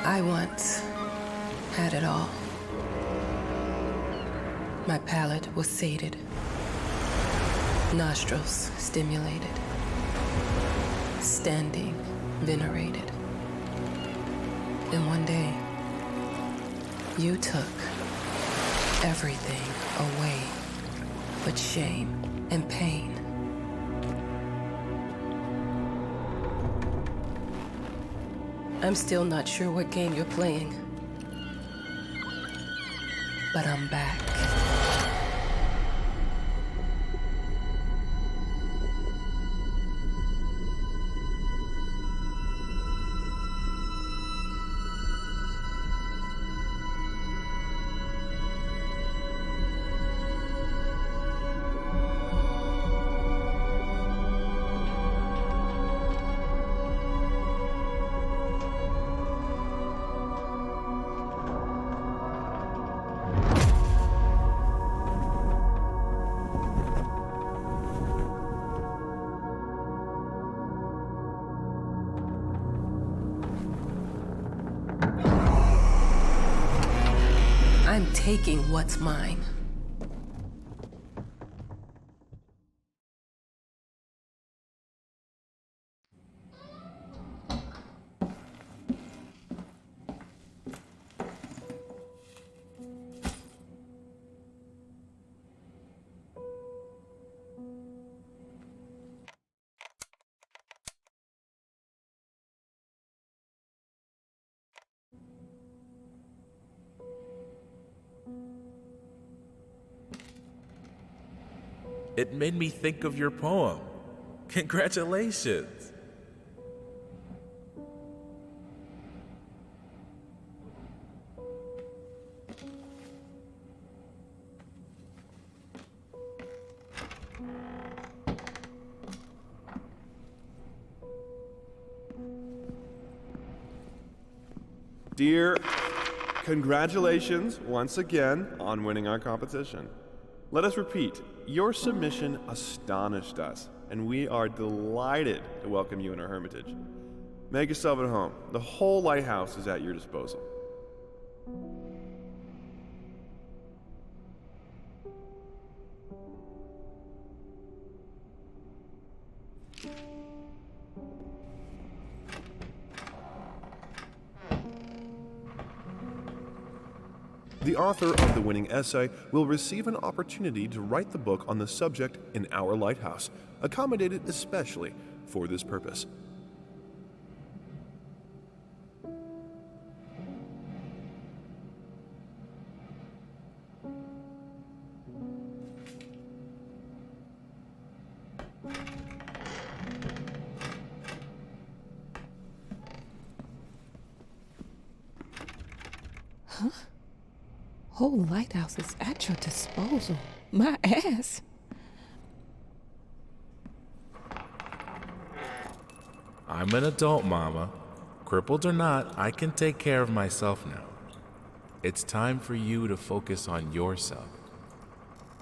I once had it all. My palate was sated, nostrils stimulated, standing venerated. And one day, you took everything away but shame and pain. I'm still not sure what game you're playing, but I'm back. I'm taking what's mine. It made me think of your poem. Congratulations. Dear, congratulations once again on winning our competition. Let us repeat, your submission astonished us, and we are delighted to welcome you in our hermitage. Make yourself at home. The whole lighthouse is at your disposal. The author of the winning essay will receive an opportunity to write the book on the subject in our lighthouse, accommodated especially for this purpose. Huh? Whole lighthouse is at your disposal. My ass. I'm an adult, Mama. Crippled or not, I can take care of myself now. It's time for you to focus on yourself.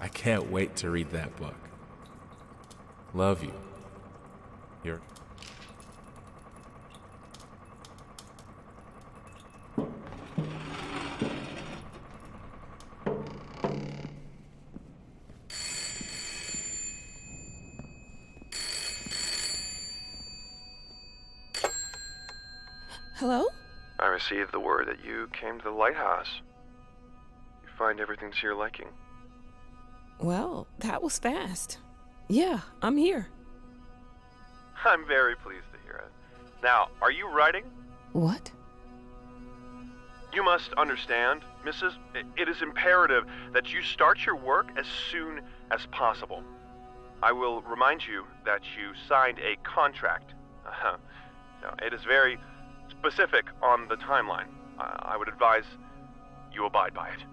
I can't wait to read that book. Love you. You're... Hello? I received the word that you came to the lighthouse. You find everything to your liking. Well, that was fast. Yeah, I'm here. I'm very pleased to hear it. Now, are you writing? What? You must understand, Mrs. It is imperative that you start your work as soon as possible. I will remind you that you signed a contract. Now, it is very specific on the timeline. I would advise you abide by it.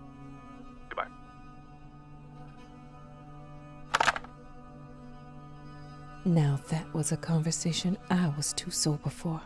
Goodbye. Now that was a conversation I was too sober for.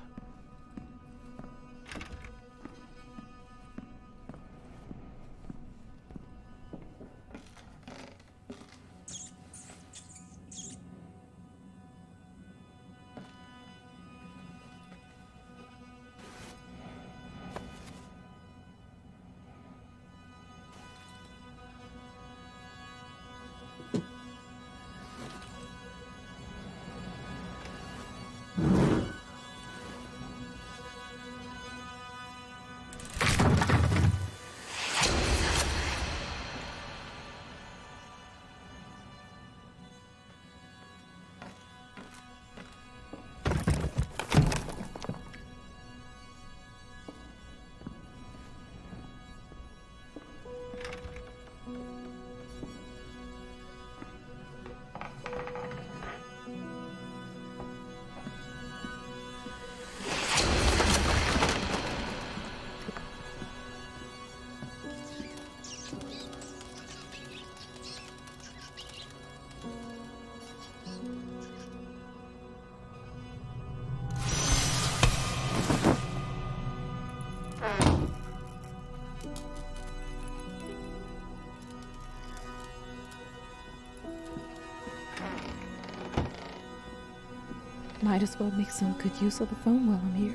Might as well make some good use of the phone while I'm here.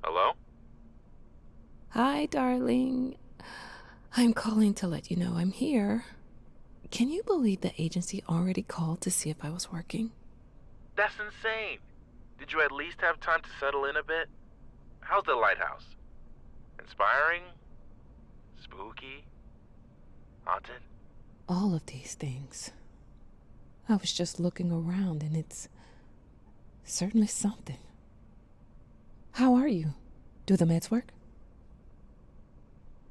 Hello? Hi, darling. I'm calling to let you know I'm here. Can you believe the agency already called to see if I was working? That's insane. Did you at least have time to settle in a bit? How's the lighthouse? Inspiring? Spooky? Haunted? All of these things. I was just looking around and it's certainly something. How are you? Do the meds work?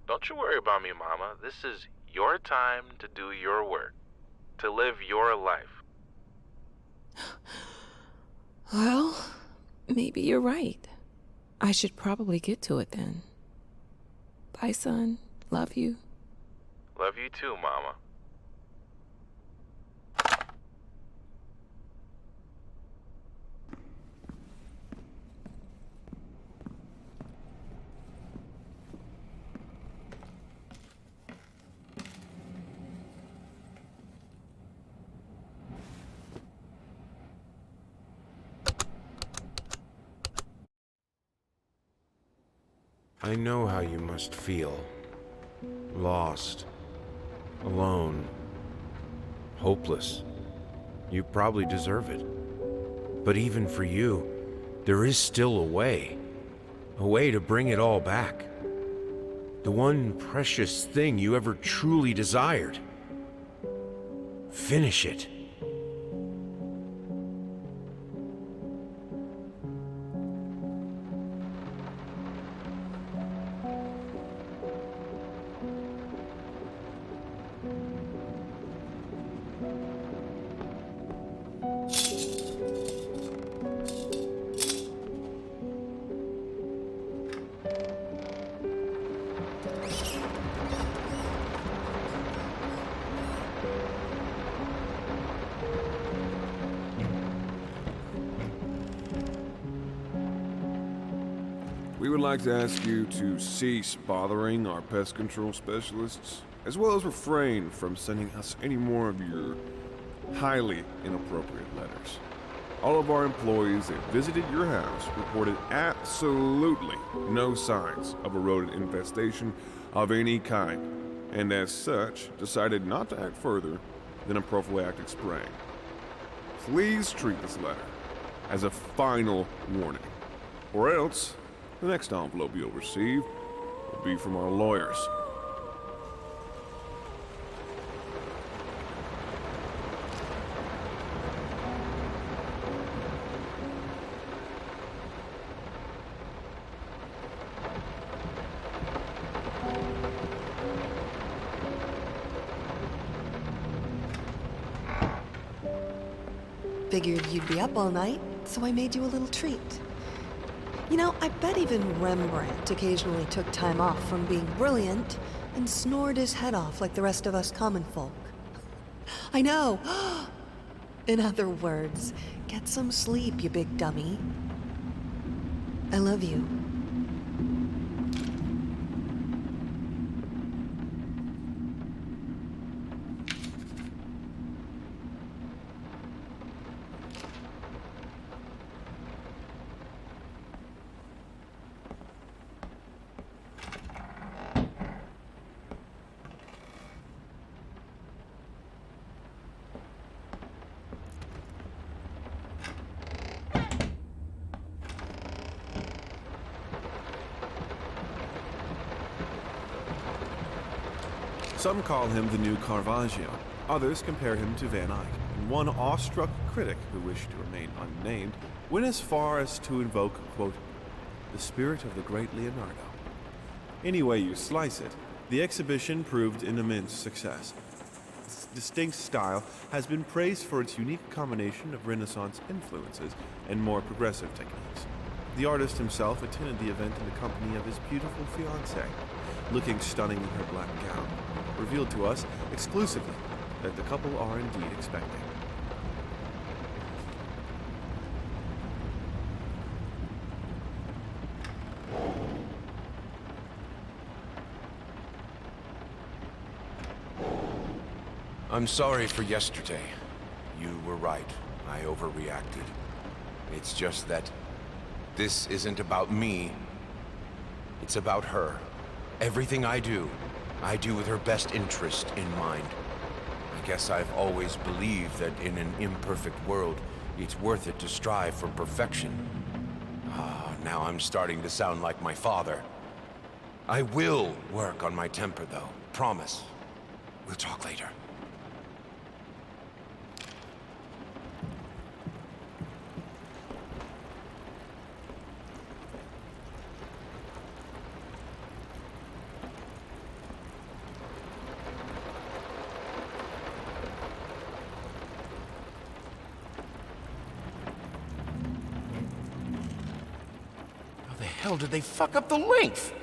Don't you worry about me, Mama. This is your time to do your work, to live your life. Well, maybe you're right. I should probably get to it then. Bye, son. Love you. Love you too, Mama. I know how you must feel. Lost. Alone. Hopeless. You probably deserve it. But even for you, there is still a way. A way to bring it all back. The one precious thing you ever truly desired. Finish it. We would like to ask you to cease bothering our pest control specialists, as well as refrain from sending us any more of your highly inappropriate letters. All of our employees that visited your house reported absolutely no signs of a rodent infestation of any kind, and as such, decided not to act further than a prophylactic spraying. Please treat this letter as a final warning, or else the next envelope you'll receive will be from our lawyers. Figured you'd be up all night, so I made you a little treat. You know, I bet even Rembrandt occasionally took time off from being brilliant and snored his head off like the rest of us common folk. I know! In other words, get some sleep, you big dummy. I love you. Some call him the new Caravaggio. Others compare him to Van Eyck. And one awestruck critic, who wished to remain unnamed, went as far as to invoke, quote, the spirit of the great Leonardo. Any way you slice it, the exhibition proved an immense success. Its distinct style has been praised for its unique combination of Renaissance influences and more progressive techniques. The artist himself attended the event in the company of his beautiful fiancée, looking stunning in her black gown, revealed to us exclusively that the couple are indeed expecting. I'm sorry for yesterday. You were right. I overreacted. It's just that this isn't about me. It's about her. Everything I do with her best interest in mind. I guess I've always believed that in an imperfect world, it's worth it to strive for perfection. Now I'm starting to sound like my father. I will work on my temper, though. Promise. We'll talk later. How did they fuck up the length?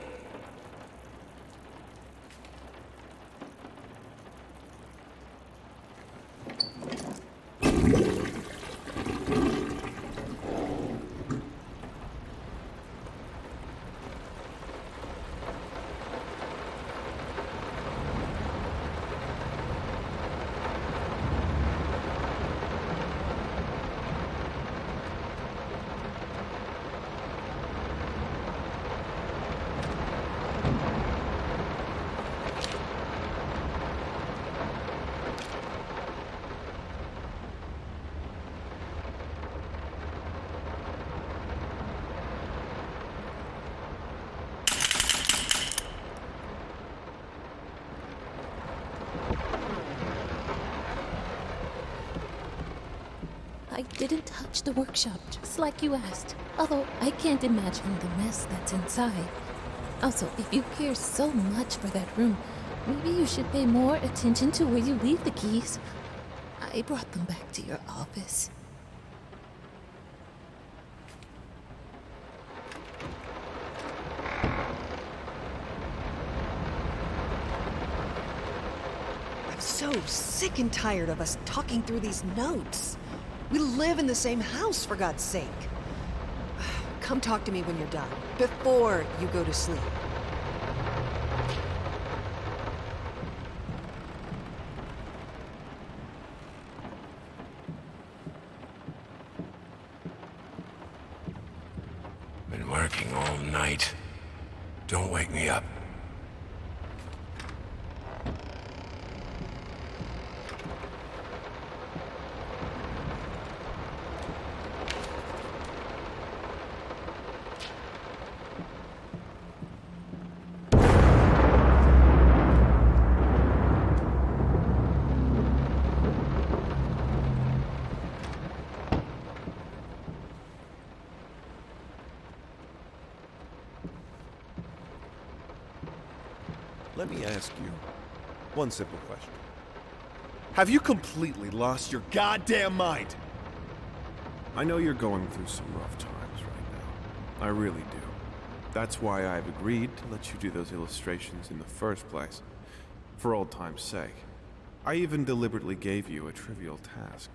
I didn't touch the workshop, just like you asked. Although I can't imagine the mess that's inside. Also, if you care so much for that room, maybe you should pay more attention to where you leave the keys. I brought them back to your office. I'm so sick and tired of us talking through these notes. We live in the same house, for God's sake. Come talk to me when you're done, before you go to sleep. Been working all night. Don't wake me up. Let me ask you one simple question. Have you completely lost your goddamn mind? I know you're going through some rough times right now. I really do. That's why I've agreed to let you do those illustrations in the first place. For old time's sake. I even deliberately gave you a trivial task,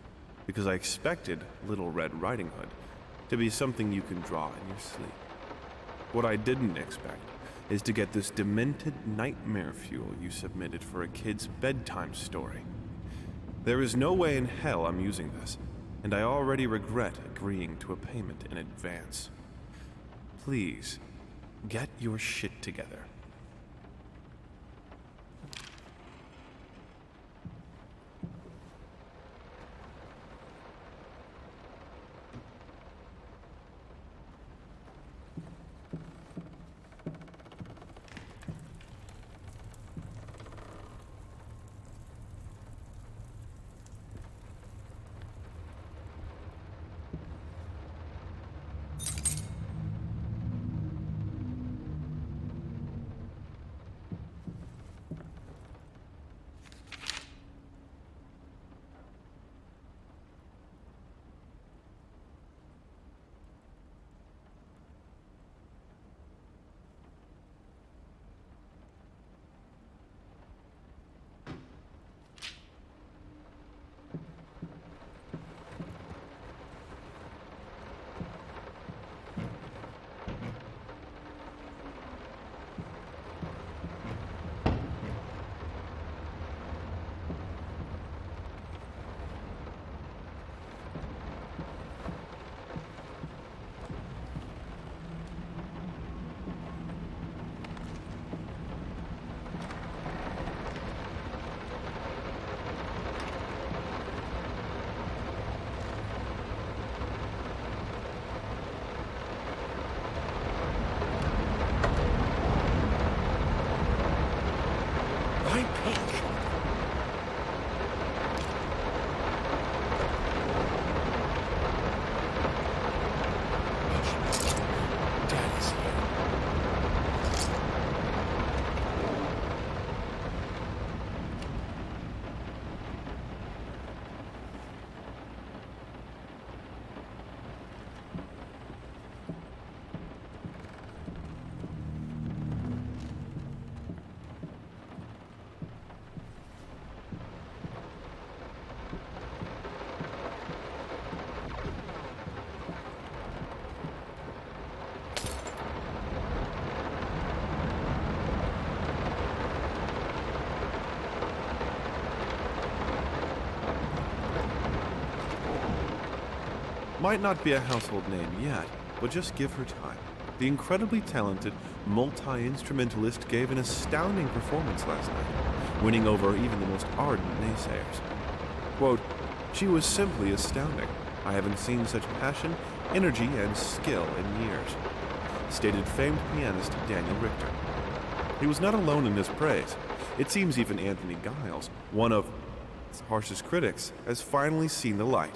because I expected Little Red Riding Hood to be something you can draw in your sleep. What I didn't expect is to get this demented nightmare fuel you submitted for a kid's bedtime story. There is no way in hell I'm using this, and I already regret agreeing to a payment in advance. Please, get your shit together. Might not be a household name yet, but just give her time. The incredibly talented multi-instrumentalist gave an astounding performance last night, winning over even the most ardent naysayers. Quote, "She was simply astounding. I haven't seen such passion, energy, and skill in years," stated famed pianist Daniel Richter. He was not alone in his praise. It seems even Anthony Giles, one of its harshest critics, has finally seen the light.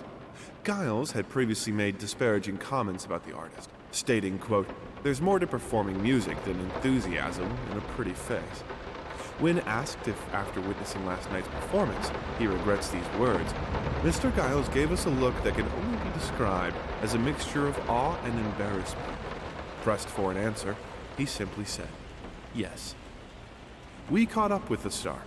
Giles had previously made disparaging comments about the artist, stating, quote, "There's more to performing music than enthusiasm and a pretty face." When asked if, after witnessing last night's performance, he regrets these words, Mr. Giles gave us a look that can only be described as a mixture of awe and embarrassment. Pressed for an answer, he simply said, "Yes." We caught up with the star.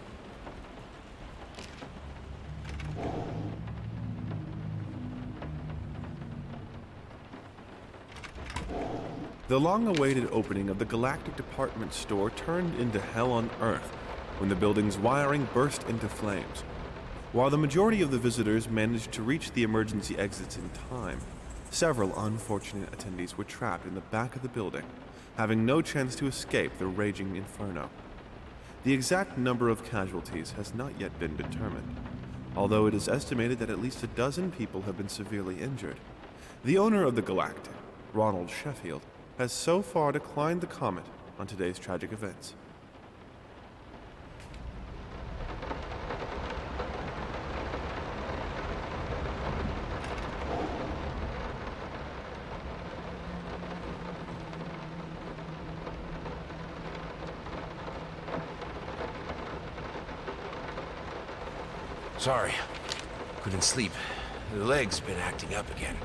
The long-awaited opening of the Galactic Department Store turned into hell on Earth when the building's wiring burst into flames. While the majority of the visitors managed to reach the emergency exits in time, several unfortunate attendees were trapped in the back of the building, having no chance to escape the raging inferno. The exact number of casualties has not yet been determined, although it is estimated that at least a dozen people have been severely injured. The owner of the Galactic, Ronald Sheffield, has so far declined to comment on today's tragic events. Sorry. Couldn't sleep. The leg's been acting up again.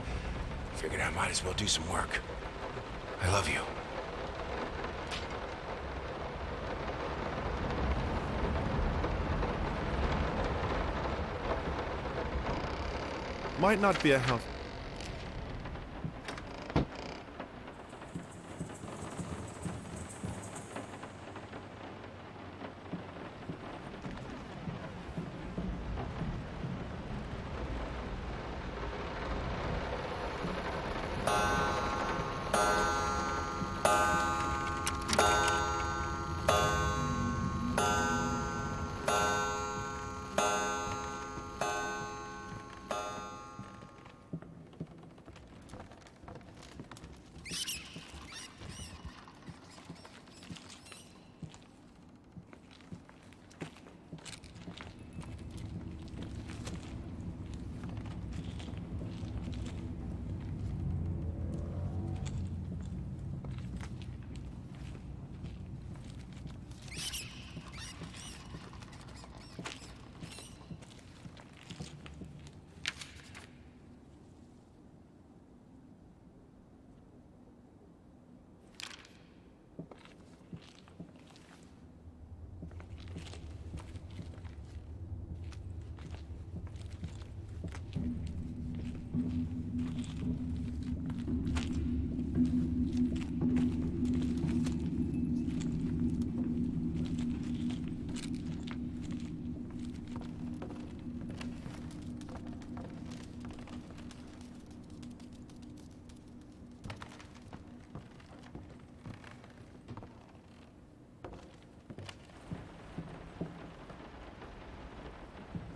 Figured I might as well do some work. I love you. Might not be a house.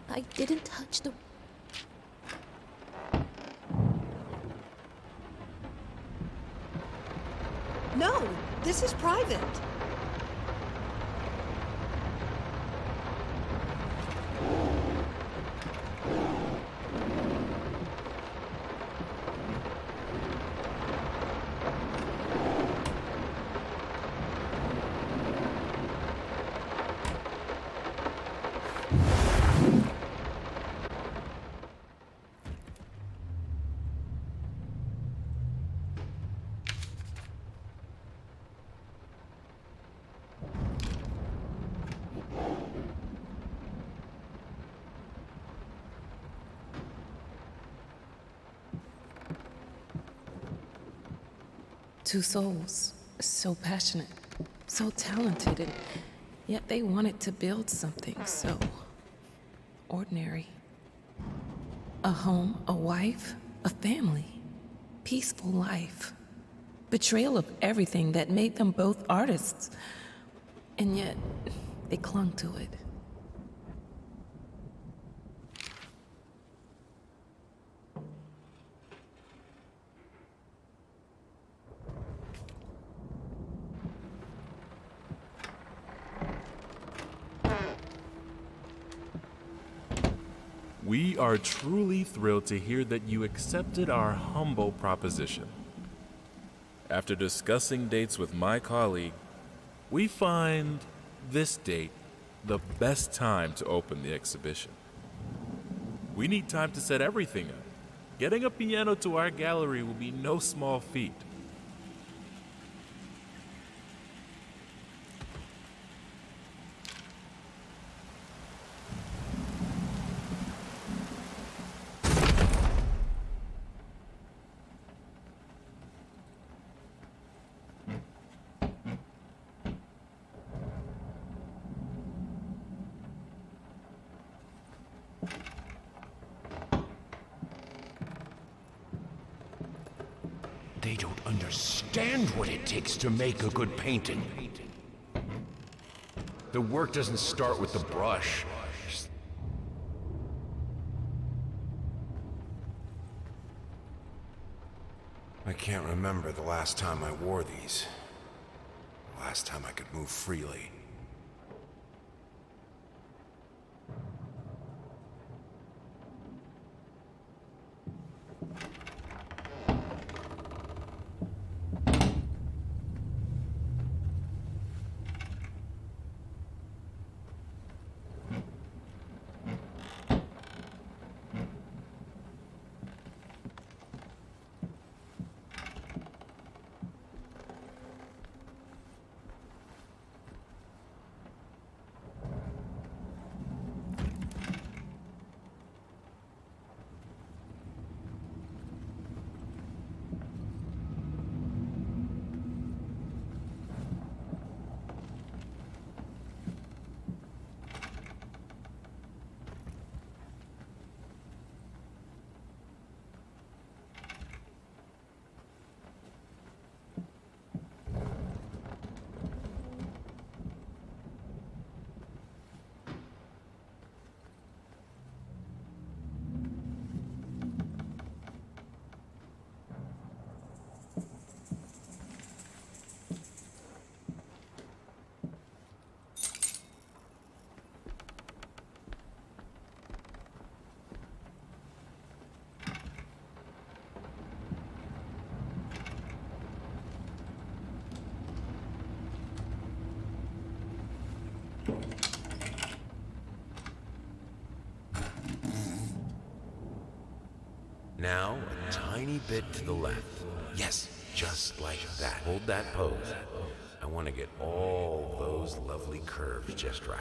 I didn't touch the... No, this is private. Two souls, so passionate, so talented, and yet they wanted to build something so ordinary. A home, a wife, a family. peaceful life. Betrayal of everything that made them both artists. And yet, they clung to it. We are truly thrilled to hear that you accepted our humble proposition. After discussing dates with my colleague, we find this date the best time to open the exhibition. We need time to set everything up. Getting a piano to our gallery will be no small feat. They don't understand what it takes to make a good painting. The work doesn't start with the brush. I can't remember the last time I wore these. The last time I could move freely. Now, a tiny bit to the left. Yes, just like that. Hold that pose. I want to get all those lovely curves just right.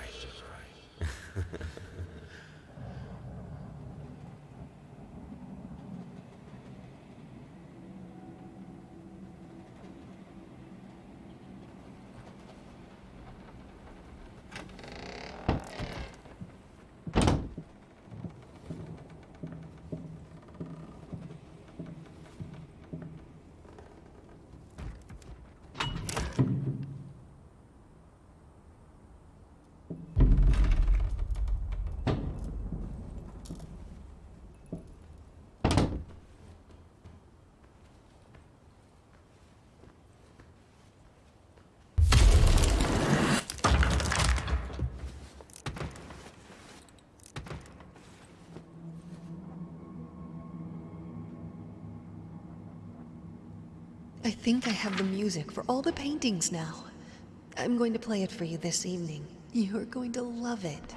I think I have the music for all the paintings now. I'm going to play it for you this evening. You're going to love it.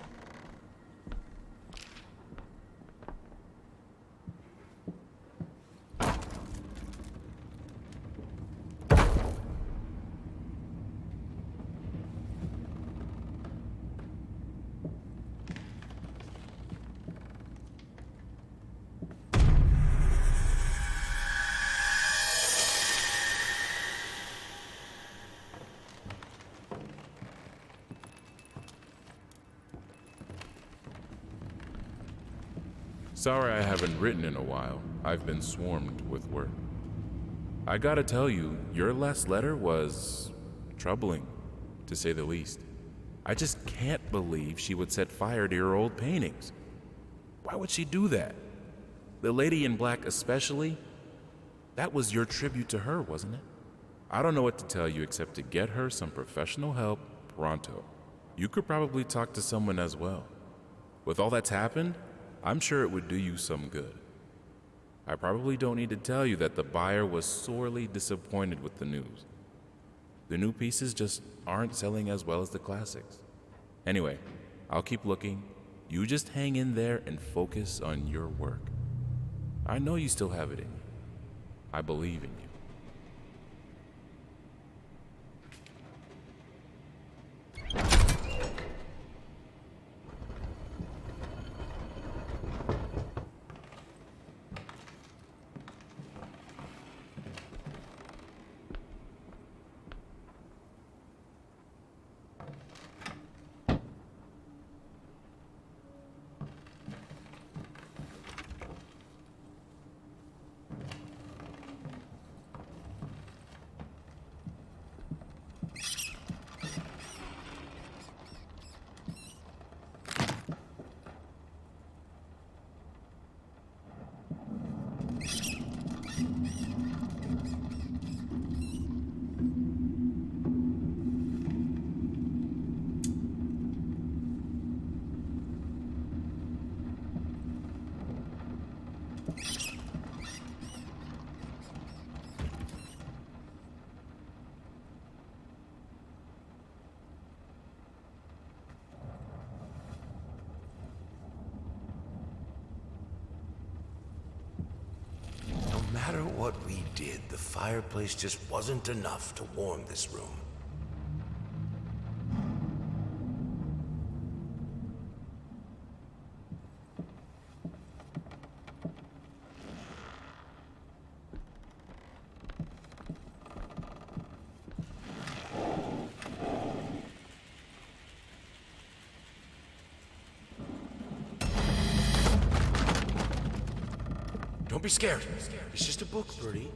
Sorry I haven't written in a while. I've been swarmed with work. I gotta tell you, your last letter was troubling, to say the least. I just can't believe she would set fire to your old paintings. Why would she do that? The lady in black especially? That was your tribute to her, wasn't it? I don't know what to tell you except to get her some professional help pronto. You could probably talk to someone as well. With all that's happened, I'm sure it would do you some good. I probably don't need to tell you that the buyer was sorely disappointed with the news. The new pieces just aren't selling as well as the classics. Anyway, I'll keep looking. You just hang in there and focus on your work. I know you still have it in you. I believe in you. No matter what we did, the fireplace just wasn't enough to warm this room. Don't be scared. It's just a book, Birdie.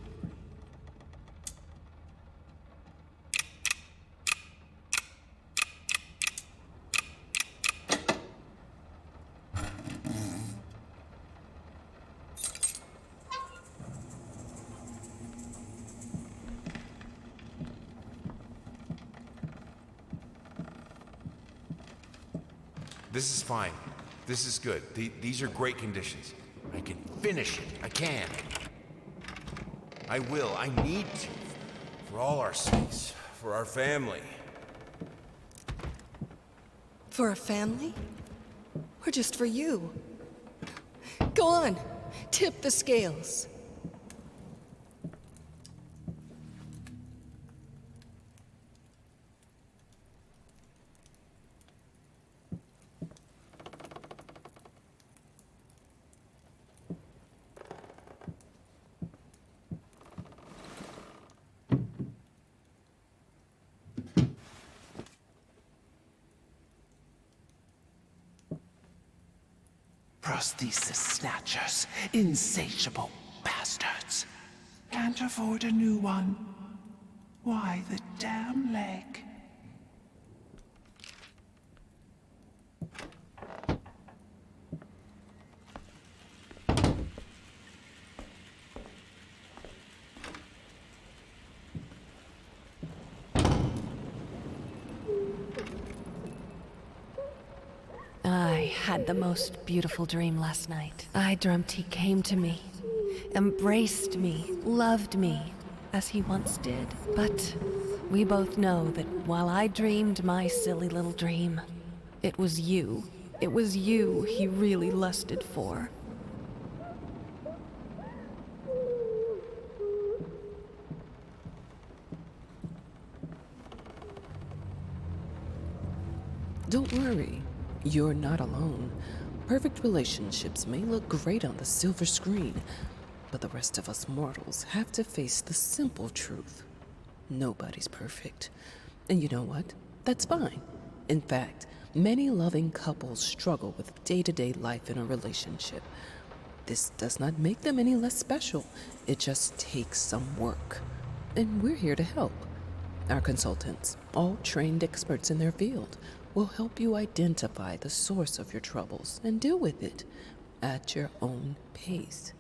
This is fine. This is good. These are great conditions. I can finish it. I can. I will. I need to. For all our sakes. For our family. For a family? Or just for you? Go on. Tip the scales. Prosthesis snatchers, insatiable bastards. Can't afford a new one. Why the damn leg? I had the most beautiful dream last night. I dreamt he came to me, embraced me, loved me, as he once did. But we both know that while I dreamed my silly little dream, it was you he really lusted for. Don't worry. You're not alone. Perfect relationships may look great on the silver screen, but the rest of us mortals have to face the simple truth. Nobody's perfect. And you know what? That's fine. In fact, many loving couples struggle with day-to-day life in a relationship. This does not make them any less special. It just takes some work. And we're here to help. Our consultants, all trained experts in their field, will help you identify the source of your troubles and deal with it at your own pace.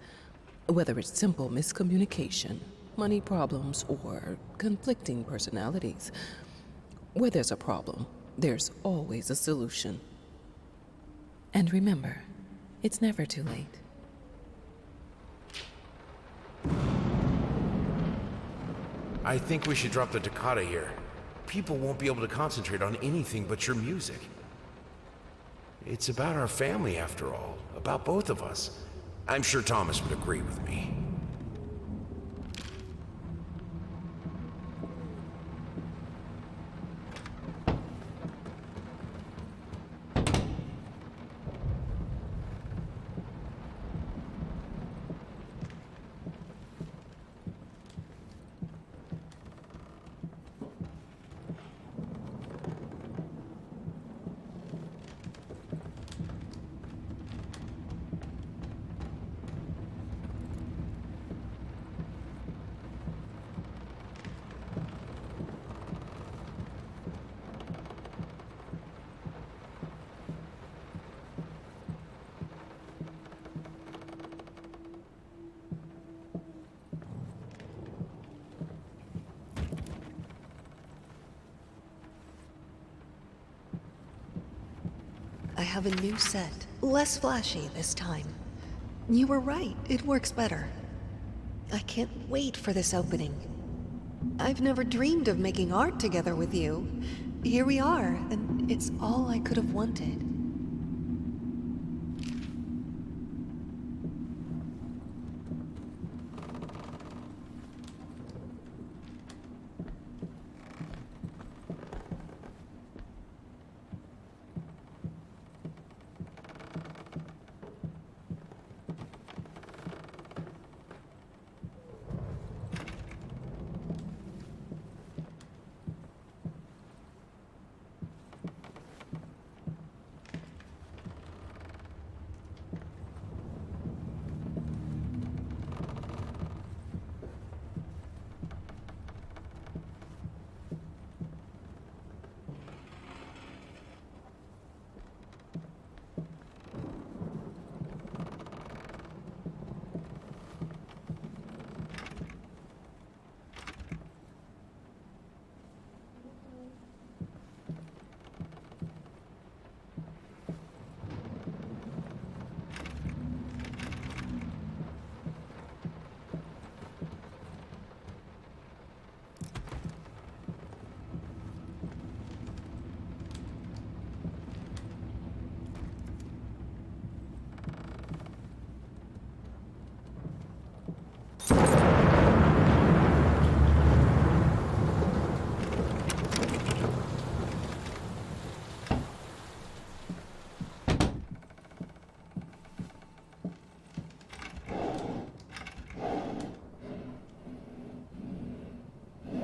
Whether it's simple miscommunication, money problems, or conflicting personalities, where there's a problem, there's always a solution. And remember, it's never too late. I think we should drop the toccata here. People won't be able to concentrate on anything but your music. It's about our family, after all. About both of us. I'm sure Thomas would agree with me. I have a new set. Less flashy this time. You were right, it works better. I can't wait for this opening. I've never dreamed of making art together with you. Here we are, and it's all I could have wanted.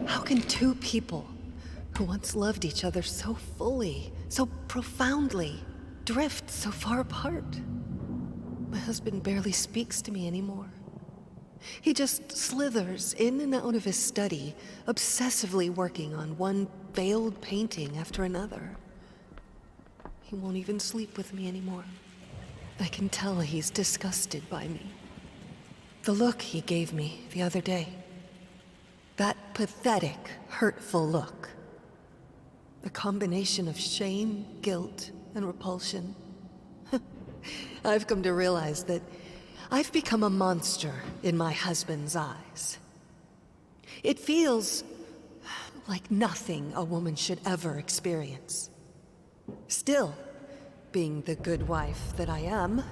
How can two people who once loved each other so fully, so profoundly, drift so far apart? My husband barely speaks to me anymore. He just slithers in and out of his study, obsessively working on one failed painting after another. He won't even sleep with me anymore. I can tell he's disgusted by me. The look he gave me the other day. That pathetic, hurtful look. The combination of shame, guilt, and repulsion. I've come to realize that I've become a monster in my husband's eyes. It feels like nothing a woman should ever experience. Still, being the good wife that I am,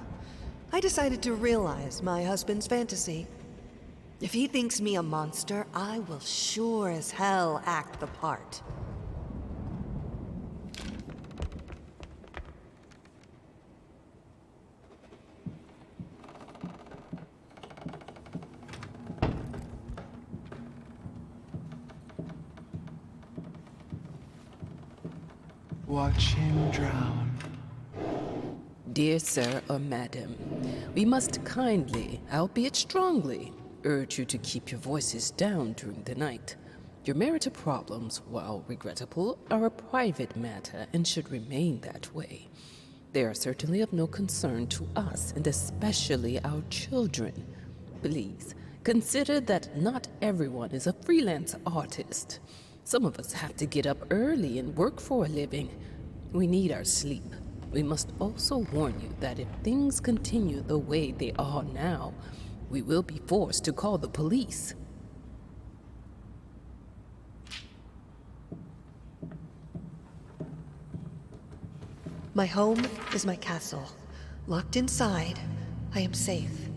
I decided to realize my husband's fantasy. If he thinks me a monster, I will sure as hell act the part. Watch him drown. Dear sir or madam, we must kindly, albeit strongly, urge you to keep your voices down during the night. Your marital problems, while regrettable, are a private matter and should remain that way. They are certainly of no concern to us, and especially our children. Please, consider that not everyone is a freelance artist. Some of us have to get up early and work for a living. We need our sleep. We must also warn you that if things continue the way they are now, we will be forced to call the police. My home is my castle. Locked inside, I am safe.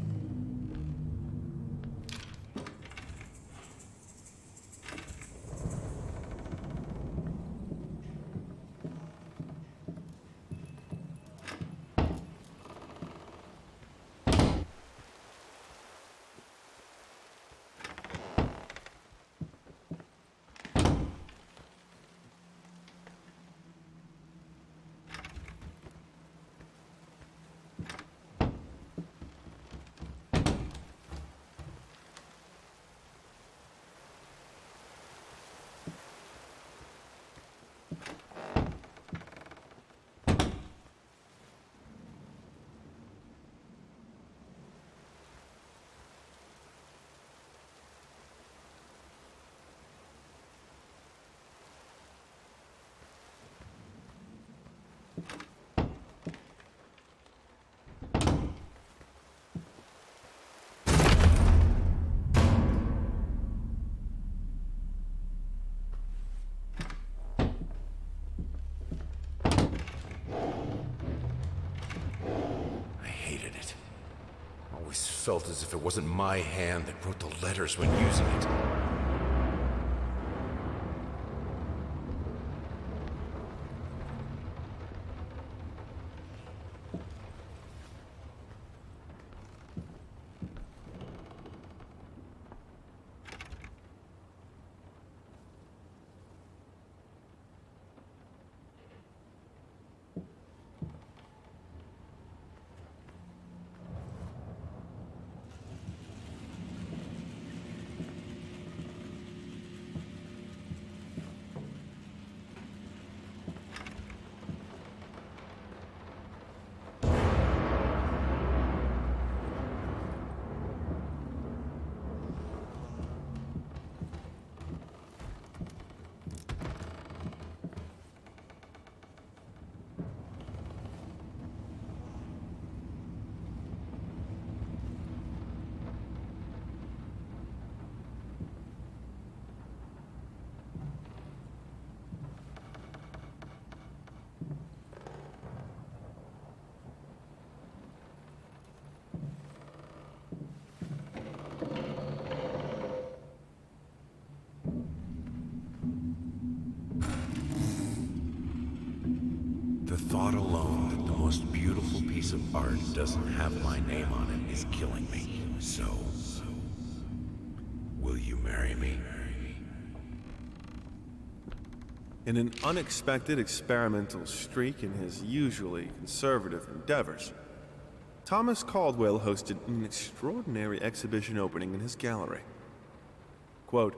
Felt as if it wasn't my hand that wrote the letters when using it. The thought alone that the most beautiful piece of art doesn't have my name on it is killing me. So, will you marry me? In an unexpected experimental streak in his usually conservative endeavors, Thomas Caldwell hosted an extraordinary exhibition opening in his gallery. Quote,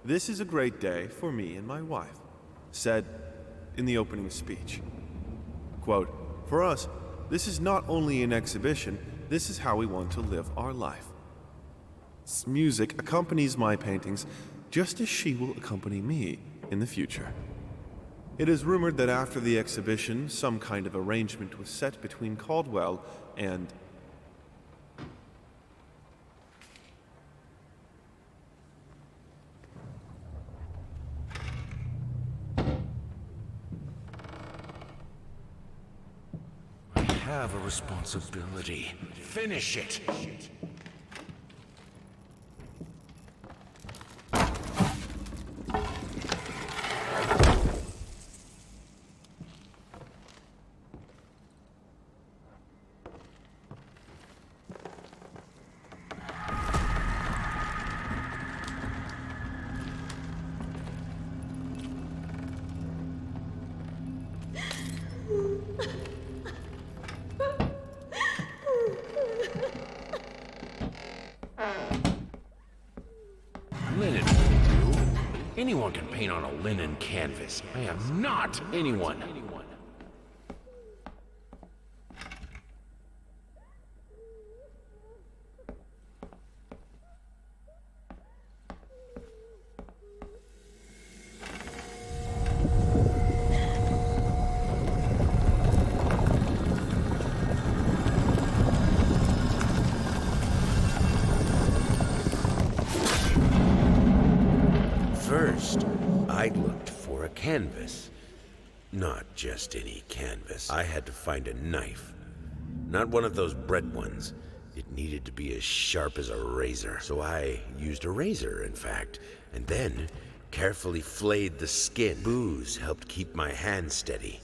"This is a great day for me and my wife," said in the opening speech. Quote, "For us, this is not only an exhibition, this is how we want to live our life. Music accompanies my paintings just as she will accompany me in the future." It is rumored that after the exhibition, some kind of arrangement was set between Caldwell and I have a responsibility. Finish it! Linen will do. Anyone can paint on a linen canvas. I am not anyone. First, I looked for a canvas. Not just any canvas. I had to find a knife. Not one of those bread ones. It needed to be as sharp as a razor. So I used a razor, in fact, and then carefully flayed the skin. Booze helped keep my hand steady.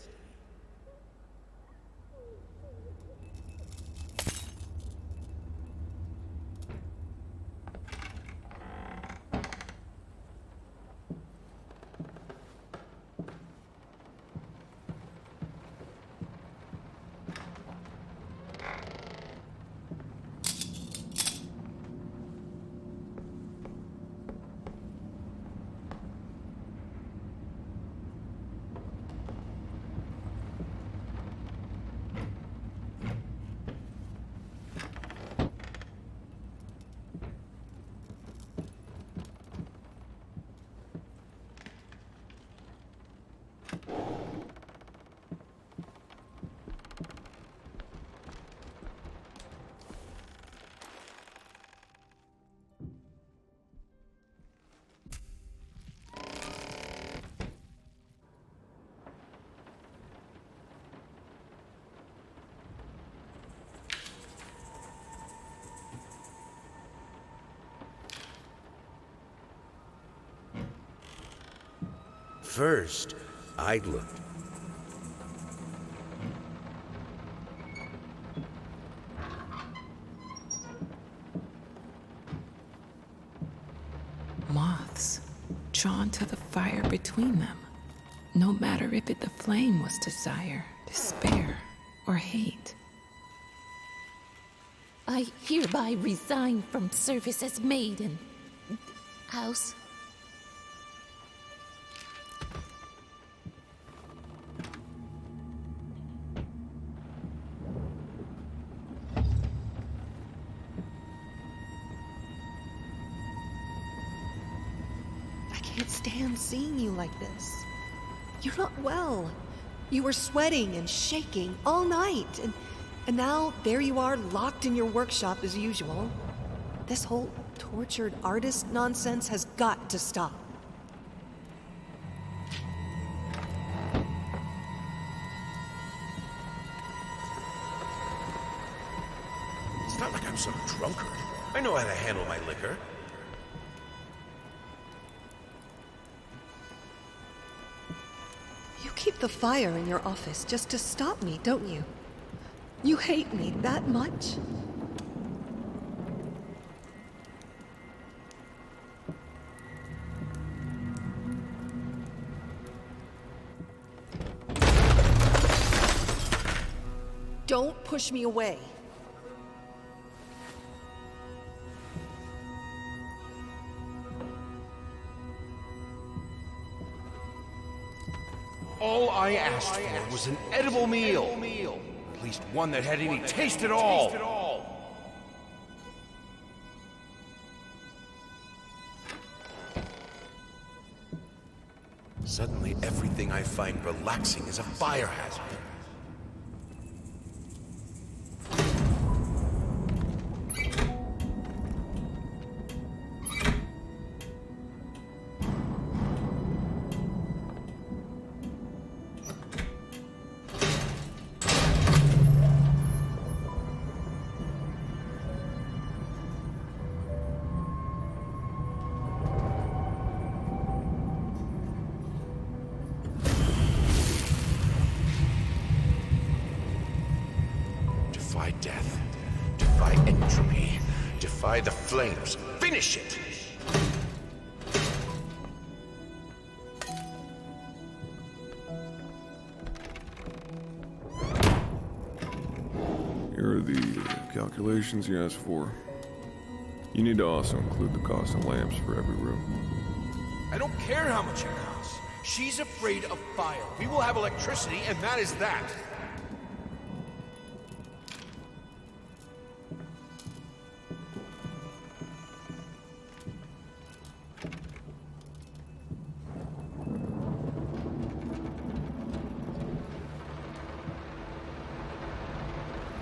First, I looked. Moths, drawn to the fire between them. No matter if the flame was desire, despair, or hate. I hereby resign from service as maid in house. I can't stand seeing you like this. You're not well. You were sweating and shaking all night, and now there you are, locked in your workshop as usual. This whole tortured artist nonsense has got to stop. It's not like I'm some drunkard. I know how to handle my liquor. You keep the fire in your office just to stop me, don't you? You hate me that much? Don't push me away. All I asked for was an edible meal. At least one that had any taste at all. Suddenly, everything I find relaxing is a fire hazard. Defy death. Defy entropy. Defy the flames. Finish it! Here are the calculations you asked for. You need to also include the cost of lamps for every room. I don't care how much it costs. She's afraid of fire. We will have electricity, and that is that.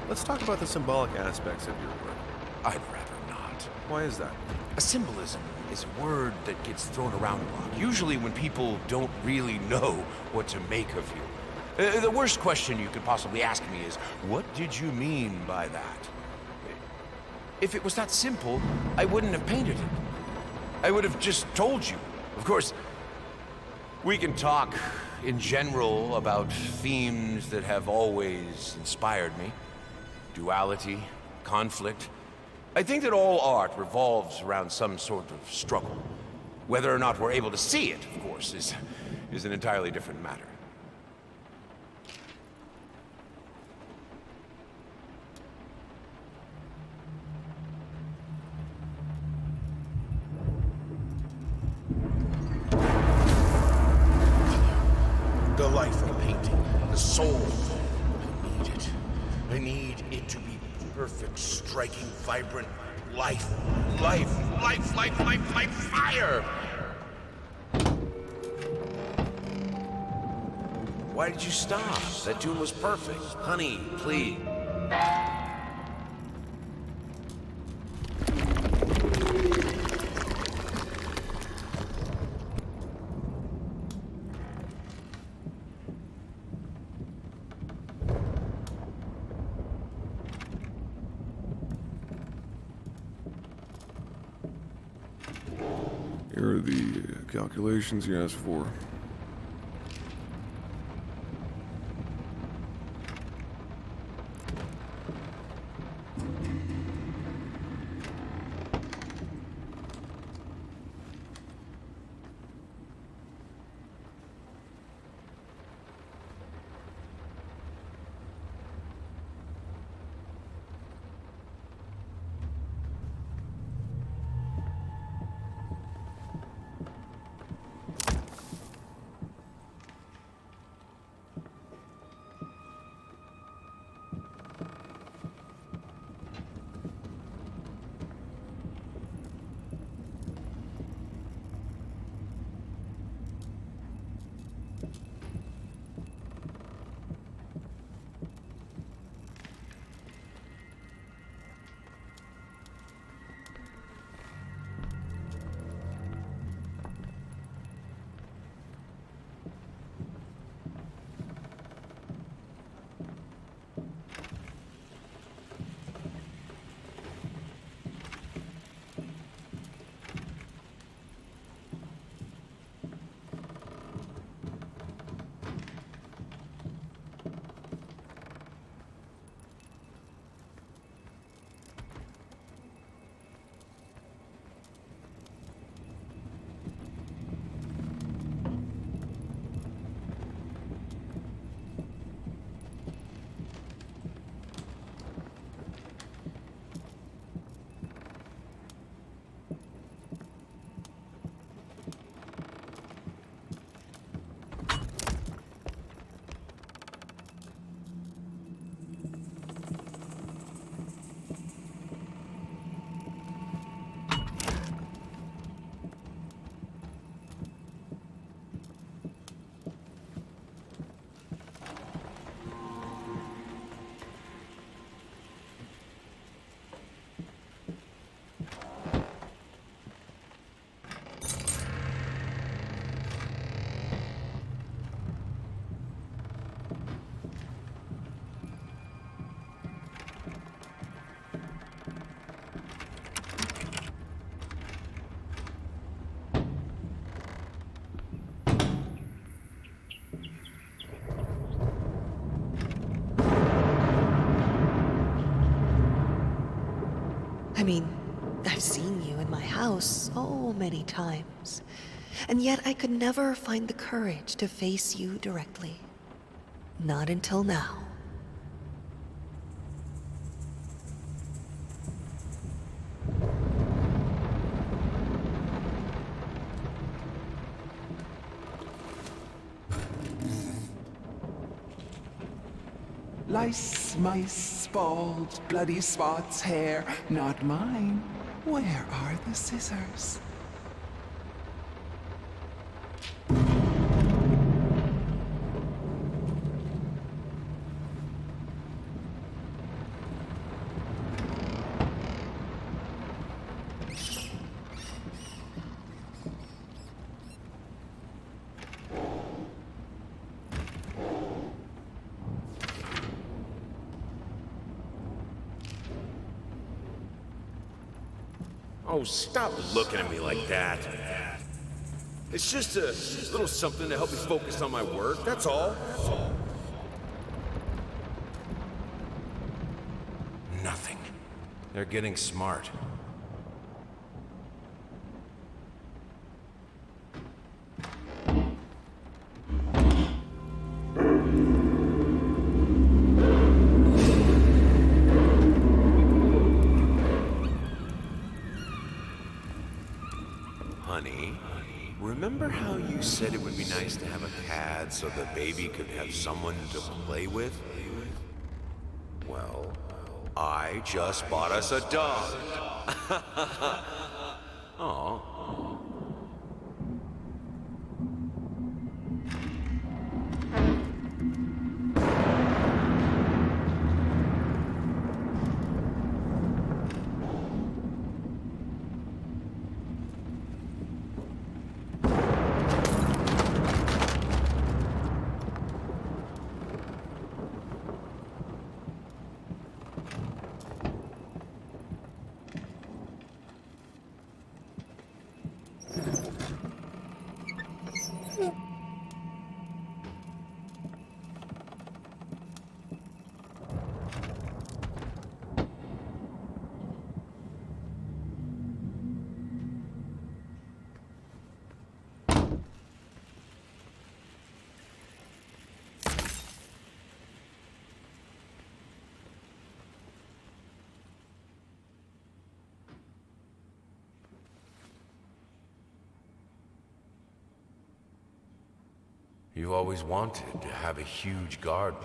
Let's talk about the symbolic aspects of your work. I'd rather not. Why is that? A symbolism is a word that gets thrown around a lot, usually when people don't really know what to make of you. The worst question you could possibly ask me is, what did you mean by that? If it was that simple, I wouldn't have painted it. I would have just told you. Of course, we can talk in general about themes that have always inspired me. Duality, conflict. I think that all art revolves around some sort of struggle. Whether or not we're able to see it, of course, is an entirely different matter. The life of painting, the soul. I need it. I need it to be perfect, striking, vibrant life. Life, life, life, life, life, fire! Why did you stop? That tune was perfect. Honey, please. Here are the calculations you asked for. I mean, I've seen you in my house so many times, and yet I could never find the courage to face you directly. Not until now. Lice, mice, bald, bloody spots, hair, not mine. Where are the scissors? Oh, stop looking at me like that. It's just a little something to help me focus on my work, that's all. Nothing. They're getting smart. Honey, remember how you said it would be nice to have a cat so the baby could have someone to play with? Well, I just bought us a dog. Aw. You've always wanted to have a huge garden.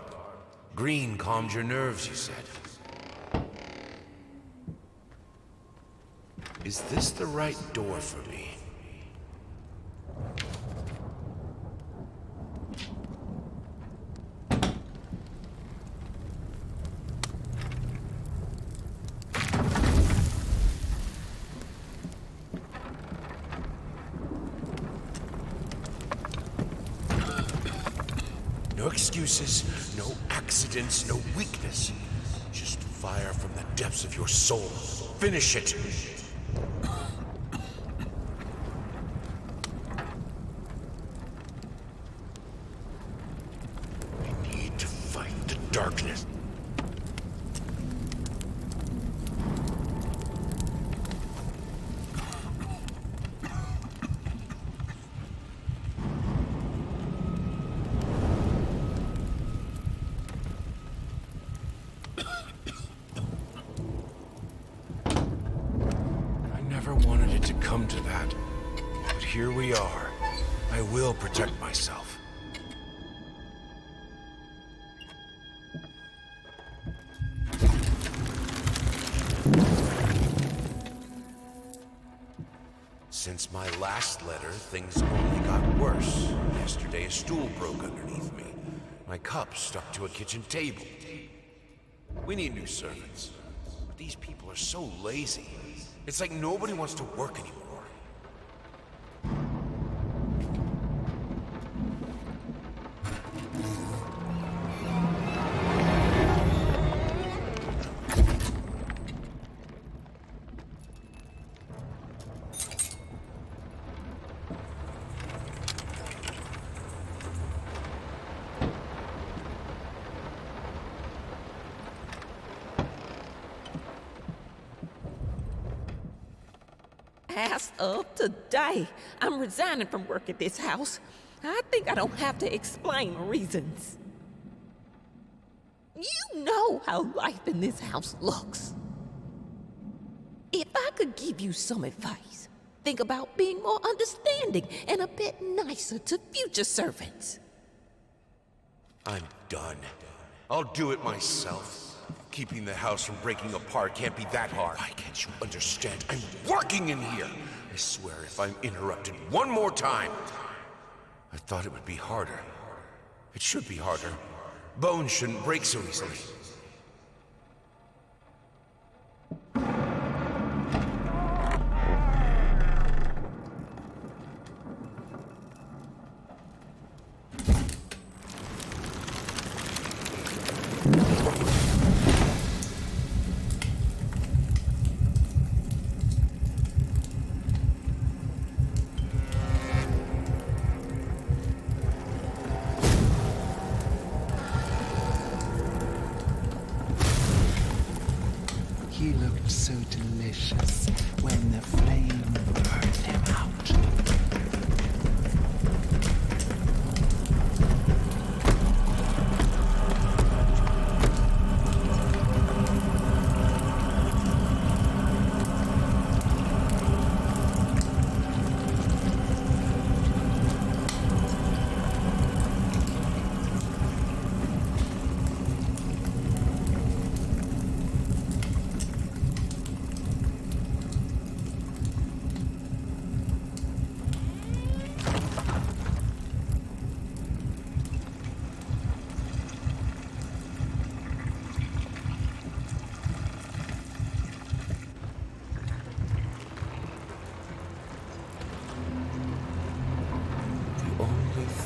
Green calms your nerves, you said. Is this the right door for me? No excuses, no accidents, no weakness. Just fire from the depths of your soul. Finish it! I need to fight the darkness. Wanted it to come to that, but here we are. I will protect myself. Since my last letter, things only got worse. Yesterday, a stool broke underneath me. My cup stuck to a kitchen table. We need new servants, but these people are so lazy. It's like nobody wants to work anymore. As of today, I'm resigning from work at this house. I think I don't have to explain reasons. You know how life in this house looks. If I could give you some advice, think about being more understanding and a bit nicer to future servants. I'm done. I'll do it myself. Keeping the house from breaking apart can't be that hard. Why can't you understand? I'm working in here. I swear if I'm interrupted one more time. I thought it would be harder. It should be harder. Bones shouldn't break so easily. He looked so delicious when the flame burned him out.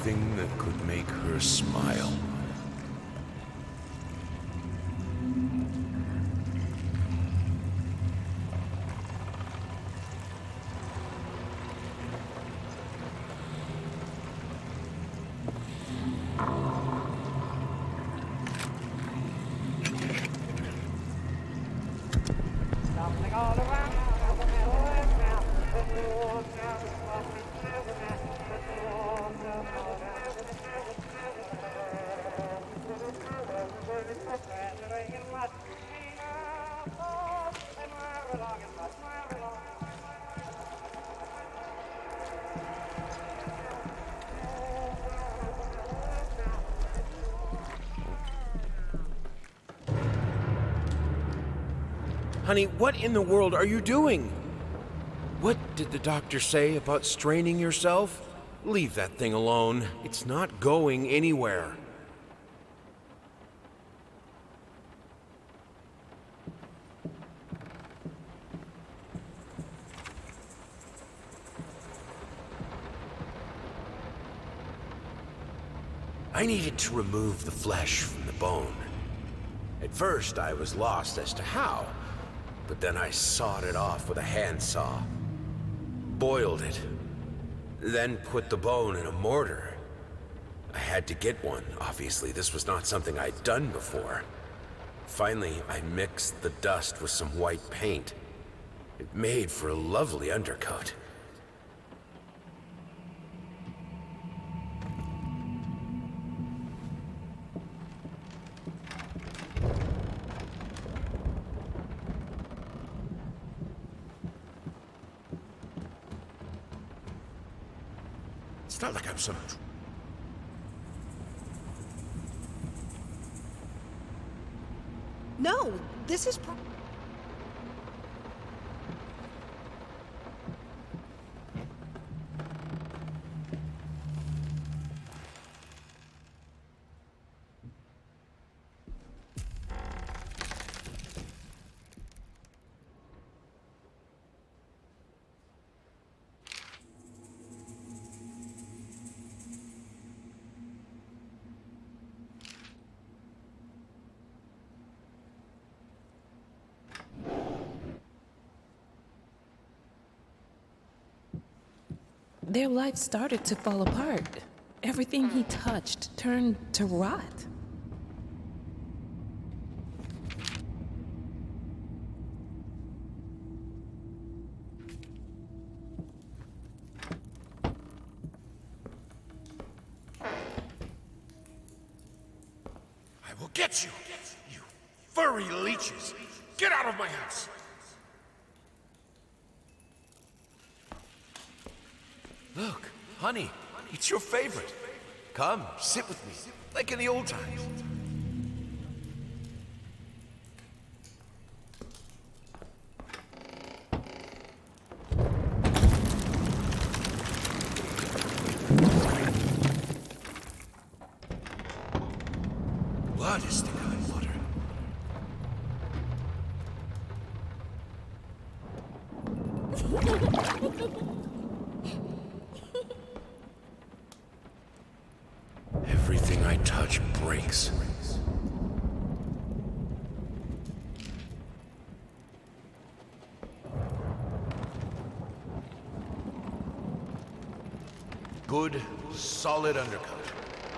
Thing that could make her smile. Honey, what in the world are you doing? What did the doctor say about straining yourself? Leave that thing alone. It's not going anywhere. I needed to remove the flesh from the bone. At first, I was lost as to how, but then I sawed it off with a handsaw, boiled it, then put the bone in a mortar. I had to get one. Obviously, this was not something I'd done before. Finally, I mixed the dust with some white paint. It made for a lovely undercoat. It's not like I'm some... No, this is Their life started to fall apart. Everything he touched turned to rot. I will get you, you furry leeches. Get out of my house. Look, honey, it's your favorite. Come, sit with me, like in the old times. Blood is thicker than water. Everything I touch breaks. Good, solid undercoat.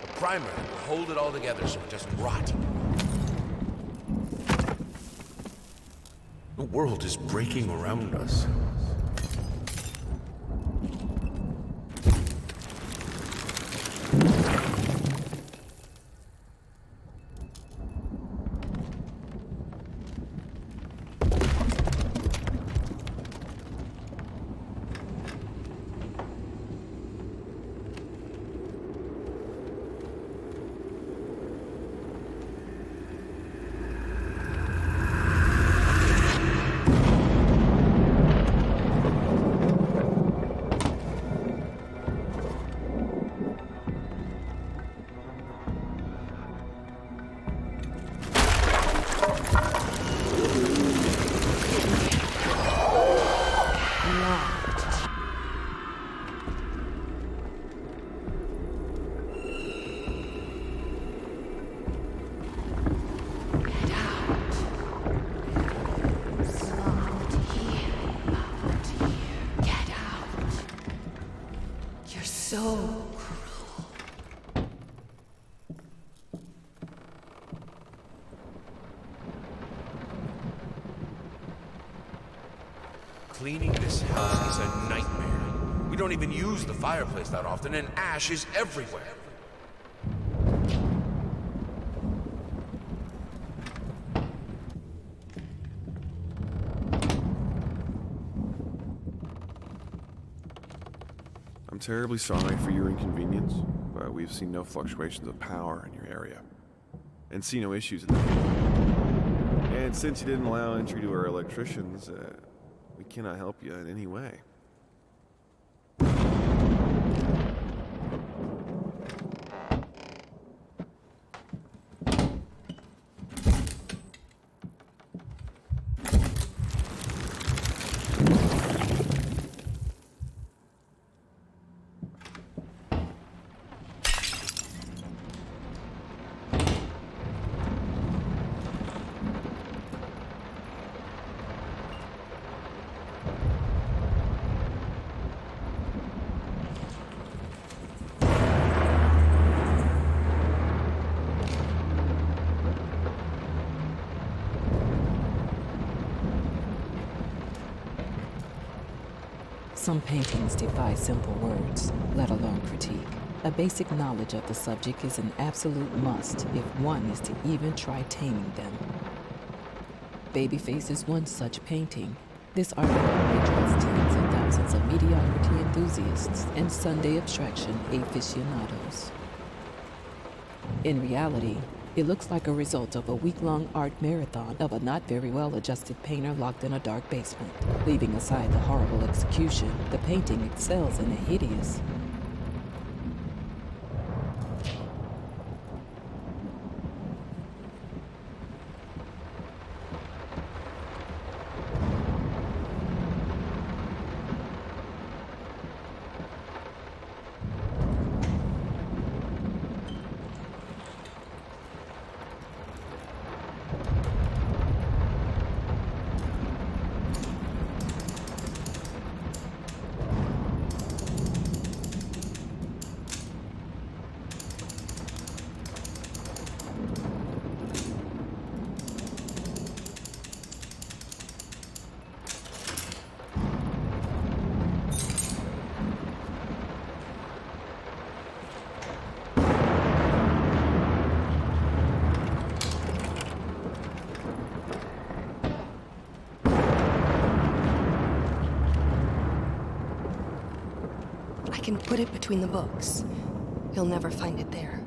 A primer will hold it all together so it doesn't rot. The world is breaking around us. Cleaning this house is a nightmare. We don't even use the fireplace that often, and ash is everywhere. I'm terribly sorry for your inconvenience, but we've seen no fluctuations of power in your area. And see no issues in the field. And since you didn't allow entry to our electricians, we cannot help you in any way. Some paintings defy simple words, let alone critique. A basic knowledge of the subject is an absolute must if one is to even try taming them. Babyface is one such painting. This artwork draws tens of thousands of mediocrity enthusiasts and Sunday abstraction aficionados. In reality, it looks like a result of a week-long art marathon of a not very well-adjusted painter locked in a dark basement. Leaving aside the horrible execution, the painting excels in a hideous. I can put it between the books. You'll never find it there.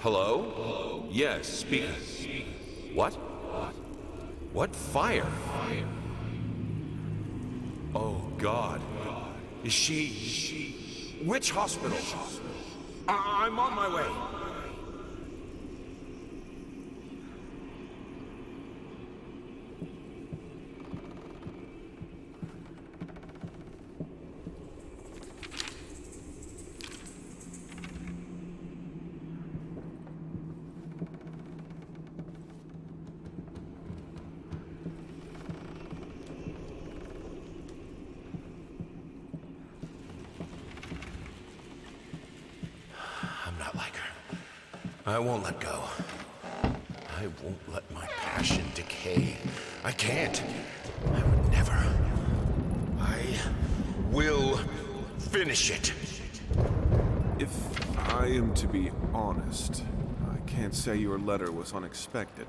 Hello? Yes, speaking. What? What fire? Oh, God. Is she... Which hospital? I'm on my way. I won't let go. I won't let my passion decay. I can't. I would never. I will finish it. If I am to be honest, I can't say your letter was unexpected.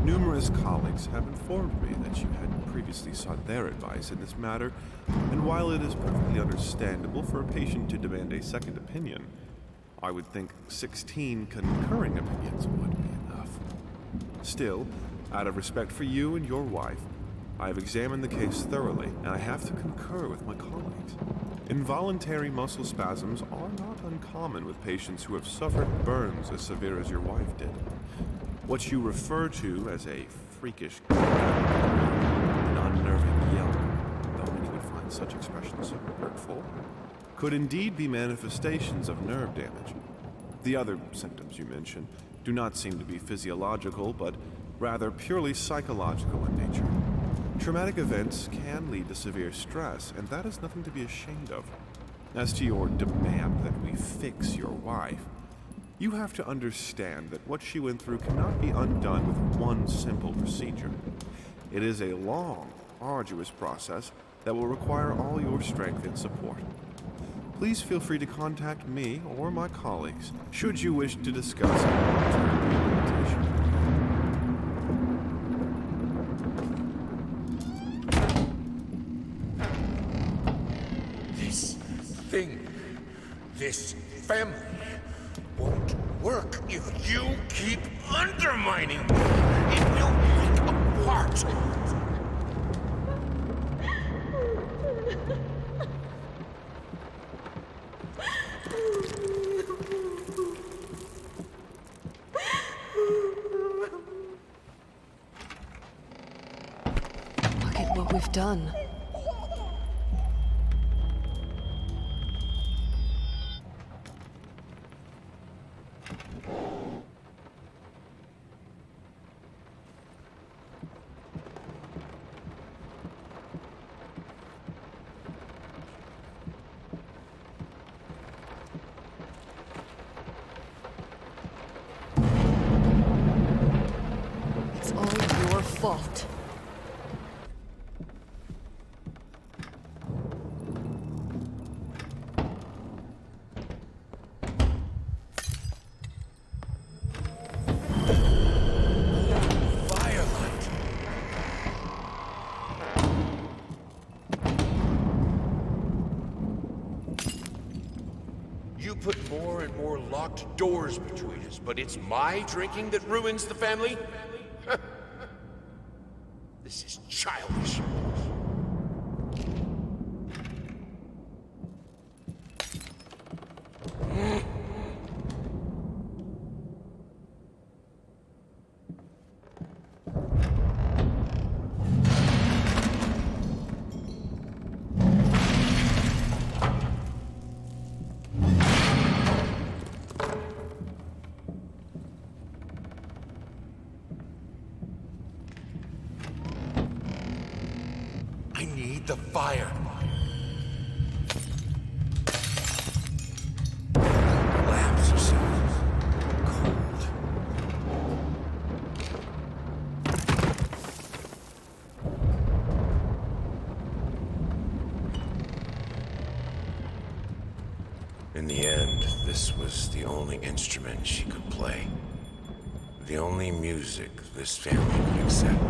Numerous colleagues have informed me that you had previously sought their advice in this matter, and while it is perfectly understandable for a patient to demand a second opinion, I would think 16 concurring opinions would be enough. Still, out of respect for you and your wife, I have examined the case thoroughly, and I have to concur with my colleagues. Involuntary muscle spasms are not uncommon with patients who have suffered burns as severe as your wife did. What you refer to as a freakish, an unnerving yelp, though many would find such expressions hurtful, could indeed be manifestations of nerve damage. The other symptoms you mentioned do not seem to be physiological, but rather purely psychological in nature. Traumatic events can lead to severe stress, and that is nothing to be ashamed of. As to your demand that we fix your wife, you have to understand that what she went through cannot be undone with one simple procedure. It is a long, arduous process that will require all your strength and support. Please feel free to contact me or my colleagues should you wish to discuss a long-term rehabilitation. This thing, this family, won't work if you keep undermining me. It will break apart. Look at what we've done. It's all your fault. Firelight. You put more and more locked doors between us, but it's my drinking that ruins the family? This is childish. I need the fire. The lamps are so cold. In the end, this was the only instrument she could play. The only music this family could accept.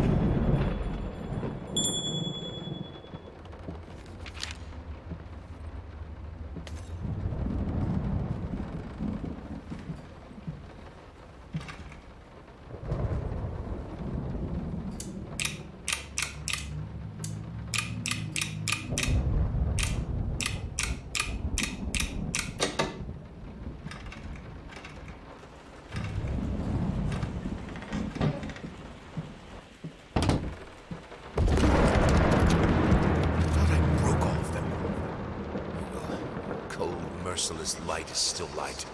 cold, merciless light is still light.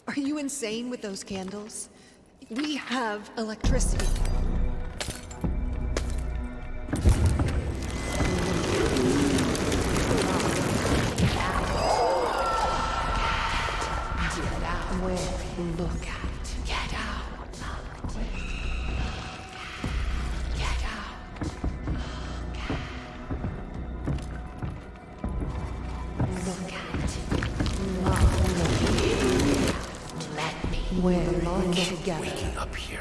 Are you insane with those candles? We have electricity. Waking up here.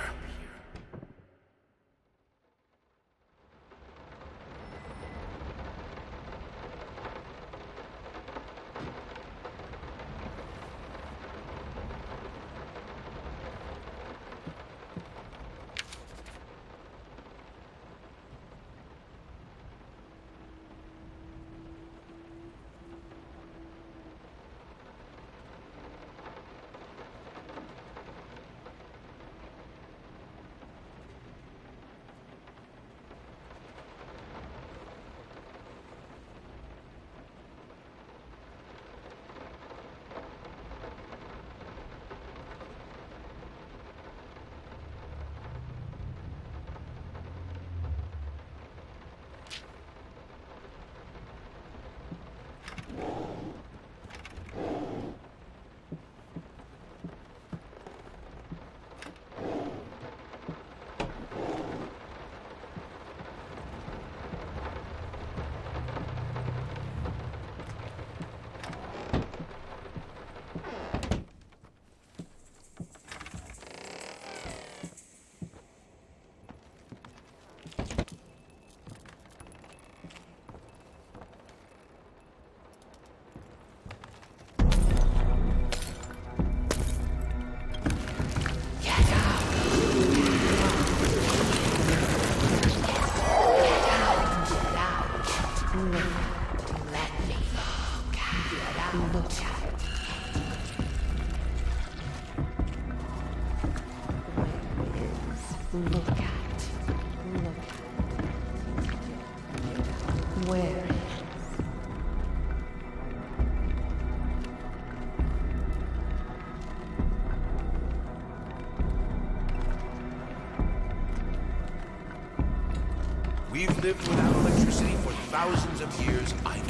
We've lived without electricity for thousands of years. I know.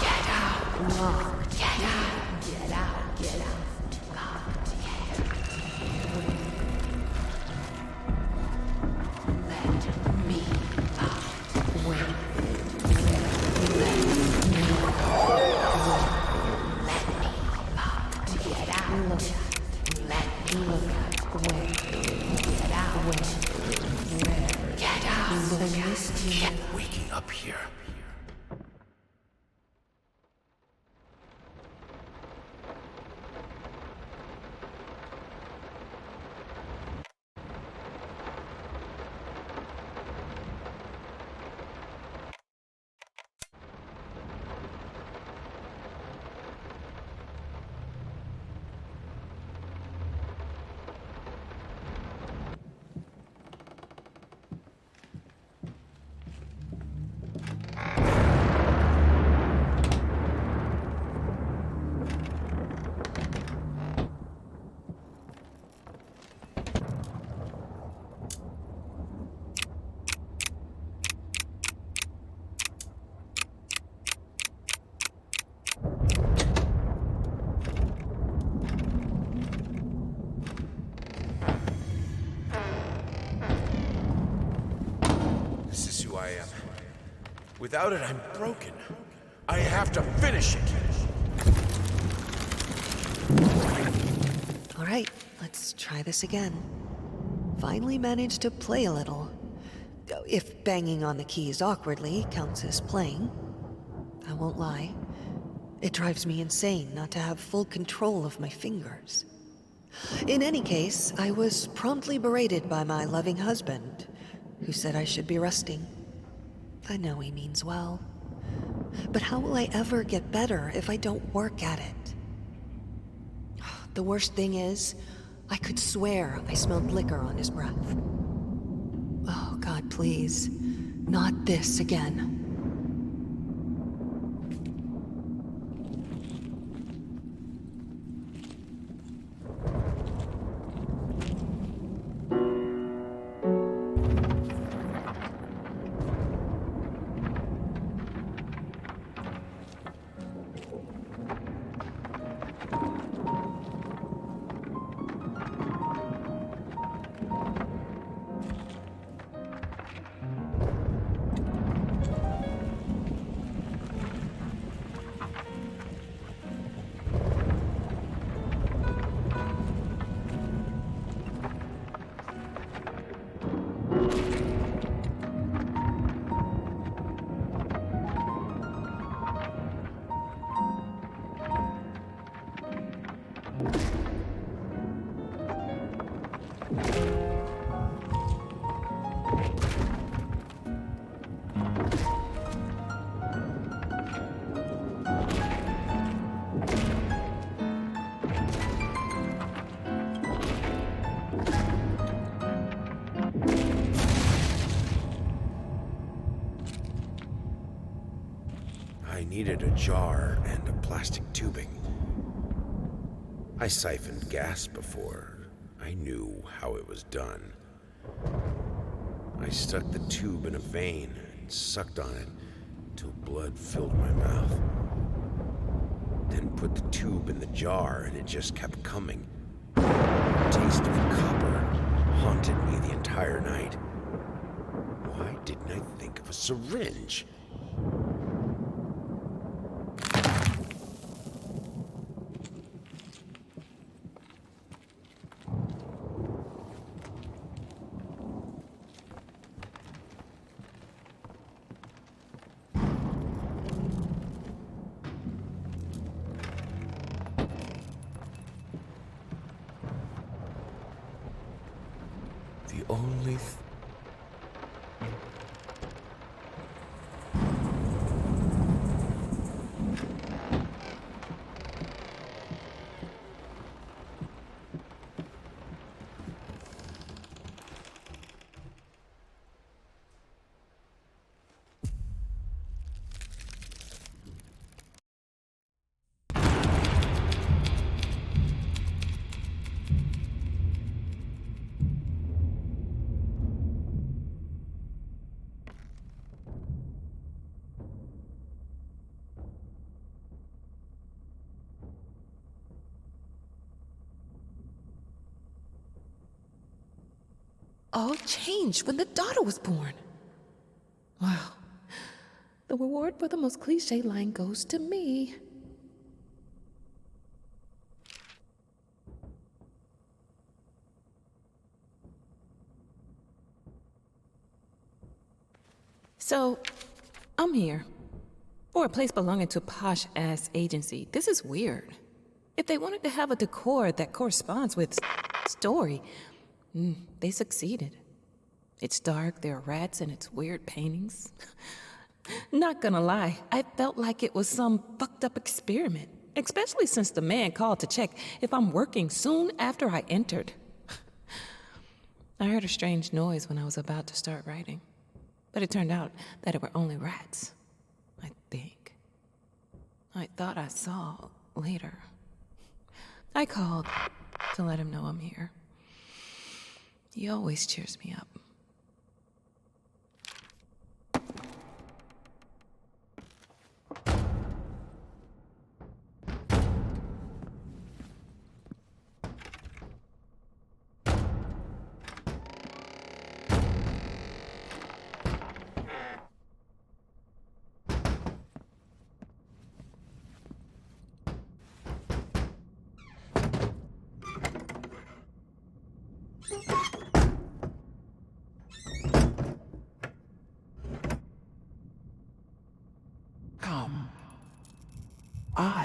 Get out! Locked. Get out! Get out! Get out! Locked. Let me out. Wait. Waking up here. Without it, I'm broken. I have to finish it. All right, let's try this again. Finally managed to play a little. If banging on the keys awkwardly counts as playing. I won't lie. It drives me insane not to have full control of my fingers. In any case, I was promptly berated by my loving husband, who said I should be resting. I know he means well. But how will I ever get better if I don't work at it? The worst thing is, I could swear I smelled liquor on his breath. Oh, God, please. Not this again. I needed a jar and a plastic tubing. I siphoned gas before. I knew how it was done. I stuck the tube in a vein and sucked on it till blood filled my mouth. Then put the tube in the jar and it just kept coming. The taste of copper haunted me the entire night. Why didn't I think of a syringe? The only all changed when the daughter was born. Wow. The reward for the most cliche line goes to me. So, I'm here. For a place belonging to a posh-ass agency. This is weird. If they wanted to have a decor that corresponds with story, they succeeded. It's dark, there are rats, and it's weird paintings. Not gonna lie, I felt like it was some fucked up experiment, especially since the man called to check if I'm working soon after I entered. I heard a strange noise when I was about to start writing, but it turned out that it were only rats, I think. I thought I saw later. I called to let him know I'm here. He always cheers me up. I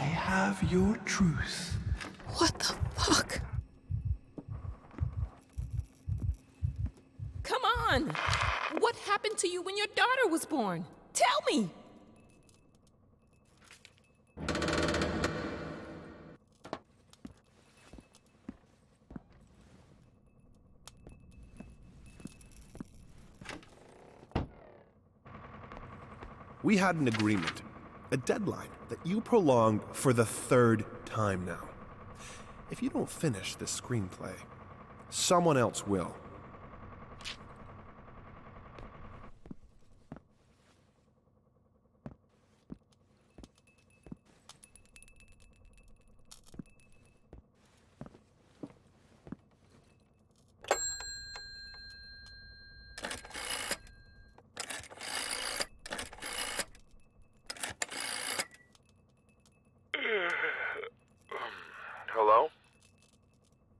have your truth. What the fuck? Come on! What happened to you when your daughter was born? Tell me! We had an agreement, a deadline that you prolonged for the third time now. If you don't finish this screenplay, someone else will. Hello?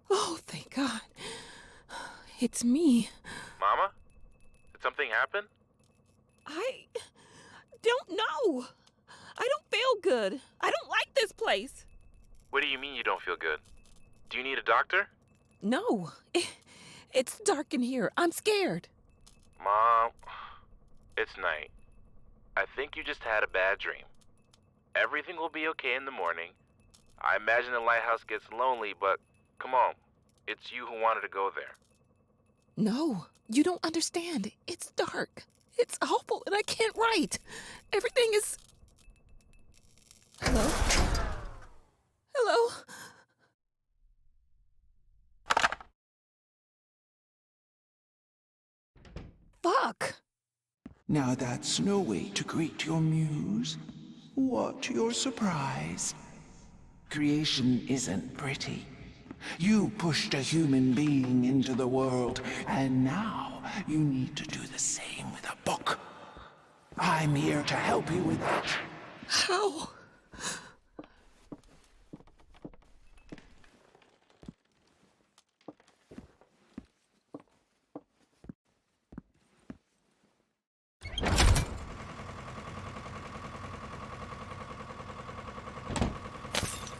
Oh, thank God. It's me. Mama? Did something happen? I don't know. I don't feel good. I don't like this place. What do you mean you don't feel good? Do you need a doctor? No. It's dark in here. I'm scared. Mom, it's night. I think you just had a bad dream. Everything will be okay in the morning. I imagine the lighthouse gets lonely, but come on. It's you who wanted to go there. No, you don't understand. It's dark. It's awful, and I can't write. Everything is... Hello? Hello? Fuck. Now that's no way to greet your muse. What your surprise? Creation isn't pretty. You pushed a human being into the world, and now you need to do the same with a book. I'm here to help you with that. How?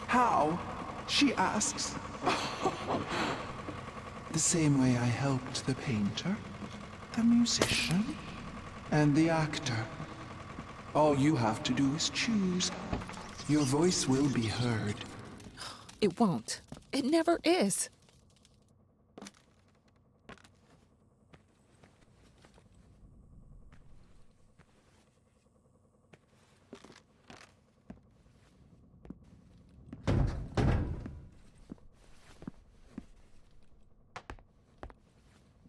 How? She asks. The same way I helped the painter, the musician, and the actor. All you have to do is choose. Your voice will be heard. It won't. It never is.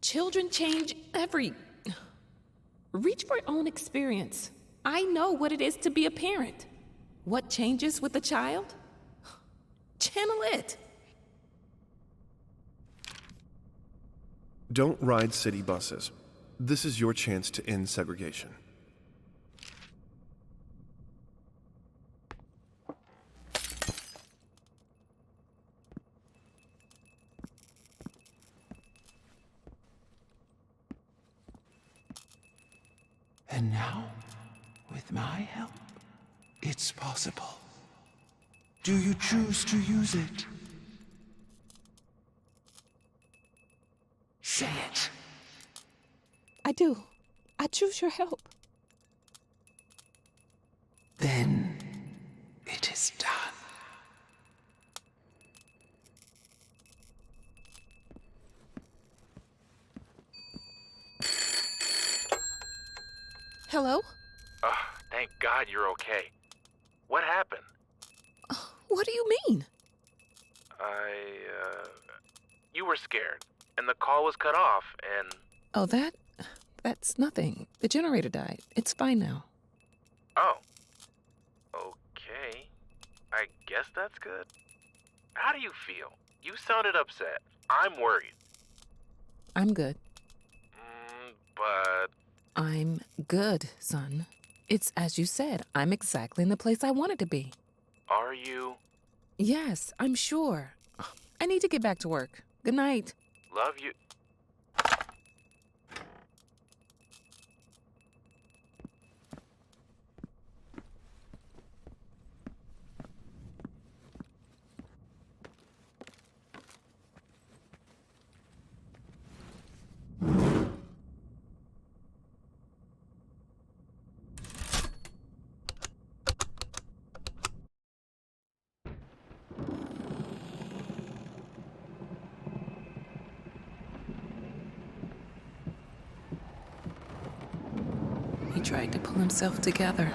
Children change Reach for your own experience. I know what it is to be a parent. What changes with the child? Channel it. Don't ride city buses. This is your chance to end segregation. And now, with my help, it's possible. Do you choose to use it? Say it. I do. I choose your help. Then it is done. Hello? Thank God you're okay. What happened? What do you mean? You were scared, and the call was cut off, and... Oh, that's nothing. The generator died. It's fine now. Oh. Okay. I guess that's good. How do you feel? You sounded upset. I'm worried. I'm good. But... I'm good, son. It's as you said. I'm exactly in the place I wanted to be. Are you? Yes, I'm sure. I need to get back to work. Good night. Love you. He tried to pull himself together.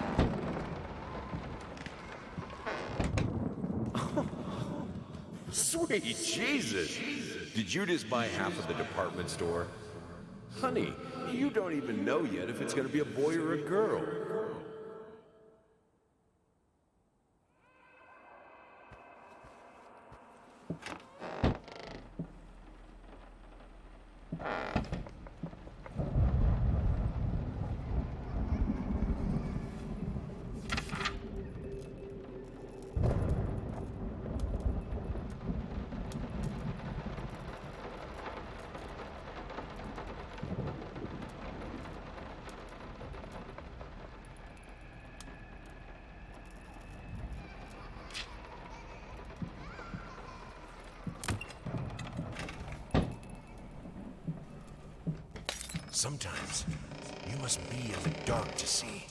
Sweet Jesus! Did you just buy half of the department store? Honey, you don't even know yet if it's gonna be a boy or a girl. Sometimes you must be in the dark to see.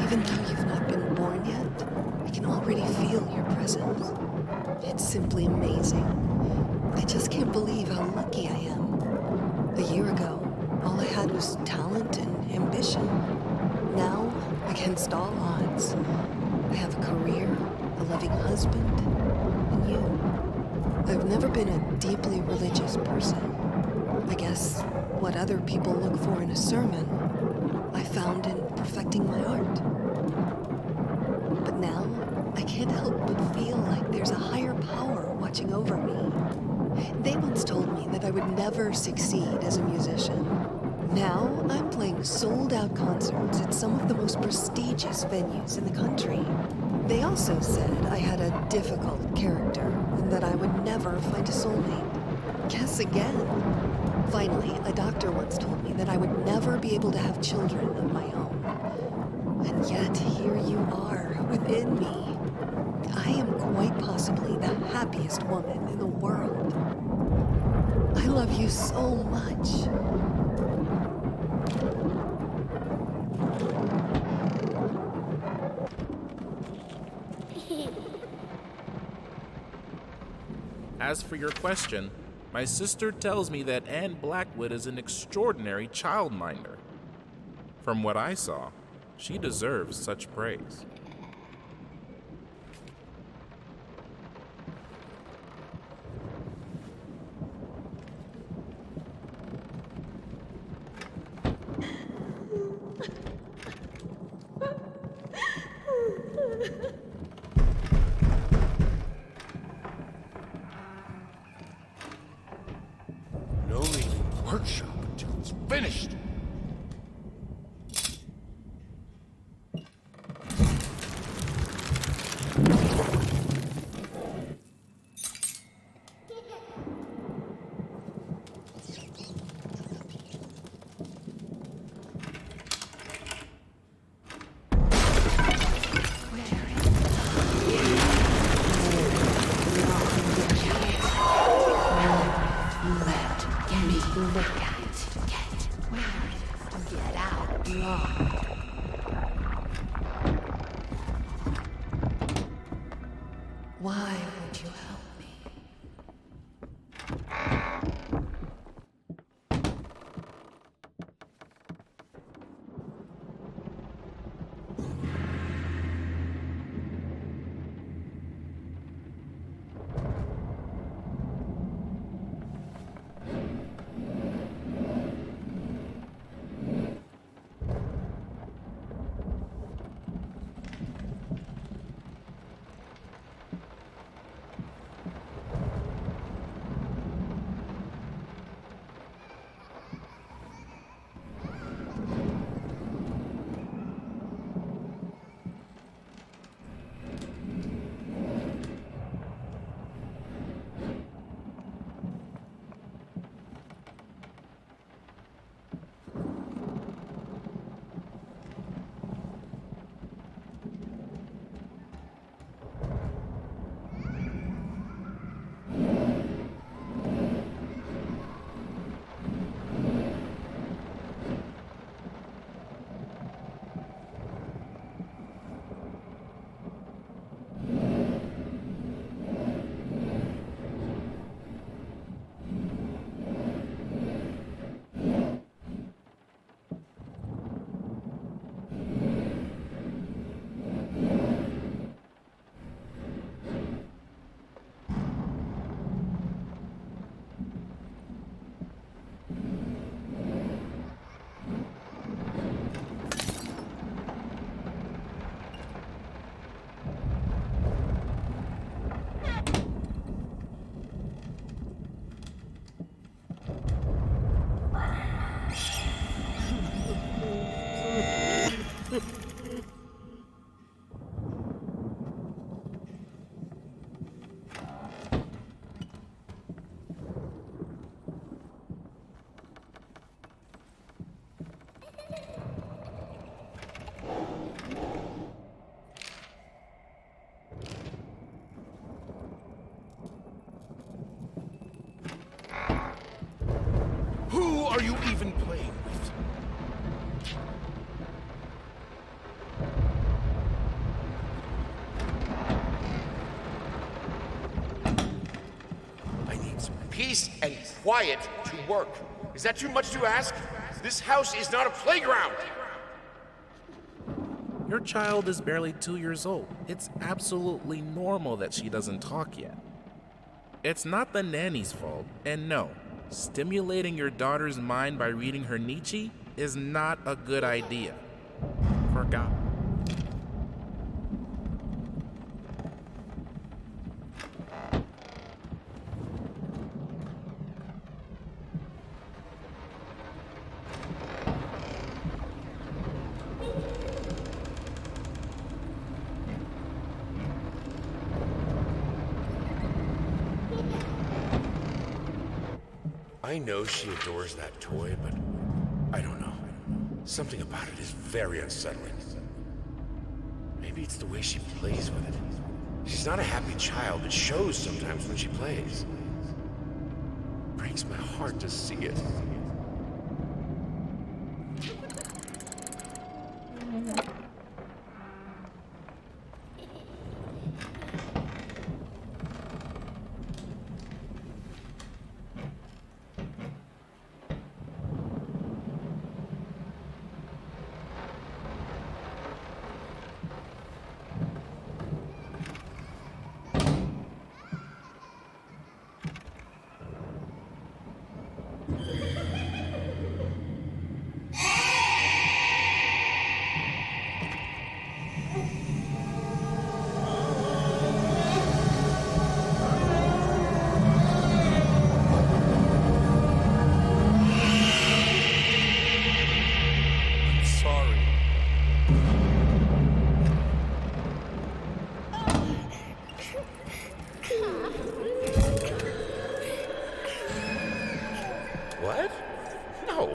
Even though you've not been born yet, I can already feel your presence. It's simply amazing. I just can't believe how lucky I am. A year ago, all I had was talent and ambition. Now, against all odds, I have a career, a loving husband, and you. I've never been a deeply religious person. I guess what other people look for in a sermon, I found in perfecting my art. But now, I can't help but feel like there's a higher power watching over me. They once told me that I would never succeed as a musician. Now, I'm playing sold-out concerts at some of the most prestigious venues in the country. They also said I had a difficult character and that I would never find a soulmate. Guess again. Finally, a doctor once told me that I would never be able to have children of my own. And yet, here you are, within me. I am quite possibly the happiest woman in the world. I love you so much. As for your question, my sister tells me that Anne Blackwood is an extraordinary childminder. From what I saw, she deserves such praise. No leaving the workshop until it's finished. Why would you help me? are you even playing with? I need some peace and quiet to work. Is that too much to ask? This house is not a playground! Your child is barely 2 years old. It's absolutely normal that she doesn't talk yet. It's not the nanny's fault, and no, stimulating your daughter's mind by reading her Nietzsche is not a good idea. Forgot. I know she adores that toy, but I don't know. Something about it is very unsettling. Maybe it's the way she plays with it. She's not a happy child. It shows sometimes when she plays. It breaks my heart to see it. What? No.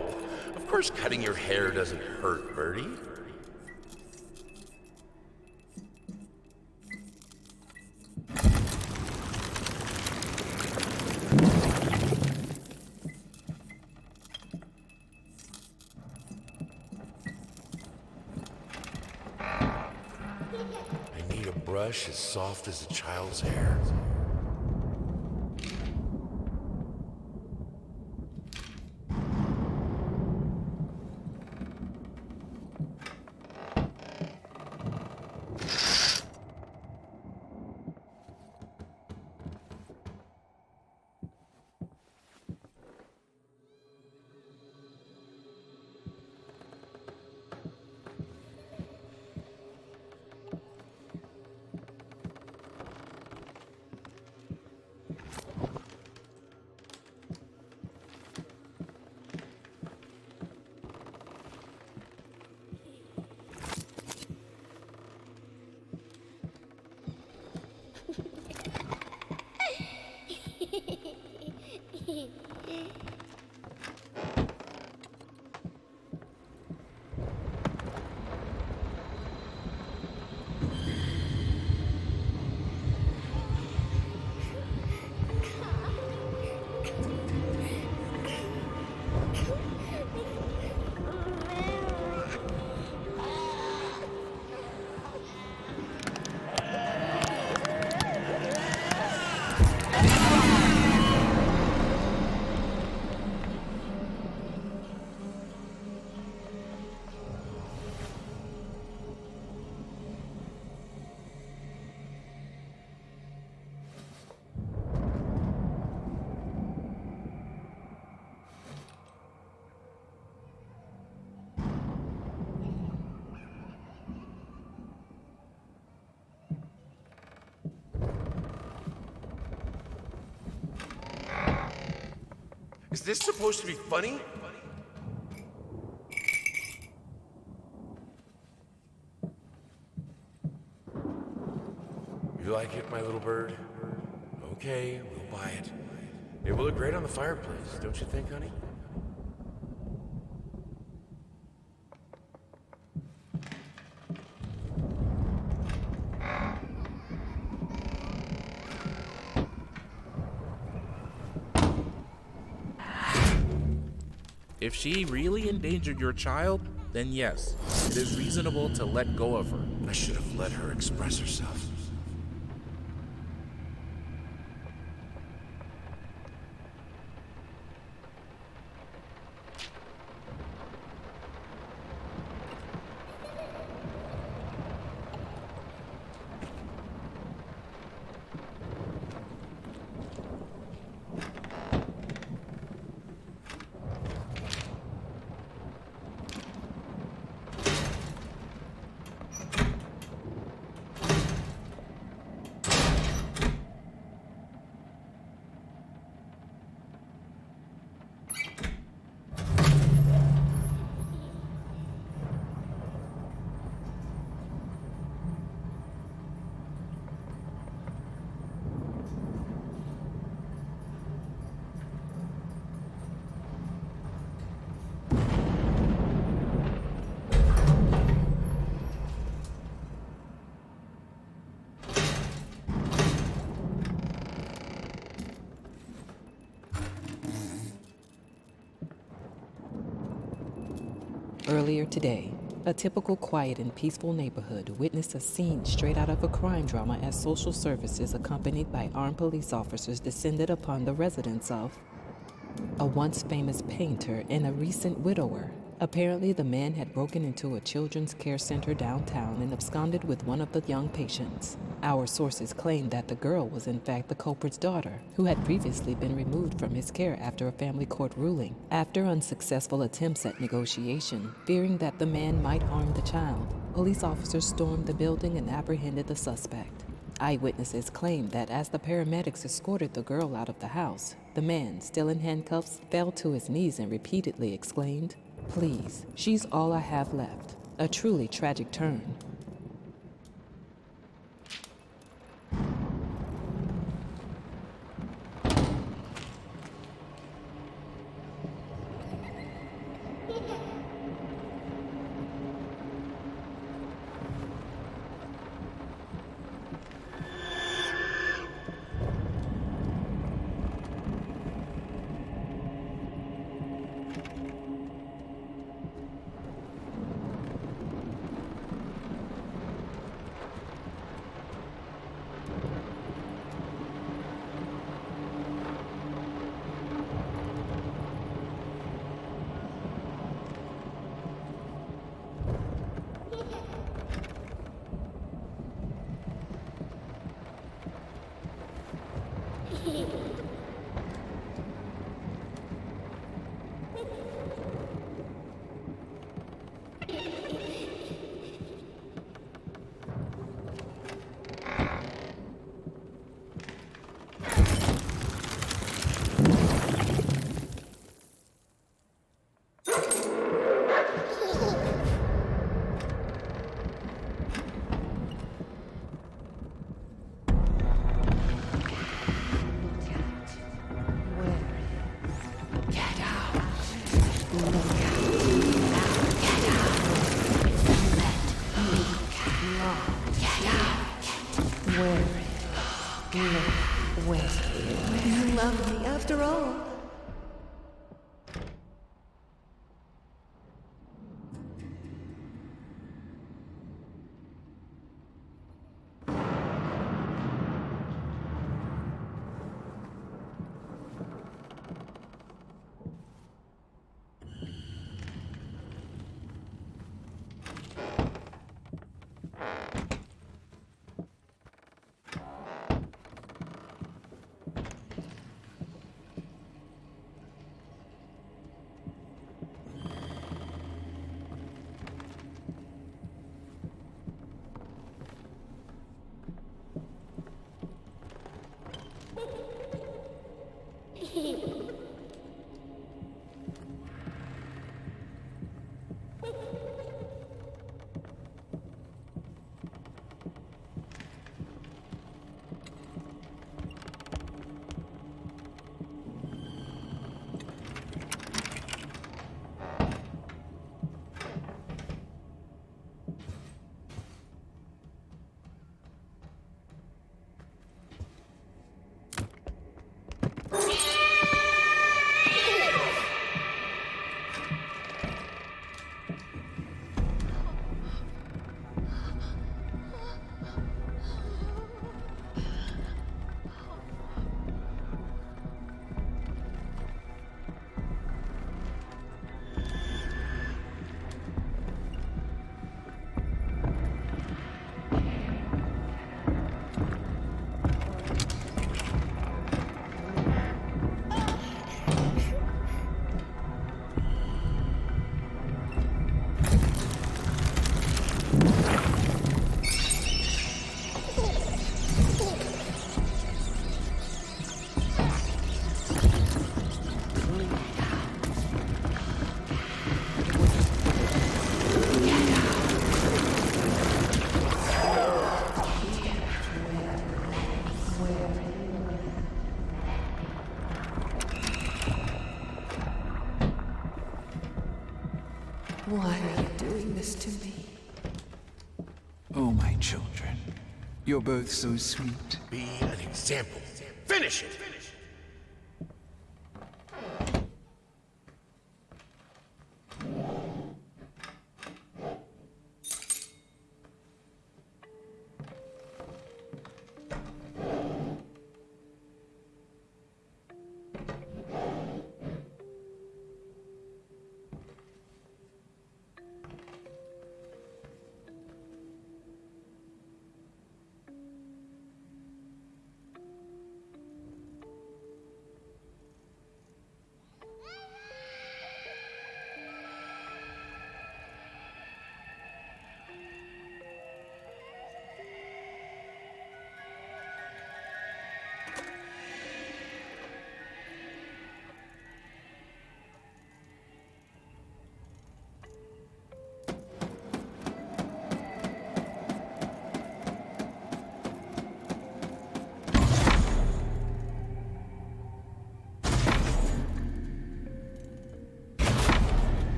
Of course cutting your hair doesn't hurt, Birdie. I need a brush as soft as a child's hair. Is this supposed to be funny? You like it, my little bird? Okay, we'll buy it. It will look great on the fireplace, don't you think, honey? If she really endangered your child, then yes, it is reasonable to let go of her. I should have let her express herself. Earlier today, a typical quiet and peaceful neighborhood witnessed a scene straight out of a crime drama as social services accompanied by armed police officers descended upon the residence of a once famous painter and a recent widower. Apparently, the man had broken into a children's care center downtown and absconded with one of the young patients. Our sources claimed that the girl was in fact the culprit's daughter, who had previously been removed from his care after a family court ruling. After unsuccessful attempts at negotiation, fearing that the man might harm the child, police officers stormed the building and apprehended the suspect. Eyewitnesses claimed that as the paramedics escorted the girl out of the house, the man, still in handcuffs, fell to his knees and repeatedly exclaimed, "Please, she's all I have left." A truly tragic turn. You love me after all. Why are you doing this to me? Oh, my children. You're both so sweet. Be an example. Finish it!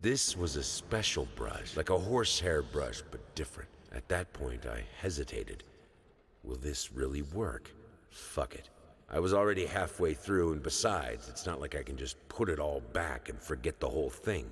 This was a special brush, like a horsehair brush, but different. At that point, I hesitated. Will this really work? Fuck it. I was already halfway through, and besides, it's not like I can just put it all back and forget the whole thing.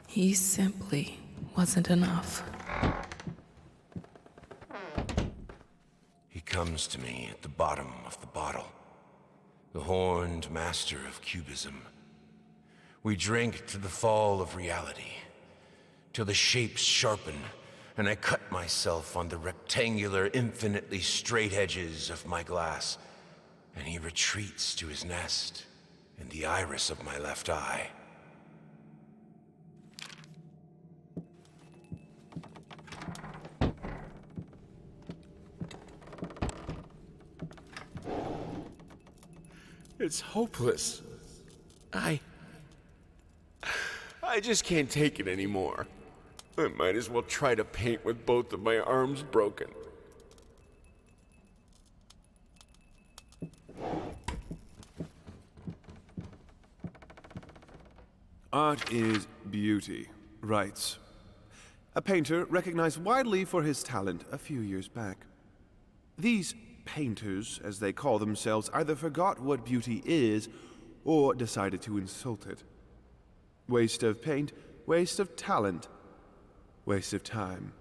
He simply wasn't enough. He comes to me at the bottom of the bottle, the horned master of cubism. We drink to the fall of reality, till the shapes sharpen, and I cut myself on the rectangular, infinitely straight edges of my glass, and he retreats to his nest in the iris of my left eye. It's hopeless. I just can't take it anymore. I might as well try to paint with both of my arms broken. Art is beauty, writes a painter recognized widely for his talent a few years back. These painters, as they call themselves, either forgot what beauty is or decided to insult it. Waste of paint, waste of talent, waste of time.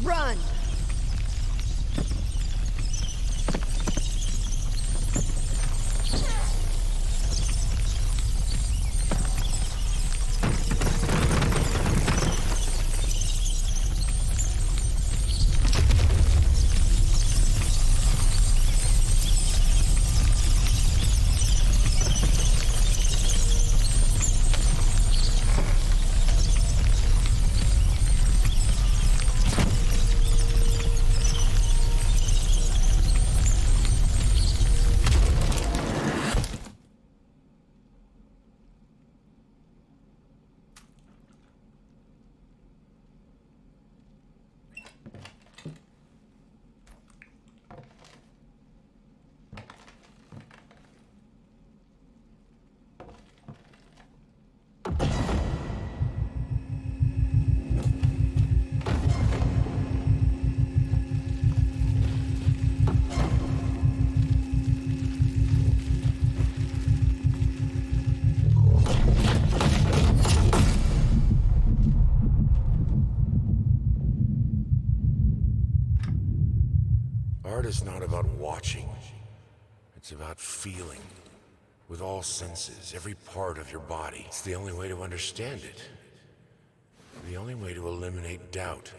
Run! Art is not about watching. It's about feeling. With all senses, every part of your body. It's the only way to understand it. The only way to eliminate doubt.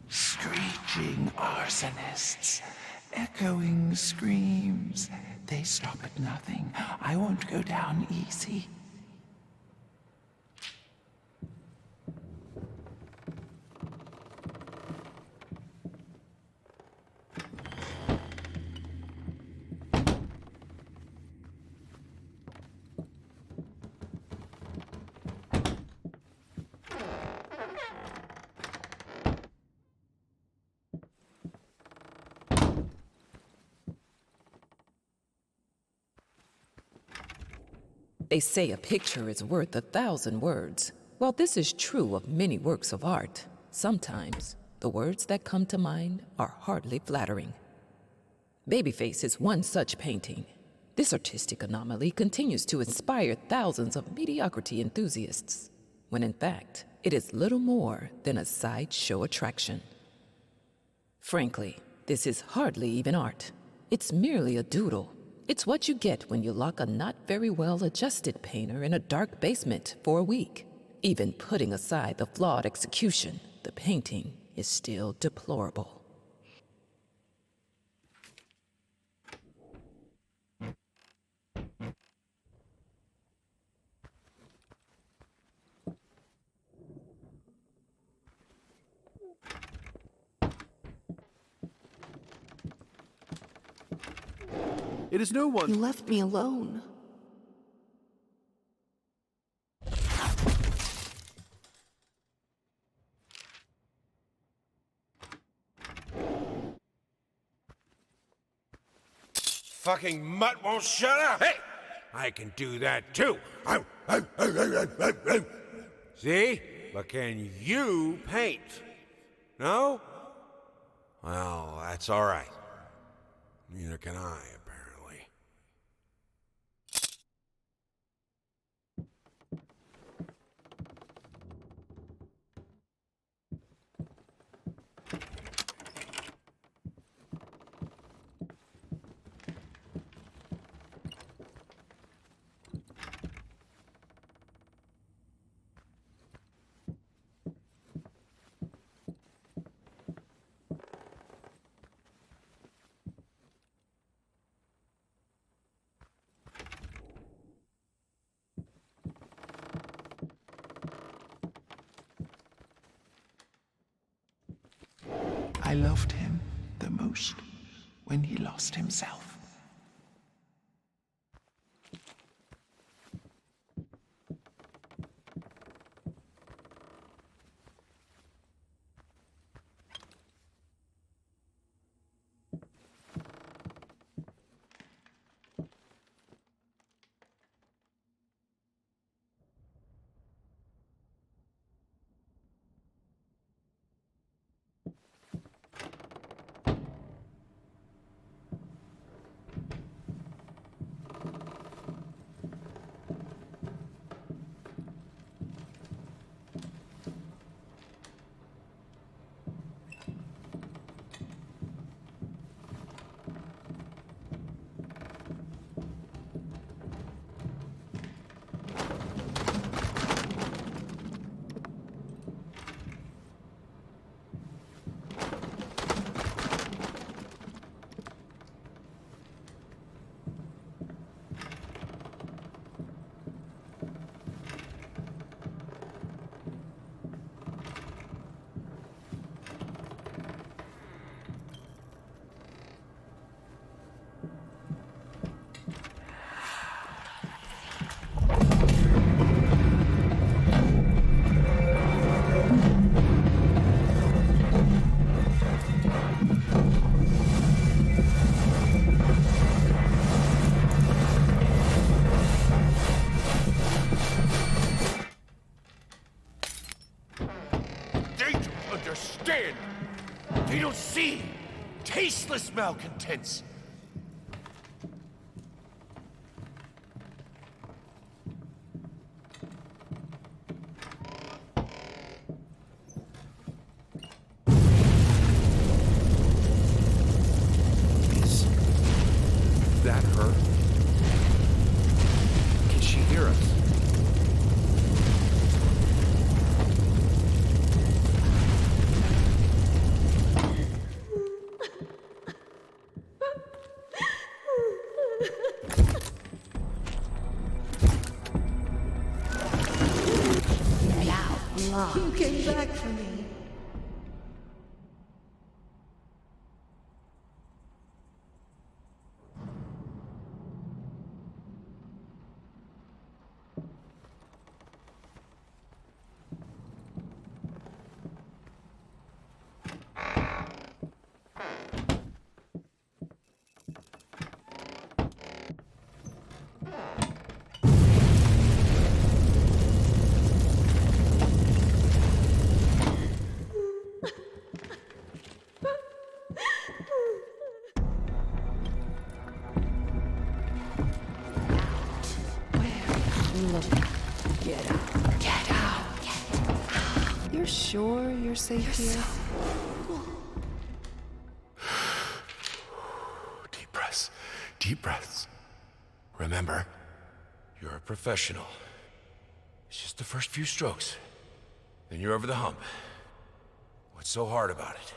Screeching arsonists, echoing screams. They stop at nothing. I won't go down easy. They say a picture is worth 1,000 words. While this is true of many works of art, sometimes the words that come to mind are hardly flattering. Babyface is one such painting. This artistic anomaly continues to inspire thousands of mediocrity enthusiasts, when in fact, it is little more than a sideshow attraction. Frankly, this is hardly even art. It's merely a doodle. It's what you get when you lock a not very well adjusted painter in a dark basement for a week. Even putting aside the flawed execution, the painting is still deplorable. It is no one. You left me alone. Fucking mutt won't shut up! Hey! I can do that too! See? But can you paint? No? Well, that's alright. Neither can I, apparently. loved him the most when he lost himself. They don't see tasteless malcontents. Is that her? Can she hear us? You came back for me. Get out. Get out. You're sure you're safe here? Deep breaths. Deep breaths. Remember, you're a professional. It's just the first few strokes. Then you're over the hump. What's so hard about it?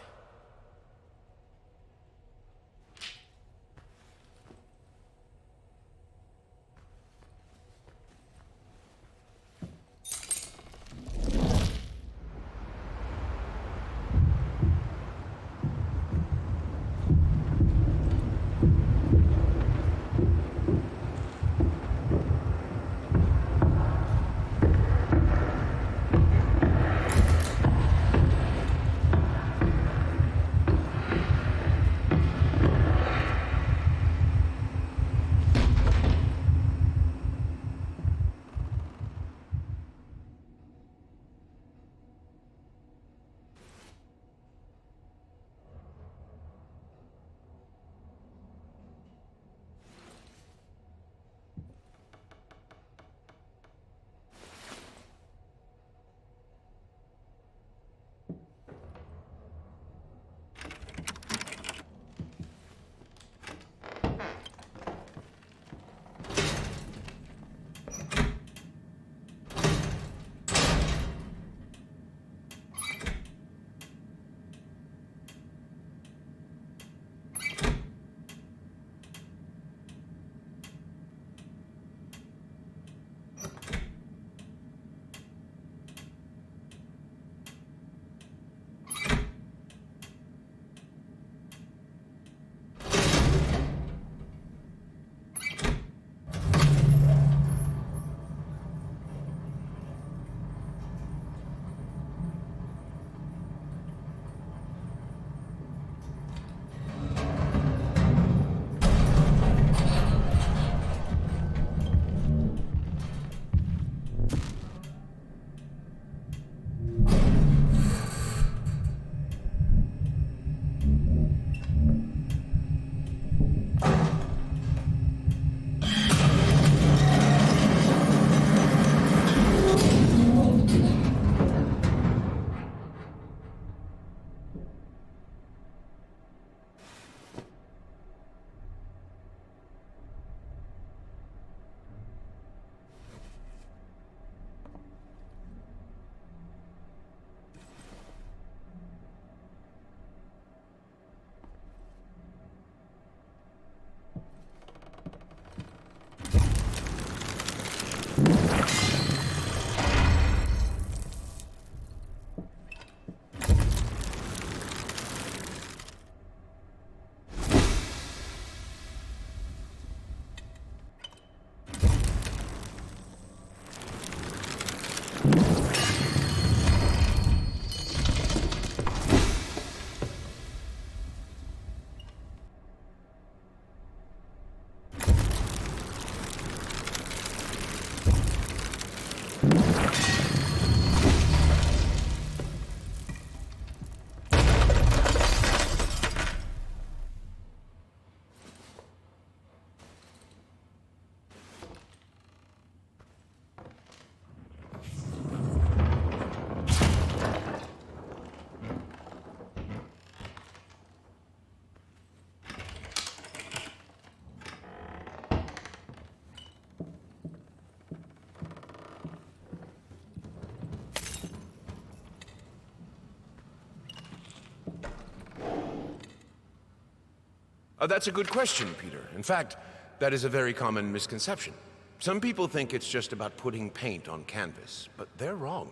That's a good question, Peter. In fact, that is a very common misconception. Some people think it's just about putting paint on canvas, but they're wrong.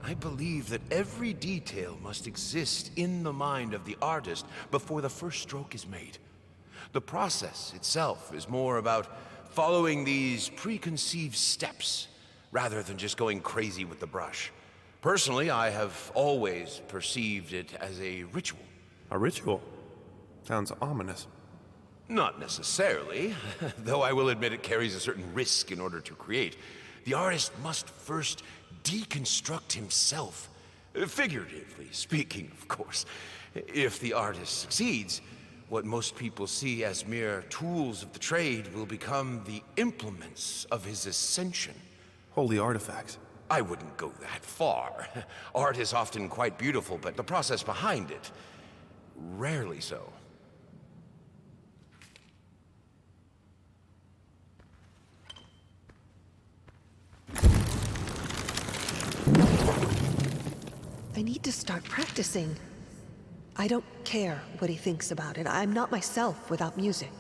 I believe that every detail must exist in the mind of the artist before the first stroke is made. The process itself is more about following these preconceived steps rather than just going crazy with the brush. Personally, I have always perceived it as a ritual. A ritual? Sounds ominous. Not necessarily, though I will admit it carries a certain risk in order to create. The artist must first deconstruct himself, figuratively speaking, of course. If the artist succeeds, what most people see as mere tools of the trade will become the implements of his ascension. Holy artifacts. I wouldn't go that far. Art is often quite beautiful, but the process behind it, rarely so. I need to start practicing. I don't care what he thinks about it. I'm not myself without music.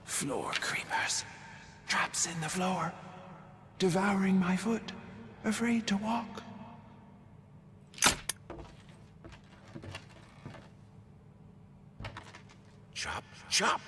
Floor creepers. Traps in the floor. Devouring my foot. Afraid to walk. Chop, chop!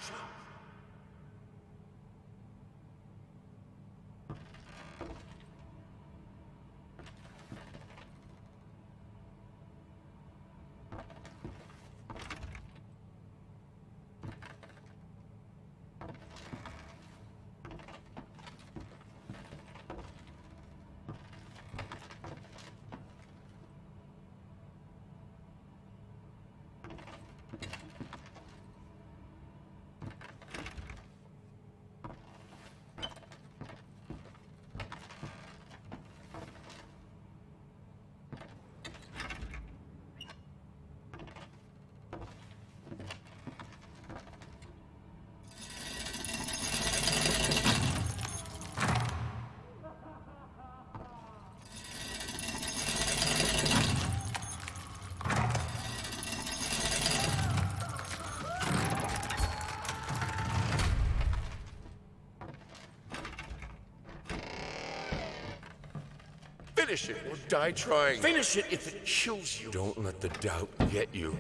Finish it or die trying. Finish it if it kills you. Don't let the doubt get you.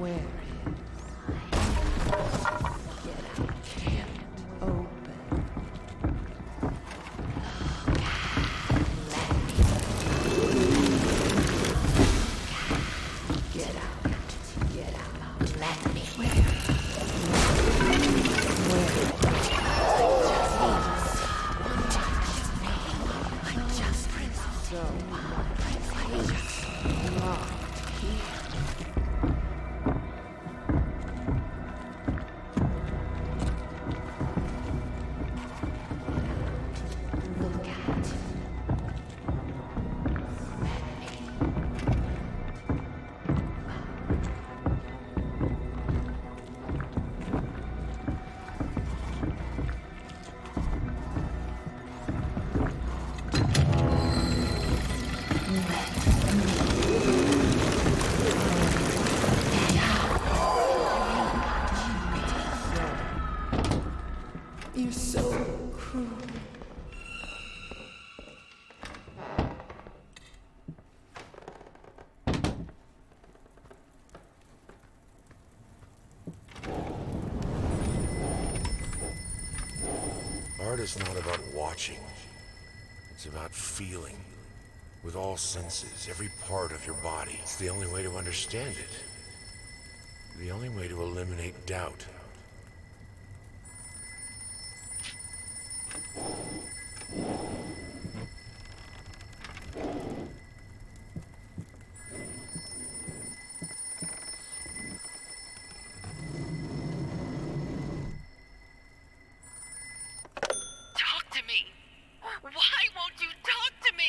Where can't open. Get out. Let me. Where? You're so cruel. Art is not about watching. It's about feeling. With all senses, every part of your body. It's the only way to understand it. The only way to eliminate doubt. Talk to me! Why won't you talk to me?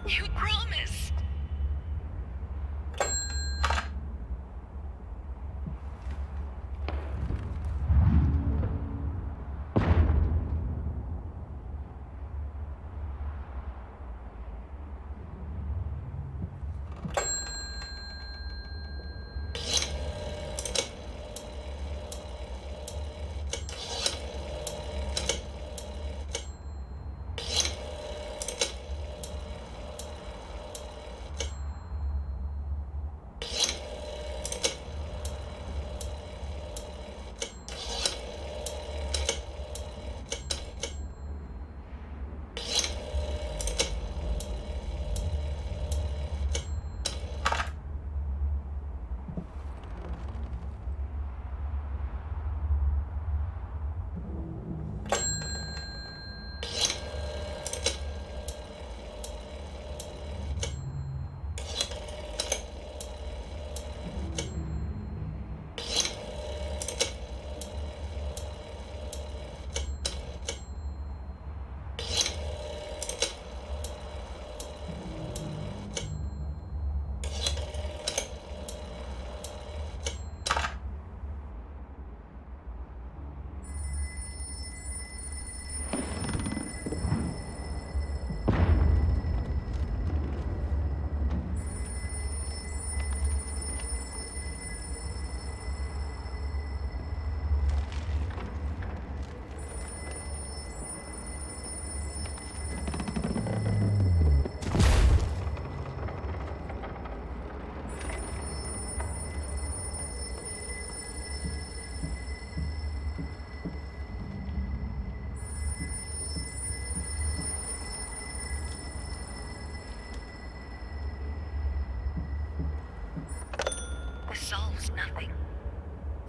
You promised.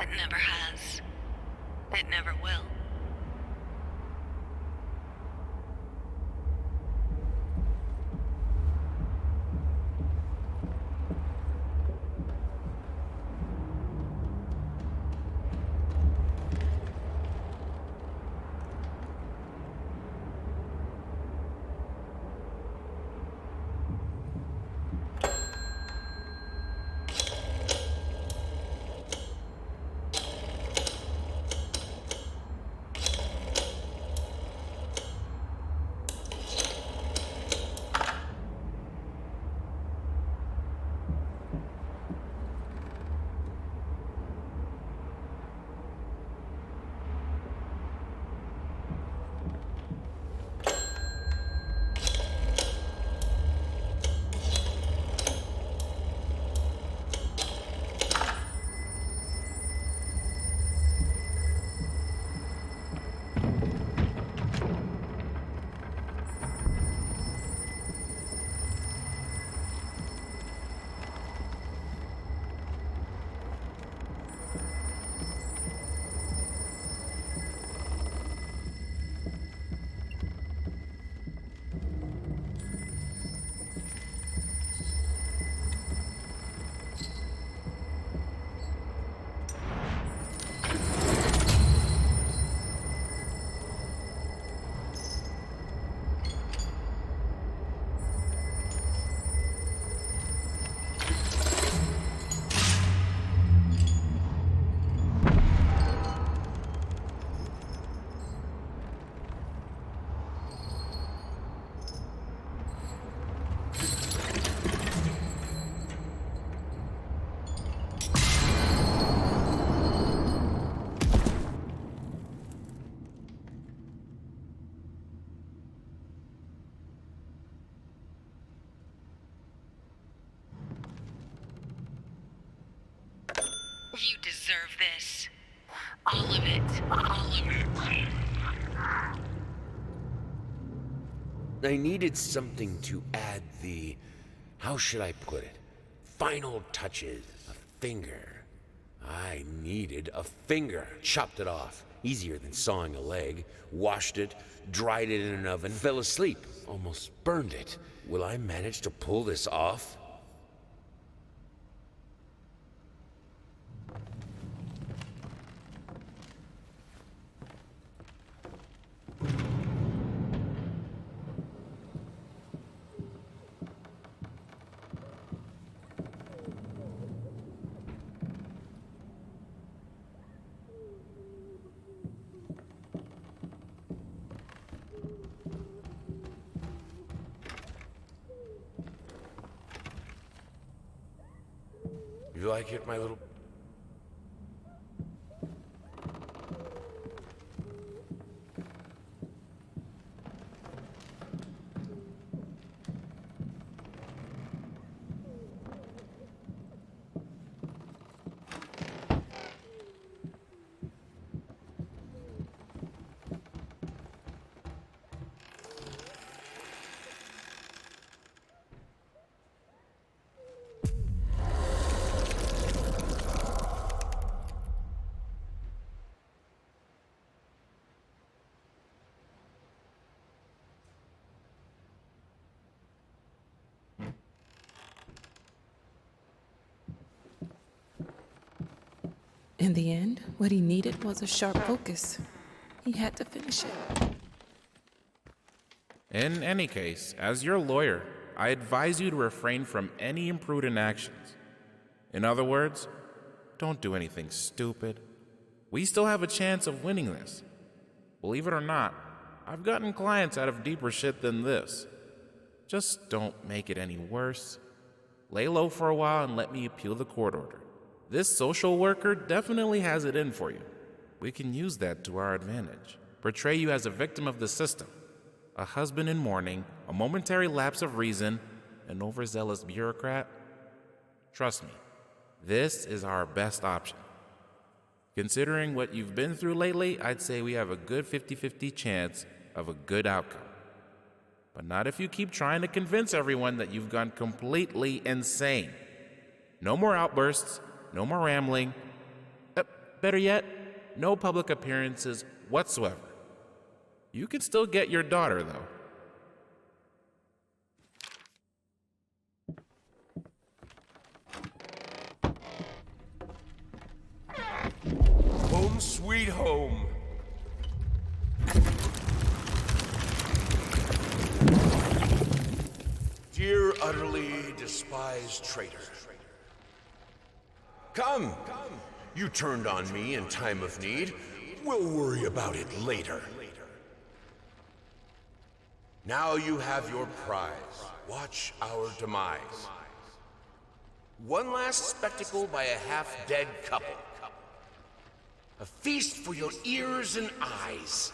It never has. It never will. You deserve this. All of it. All of it. I needed something to add the, how should I put it, final touches. A finger. I needed a finger. Chopped it off. Easier than sawing a leg. Washed it, dried it in an oven, fell asleep. Almost burned it. Will I manage to pull this off? You like it, my little... In the end, what he needed was a sharp focus. He had to finish it. In any case, as your lawyer, I advise you to refrain from any imprudent actions. In other words, don't do anything stupid. We still have a chance of winning this. Believe it or not, I've gotten clients out of deeper shit than this. Just don't make it any worse. Lay low for a while and let me appeal the court order. This social worker definitely has it in for you. We can use that to our advantage. Portray you as a victim of the system, a husband in mourning, a momentary lapse of reason, an overzealous bureaucrat. Trust me, this is our best option. Considering what you've been through lately, I'd say we have a good 50-50 chance of a good outcome. But not if you keep trying to convince everyone that you've gone completely insane. No more outbursts, no more rambling. Better yet, no public appearances whatsoever. You can still get your daughter, though. Home sweet home. Dear utterly despised traitor. Come, you turned on me in time of need. We'll worry about it later. Now you have your prize. Watch our demise. One last spectacle by a half-dead couple. A feast for your ears and eyes.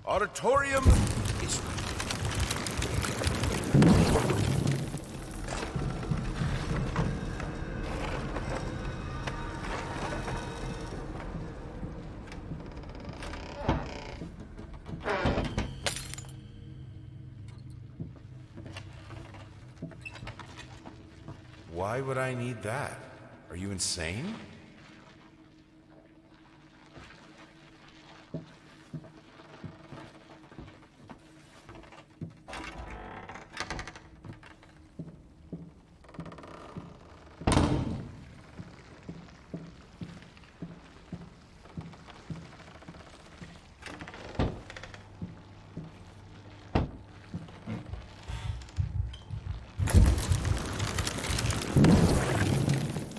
Auditorium is... Why would I need that? Are you insane?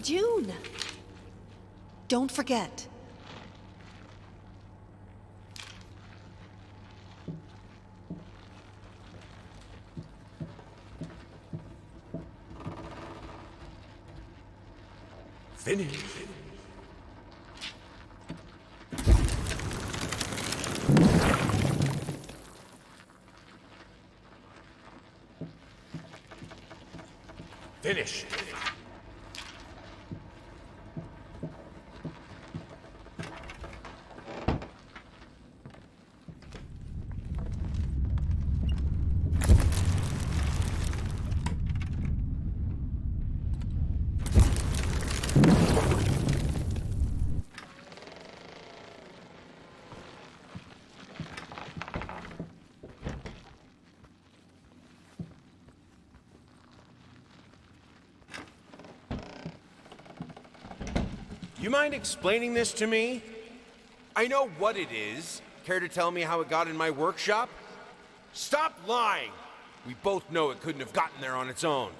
June! Don't forget. Finish. Finished. You mind explaining this to me? I know what it is. Care to tell me how it got in my workshop? Stop lying! We both know it couldn't have gotten there on its own.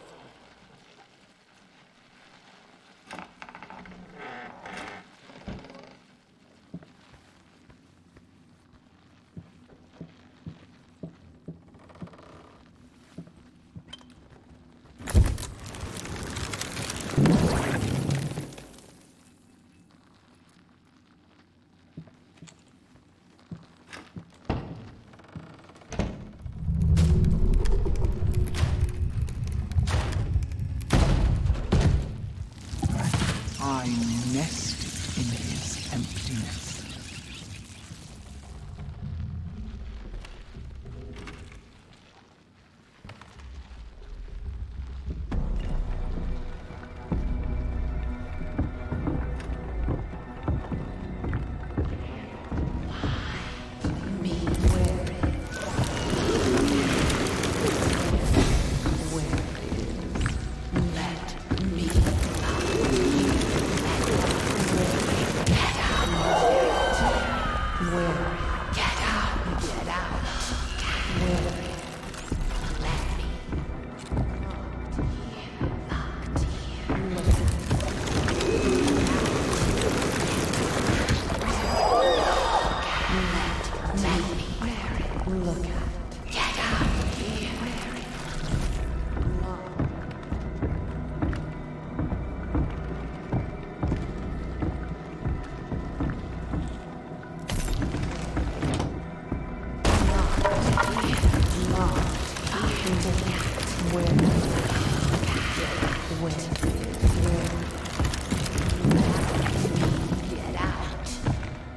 I nested in his emptiness.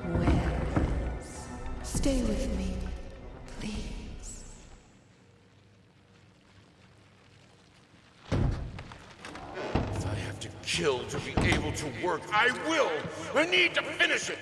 Where? kill to be able to work. I will! I need to finish it!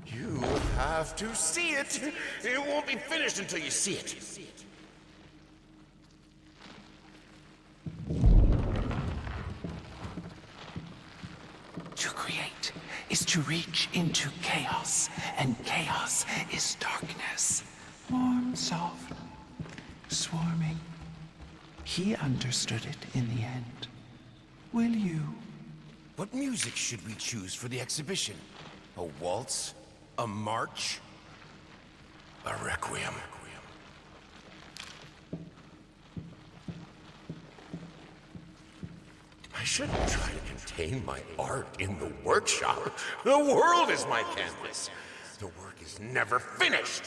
You have to see it. It won't be finished until you see it. To create is to reach into chaos, and chaos is darkness. Warm, soft, swarming. He understood it in the end. Will you? What music should we choose for the exhibition? A waltz? A march? A requiem? I shouldn't try to contain my art in the workshop. The world is my canvas. The work is never finished.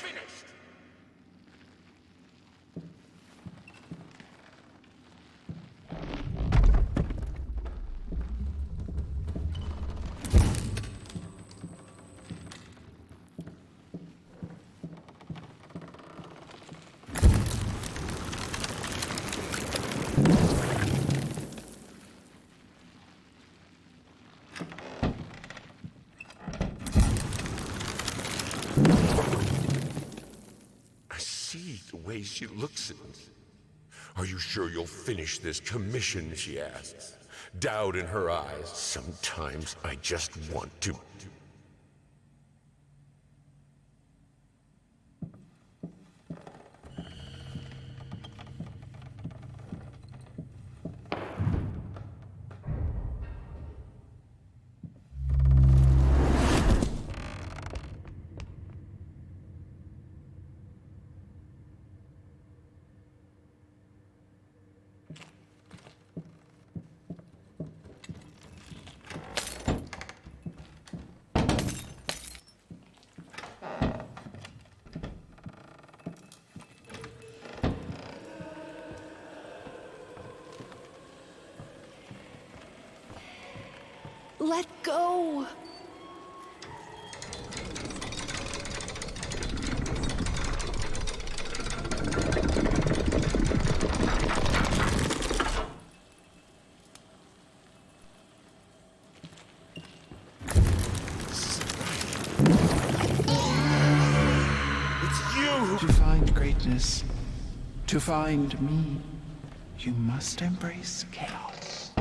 The way she looks at me. Are you sure you'll finish this commission, she asks. Doubt in her eyes. Sometimes I just want to... Let go! To find greatness, to find me, you must embrace chaos.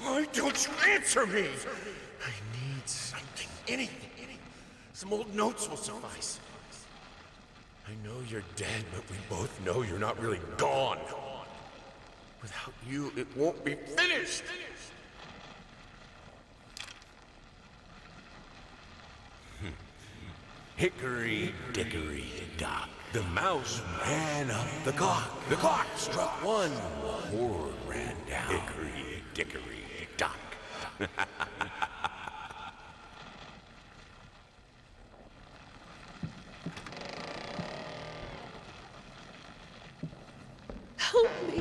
Why don't you answer me? I need something, anything. Some old notes will suffice. I know you're dead, but we both know you're not really gone. Without you, it won't be finished! Hickory dickory dock. The mouse ran up the clock. The clock struck one. The horde ran down. Hickory dickory dock. Help me.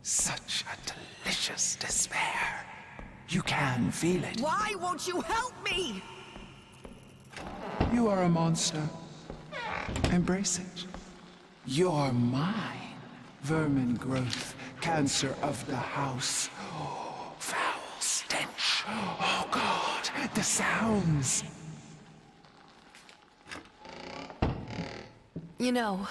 Such a delicious despair. You can feel it. Why won't you help me? You are a monster. Embrace it. You're mine. Vermin growth, cancer of the house. Oh, foul stench. Oh, God, the sounds. You know,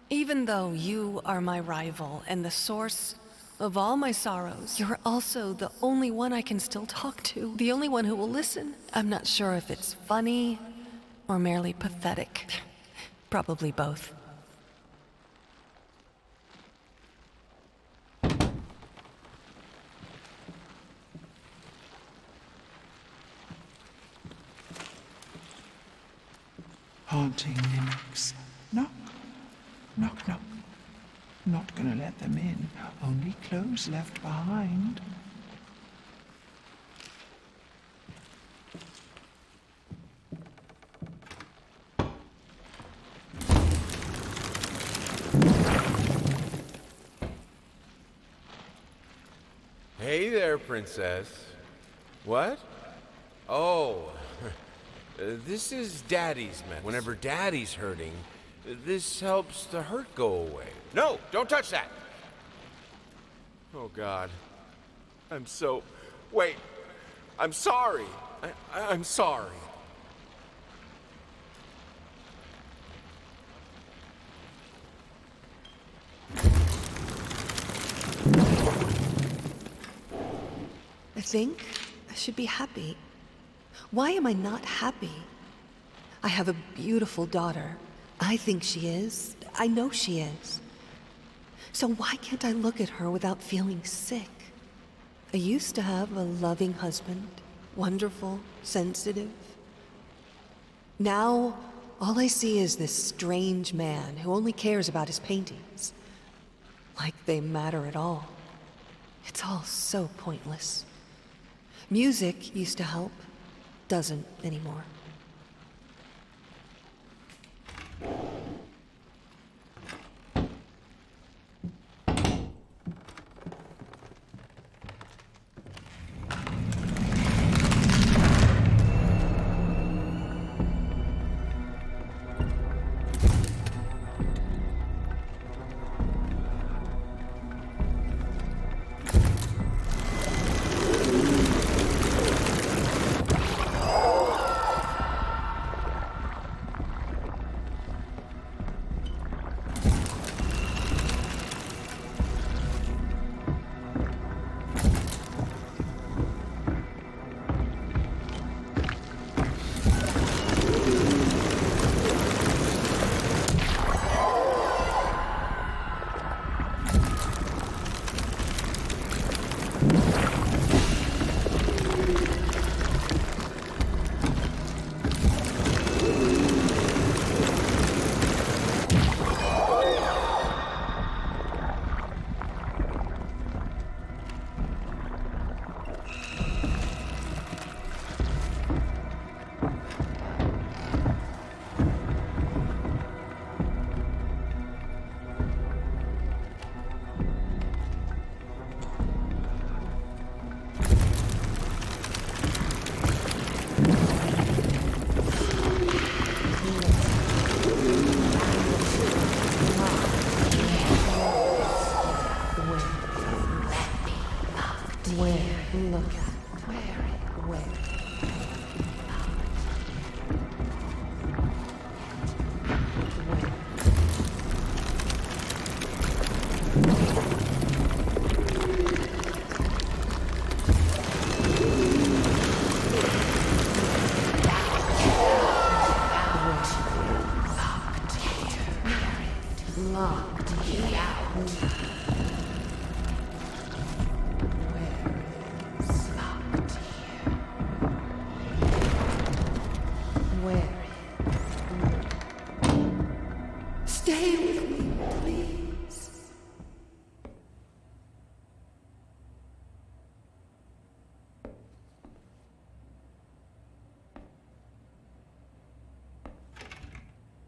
even though you are my rival and the source Of all my sorrows, you're also the only one I can still talk to. The only one who will listen. I'm not sure if it's funny or merely pathetic. Probably both. Haunting mimics. Knock, knock, knock. Not gonna let them in. Only clothes left behind. Hey there, princess. What? Oh, this is Daddy's medicine. Whenever Daddy's hurting, this helps the hurt go away. No, don't touch that! Oh, God. I'm so... Wait. I'm sorry. I'm sorry. I think I should be happy. Why am I not happy? I have a beautiful daughter. I think she is. I know she is. So why can't I look at her without feeling sick? I used to have a loving husband, wonderful, sensitive. Now, all I see is this strange man who only cares about his paintings. Like they matter at all. It's all so pointless. Music used to help, doesn't anymore.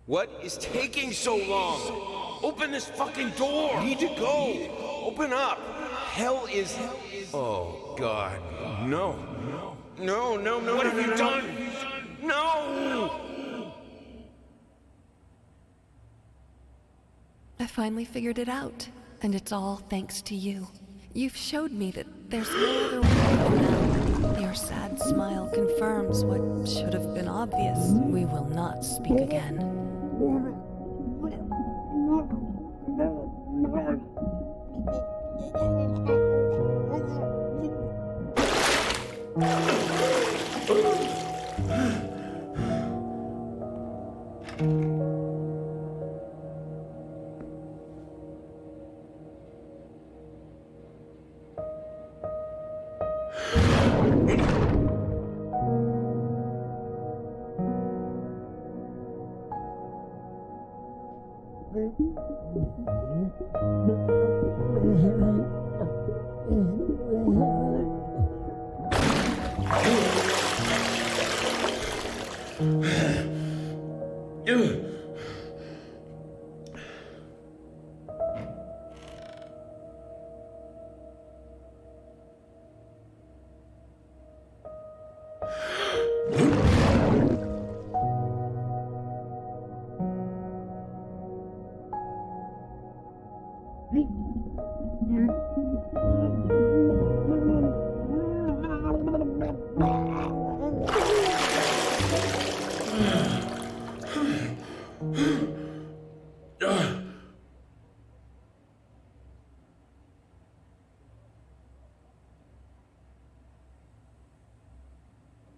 What is taking so long? Open this fucking door! We need to go! Open up! Hell is... Oh, God. No. No, no, no, what have you done? No! I finally figured it out, and it's all thanks to you. You've showed me that there's no other way now. Your sad smile confirms what should have been obvious. We will not speak again.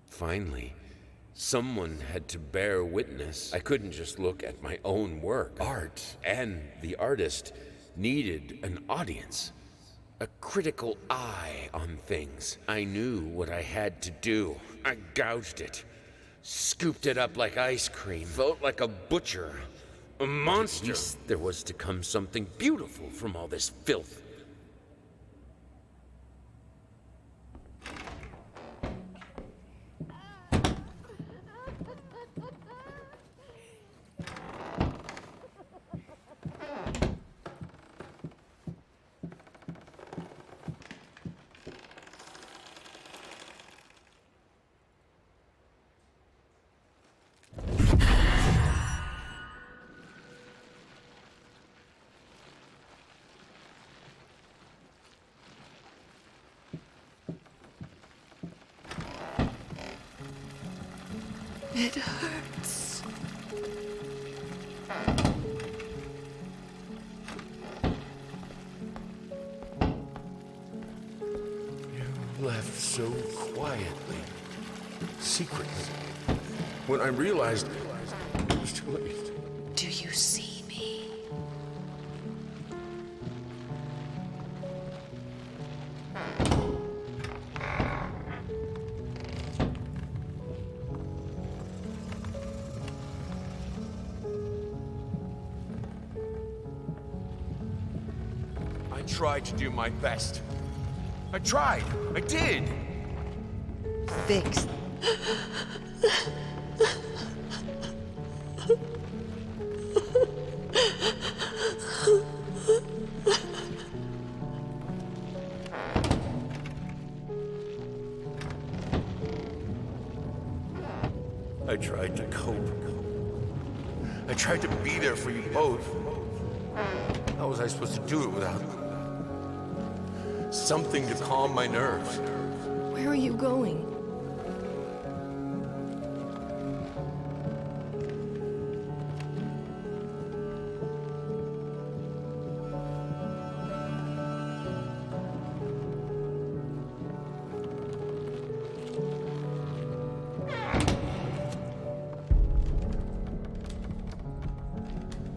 Finally, someone had to bear witness. I couldn't just look at my own work. Art and the artist needed an audience, a critical eye on things. I knew what I had to do. I gouged it, scooped it up like ice cream, felt like a butcher, a monster. At least there was to come something beautiful from all this filth. It hurts. You left so quietly, secretly. When I realized it was too late. Do you see me? I tried to do my best. I tried. I did. Fixed. I tried to cope. I tried to be there for you both. How was I supposed to do it without something to calm my nerves? Where are you going?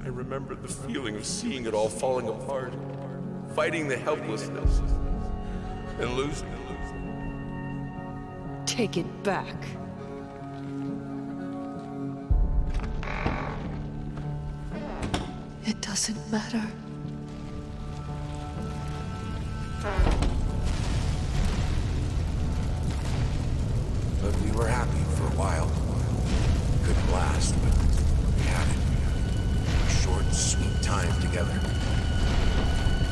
I remember the feeling of seeing it all falling apart, fighting the helplessness, and losing it. Take it back. It doesn't matter. But we were happy for a while. Couldn't last, but we had it. A short, sweet time together.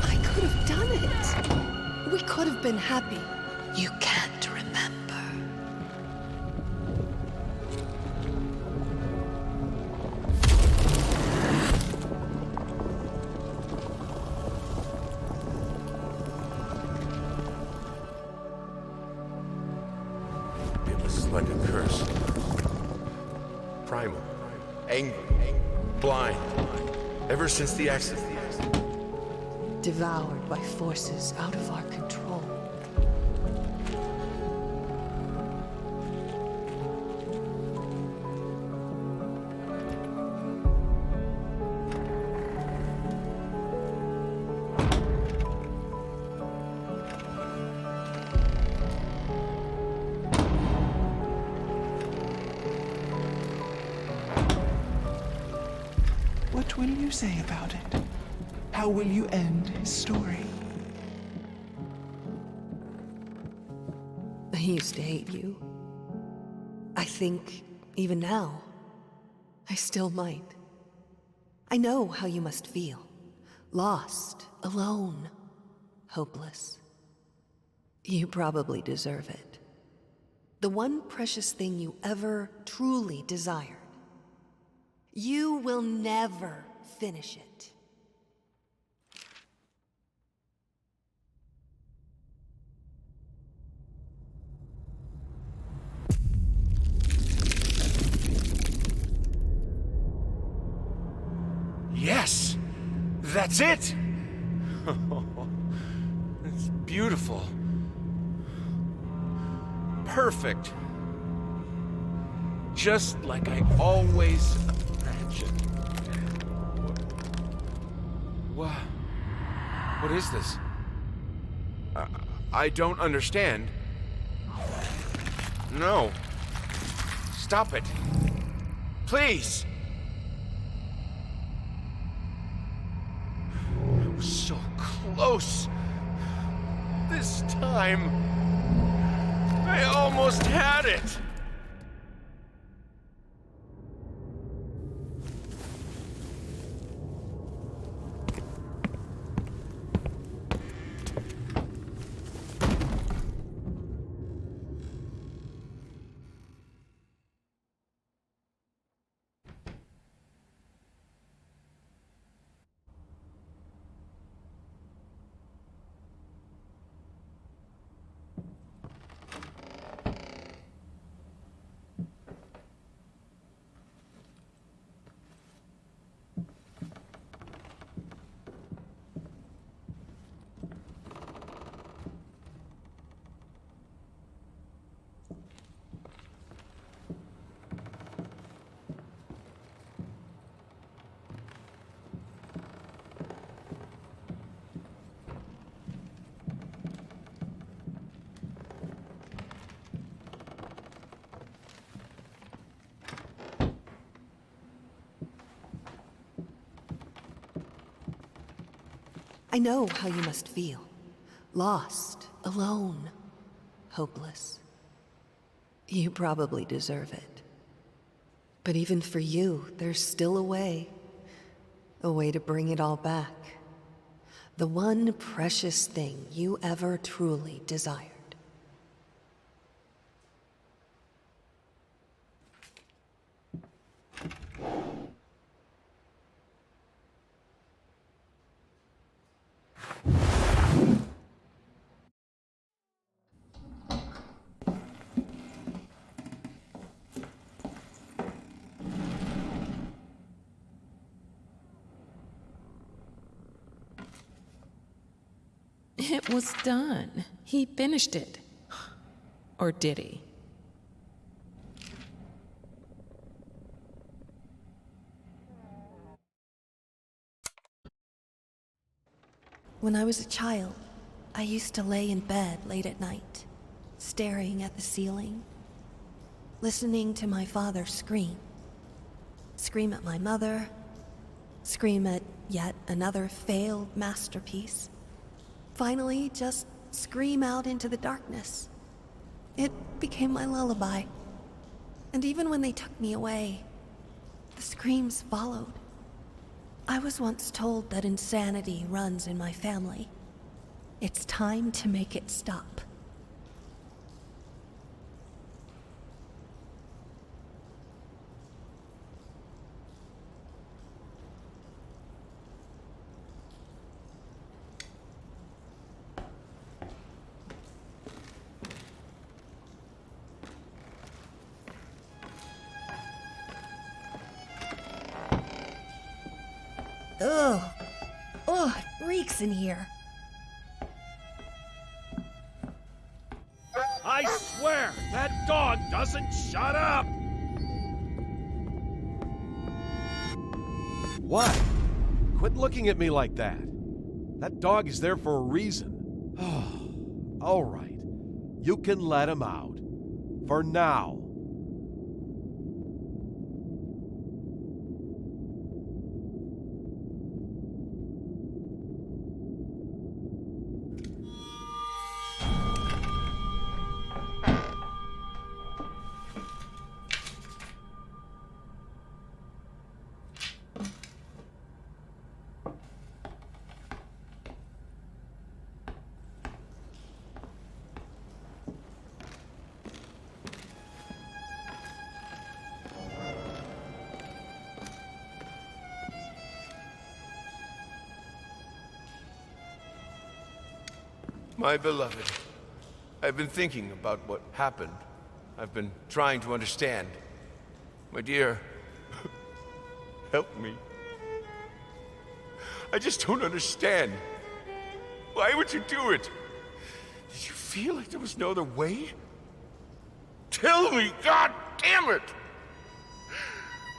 I could have done it. We could have been happy. You can't remember. It was like a curse. Primal, angry, blind. Ever since the accident. Devoured by forces out of our control. What What will you say about it? How will you end his story? I used to hate you. I think, even now, I still might. I know how you must feel. Lost, alone, hopeless. You probably deserve it. The one precious thing you ever truly desired. You will never finish it. Yes! That's it! It's beautiful. Perfect. Just like I always imagined. What is this? I don't understand. No. Stop it. Please! I was so close. This time, I almost had it. I know how you must feel. Lost, alone, hopeless. You probably deserve it. But even for you, there's still a way to bring it all back. The one precious thing you ever truly desired. It was done. He finished it. Or did he? When I was a child, I used to lay in bed late at night, staring at the ceiling, listening to my father scream. Scream at my mother, scream at yet another failed masterpiece. Finally, just scream out into the darkness. It became my lullaby. And even when they took me away, the screams followed. I was once told that insanity runs in my family. It's time to make it stop. Ugh. Ugh, it reeks in here. I swear, that dog doesn't shut up! What? Quit looking at me like that. That dog is there for a reason. Oh, all right. You can let him out. For now. My beloved, I've been thinking about what happened. I've been trying to understand. My dear, help me. I just don't understand. Why would you do it? Did you feel like there was no other way? Tell me, God damn it!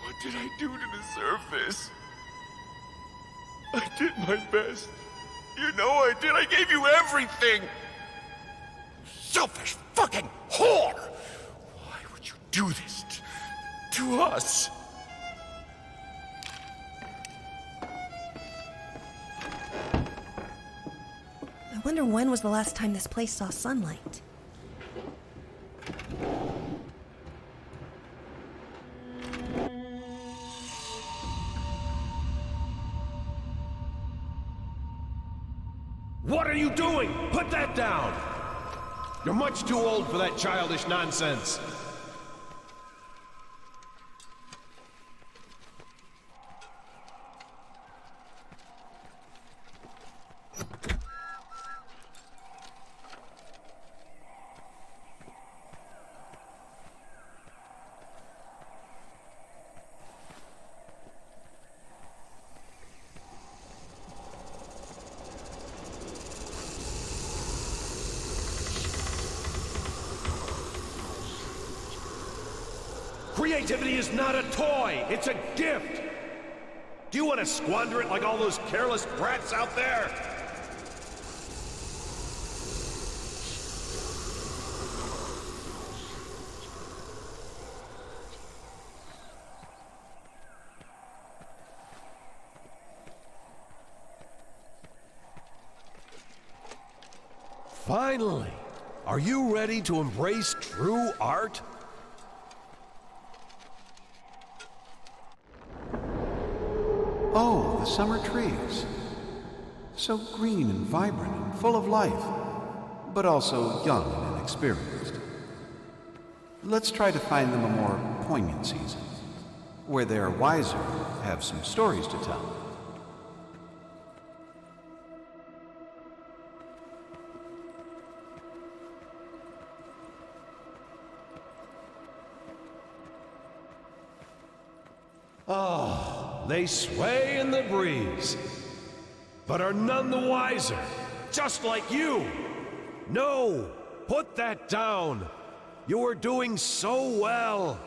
What did I do to deserve this? I did my best. You know I did. I gave you everything. Selfish fucking whore! Why would you do this to us? I wonder when was the last time this place saw sunlight? What are you doing? Put that down! You're much too old for that childish nonsense. Creativity is not a toy, it's a gift! Do you want to squander it like all those careless brats out there? Finally! Are you ready to embrace true art? Oh, the summer trees. So green and vibrant and full of life, but also young and inexperienced. Let's try to find them a more poignant season, where they're wiser, have some stories to tell. Oh, they sway in the breeze, but are none the wiser, just like you. No, put that down. You are doing so well.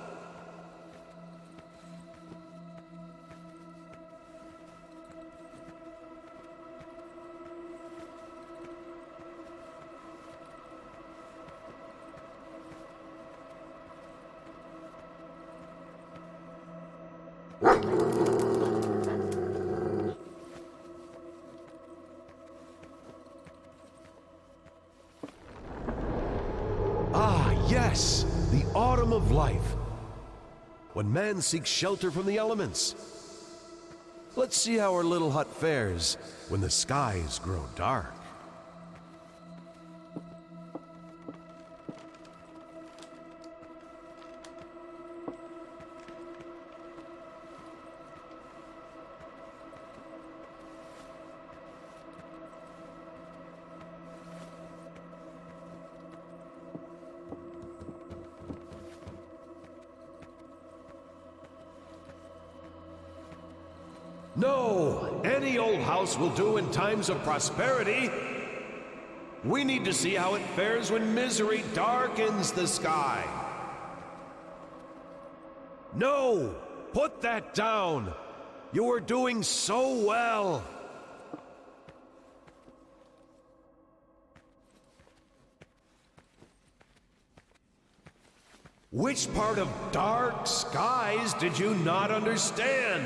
Ah, yes, the autumn of life, when man seeks shelter from the elements. Let's see how our little hut fares when the skies grow dark. No, any old house will do in times of prosperity. We need to see how it fares when misery darkens the sky. No, put that down. You are doing so well. Which part of dark skies did you not understand?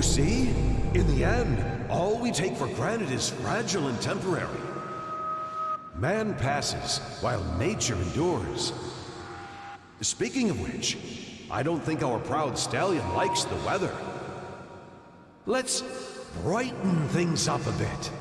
see? In the end, all we take for granted is fragile and temporary. Man passes while nature endures. Speaking of which, I don't think our proud stallion likes the weather. Let's brighten things up a bit.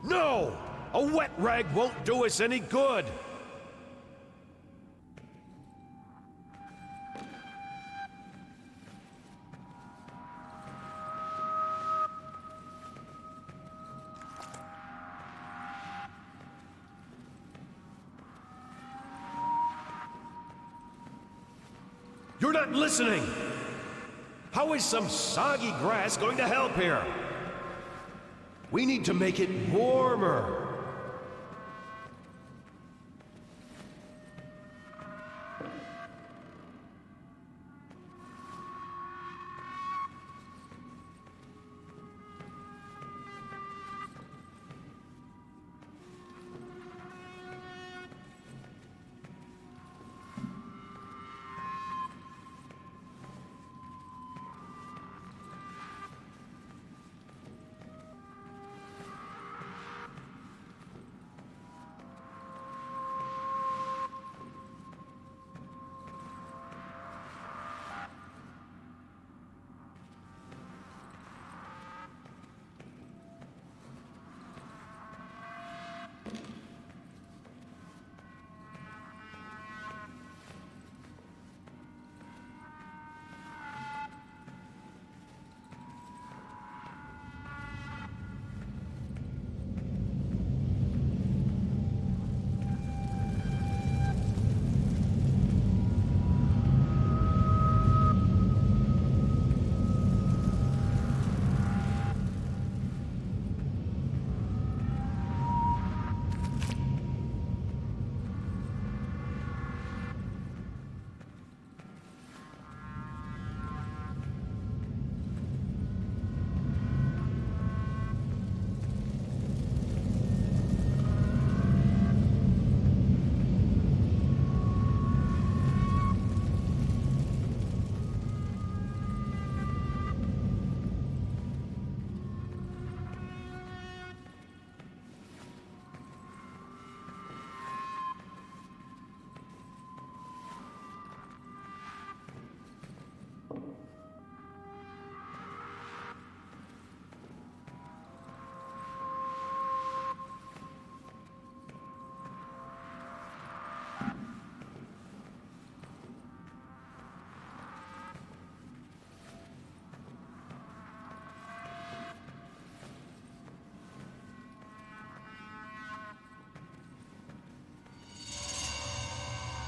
No! A wet rag won't do us any good! You're not listening! How is some soggy grass going to help here? We need to make it warmer.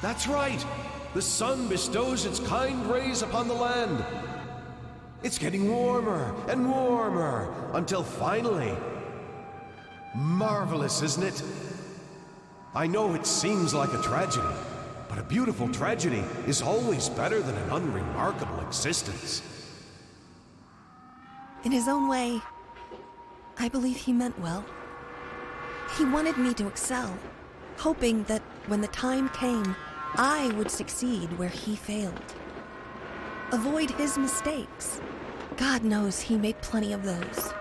That's right! The sun bestows its kind rays upon the land. It's getting warmer and warmer until finally... Marvelous, isn't it? I know it seems like a tragedy, but a beautiful tragedy is always better than an unremarkable existence. In his own way, I believe he meant well. He wanted me to excel, hoping that when the time came, I would succeed where he failed. Avoid his mistakes. God knows he made plenty of those.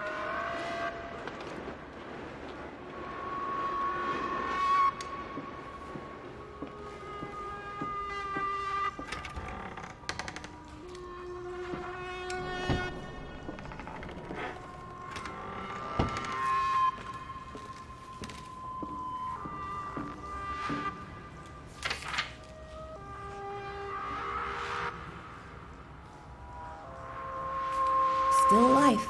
Still life.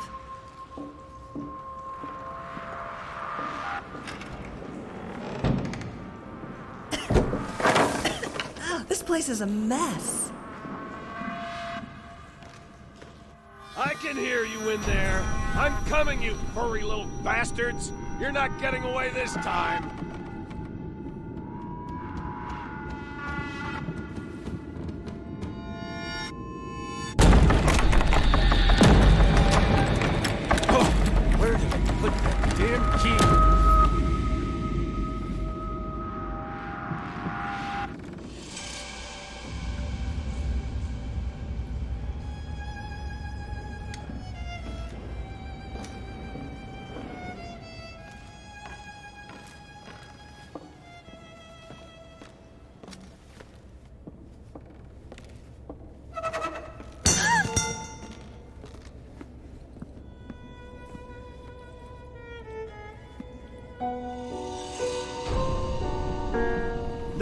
This place is a mess. I can hear you in there. I'm coming, you furry little bastards. You're not getting away this time.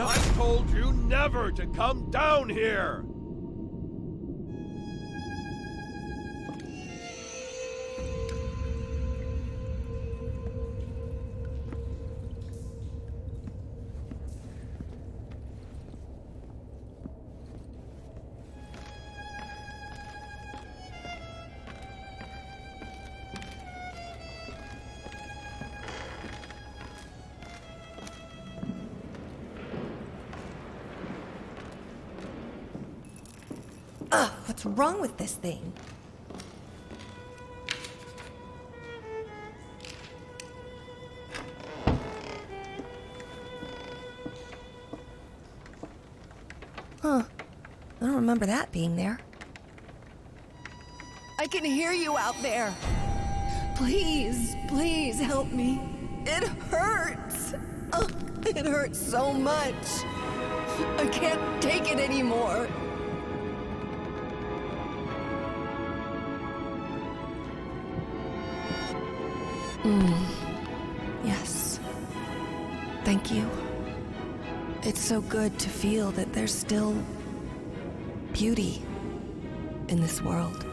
I told you never to come down here! Ugh, what's wrong with this thing? Huh. I don't remember that being there. I can hear you out there. Please, please help me. It hurts. Oh, it hurts so much. I can't take it anymore. Yes. Thank you. It's so good to feel that there's still beauty in this world.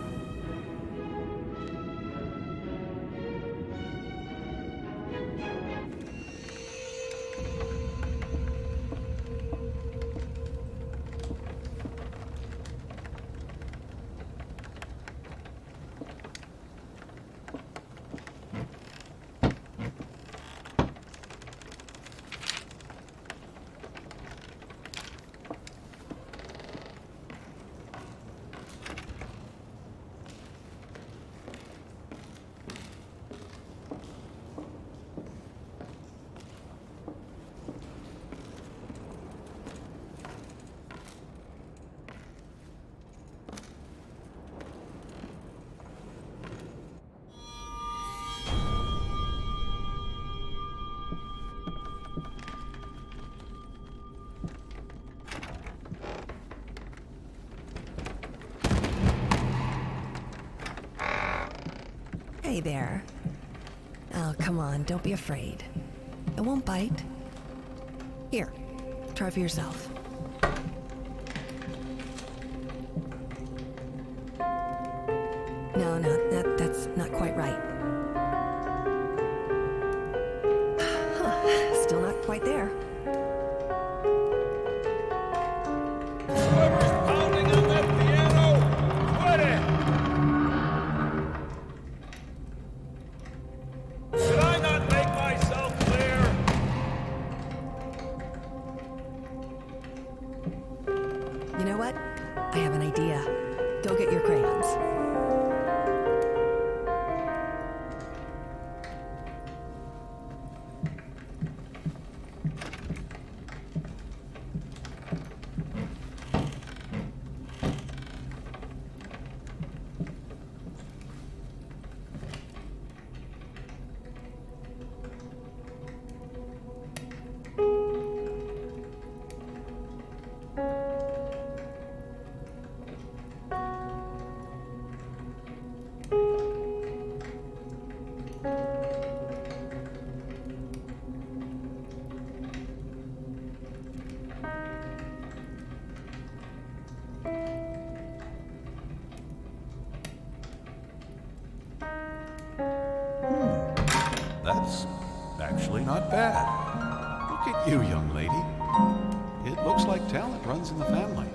Hey there. Oh, come on, don't be afraid. It won't bite. Here, try for yourself. No, that's not quite right. Still not quite there. You know what? I have an idea. Go get your crayons. That's actually not bad. Look at you, young lady. It looks like talent runs in the family.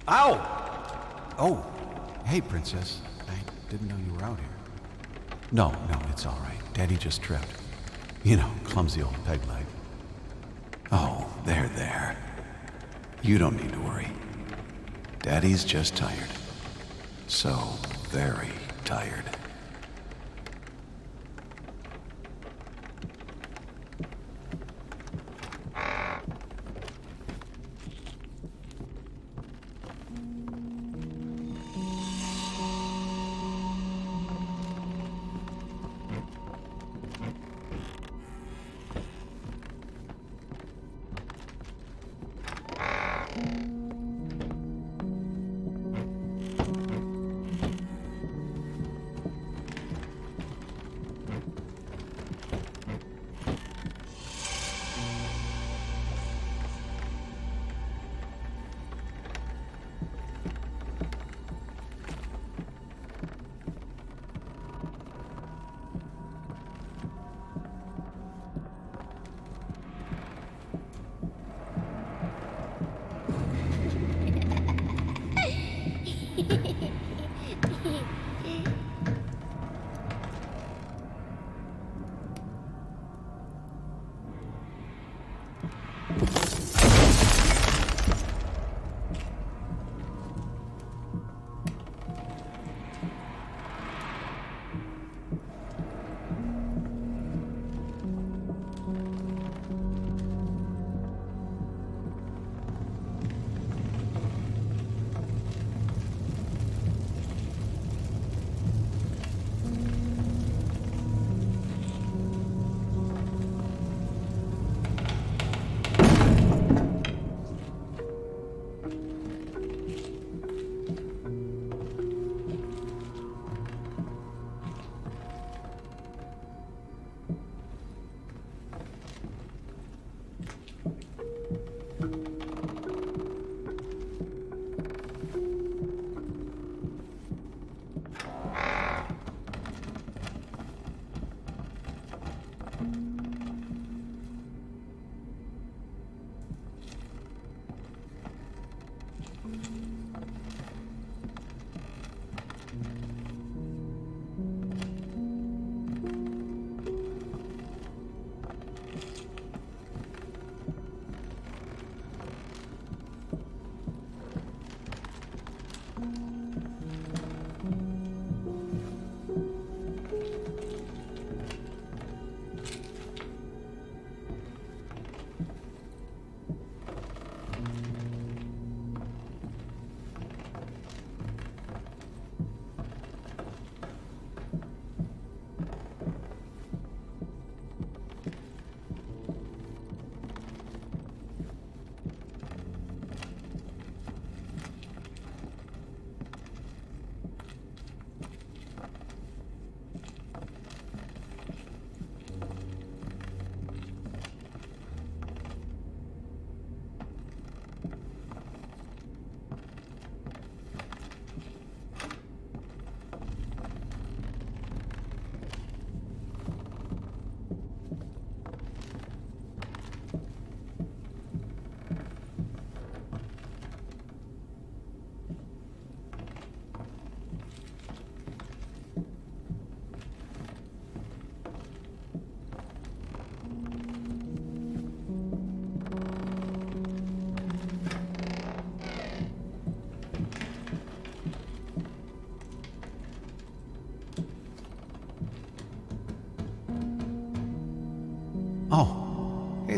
Ow! Oh, hey, Princess. I didn't know you were out here. No, it's all right. Daddy just tripped. You know, clumsy old peg leg. Oh, there. You don't need to worry. Daddy's just tired. So very tired.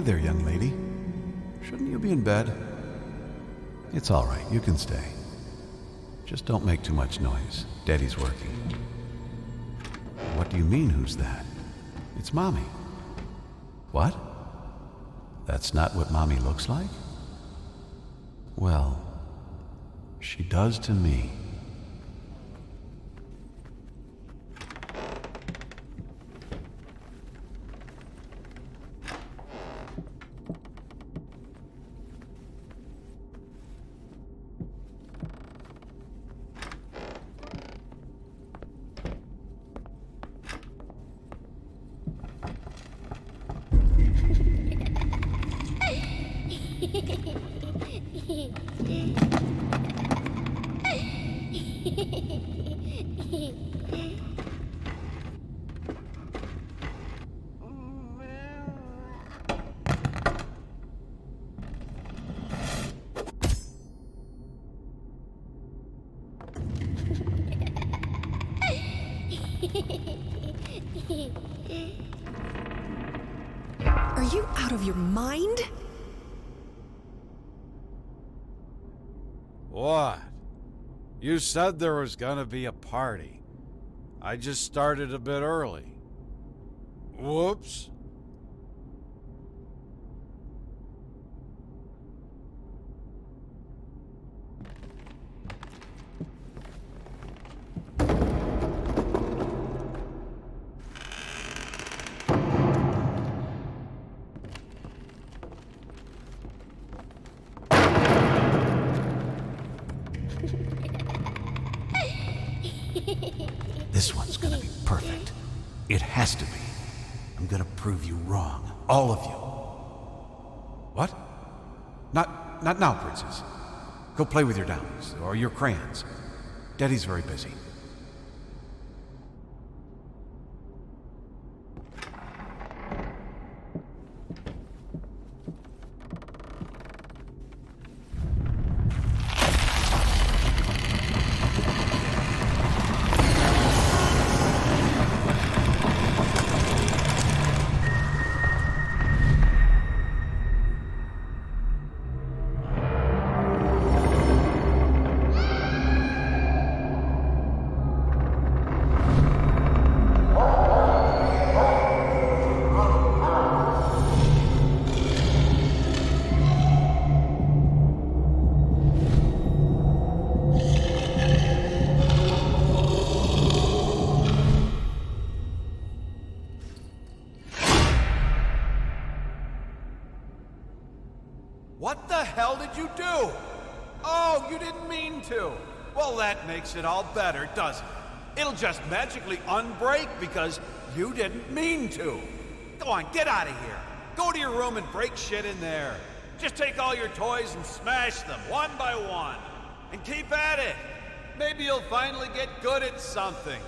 there, young lady. Shouldn't you be in bed? It's all right, you can stay. Just don't make too much noise. Daddy's working. What do you mean, who's that? It's Mommy. What? That's not what Mommy looks like? Well, she does to me. Are you out of your mind? What? You said there was gonna be a party. I just started a bit early. Whoops. This one's gonna be perfect. It has to be. I'm gonna prove you wrong. All of you. What? Not now, Princess. Go play with your downies, or your crayons. Daddy's very busy. What the hell did you do? Oh, you didn't mean to. Well, that makes it all better, doesn't it? It'll just magically unbreak because you didn't mean to. Go on, get out of here. Go to your room and break shit in there. Just take all your toys and smash them one by one. And keep at it. Maybe you'll finally get good at something.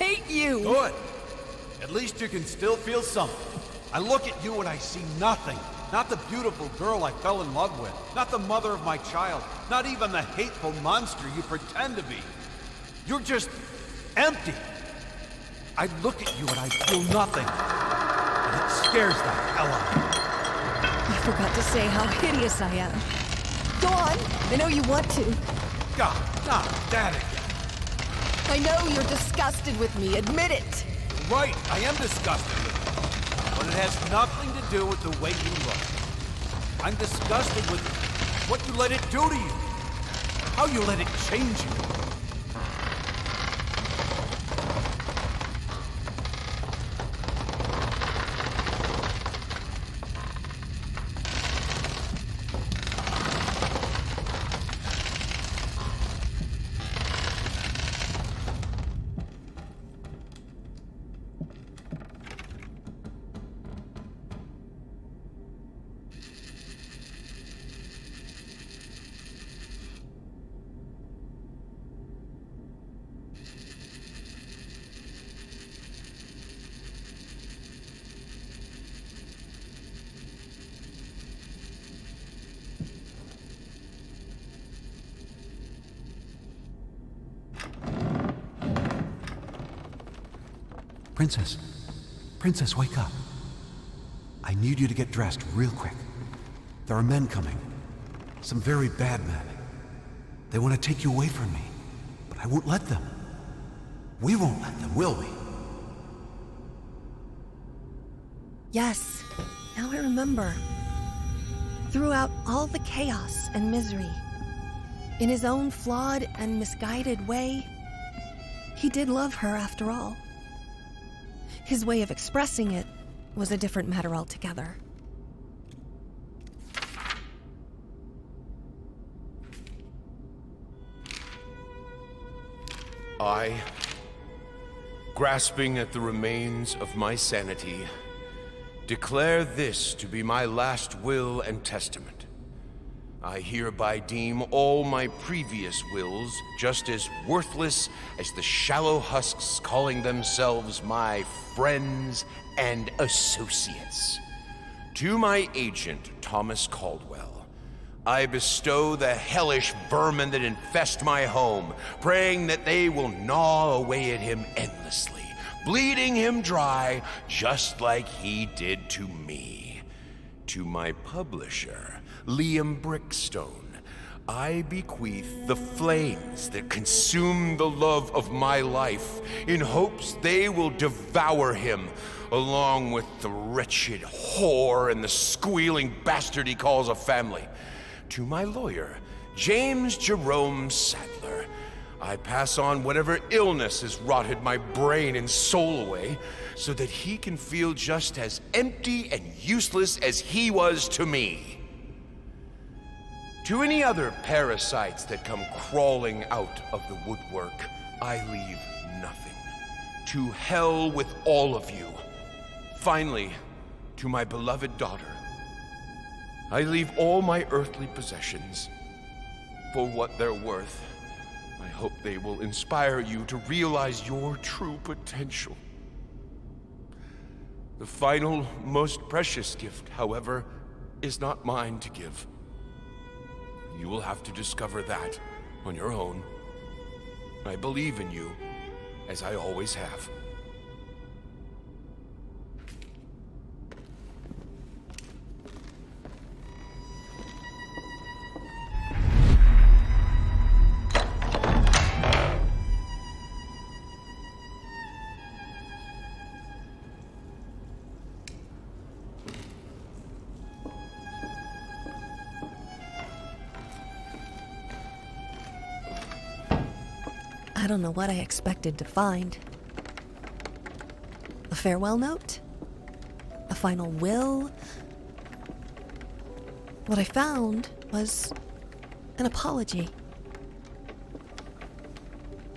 hate you! Good. At least you can still feel something. I look at you and I see nothing. Not the beautiful girl I fell in love with. Not the mother of my child. Not even the hateful monster you pretend to be. You're just empty. I look at you and I feel nothing. And it scares the hell out of me. You forgot to say how hideous I am. Go on. I know you want to. God, not that again. I know you're disgusted with me. Admit it. Right, I am disgusted with you. But it has nothing to do with the way you look. I'm disgusted with what you let it do to you. How you let it change you. Princess. Princess, wake up. I need you to get dressed real quick. There are men coming. Some very bad men. They want to take you away from me. But I won't let them. We won't let them, will we? Yes, now I remember. Throughout all the chaos and misery, in his own flawed and misguided way, he did love her after all. His way of expressing it was a different matter altogether. I, grasping at the remains of my sanity, declare this to be my last will and testament. I hereby deem all my previous wills just as worthless as the shallow husks calling themselves my friends and associates. To my agent, Thomas Caldwell, I bestow the hellish vermin that infest my home, praying that they will gnaw away at him endlessly, bleeding him dry just like he did to me. To my publisher, Liam Brickstone, I bequeath the flames that consume the love of my life in hopes they will devour him, along with the wretched whore and the squealing bastard he calls a family. To my lawyer, James Jerome Sadler, I pass on whatever illness has rotted my brain and soul away, so that he can feel just as empty and useless as he was to me. To any other parasites that come crawling out of the woodwork, I leave nothing. To hell with all of you. Finally, to my beloved daughter, I leave all my earthly possessions. For what they're worth, I hope they will inspire you to realize your true potential. The final, most precious gift, however, is not mine to give. You will have to discover that on your own. I believe in you, as I always have. I don't know what I expected to find. A farewell note? A final will? What I found was an apology.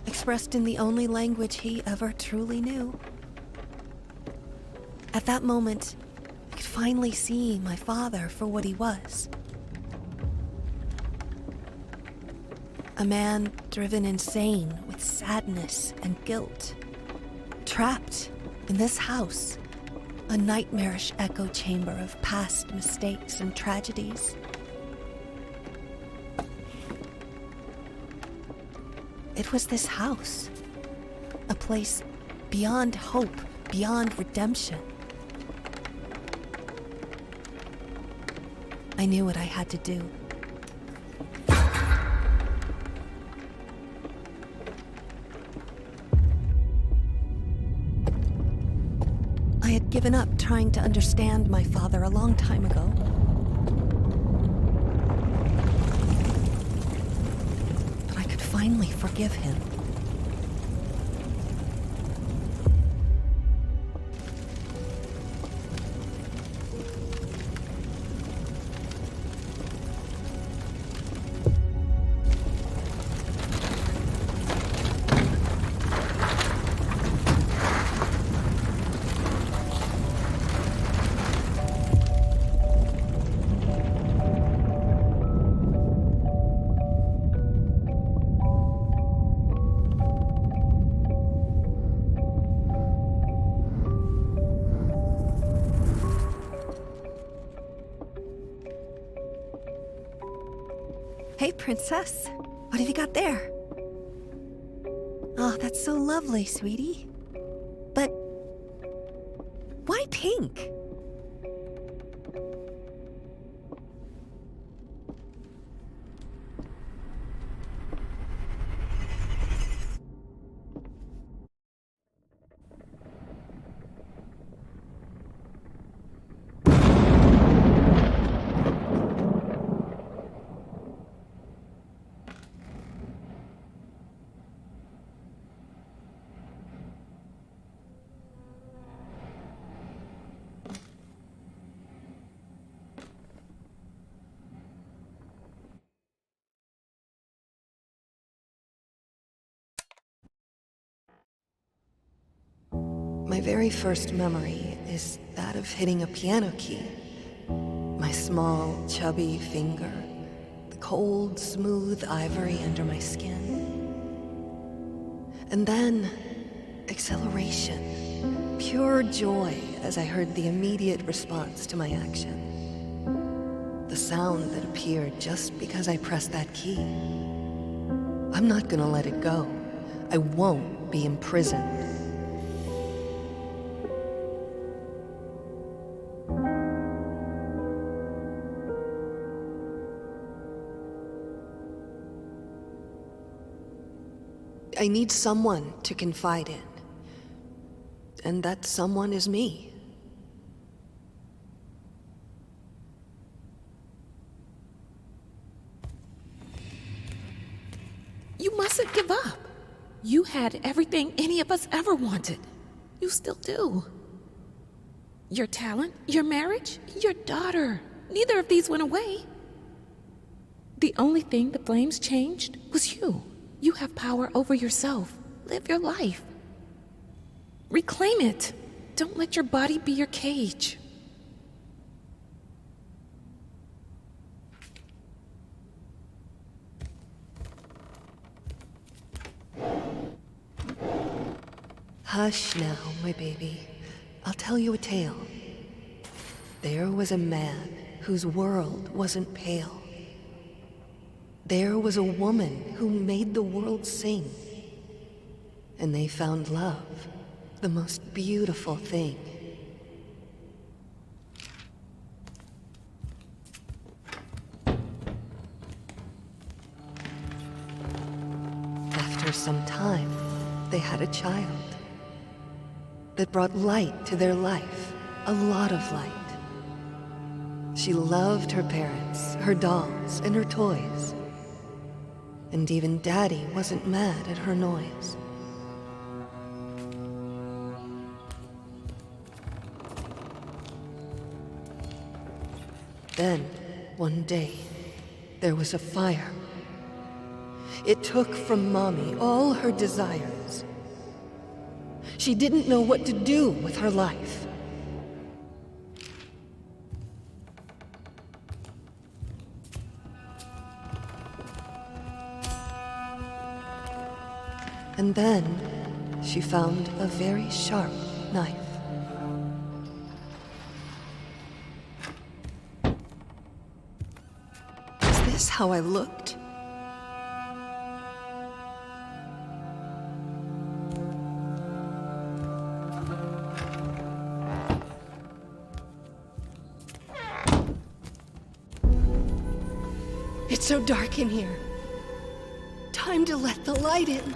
Expressed in the only language he ever truly knew. At that moment, I could finally see my father for what he was. A man driven insane with sadness and guilt. Trapped in this house, a nightmarish echo chamber of past mistakes and tragedies. It was this house, a place beyond hope, beyond redemption. I knew what I had to do. I had given up trying to understand my father a long time ago. But I could finally forgive him. Hey, Princess. What have you got there? Oh, that's so lovely, sweetie. But why pink? My very first memory is that of hitting a piano key. My small, chubby finger, the cold, smooth ivory under my skin. And then, acceleration, pure joy as I heard the immediate response to my action. The sound that appeared just because I pressed that key. I'm not gonna let it go. I won't be imprisoned. I need someone to confide in. And that someone is me. You mustn't give up. You had everything any of us ever wanted. You still do. Your talent, your marriage, your daughter. Neither of these went away. The only thing the flames changed was you. You have power over yourself. Live your life. Reclaim it. Don't let your body be your cage. Hush now, my baby. I'll tell you a tale. There was a man whose world wasn't pale. There was a woman who made the world sing. And they found love, the most beautiful thing. After some time, they had a child that brought light to their life, a lot of light. She loved her parents, her dolls, and her toys. And even Daddy wasn't mad at her noise. Then, one day, there was a fire. It took from Mommy all her desires. She didn't know what to do with her life. And then, she found a very sharp knife. Is this how I looked? It's so dark in here. Time to let the light in.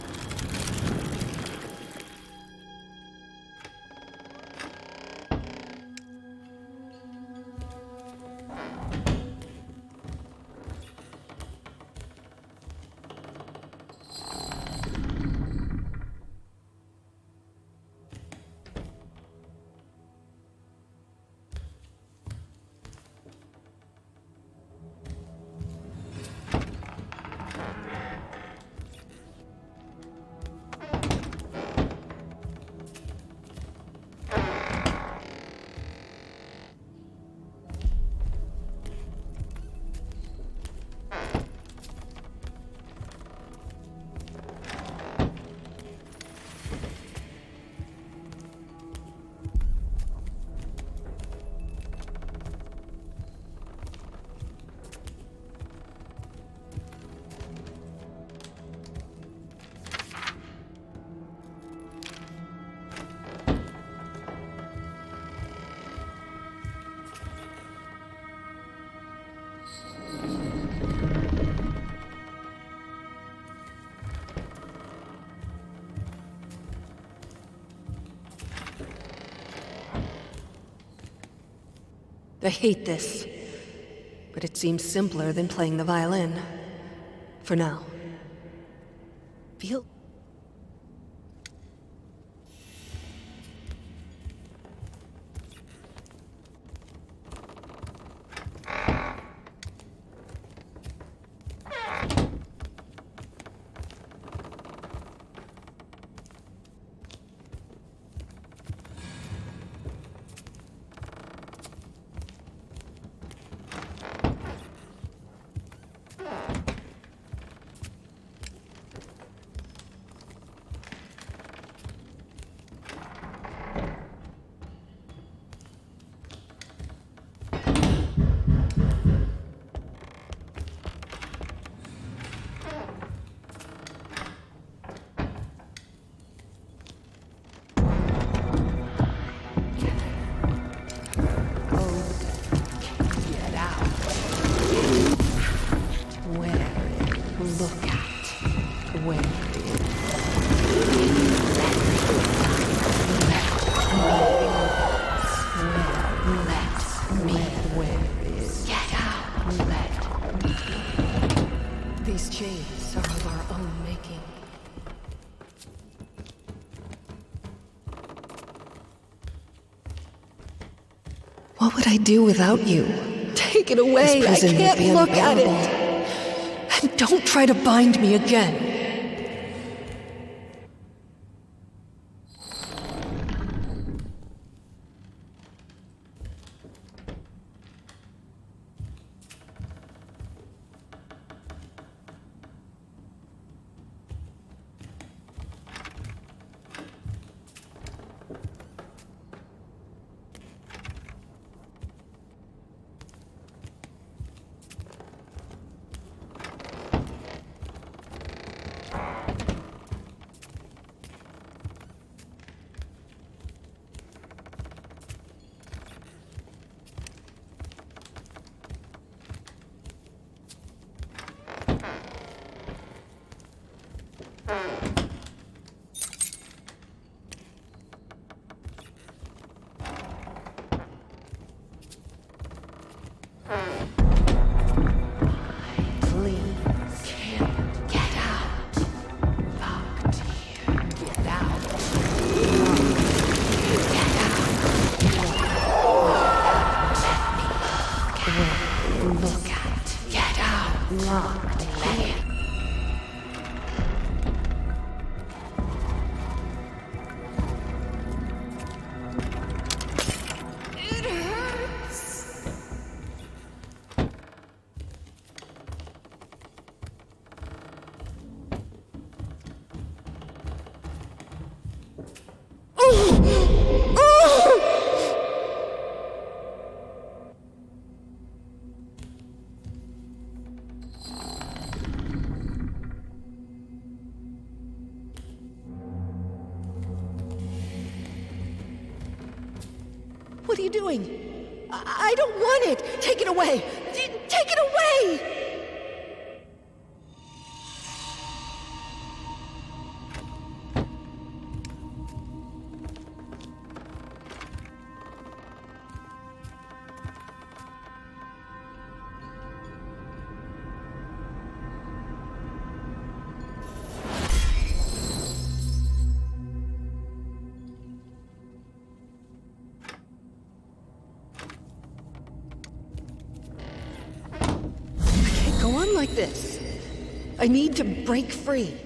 I hate this, but it seems simpler than playing the violin. For now. Feel... What would I do without you? Take it away. I can't look at it. And don't try to bind me again. What are you doing? I don't want it! Take it away! Take it away! Like this. I need to break free.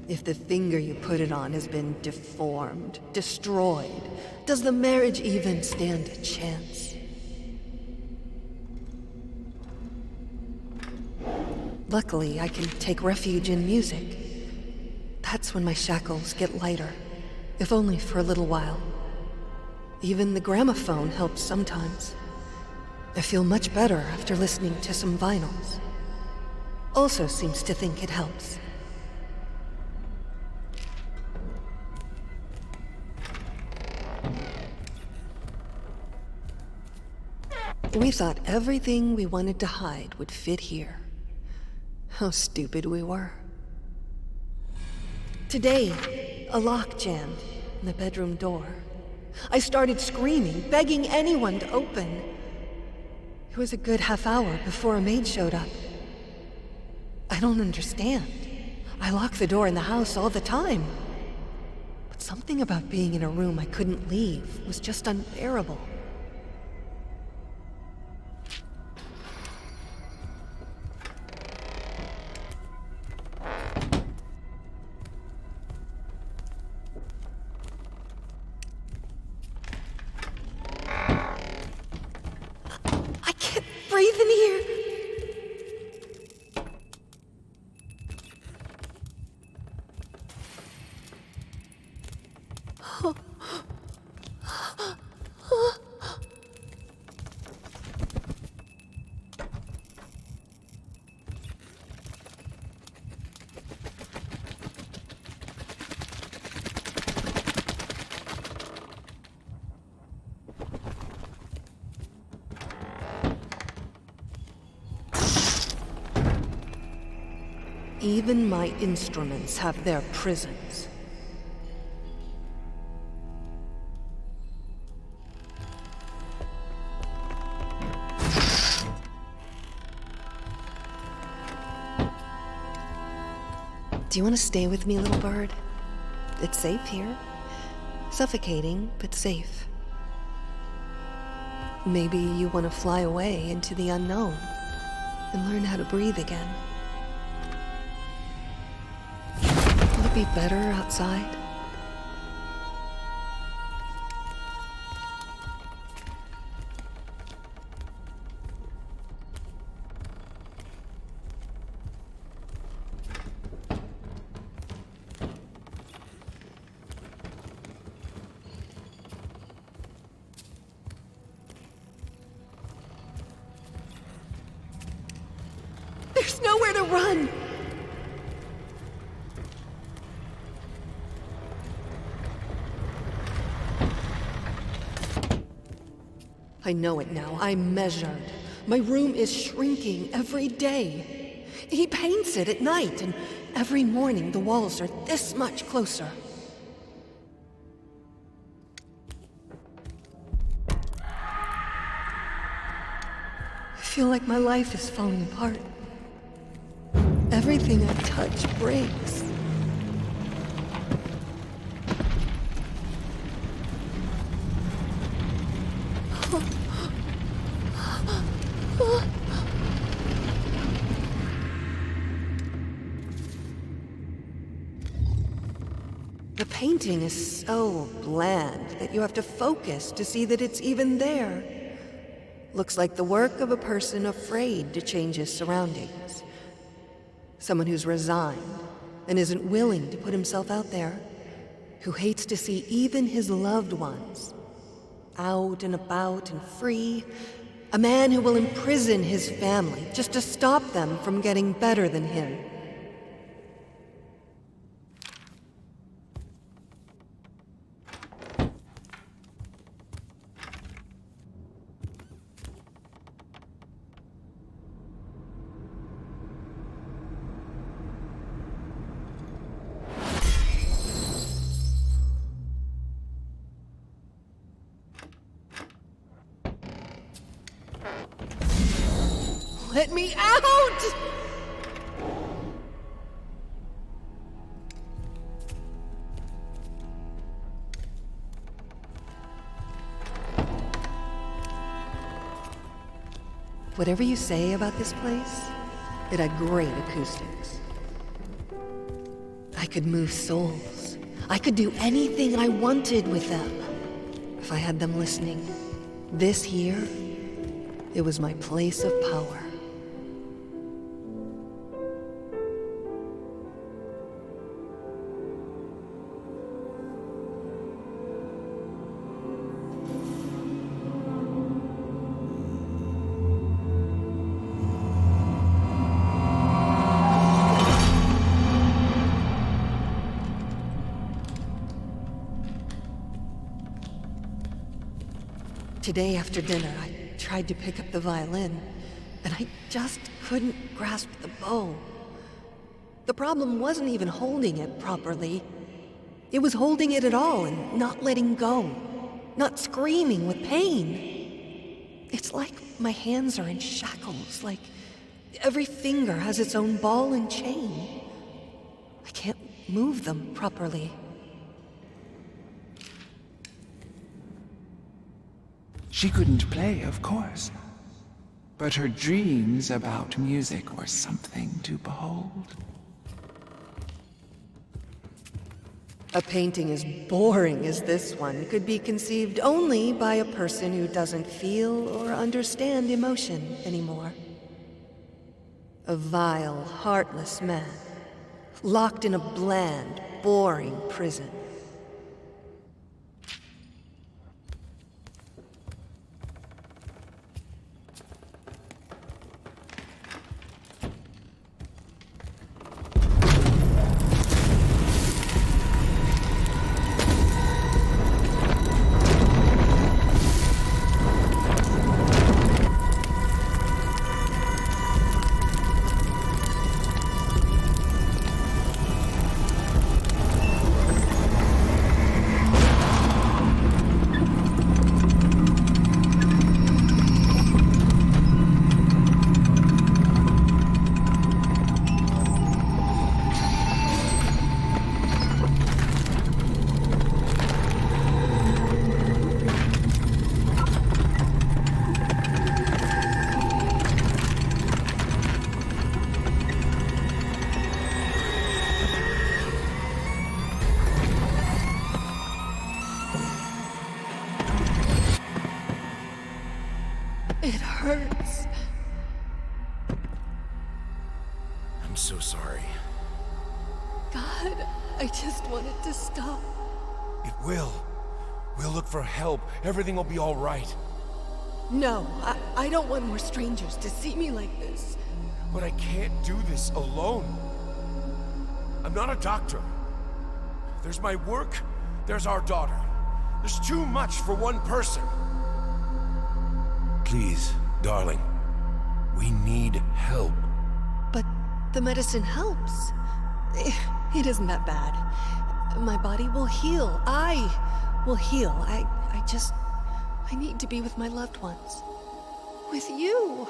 If the finger you put it on has been deformed, destroyed, does the marriage even stand a chance? Luckily, I can take refuge in music. That's when my shackles get lighter, if only for a little while. Even the gramophone helps sometimes. I feel much better after listening to some vinyls. Also seems to think it helps. We thought everything we wanted to hide would fit here. How stupid we were. Today, a lock jammed in the bedroom door. I started screaming, begging anyone to open. It was a good half hour before a maid showed up. I don't understand. I lock the door in the house all the time. But something about being in a room I couldn't leave was just unbearable. Even my instruments have their prisons. Do you want to stay with me, little bird? It's safe here. Suffocating, but safe. Maybe you want to fly away into the unknown and learn how to breathe again. Will it be better outside? There's nowhere to run! I know it now. I measured. My room is shrinking every day. He paints it at night, and every morning the walls are this much closer. I feel like my life is falling apart. Everything I touch breaks. The painting is so bland that you have to focus to see that it's even there. Looks like the work of a person afraid to change his surroundings. Someone who's resigned and isn't willing to put himself out there. Who hates to see even his loved ones out and about and free. A man who will imprison his family just to stop them from getting better than him. Let me out! Whatever you say about this place, it had great acoustics. I could move souls. I could do anything I wanted with them. If I had them listening. This here, it was my place of power. Today after dinner, I tried to pick up the violin, and I just couldn't grasp the bow. The problem wasn't even holding it properly. It was holding it at all and not letting go, not screaming with pain. It's like my hands are in shackles, like every finger has its own ball and chain. I can't move them properly. She couldn't play, of course, but her dreams about music were something to behold. A painting as boring as this one could be conceived only by a person who doesn't feel or understand emotion anymore. A vile, heartless man, locked in a bland, boring prison. It hurts. I'm so sorry. God, I just want it to stop. It will. We'll look for help. Everything will be all right. No, I don't want more strangers to see me like this. But I can't do this alone. I'm not a doctor. There's my work, there's our daughter. There's too much for one person. Please, darling. We need help. But the medicine helps. It isn't that bad. My body will heal. I will heal. I need to be with my loved ones. With you.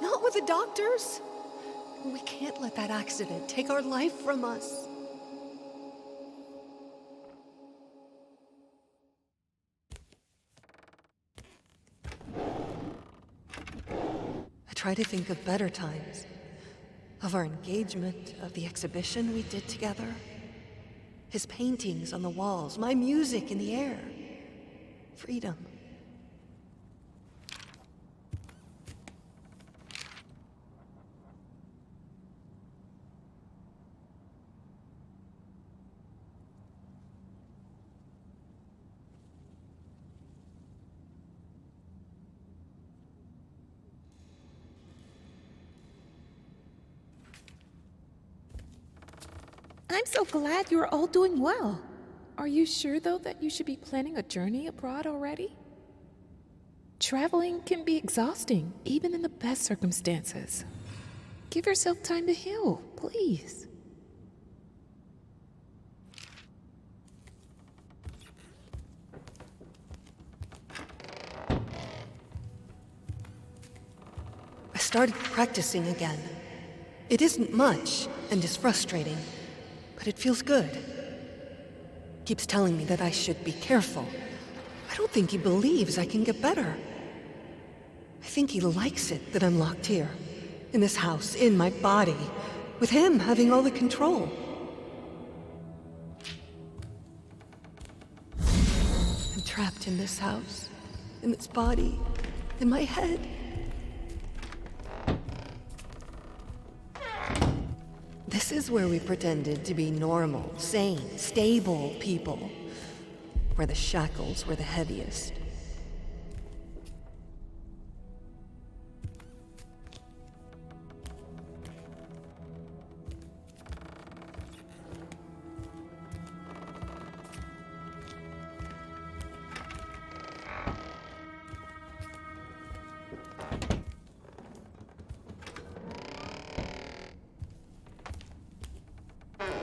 Not with the doctors. We can't let that accident take our life from us. I try to think of better times. Of our engagement, of the exhibition we did together. His paintings on the walls, my music in the air. Freedom. I'm so glad you're all doing well. Are you sure, though, that you should be planning a journey abroad already? Traveling can be exhausting, even in the best circumstances. Give yourself time to heal, please. I started practicing again. It isn't much, and is frustrating, but it feels good. Keeps telling me that I should be careful. I don't think he believes I can get better. I think he likes it that I'm locked here, in this house, in my body, with him having all the control. I'm trapped in this house, in this body, in my head. This is where we pretended to be normal, sane, stable people. Where the shackles were the heaviest.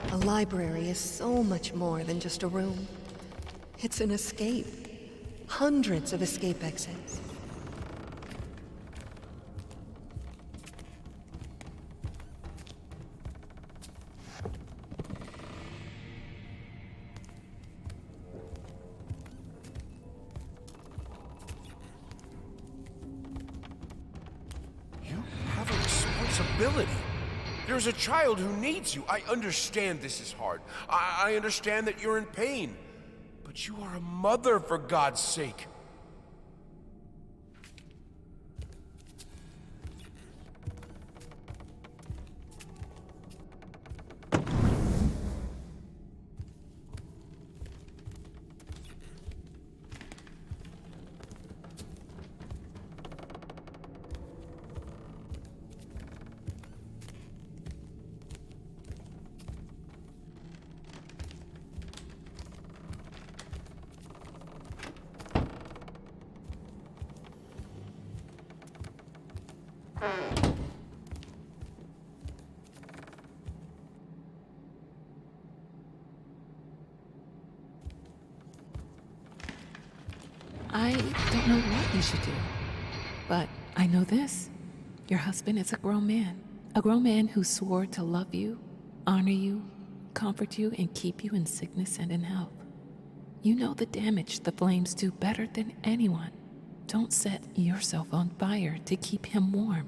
A library is so much more than just a room. It's an escape. Hundreds of escape exits. You have a responsibility. There's a child who needs you. I understand this is hard. I understand that you're in pain. But you are a mother, for God's sake. I don't know what you should do, but I know this. Your husband is a grown man who swore to love you, honor you, comfort you, and keep you in sickness and in health. You know the damage the flames do better than anyone. Don't set yourself on fire to keep him warm.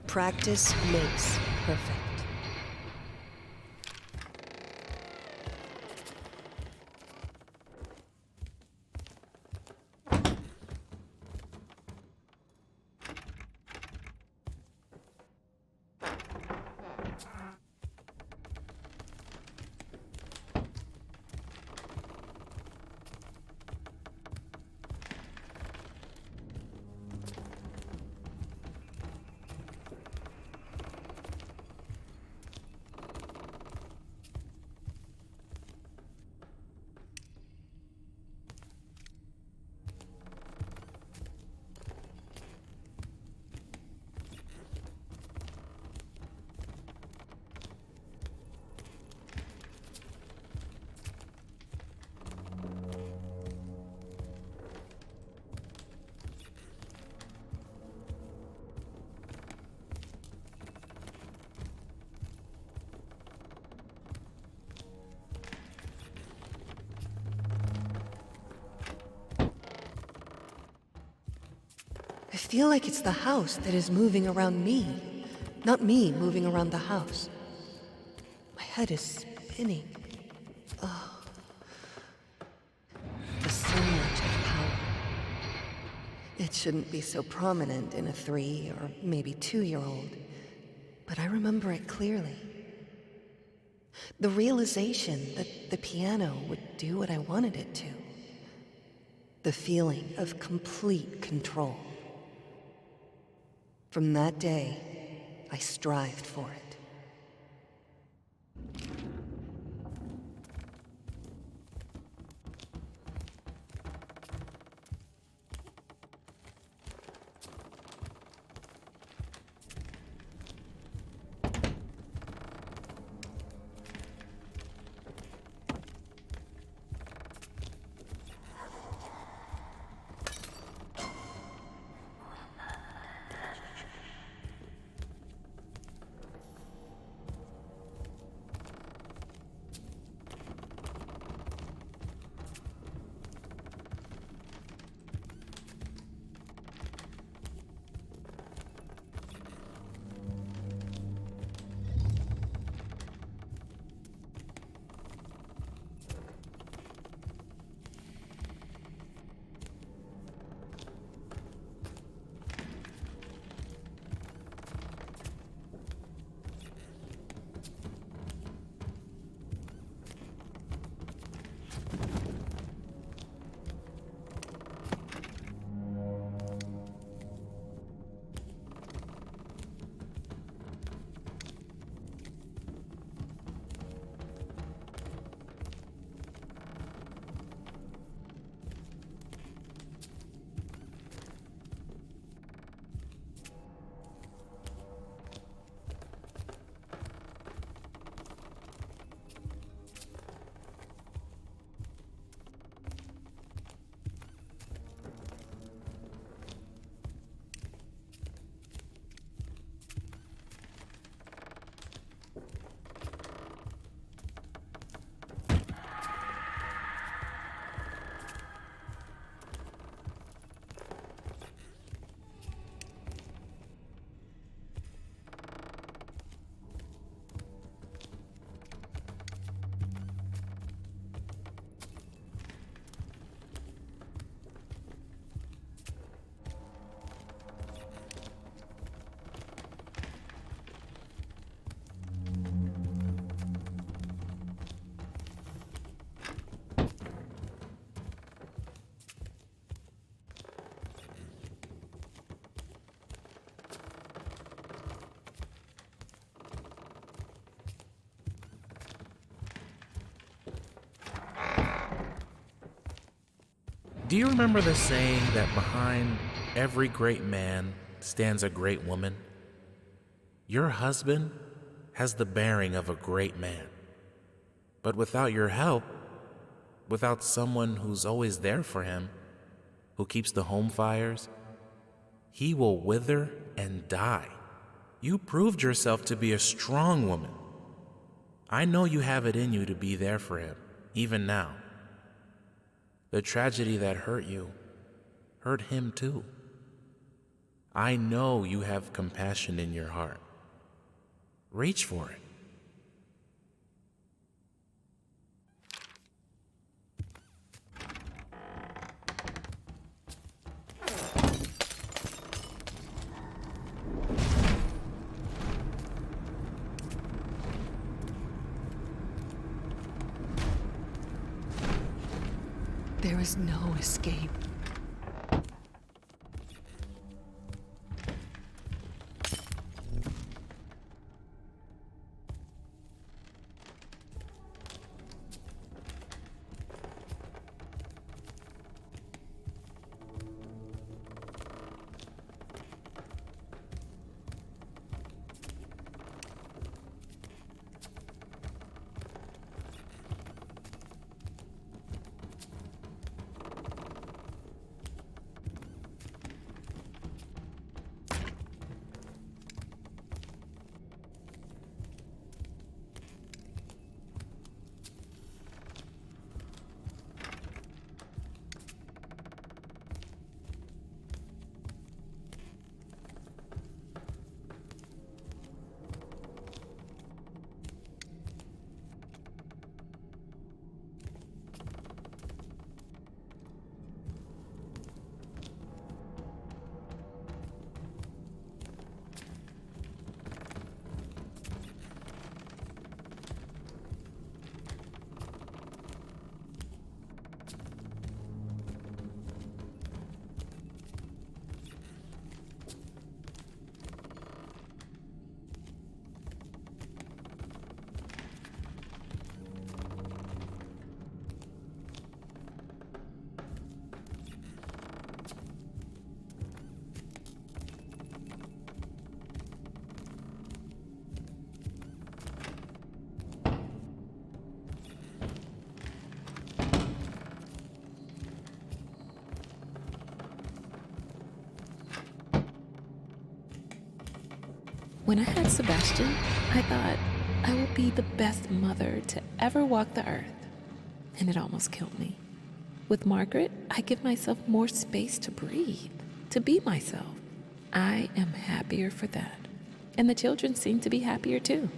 Practice makes perfect. feel like it's the house that is moving around me, not me moving around the house. My head is spinning. Oh. The surge of power. It shouldn't be so prominent in a 3 or maybe 2-year-old, but I remember it clearly. The realization that the piano would do what I wanted it to. The feeling of complete control. From that day, I strived for it. Do you remember the saying that behind every great man stands a great woman? Your husband has the bearing of a great man. But without your help, without someone who's always there for him, who keeps the home fires, he will wither and die. You proved yourself to be a strong woman. I know you have it in you to be there for him, even now. The tragedy that hurt you hurt him too. I know you have compassion in your heart. Reach for it. There is no escape. When I had Sebastian, I thought I would be the best mother to ever walk the earth, and it almost killed me. With Margaret, I give myself more space to breathe, to be myself. I am happier for that, and the children seem to be happier too.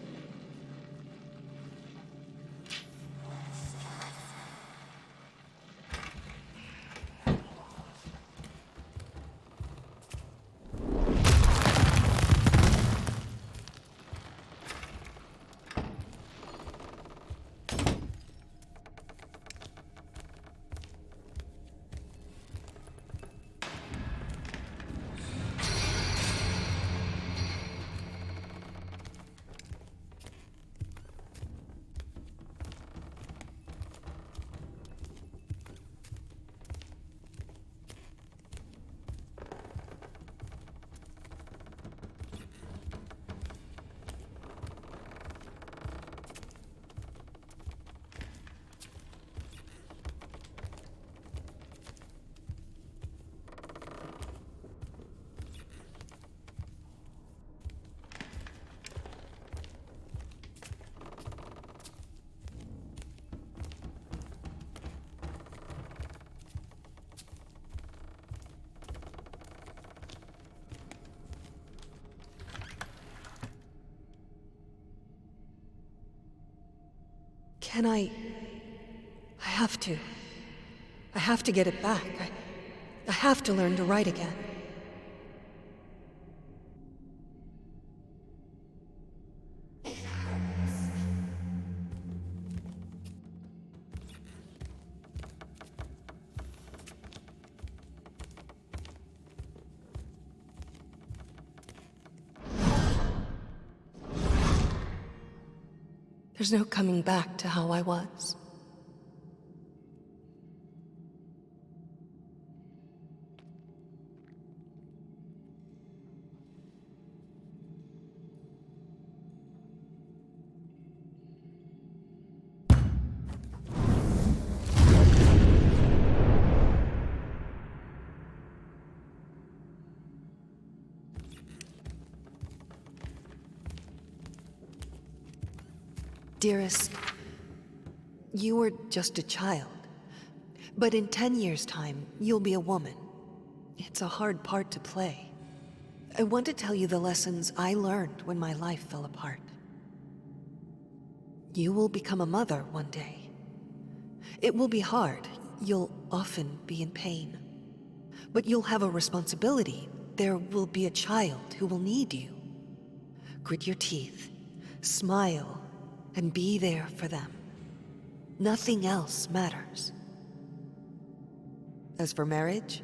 Can I have to. I have to get it back. I have to learn to write again. There's no coming back to how I was. Dearest, you were just a child. But in 10 years' time, you'll be a woman. It's a hard part to play. I want to tell you the lessons I learned when my life fell apart. You will become a mother one day. It will be hard. You'll often be in pain. But you'll have a responsibility. There will be a child who will need you. Grit your teeth, smile, and be there for them. Nothing else matters. As for marriage,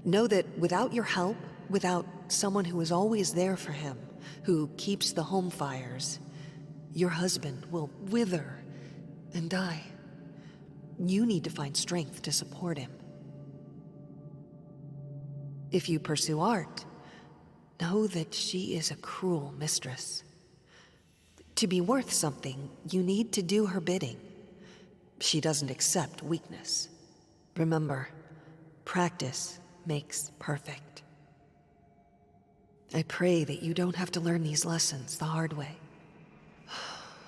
know that without your help, without someone who is always there for him, who keeps the home fires, your husband will wither and die. You need to find strength to support him. If you pursue art, know that she is a cruel mistress. To be worth something, you need to do her bidding. She doesn't accept weakness. Remember, practice makes perfect. I pray that you don't have to learn these lessons the hard way.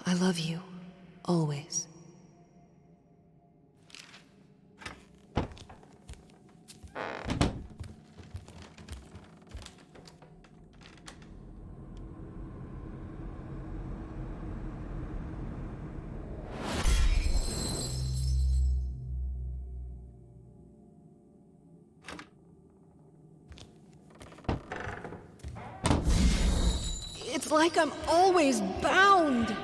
I love you, always. It's like I'm always bound.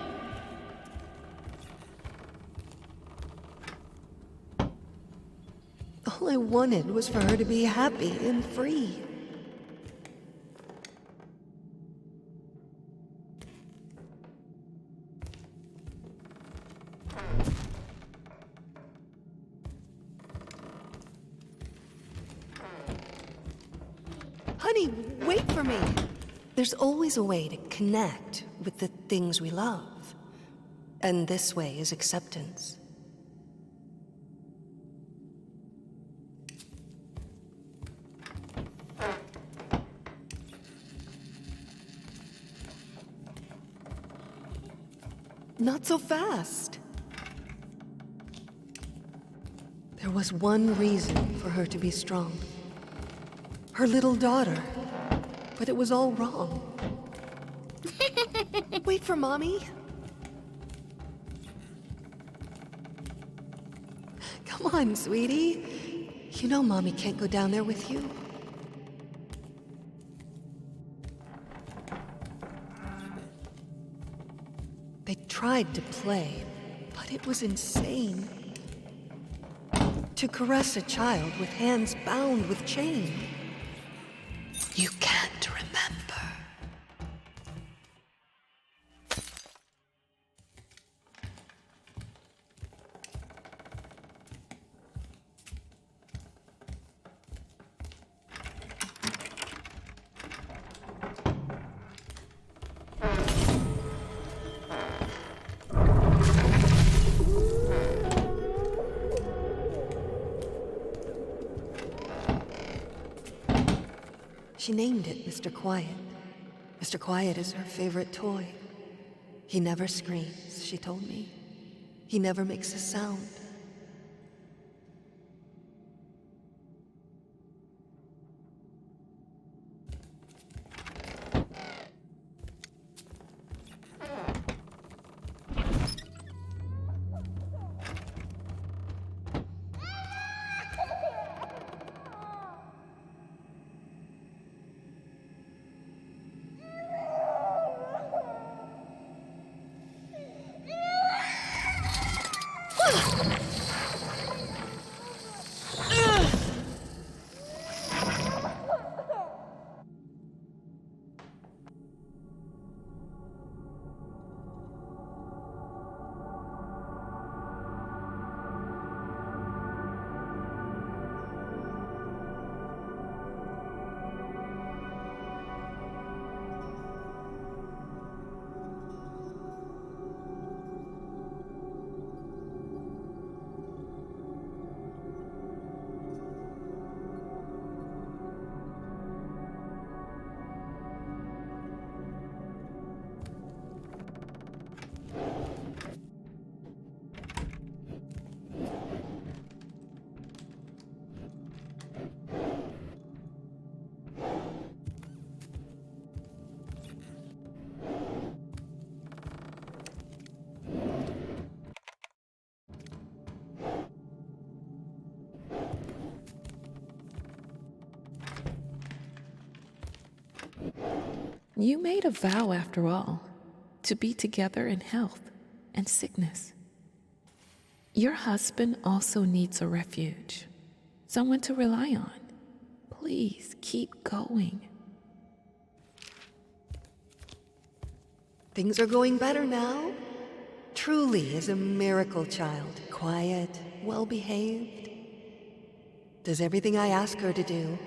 All I wanted was for her to be happy and free. Honey, wait for me. There's always a way to connect with the things we love. And this way is acceptance. Not so fast. There was one reason for her to be strong. Her little daughter. But it was all wrong. Wait for Mommy. Come on, sweetie. You know Mommy can't go down there with you. They tried to play, but it was insane. To caress a child with hands bound with chain. You can't remember. She named it Mr. Quiet. Mr. Quiet is her favorite toy. He never screams, she told me. He never makes a sound. You made a vow, after all, to be together in health and sickness. Your husband also needs a refuge, someone to rely on. Please keep going. Things are going better now. Truly is a miracle child. Quiet, well-behaved. Does everything I ask her to do.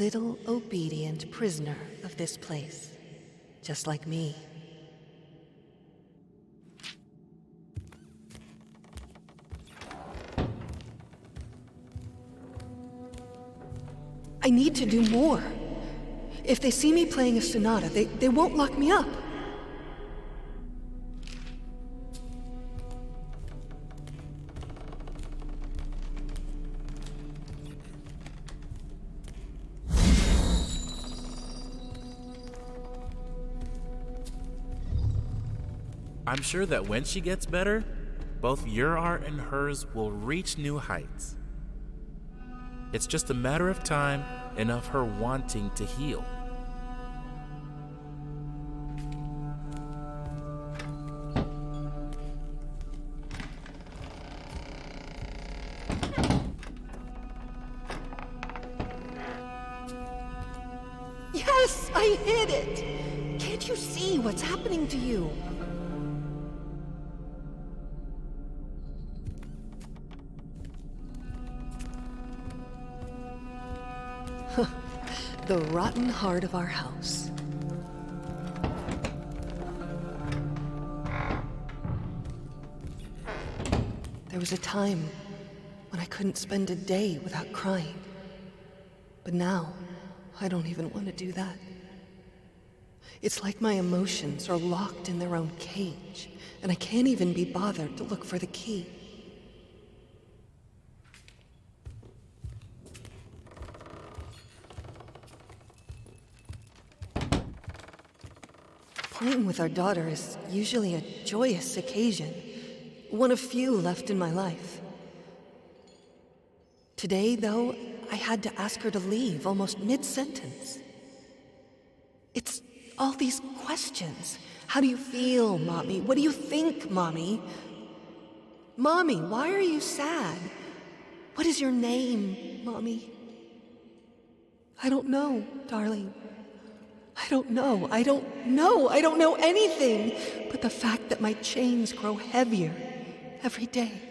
Little obedient prisoner of this place, just like me. I need to do more. If they see me playing a sonata, they won't lock me up. I'm sure that when she gets better, both your art and hers will reach new heights. It's just a matter of time and of her wanting to heal. Yes, I hit it! Can't you see what's happening to you? The rotten heart of our house. There was a time when I couldn't spend a day without crying. But now, I don't even want to do that. It's like my emotions are locked in their own cage, and I can't even be bothered to look for the key. Playing with our daughter is usually a joyous occasion, one of few left in my life. Today, though, I had to ask her to leave almost mid-sentence. It's all these questions. How do you feel, Mommy? What do you think, Mommy? Mommy, why are you sad? What is your name, Mommy? I don't know, darling. I don't know. I don't know anything but the fact that my chains grow heavier every day.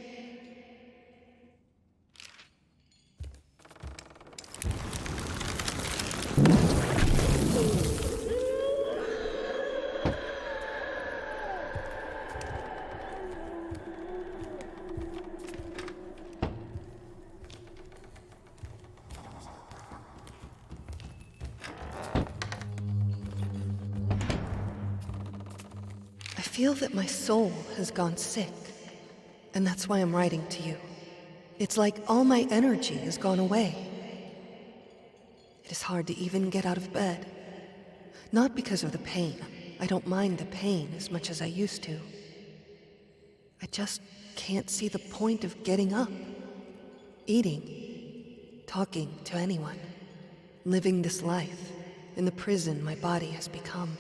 I feel that my soul has gone sick, and that's why I'm writing to you. It's like all my energy has gone away. It is hard to even get out of bed. Not because of the pain. I don't mind the pain as much as I used to. I just can't see the point of getting up, eating, talking to anyone, living this life in the prison my body has become.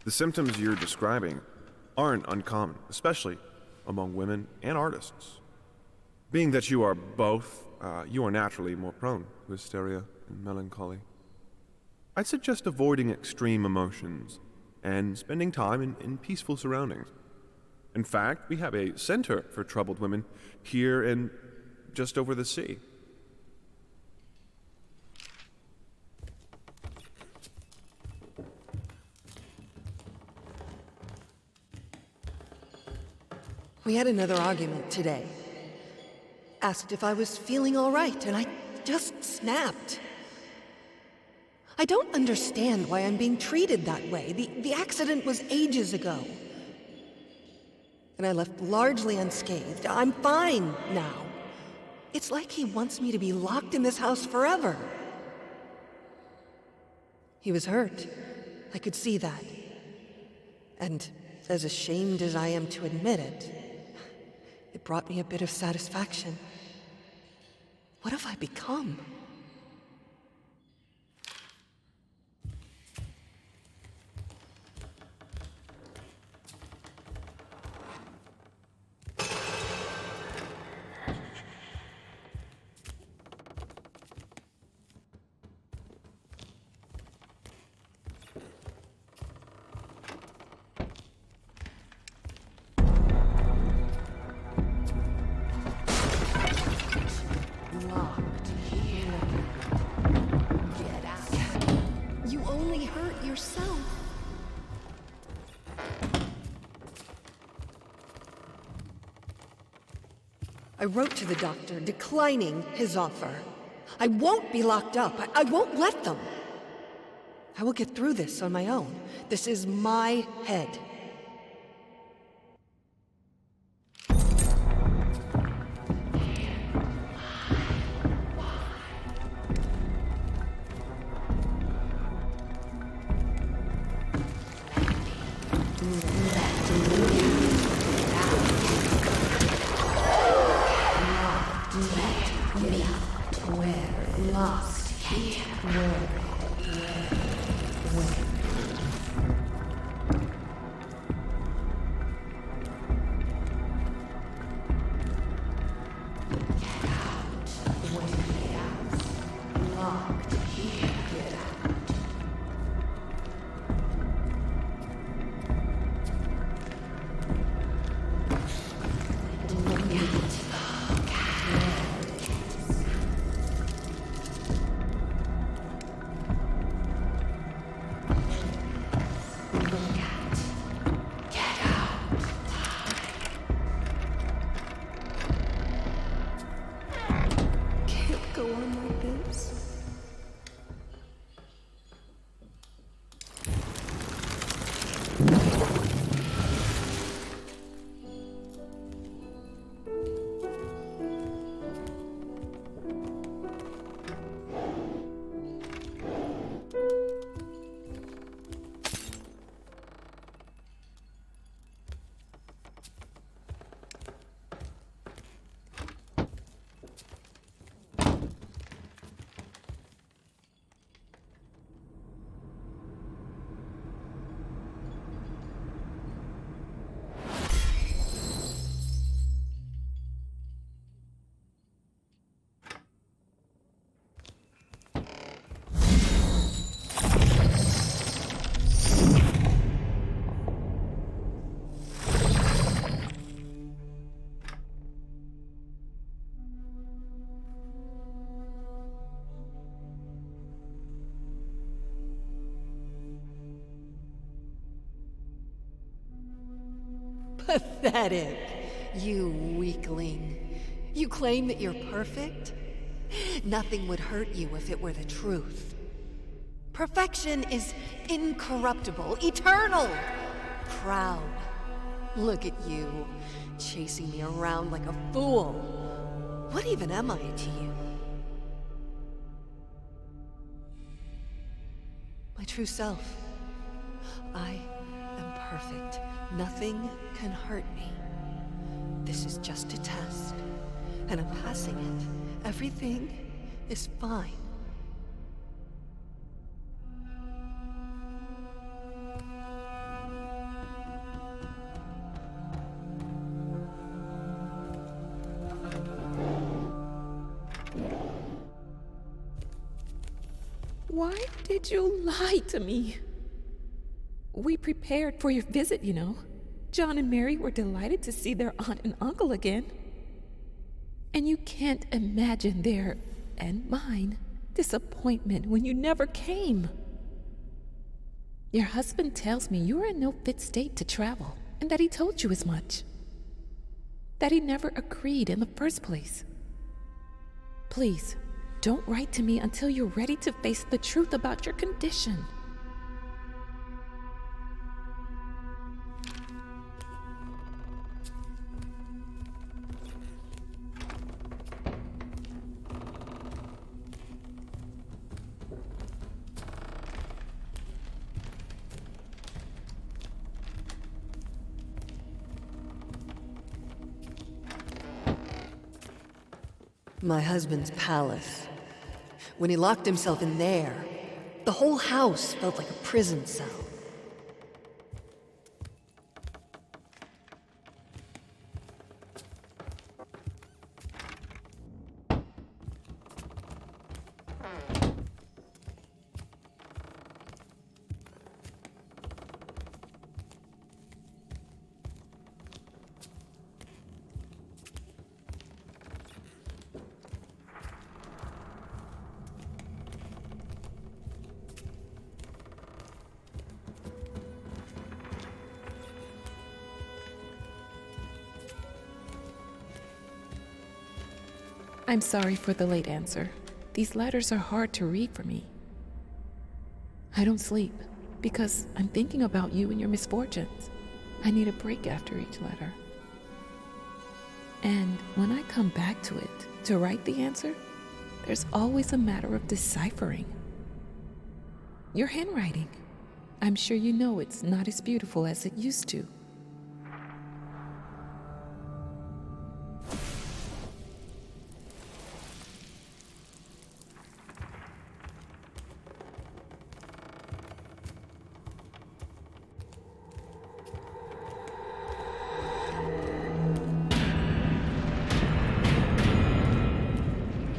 The symptoms you're describing aren't uncommon, especially among women and artists. Being that you are both, you are naturally more prone to hysteria and melancholy. I'd suggest avoiding extreme emotions and spending time in peaceful surroundings. In fact, we have a center for troubled women here and just over the sea. We had another argument today. Asked if I was feeling all right, and I just snapped. I don't understand why I'm being treated that way. The accident was ages ago. And I left largely unscathed. I'm fine now. It's like he wants me to be locked in this house forever. He was hurt. I could see that. And as ashamed as I am to admit it, it brought me a bit of satisfaction. What have I become? I wrote to the doctor, declining his offer. I won't be locked up. I won't let them. I will get through this on my own. This is my head. go on like this? Pathetic. You weakling. You claim that you're perfect? Nothing would hurt you if it were the truth. Perfection is incorruptible, eternal, proud. Look at you, chasing me around like a fool. What even am I to you? My true self. I am perfect. Nothing can hurt me. This is just a test, and I'm passing it. Everything is fine. Why did you lie to me? We prepared for your visit, you know. John and Mary were delighted to see their aunt and uncle again. And you can't imagine their, and mine, disappointment when you never came. Your husband tells me you are in no fit state to travel, and that he told you as much. That he never agreed in the first place. Please, don't write to me until you're ready to face the truth about your condition. My husband's palace. When he locked himself in there, the whole house felt like a prison cell. I'm sorry for the late answer. These letters are hard to read for me. I don't sleep because I'm thinking about you and your misfortunes. I need a break after each letter. And when I come back to it to write the answer, there's always a matter of deciphering. Your handwriting. I'm sure you know it's not as beautiful as it used to.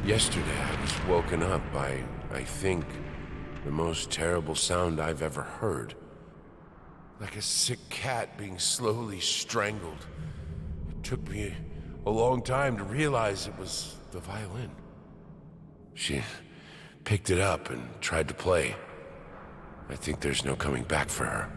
Yesterday I was woken up by, I think, the most terrible sound I've ever heard. Like a sick cat being slowly strangled. It took me a long time to realize it was the violin. She picked it up and tried to play. I think there's no coming back for her.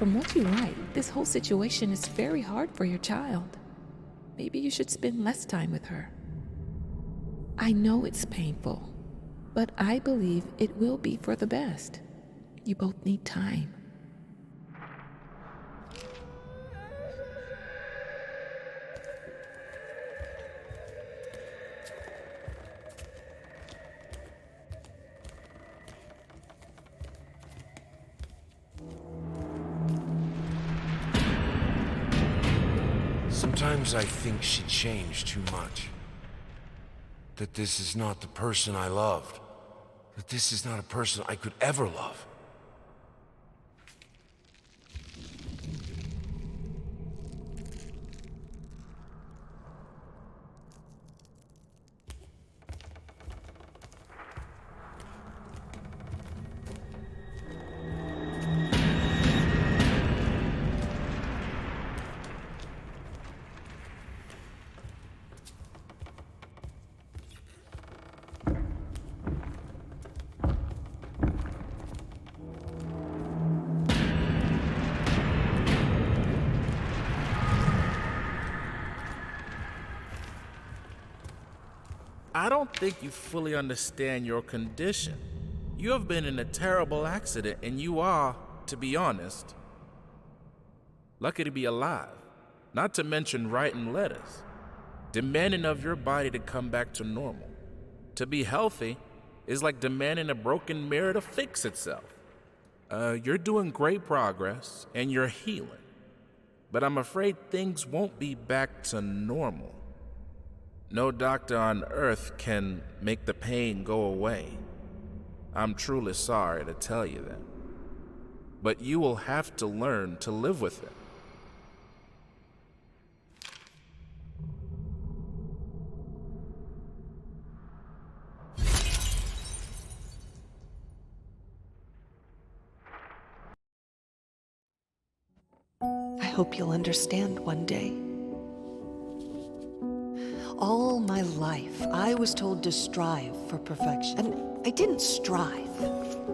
from what you write, this whole situation is very hard for your child. Maybe you should spend less time with her. I know it's painful, but I believe it will be for the best. You both need time. Sometimes I think she changed too much. That this is not the person I loved. That this is not a person I could ever love. I don't think you fully understand your condition. You have been in a terrible accident, and you are, to be honest, lucky to be alive. Not to mention writing letters, demanding of your body to come back to normal. To be healthy is like demanding a broken mirror to fix itself. You're doing great progress, and you're healing. But I'm afraid things won't be back to normal. No doctor on earth can make the pain go away. I'm truly sorry to tell you that. But you will have to learn to live with it. I hope you'll understand one day. All my life, I was told to strive for perfection. And I didn't strive,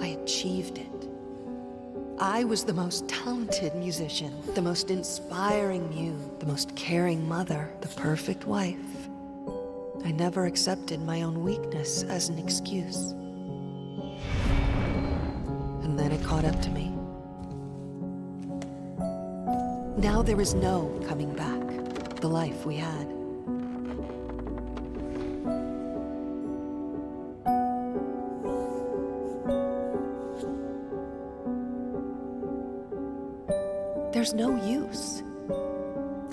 I achieved it. I was the most talented musician, the most inspiring muse, the most caring mother, the perfect wife. I never accepted my own weakness as an excuse. And then it caught up to me. Now there is no coming back, the life we had. There's no use.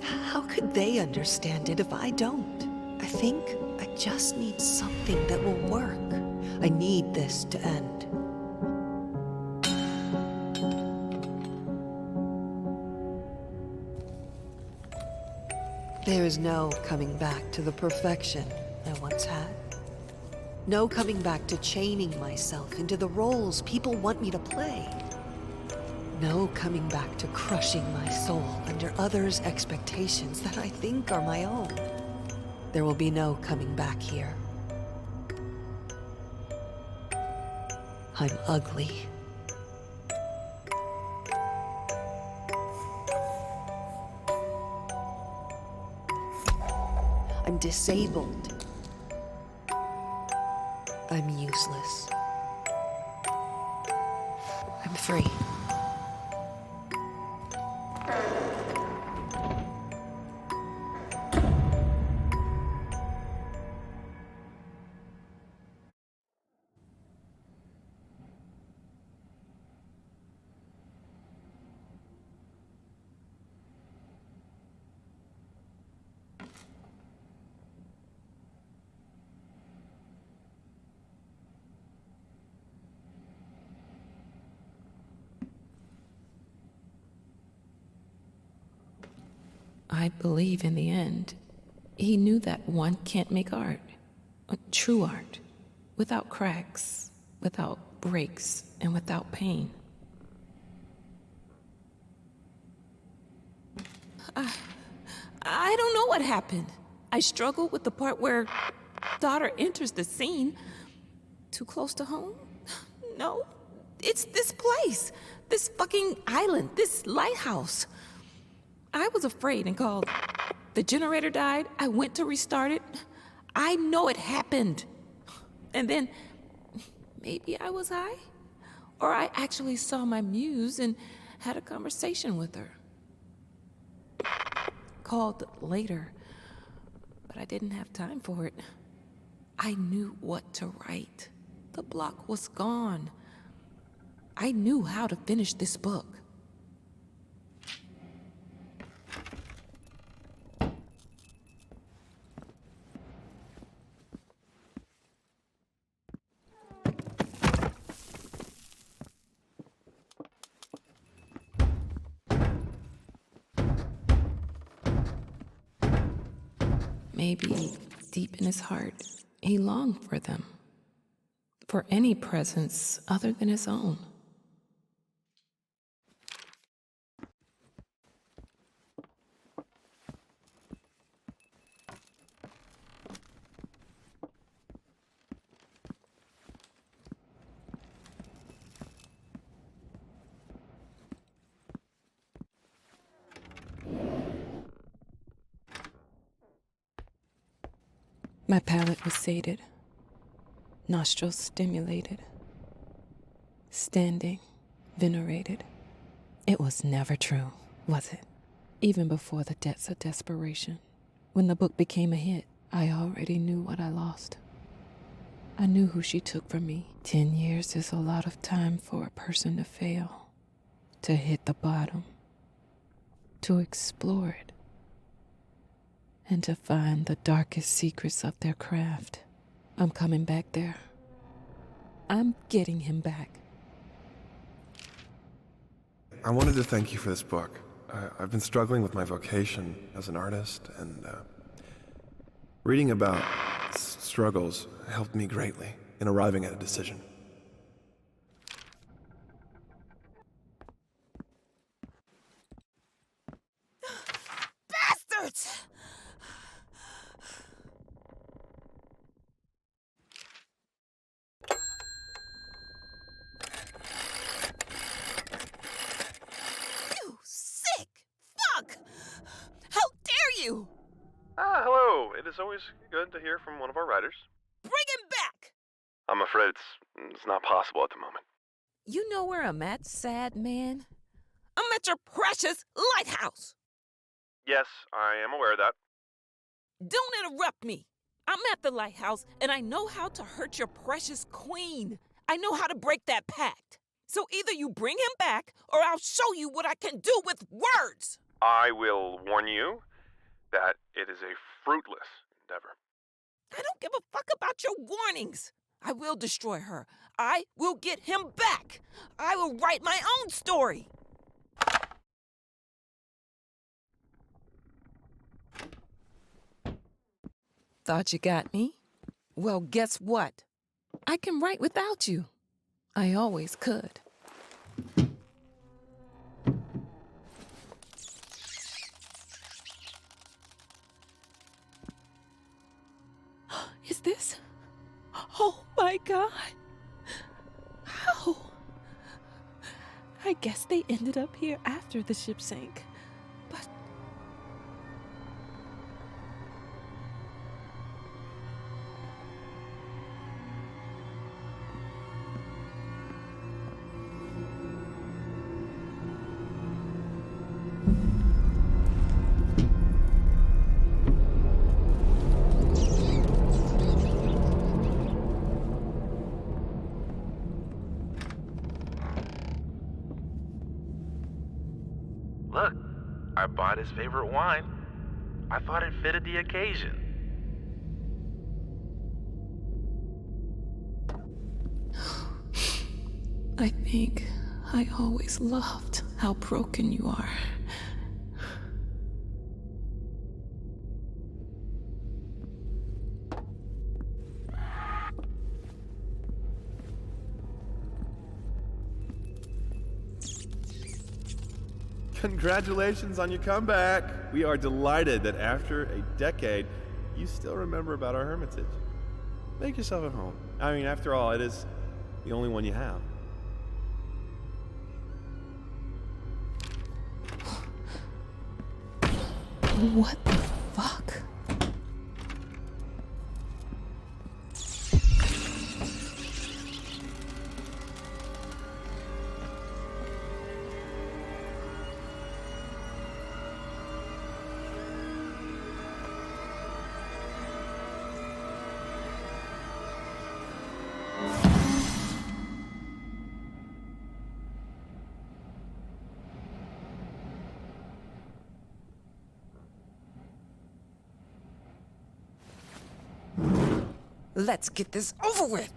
How could they understand it if I don't? I think I just need something that will work. I need this to end. There is no coming back to the perfection I once had. No coming back to chaining myself into the roles people want me to play. No coming back to crushing my soul under others' expectations that I think are my own. There will be no coming back here. I'm ugly. I'm disabled. I'm useless. I'm free. I believe in the end, he knew that one can't make art, true art, without cracks, without breaks, and without pain. I don't know what happened. I struggled with the part where daughter enters the scene. Too close to home? No, It's this place. This fucking island. This lighthouse. I was afraid and called. The generator died. I went to restart it. I know it happened. And then, maybe I was high? Or I actually saw my muse and had a conversation with her. Called later, but I didn't have time for it. I knew what to write. The block was gone. I knew how to finish this book. Maybe deep in his heart, he longed for them. For any presence other than his own. My palate was sated, nostrils stimulated, standing, venerated. It was never true, was it? Even before the depths of desperation, when the book became a hit, I already knew what I lost. I knew who she took from me. 10 years is a lot of time for a person to fail, to hit the bottom, to explore it, and to find the darkest secrets of their craft. I'm coming back there. I'm getting him back. I wanted to thank you for this book. I've been struggling with my vocation as an artist, and reading about struggles helped me greatly in arriving at a decision. Bastards! You sick fuck! How dare you! Hello. It is always good to hear from one of our writers. Bring him back! I'm afraid it's not possible at the moment. You know where I'm at, sad man? I'm at your precious lighthouse! Yes, I am aware of that. Don't interrupt me! I'm at the lighthouse, and I know how to hurt your precious queen. I know how to break that pact. So either you bring him back, or I'll show you what I can do with words! I will warn you that it is a fruitless endeavor. I don't give a fuck about your warnings. I will destroy her. I will get him back. I will write my own story. Thought you got me? Well, guess what? I can write without you. I always could. Is this? Oh my God. How? I guess they ended up here after the ship sank. But Look, I bought his favorite wine. I thought it fitted the occasion. I think I always loved how broken you are. Congratulations on your comeback. We are delighted that after a decade, you still remember about our hermitage. Make yourself at home. I mean, after all, it is the only one you have. What the fuck? Let's get this over with!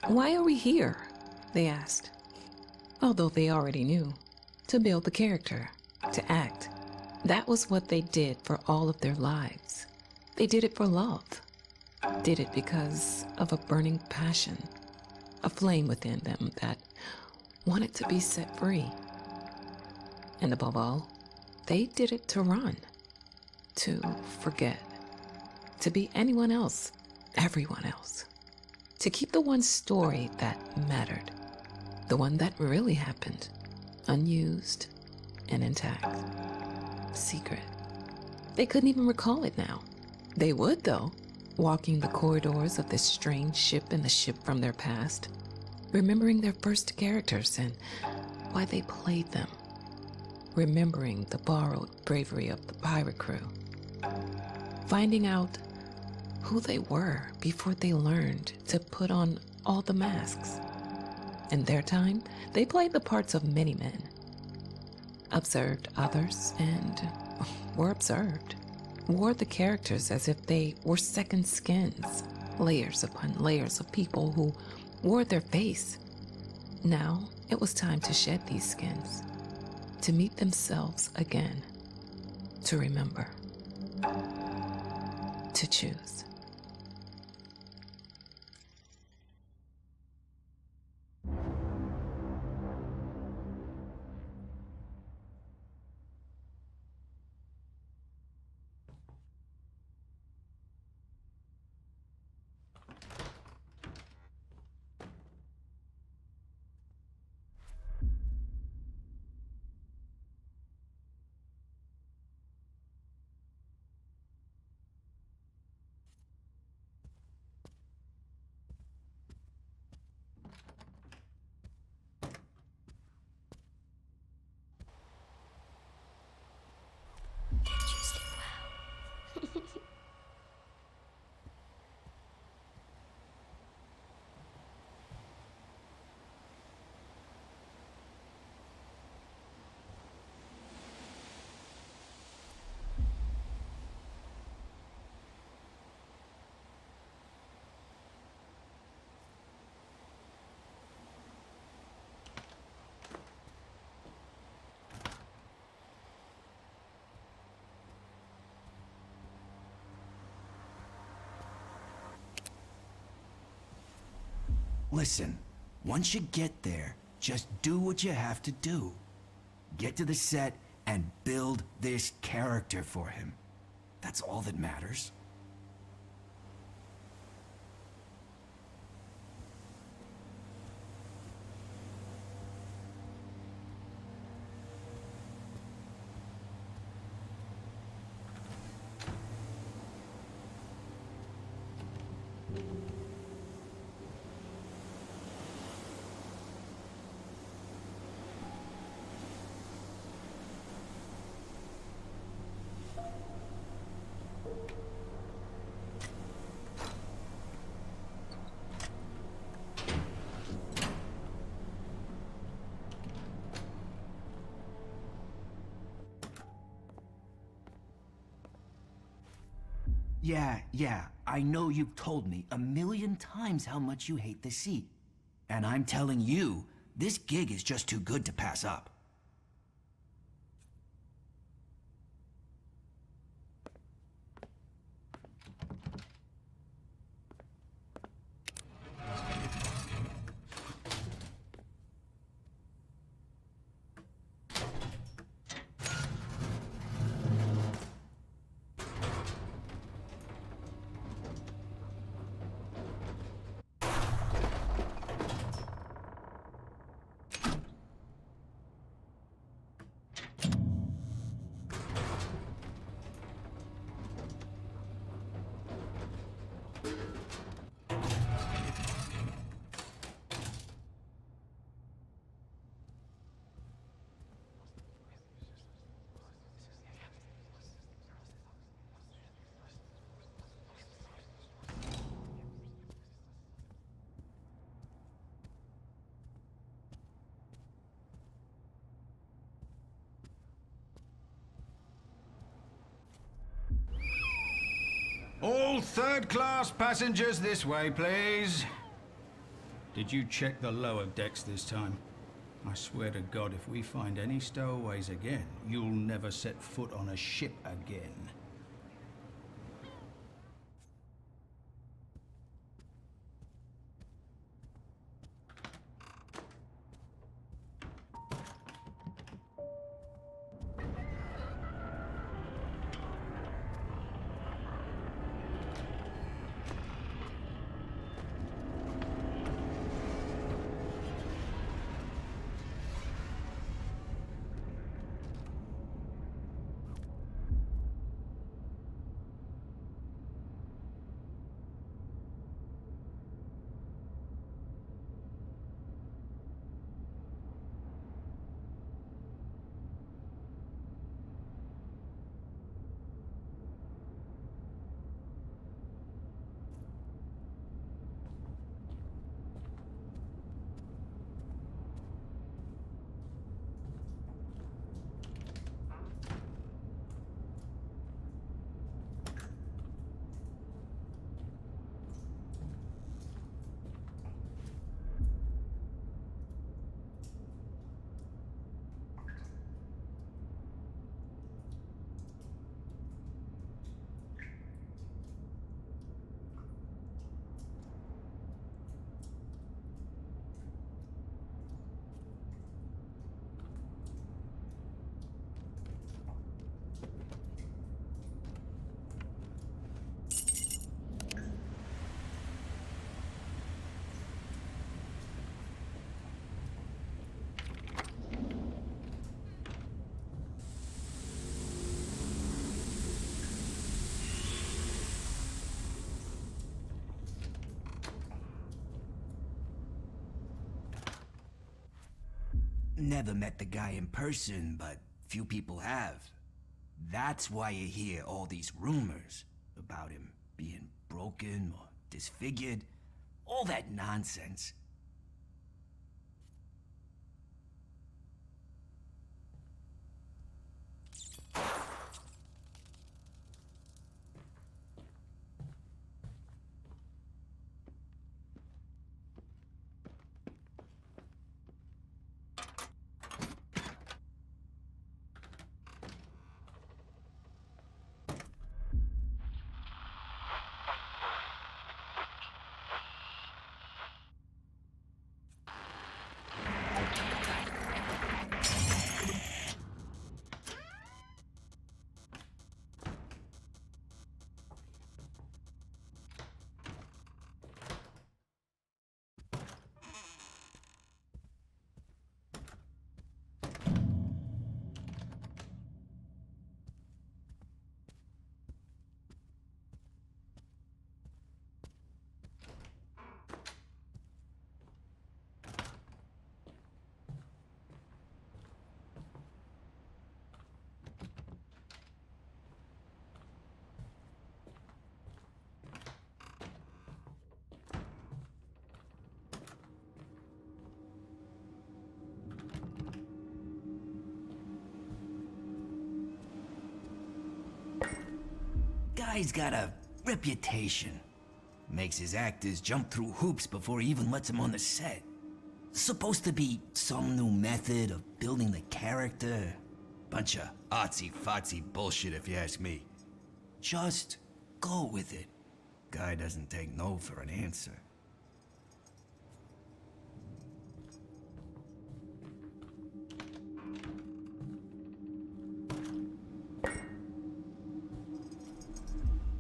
Why are we here? They asked. Although they already knew. To build the character. To act. That was what they did for all of their lives. They did it for love. Did it because of a burning passion. A flame within them that wanted to be set free. And above all, they did it to run. To forget. To be anyone else. Everyone else. To keep the one story that mattered. The one that really happened. unused and intact. Secret. They couldn't even recall it now. They would, though, walking the corridors of this strange ship and the ship from their past, remembering their first characters and why they played them, remembering the borrowed bravery of the pirate crew, finding out who they were before they learned to put on all the masks. In their time, they played the parts of many men, observed others, and were observed, wore the characters as if they were second skins, layers upon layers of people who wore their face. Now it was time to shed these skins, to meet themselves again, to remember, to choose. Listen, once you get there, just do what you have to do. Get to the set and build this character for him. That's all that matters. Yeah, I know you've told me 1,000,000 times how much you hate the sea. And I'm telling you, this gig is just too good to pass up. All third-class passengers this way, please. Did you check the lower decks this time? I swear to God, if we find any stowaways again, you'll never set foot on a ship again. never met the guy in person, but few people have. That's why you hear all these rumors about him being broken or disfigured. All that nonsense. Guy's got a reputation. Makes his actors jump through hoops before he even lets them on the set. Supposed to be some new method of building the character. Bunch of artsy-fartsy bullshit if you ask me. Just go with it. Guy doesn't take no for an answer.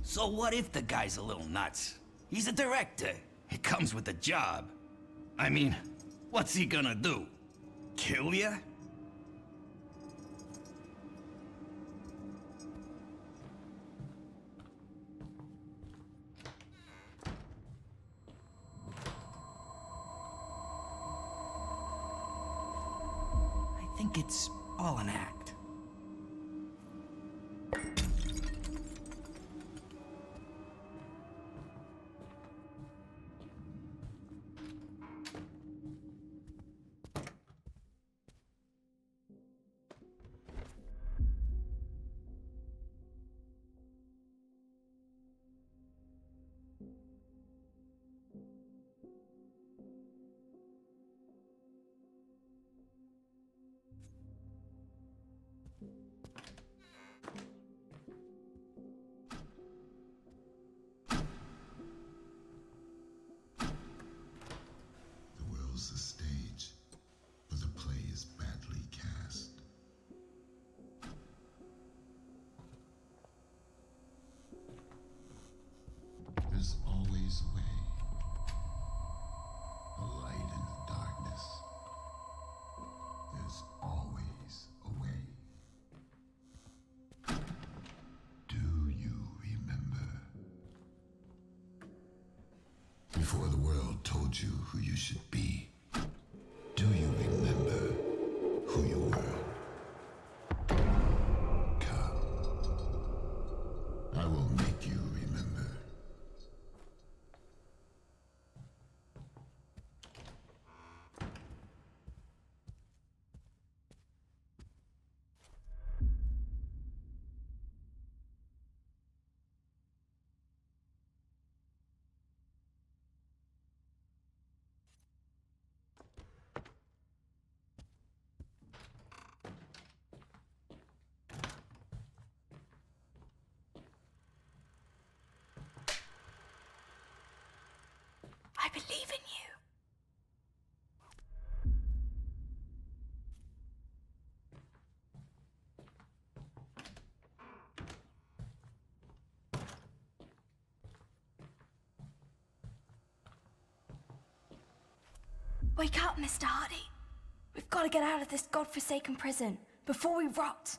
So what if the guy's a little nuts? He's a director. It comes with the job. I mean, what's he gonna do? Kill ya? I think it's all an act. The stage, but the play is badly cast. There's always a way, a light in the darkness. There's always a way. Do you remember? Before the world told you who you should be, do you remember who you were? Come. I will make you remember. I believe in you. Wake up, Mr. Hardy. We've got to get out of this godforsaken prison before we rot.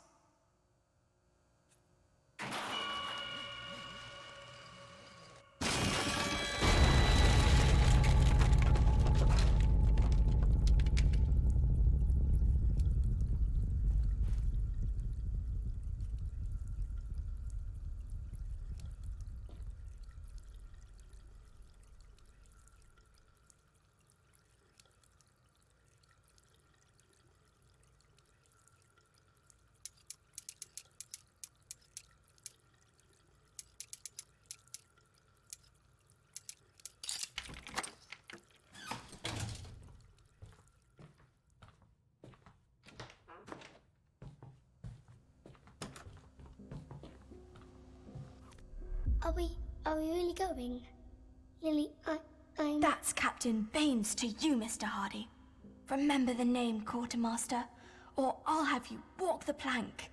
Are we really going? Lily, I'm... That's Captain Baines to you, Mr. Hardy. Remember the name, Quartermaster, or I'll have you walk the plank.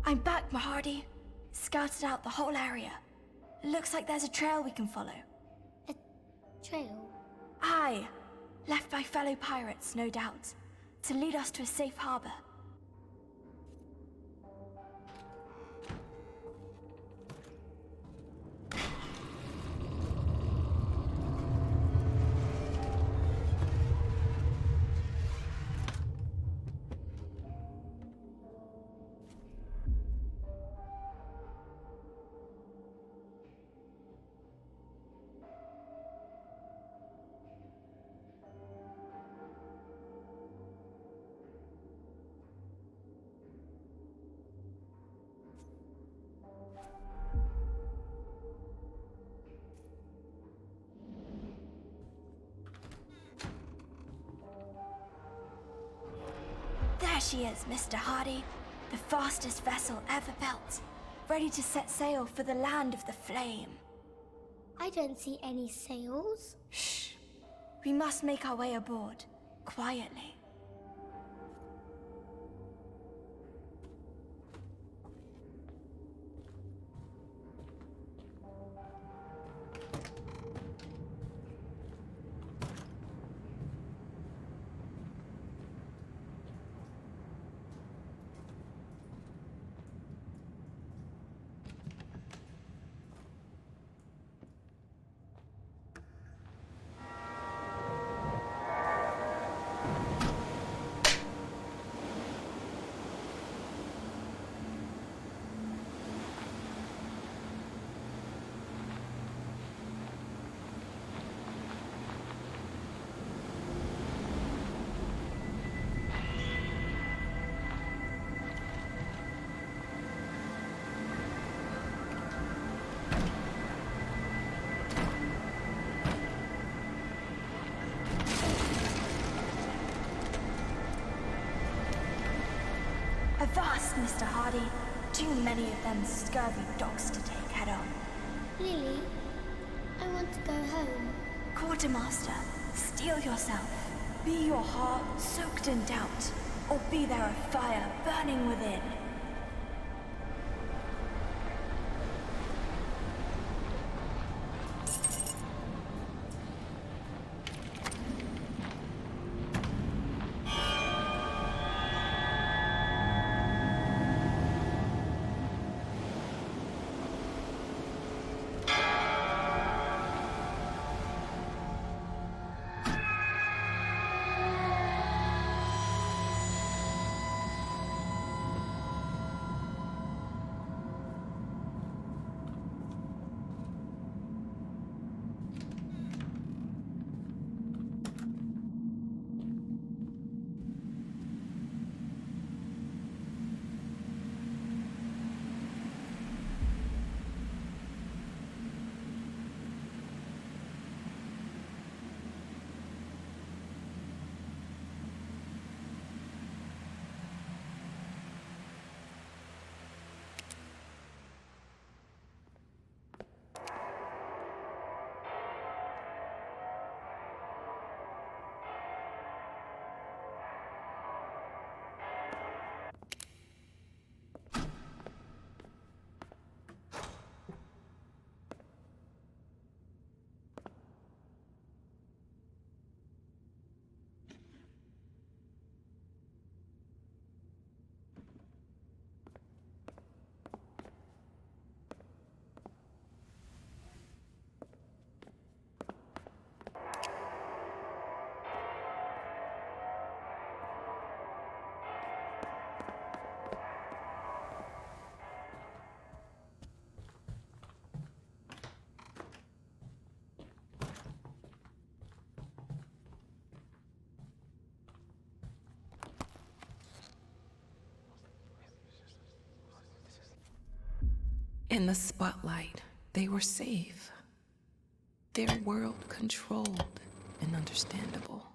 I'm back, Mahardy. Scouted out the whole area. Looks like there's a trail we can follow. A trail? Aye. Left by fellow pirates, no doubt. To lead us to a safe harbor. There she is, Mr. Hardy. The fastest vessel ever built. Ready to set sail for the land of the flame. I don't see any sails. Shh. We must make our way aboard. Quietly. Avast, Mr. Hardy. Too many of them scurvy dogs to take head on. Lily, I want to go home. Quartermaster, steel yourself. Be your heart soaked in doubt, or be there a fire burning within. In the spotlight, they were safe. Their world controlled and understandable.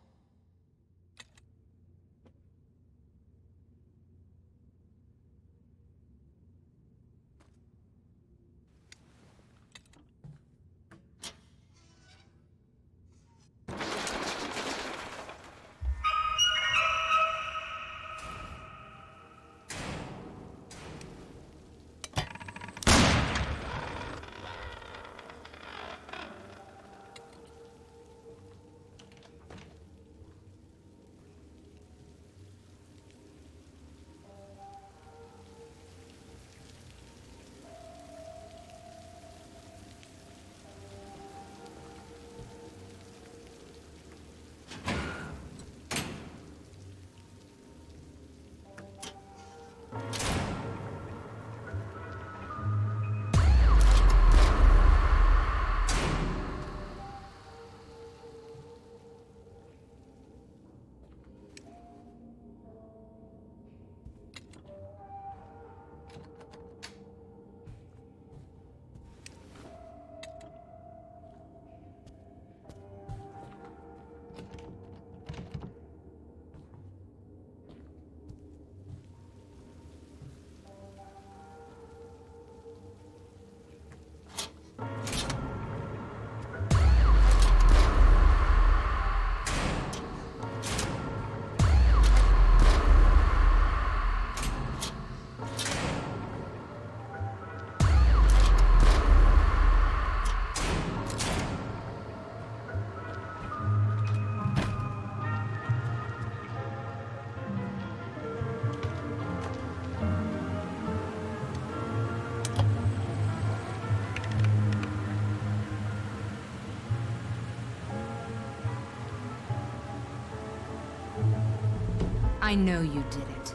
I know you did it.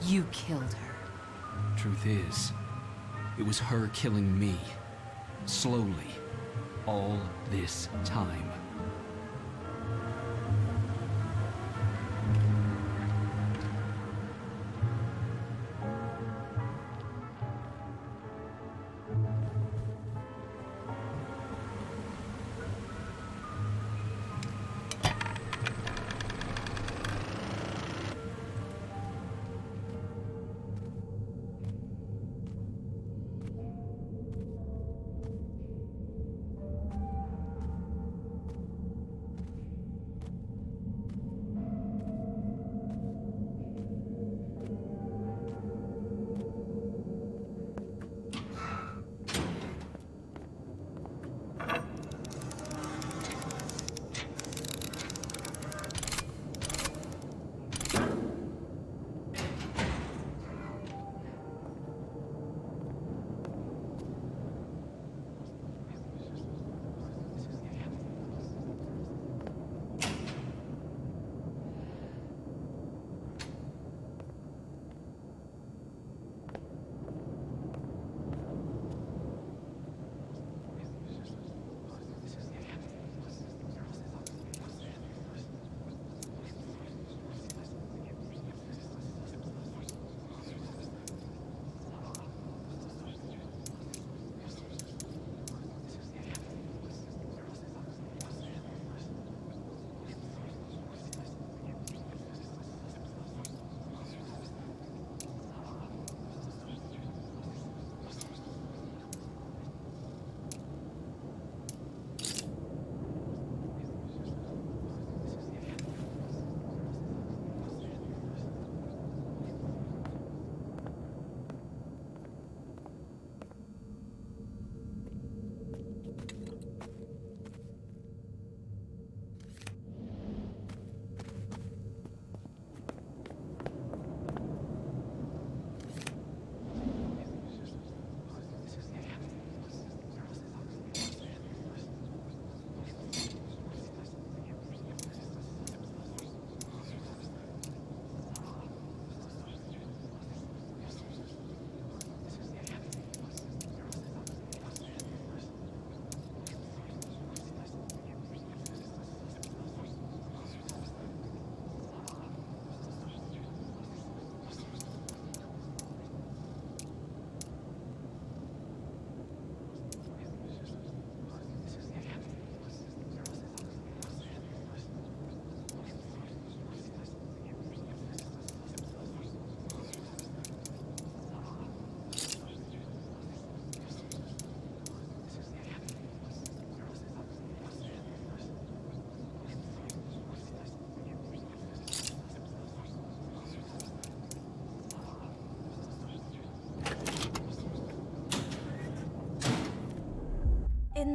You killed her. Truth is, it was her killing me. Slowly. All this time.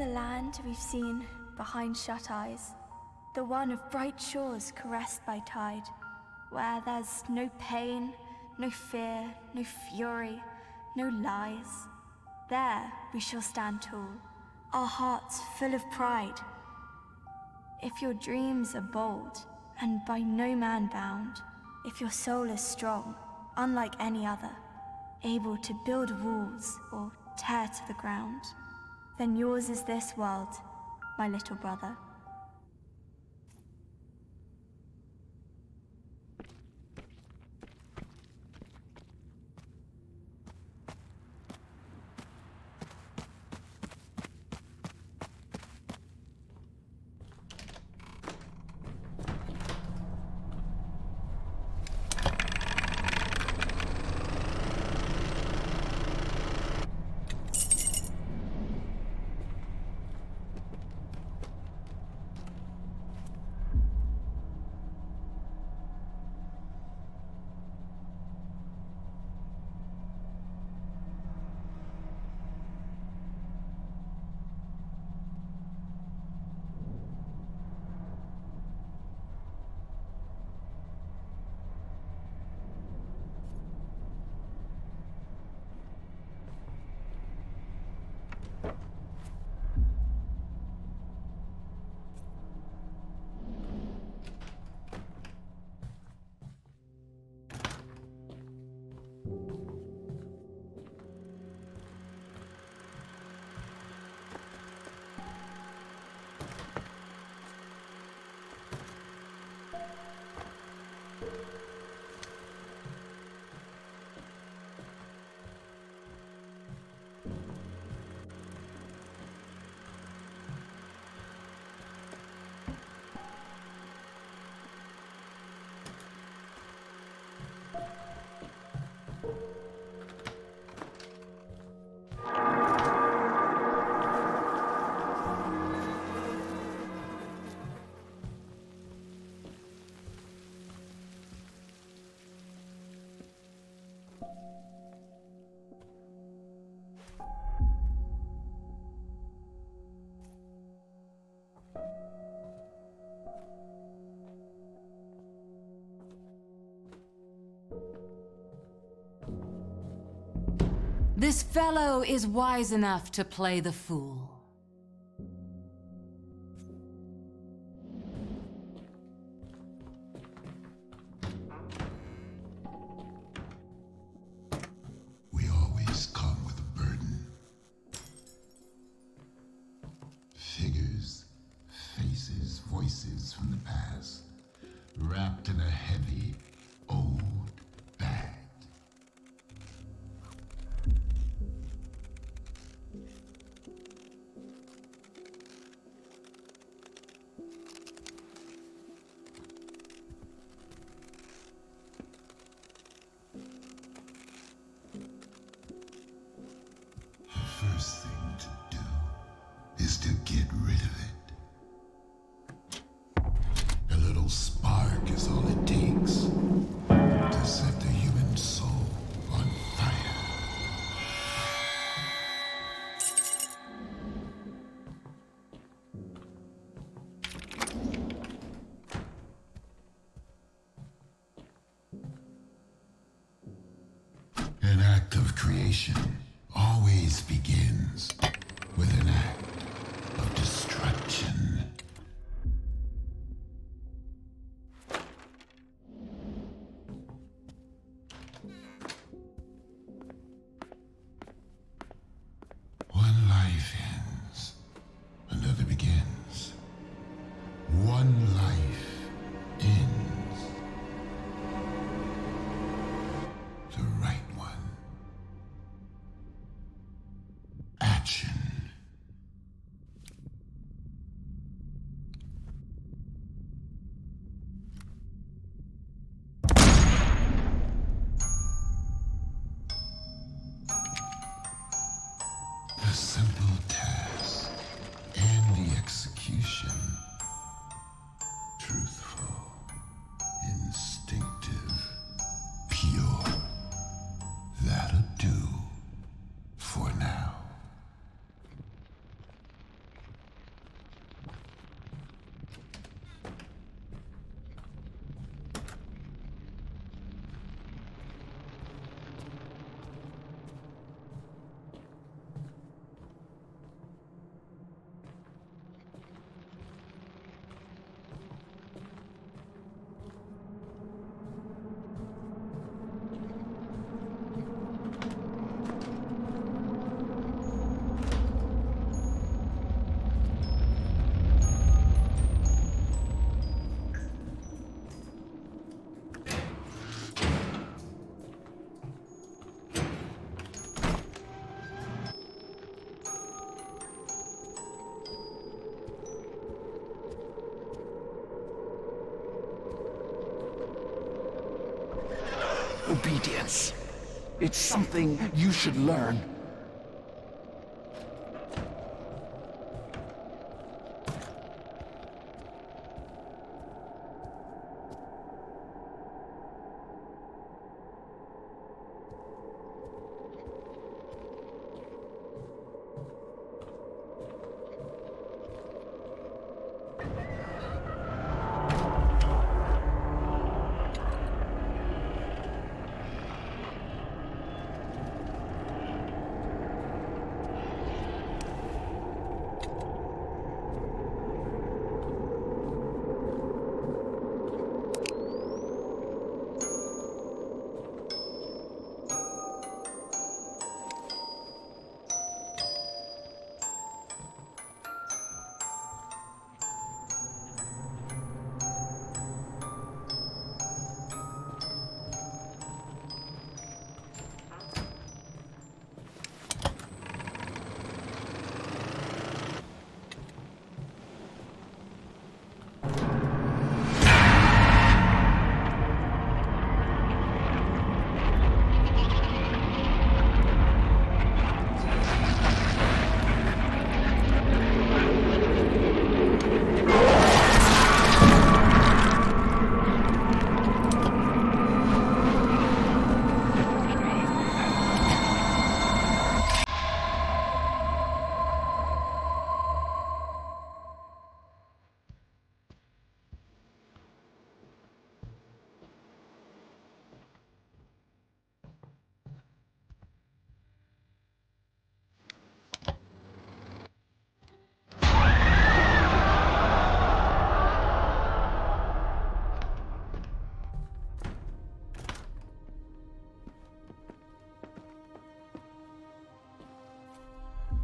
the land we've seen behind shut eyes, the one of bright shores caressed by tide, where there's no pain, no fear, no fury, no lies. There we shall stand tall, our hearts full of pride. If your dreams are bold and by no man bound, if your soul is strong, unlike any other, able to build walls or tear to the ground, then yours is this world, my little brother. This fellow is wise enough to play the fool. We always come with a burden. Figures, faces, voices from the past, wrapped in a heavy, old bag. First thing to do is to get rid of it. A little spark is all it takes to set the human soul on fire. An act of creation always begins with an act of destruction. One life ends, another begins. One life ends. The right one. Action. obedience. It's something you should learn.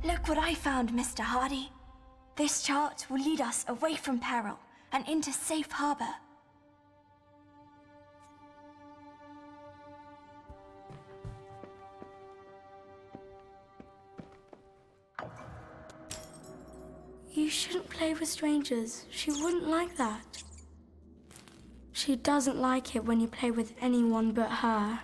Look what I found, Mr. Hardy. This chart will lead us away from peril and into safe harbor. You shouldn't play with strangers. She wouldn't like that. She doesn't like it when you play with anyone but her.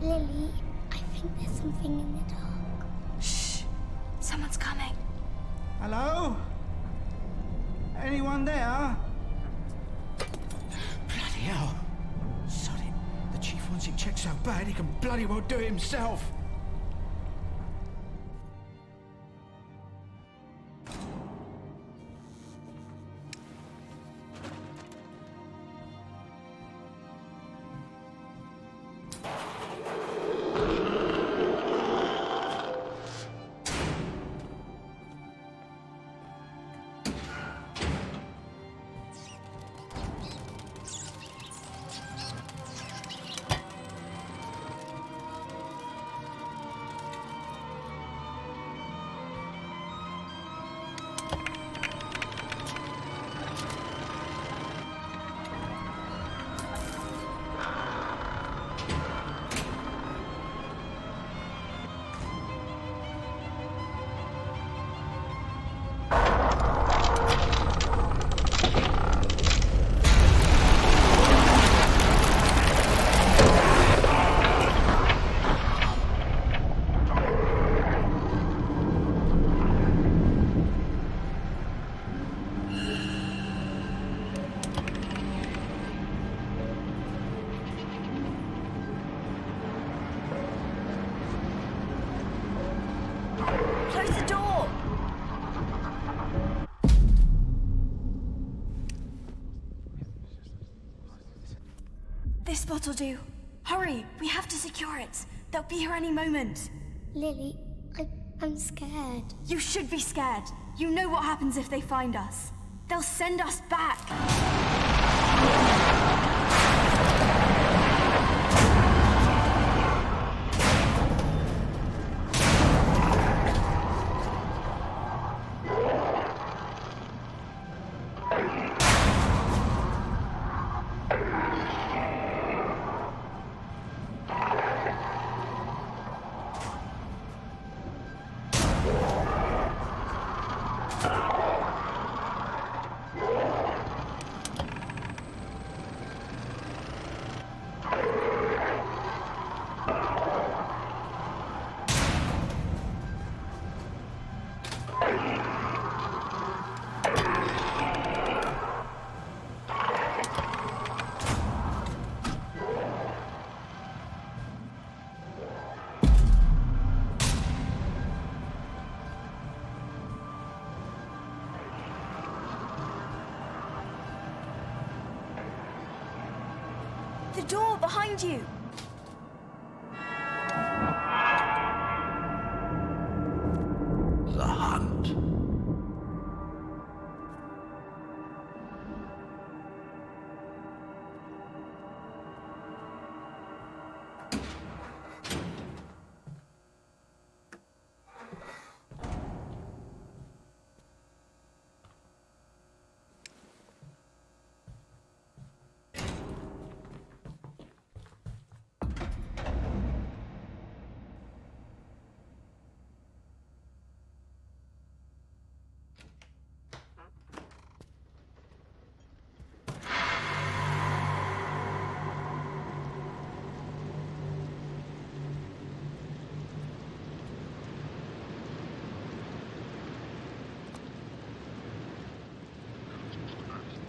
Lily, I think there's something in the dark. Shh! Someone's coming. Hello? Anyone there? Bloody hell. Sod it. The chief wants it checked so bad he can bloody well do it himself. Close the door! This spot'll do. Hurry, we have to secure it. They'll be here any moment. Lily, I'm scared. You should be scared. You know what happens if they find us. They'll send us back. The door behind you! The hunt.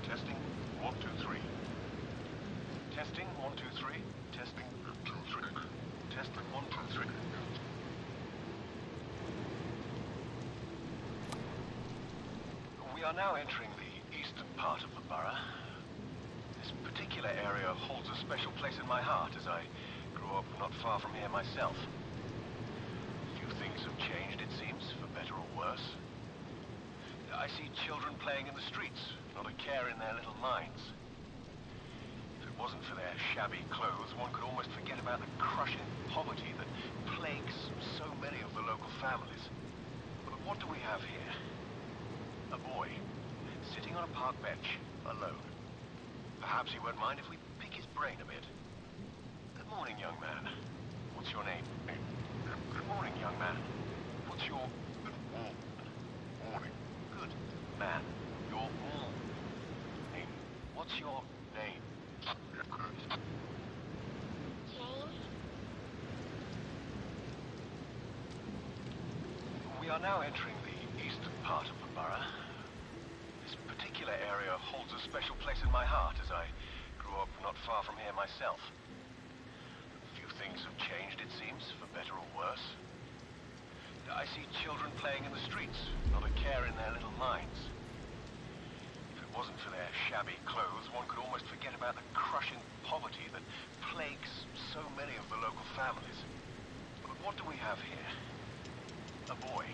Testing, 1, 2, 3. Testing, 1, 2, 3. Testing, 2, 3. Testing, 1, 2, 3. We are now entering the eastern part of the borough. This particular area holds a special place in my heart as I grew up not far from here myself. Few things have changed, it seems, for better or worse. I see children playing in the streets, not a care in their little minds. If it wasn't for their shabby clothes, one could almost forget about the crushing poverty that plagues so many of the local families. But what do we have here? A boy, sitting on a park bench, alone. Perhaps he won't mind if we pick his brain a bit. Good morning, young man. What's your name? Good morning, young man. What's your... Morning. Good man. Your name. What's your name? James? We are now entering the eastern part of the borough. This particular area holds a special place in my heart as I grew up not far from here myself. Few things have changed, it seems, for better or worse. I see children playing in the streets, not a care in their little minds. If it wasn't for their shabby clothes, one could almost forget about the crushing poverty that plagues so many of the local families. But what do we have here? A boy,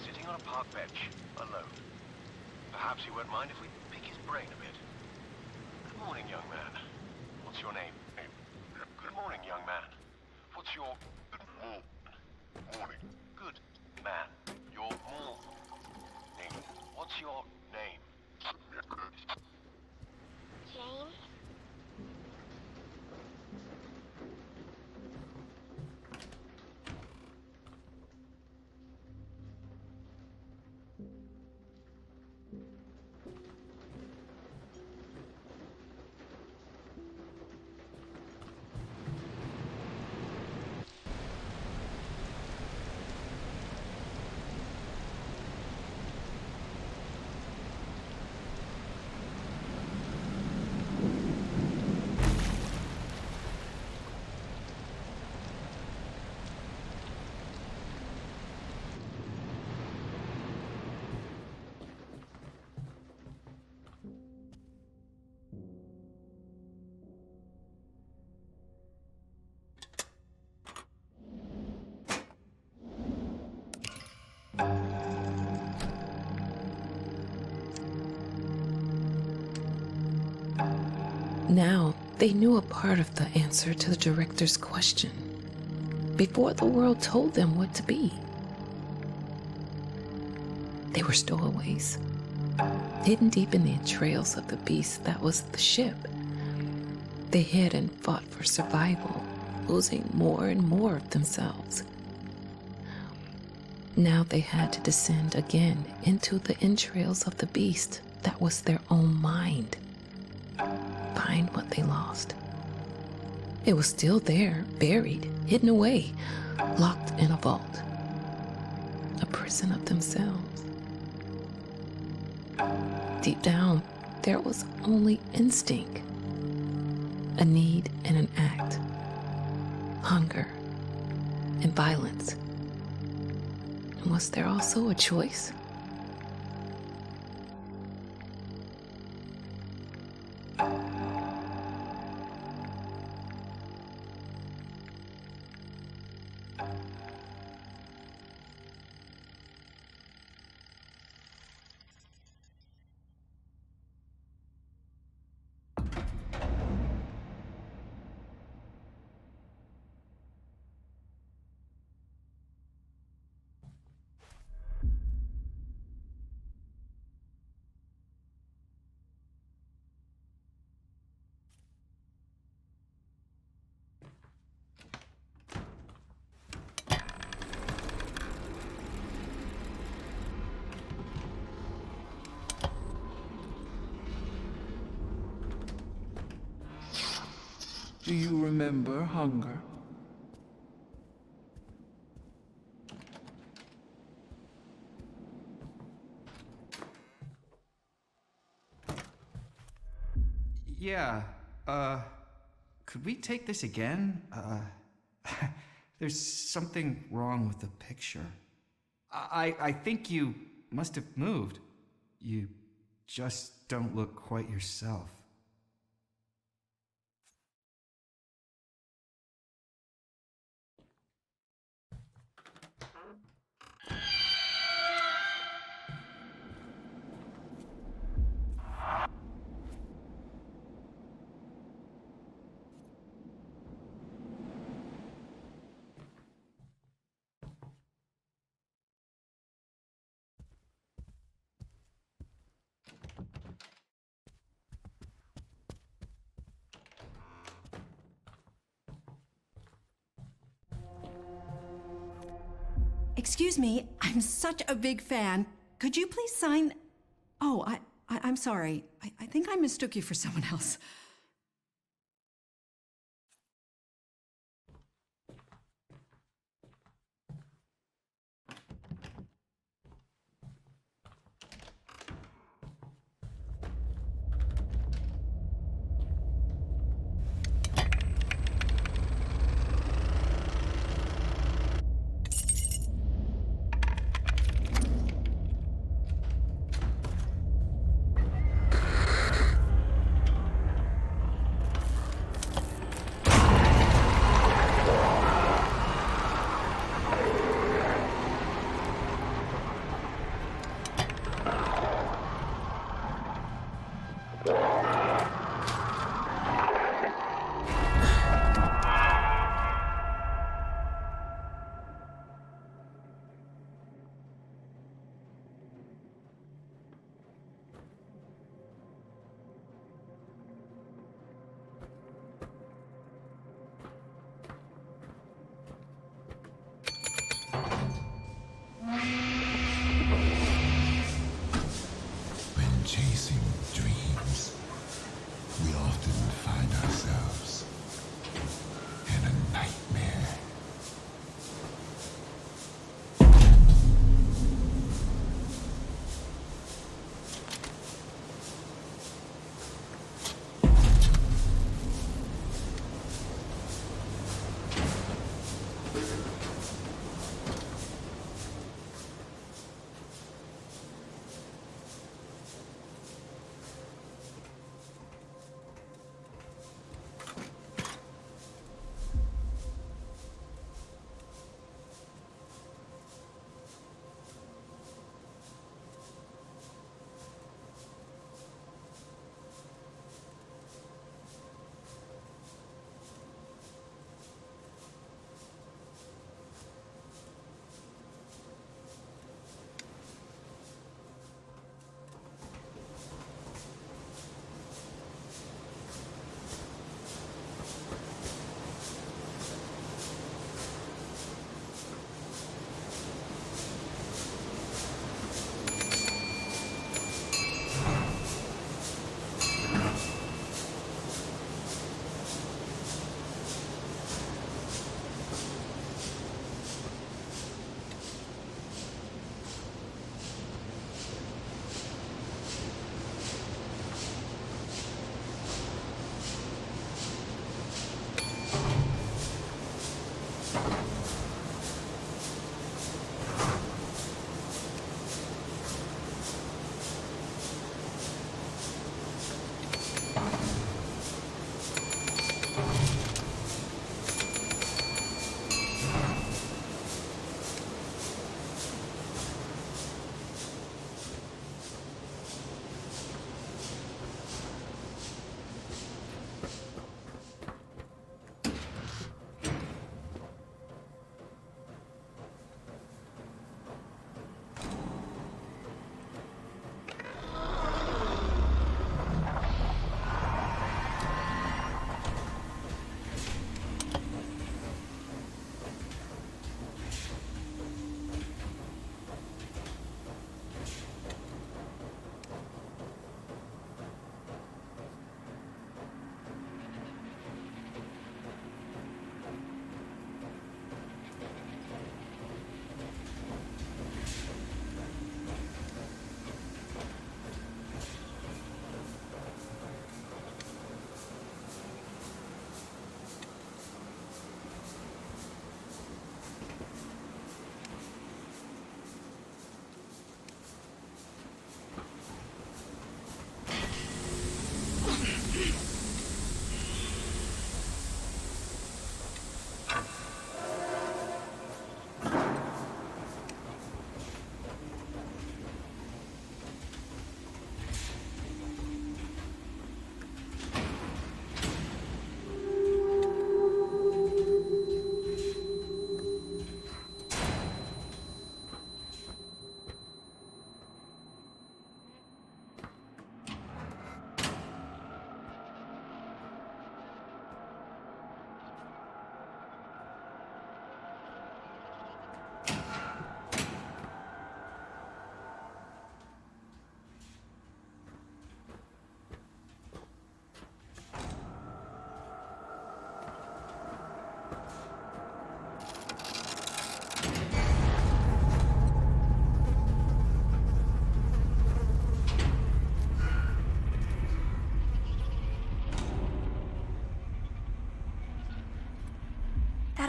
sitting on a park bench, alone. Perhaps he won't mind if we pick his brain a bit. Good morning, young man. What's your name? Good morning, young man. What's your... Morning. Good man. Your name. What's your name? James? Now, they knew a part of the answer to the director's question, before the world told them what to be. They were stowaways, hidden deep in the entrails of the beast that was the ship. They hid and fought for survival, losing more and more of themselves. Now they had to descend again into the entrails of the beast that was their own mind. Find what they lost. It was still there, buried, hidden away, locked in a vault. A prison of themselves. Deep down, there was only instinct. A need and an act. Hunger and violence. And was there also a choice? Do you remember hunger? Yeah, could we take this again? There's something wrong with the picture. I think you must have moved. You just don't look quite yourself. Excuse me, I'm such a big fan. Could you please sign... Oh, I'm sorry. I think I mistook you for someone else.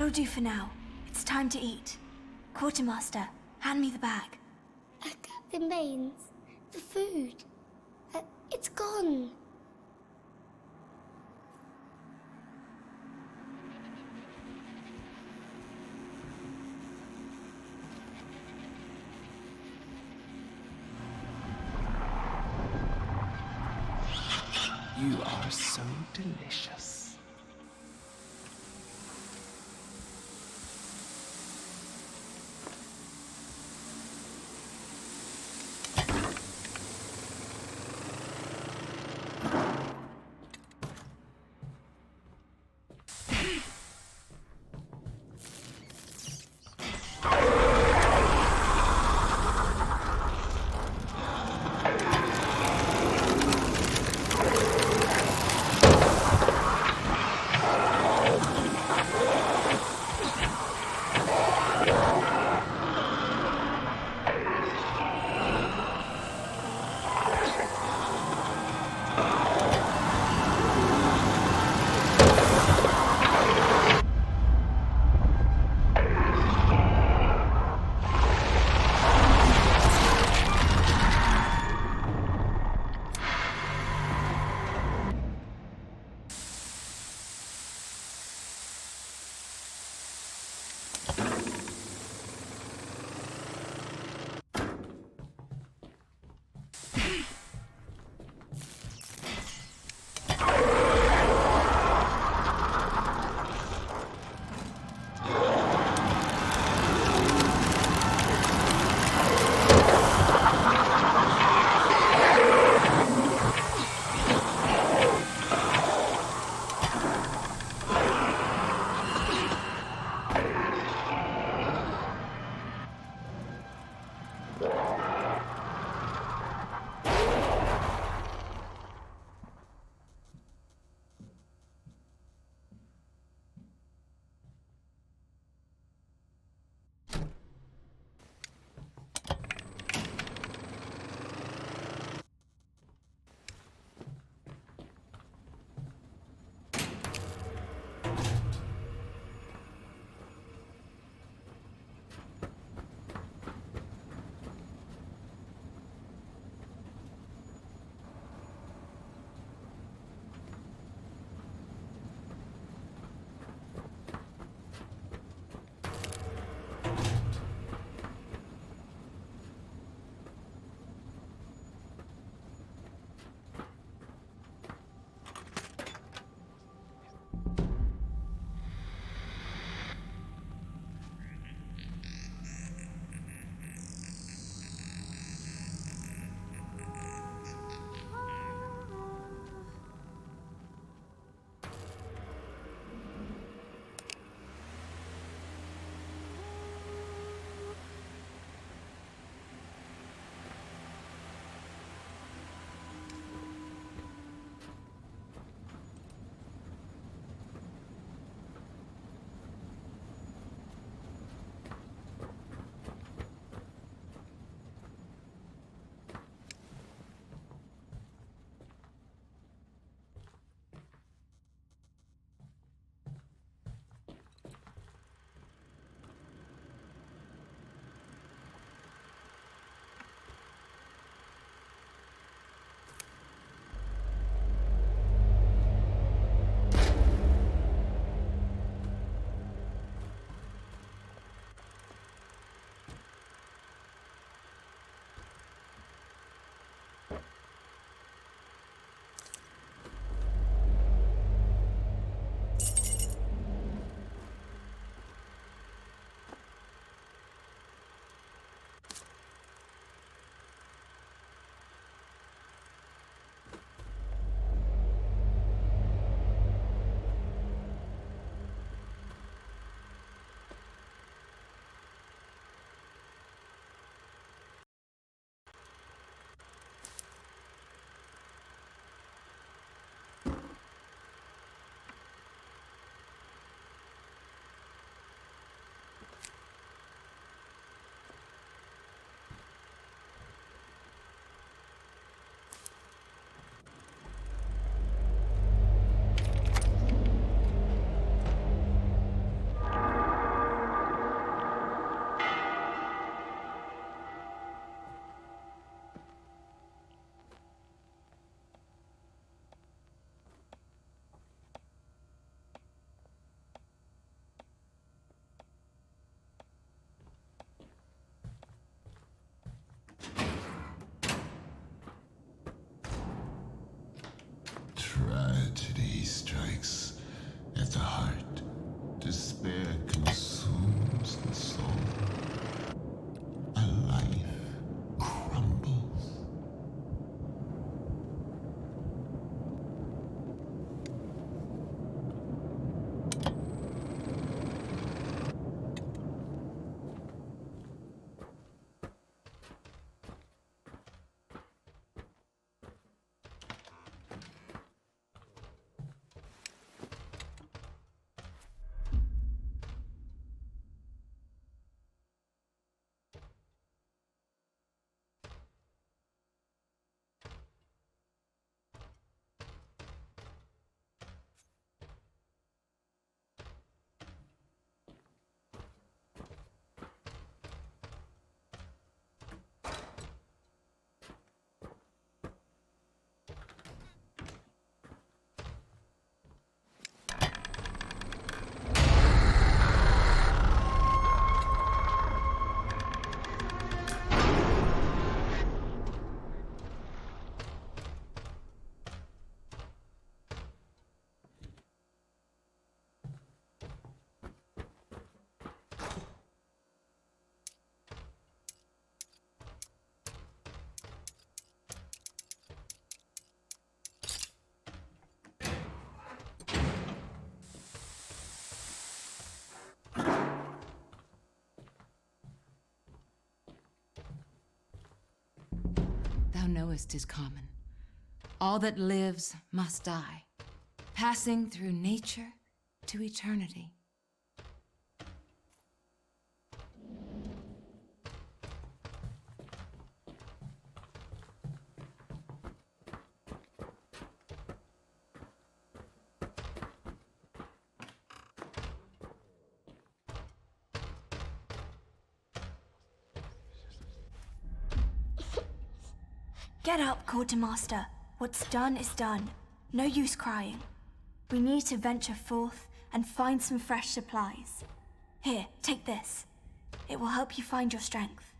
That'll do for now. It's time to eat. Quartermaster, hand me the bag. Captain Baines, the food. It's gone. You are so delicious. Tragedy strikes at the heart. Despair consumes the soul. A life crumbles. Thou knowest 'tis common. All that lives must die, passing through nature to eternity. Get up, Quartermaster. What's done is done. No use crying. We need to venture forth and find some fresh supplies. Here, take this. It will help you find your strength.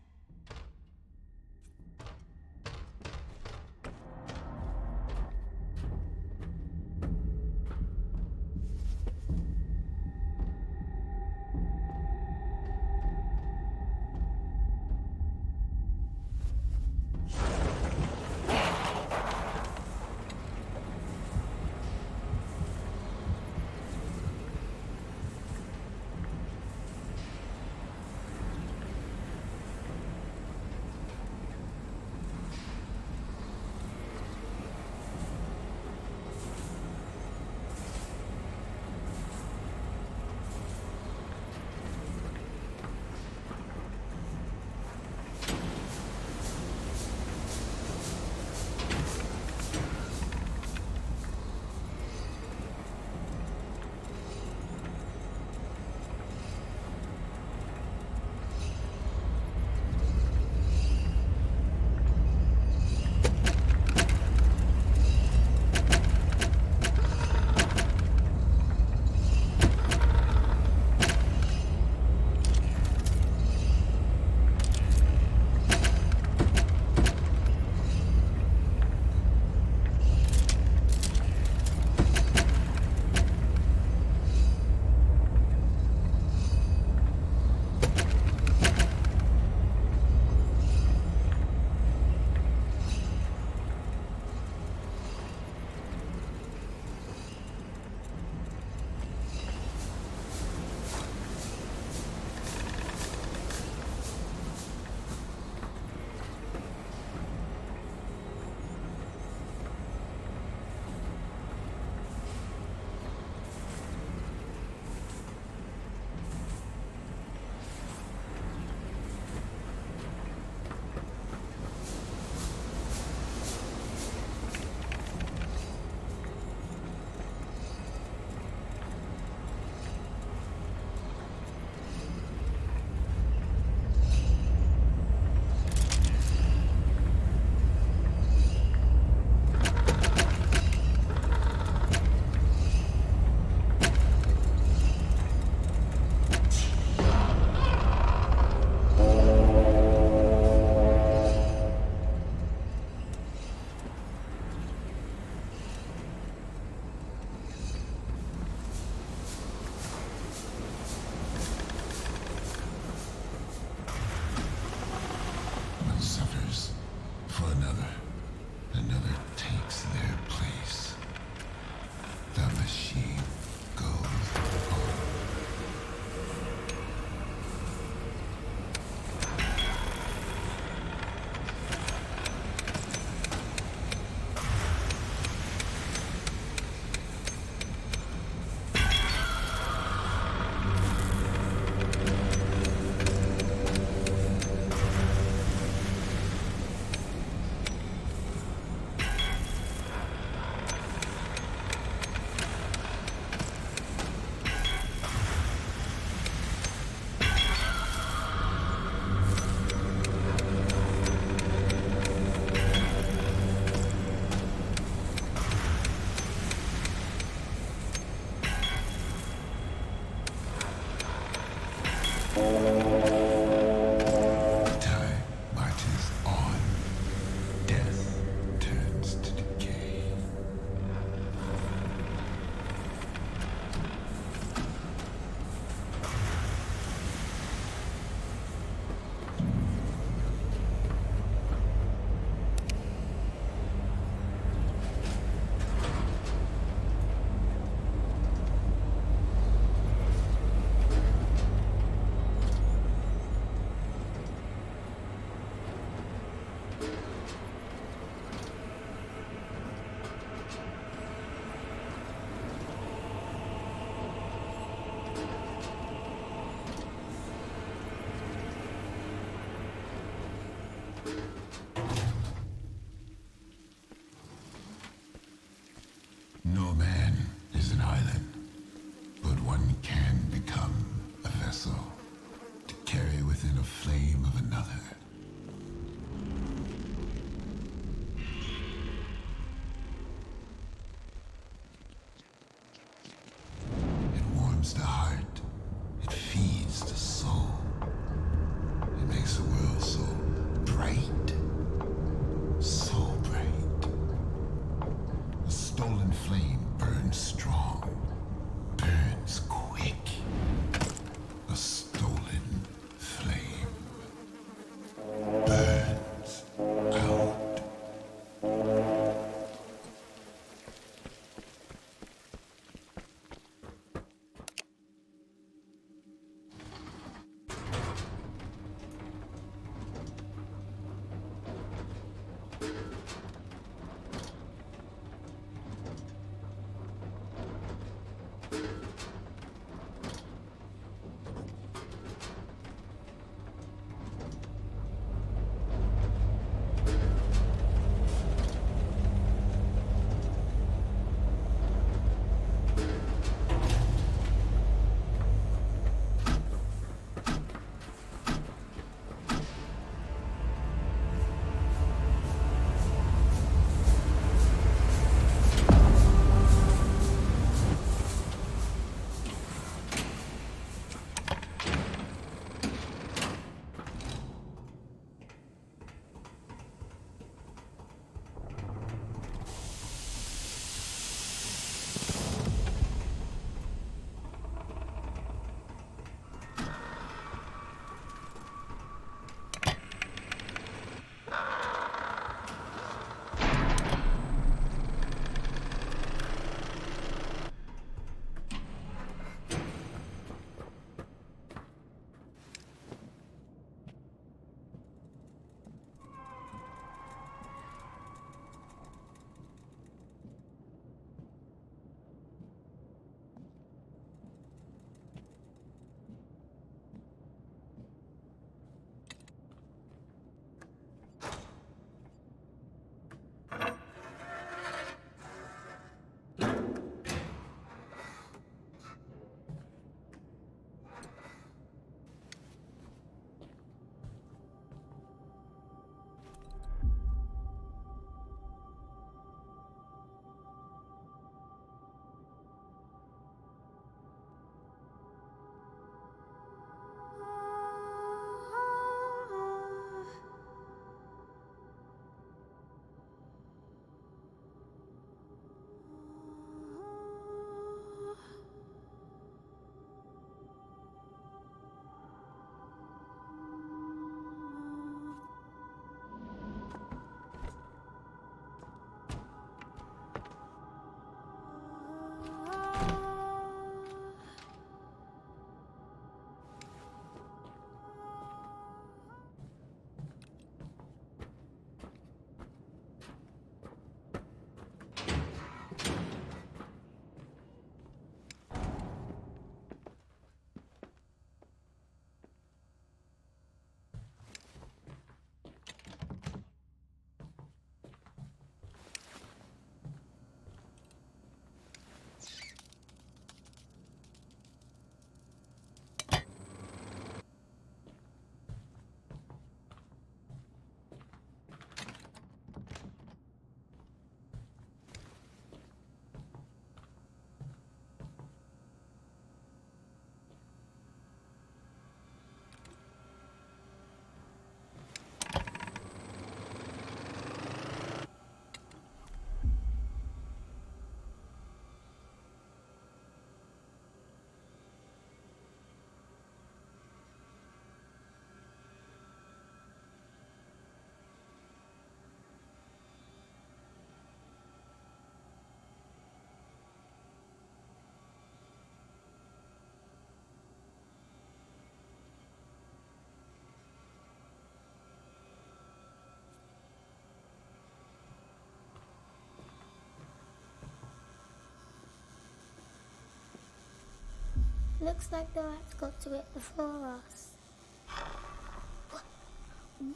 Looks like the rats got to it before us.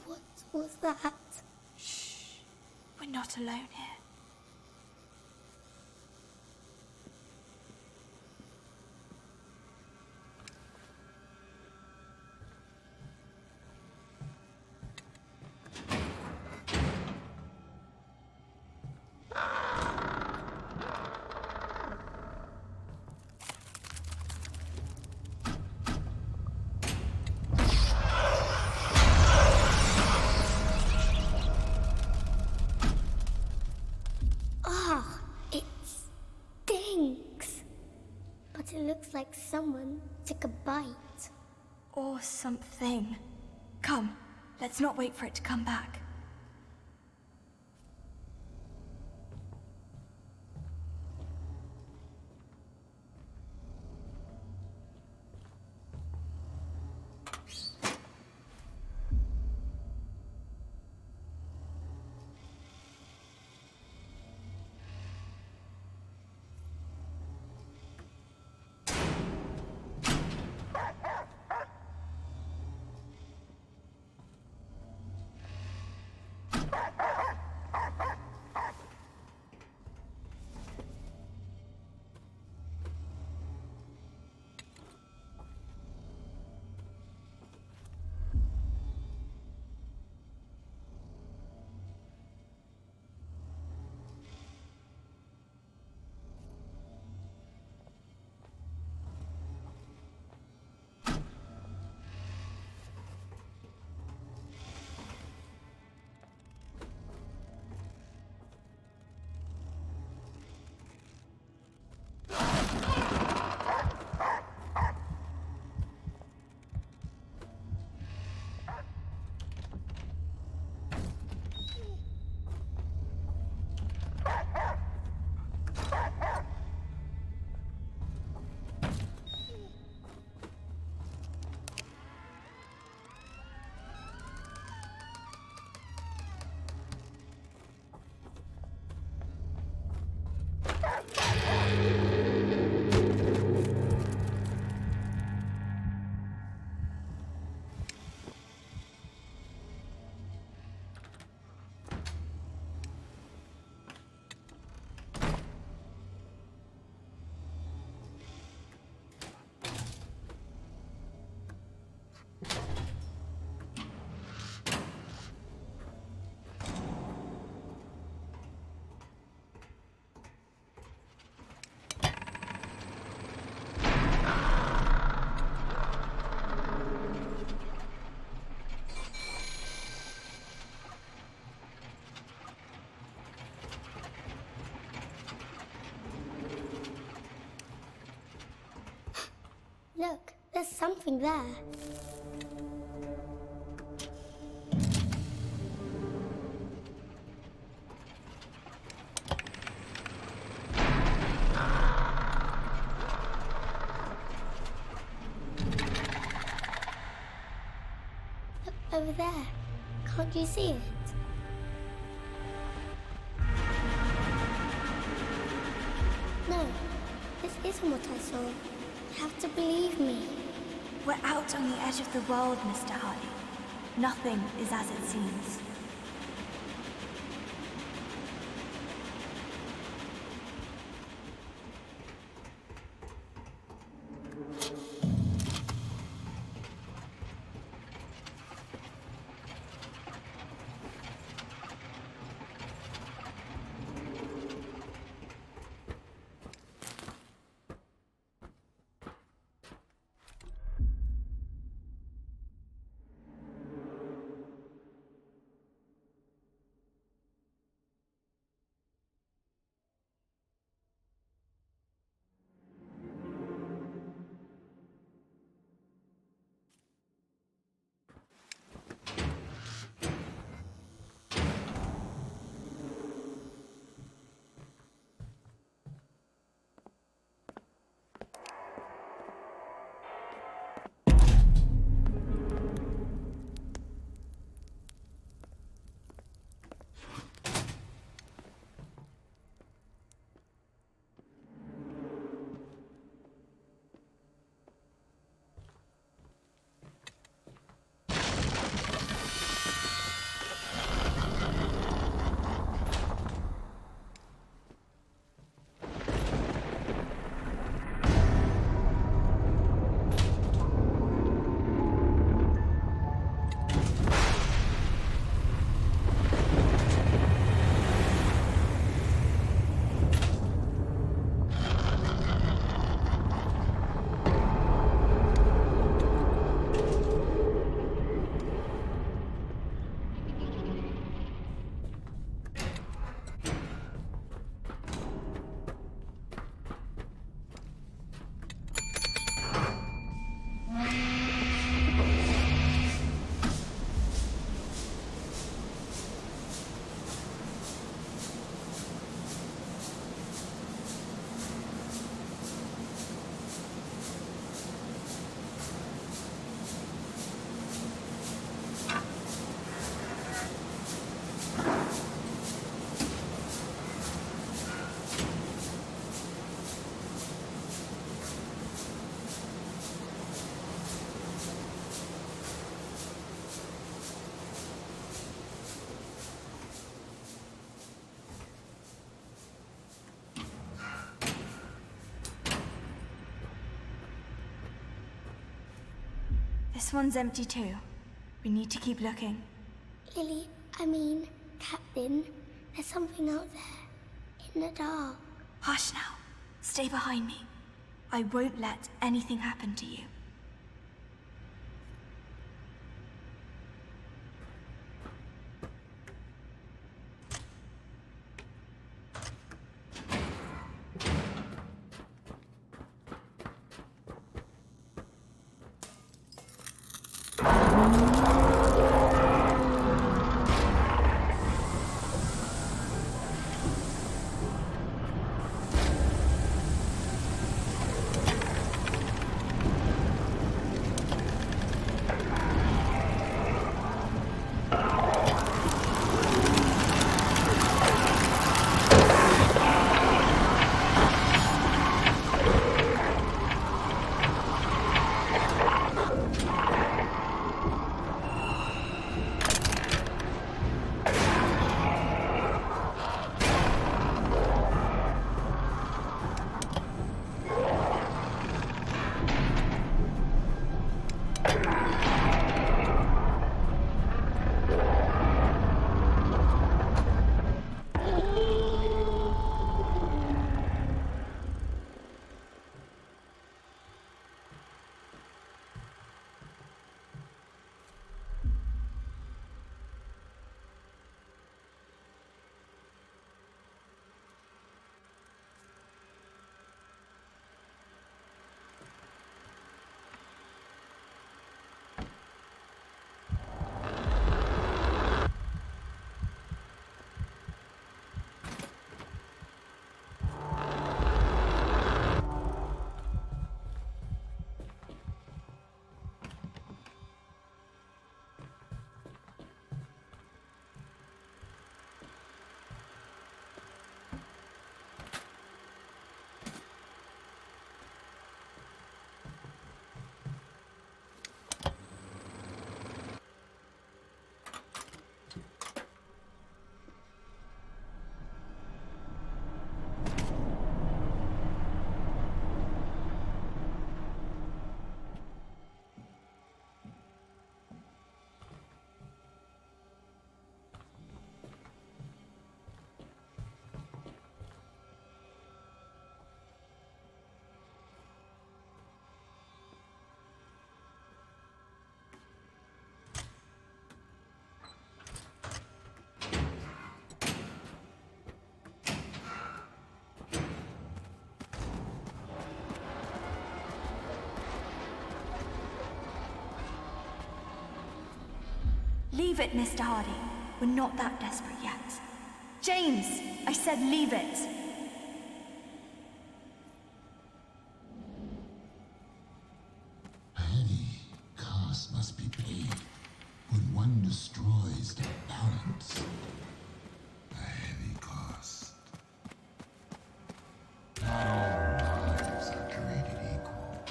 What was that? Shh. We're not alone here. It looks like someone took a bite. Or something. Come, let's not wait for it to come back. Look, there's something there. Look over there. Can't you see it? No, this isn't what I saw. You have to believe me. We're out on the edge of the world, Mr. Hardy. Nothing is as it seems. This one's empty too. We need to keep looking. Lily, Captain, there's something out there, in the dark. Hush now. Stay behind me. I won't let anything happen to you. Leave it, Mr. Hardy. We're not that desperate yet. James! I said leave it! A heavy cost must be paid when one destroys the balance. A heavy cost. Not all lives are created equal.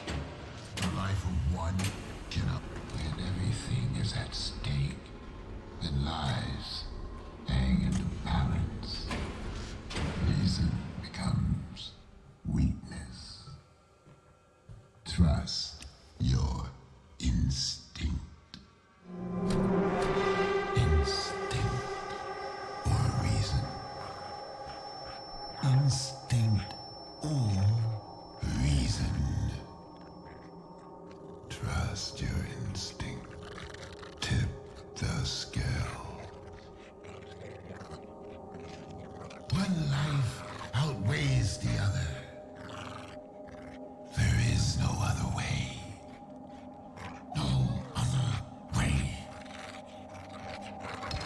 The life of one cannot, when everything is at stake, then lives hang in the balance. Reason becomes weakness. Trust your instinct. Instinct or reason. Instinct or reason. Trust your instinct. Tip the scale. One life outweighs the other. There is no other way. No other way.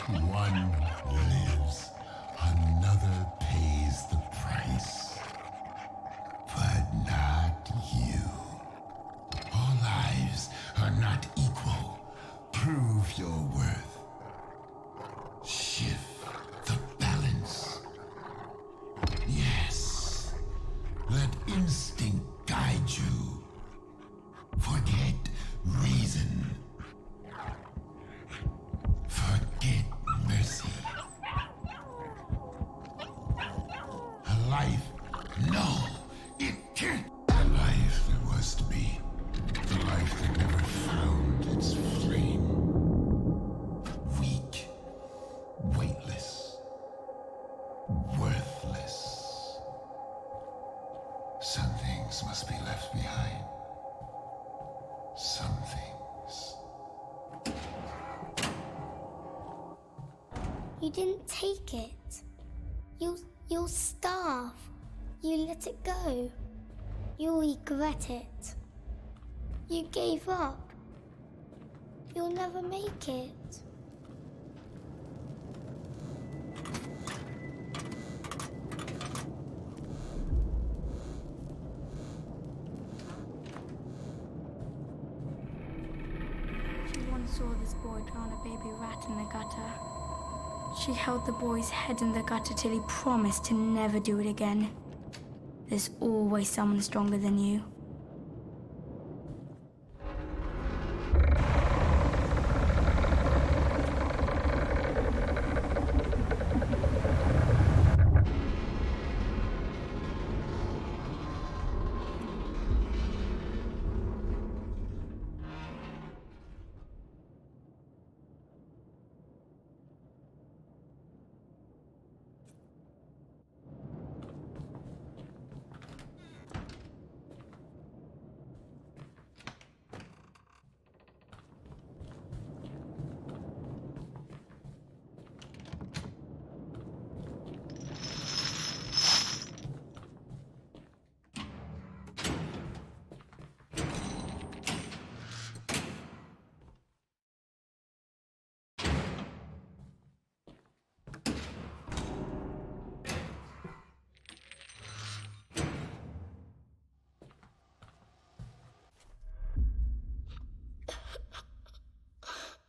One lives, another pays the price. But not you. All lives are not equal. Prove your worth. Shift the balance. Yes. Let instinct guide you. Forget reason. Forget mercy. A life, no, it can't. The life that was to be. The life that never found its left behind some things. You didn't take it. You'll starve. You let it go. You'll regret it. You gave up. You'll never make it. She once saw this boy drown a baby rat in the gutter. She held the boy's head in the gutter till he promised to never do it again. There's always someone stronger than you.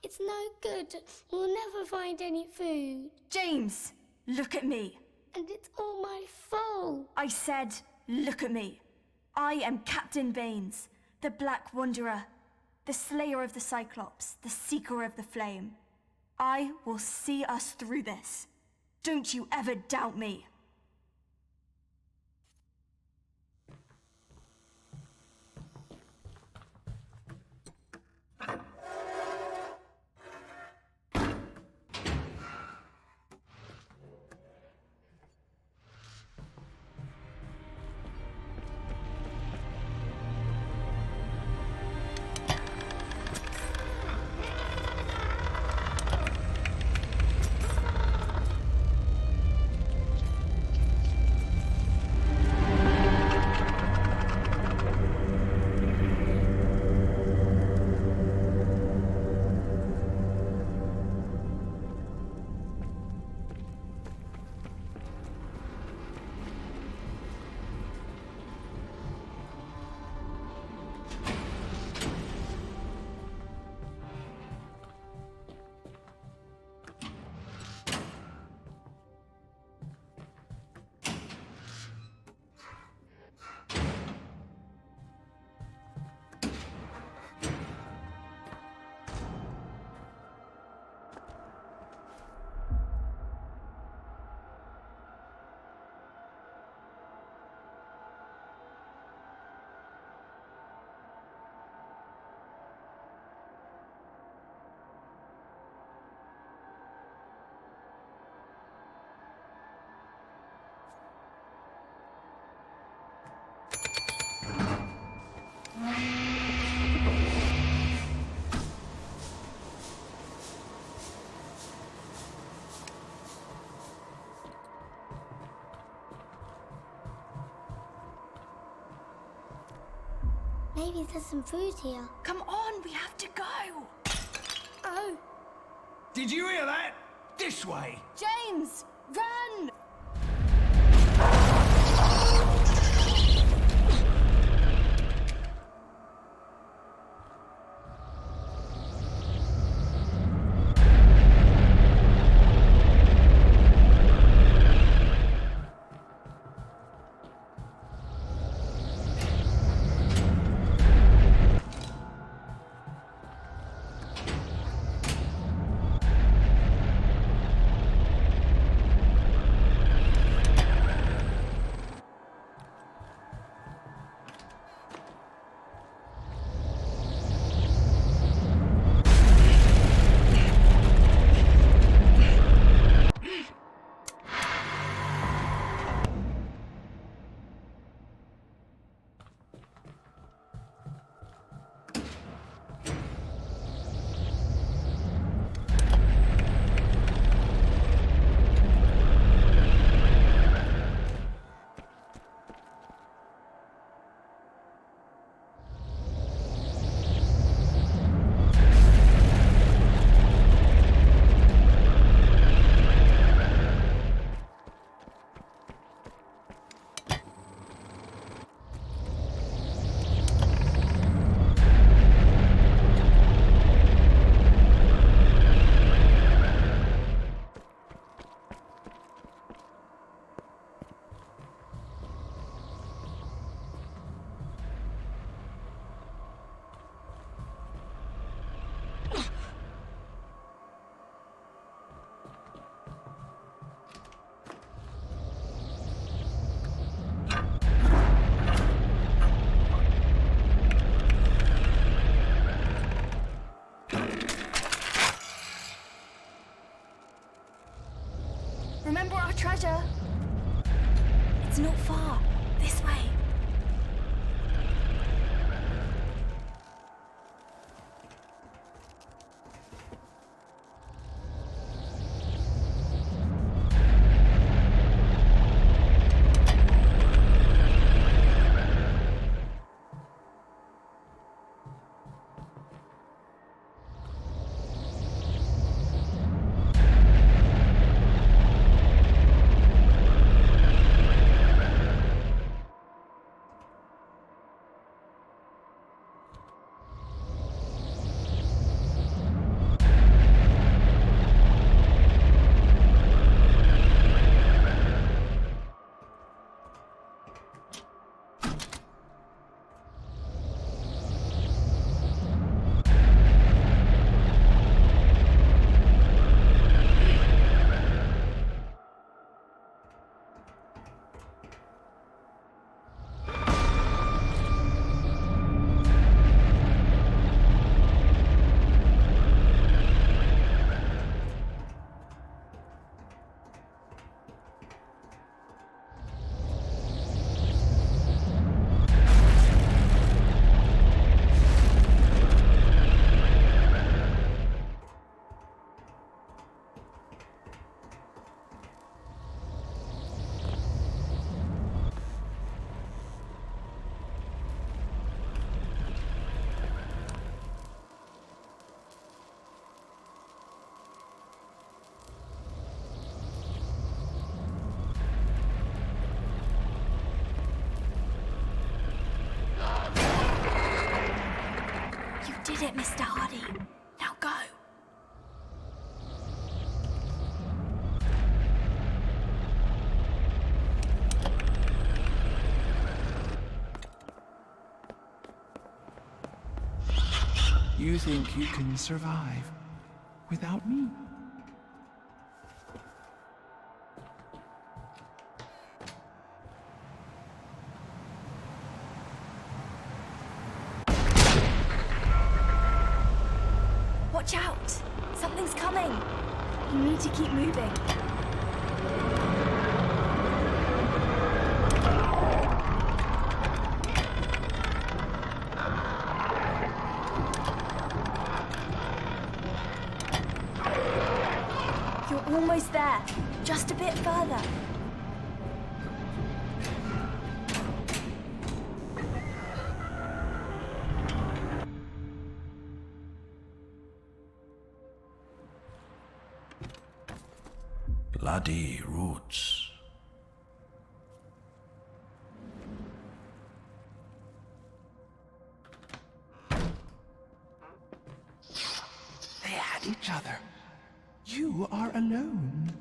It's no good. We'll never find any food. James, look at me. And it's all my fault. I said, look at me. I am Captain Baines, the Black Wanderer, the Slayer of the Cyclops, the Seeker of the Flame. I will see us through this. Don't you ever doubt me. Maybe there's some food here. Come on, we have to go. Oh. Did you hear that? This way. James, run! Remember our treasure. It's not far. This way. Did it, Mr. Hardy. Now go. You think you can survive without me? Watch out! Something's coming! You need to keep moving. You're almost there. Just a bit further. Bloody roots. They had each other. You are alone.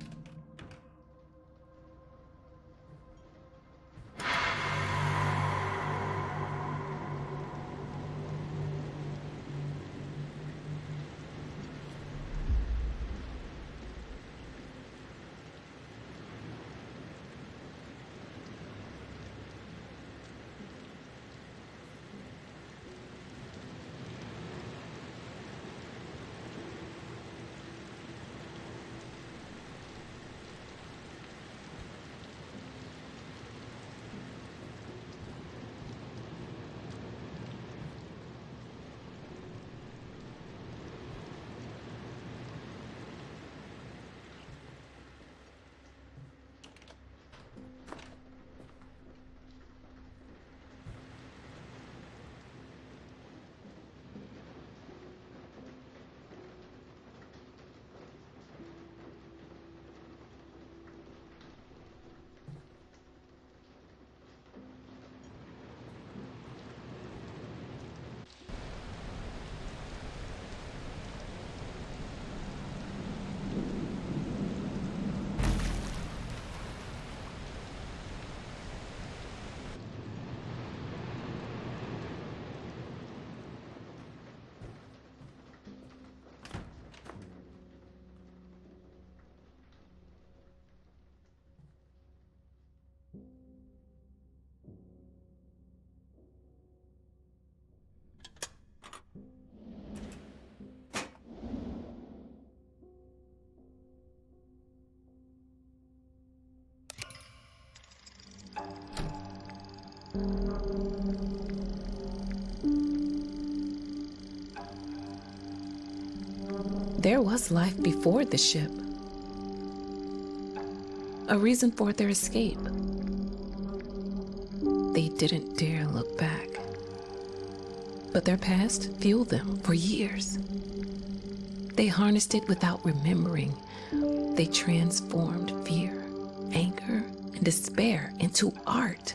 There was life before the ship. A reason for their escape. They didn't dare look back. But their past fueled them for years. They harnessed it without remembering. They transformed fear, anger, and despair into art.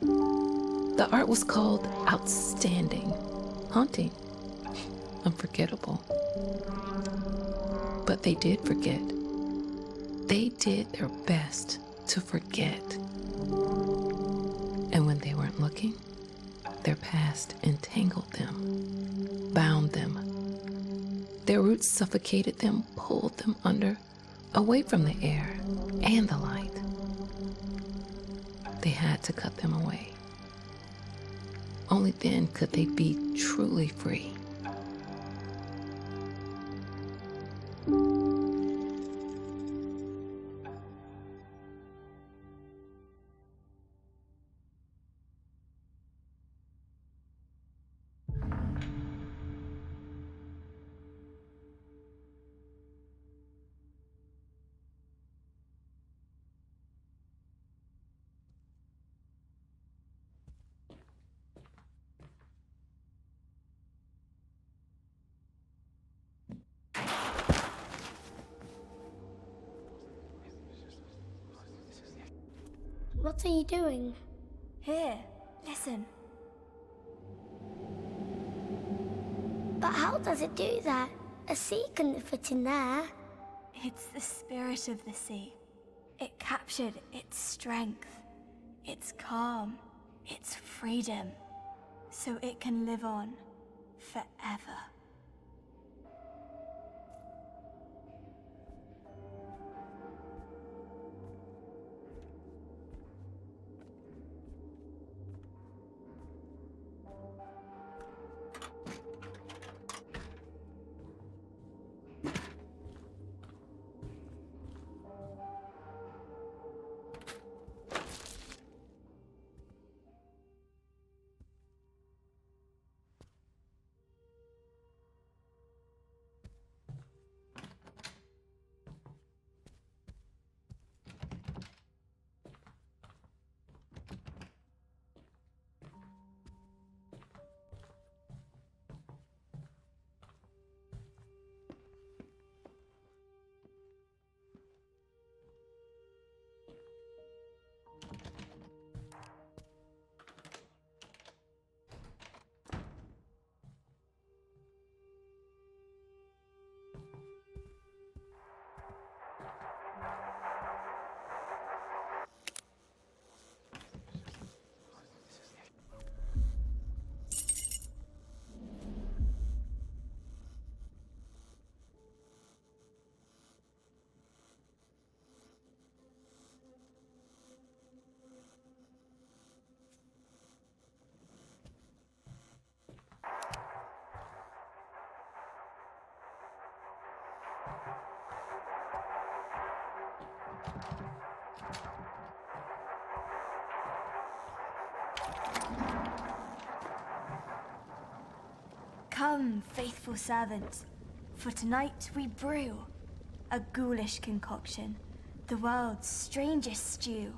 The art was called outstanding, haunting, unforgettable. But they did forget. They did their best to forget. And when they weren't looking, their past entangled them, bound them. Their roots suffocated them, pulled them under, away from the air and the light. They had to cut them away. Only then could they be truly free. What are you doing? Here, listen. But how does it do that? A sea couldn't fit in there. It's the spirit of the sea. It captured its strength, its calm, its freedom, so it can live on forever. Come, faithful servant, for tonight we brew a ghoulish concoction, the world's strangest stew.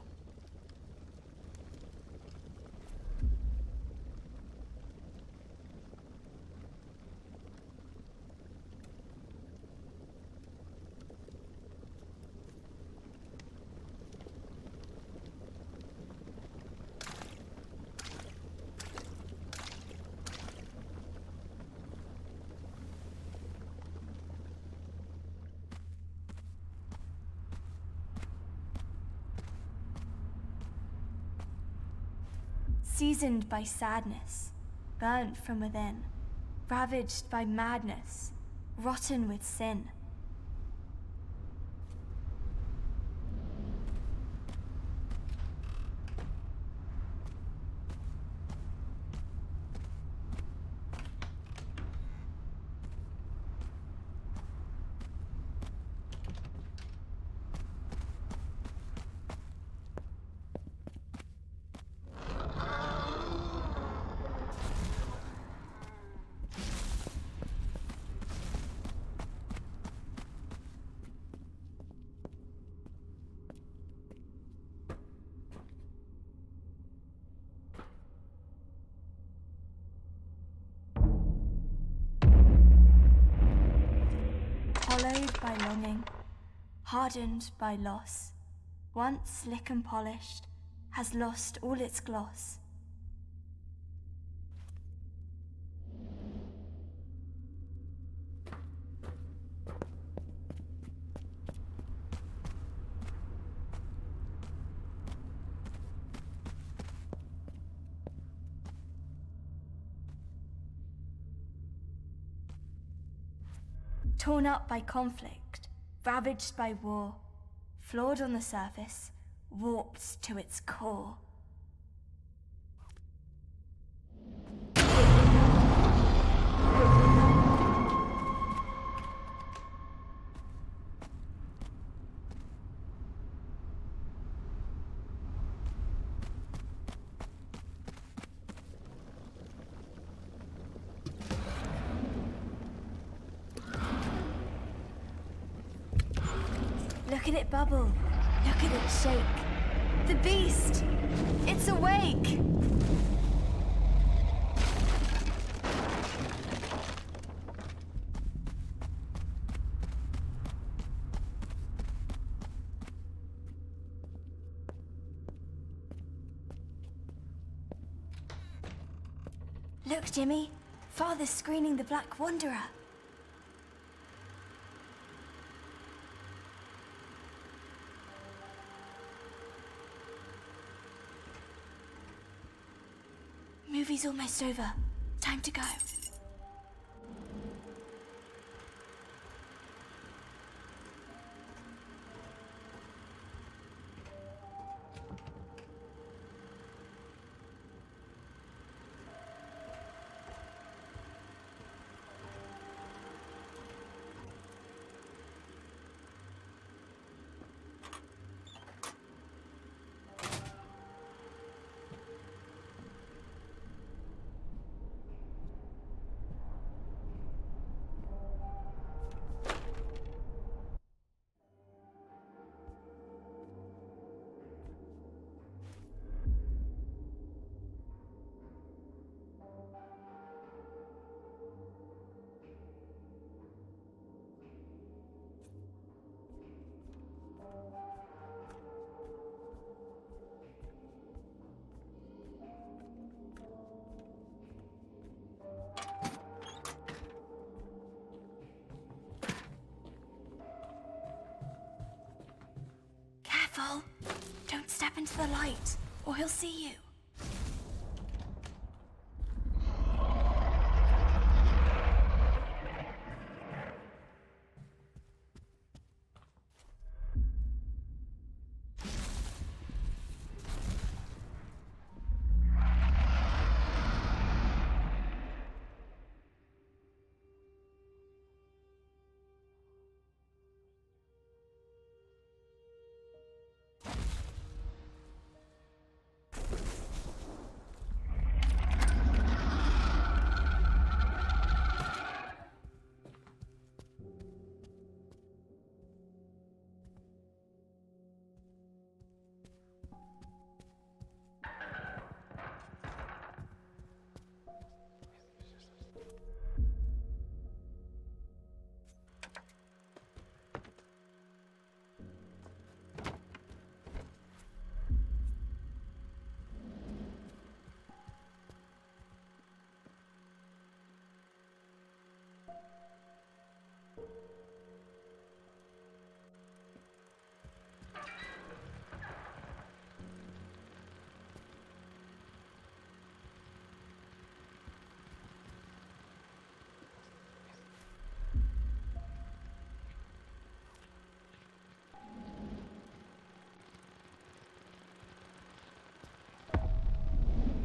Seasoned by sadness, burnt from within, ravaged by madness, rotten with sin. hollowed by longing, hardened by loss, once slick and polished, has lost all its gloss. Torn up by conflict, ravaged by war, flawed on the surface, warped to its core. Look at it bubble. Look at it shake. The beast! It's awake! Look, Jimmy. Father's screening the Black Wanderer. Movie's almost over. Time to go. Careful! Don't step into the light, or he'll see you.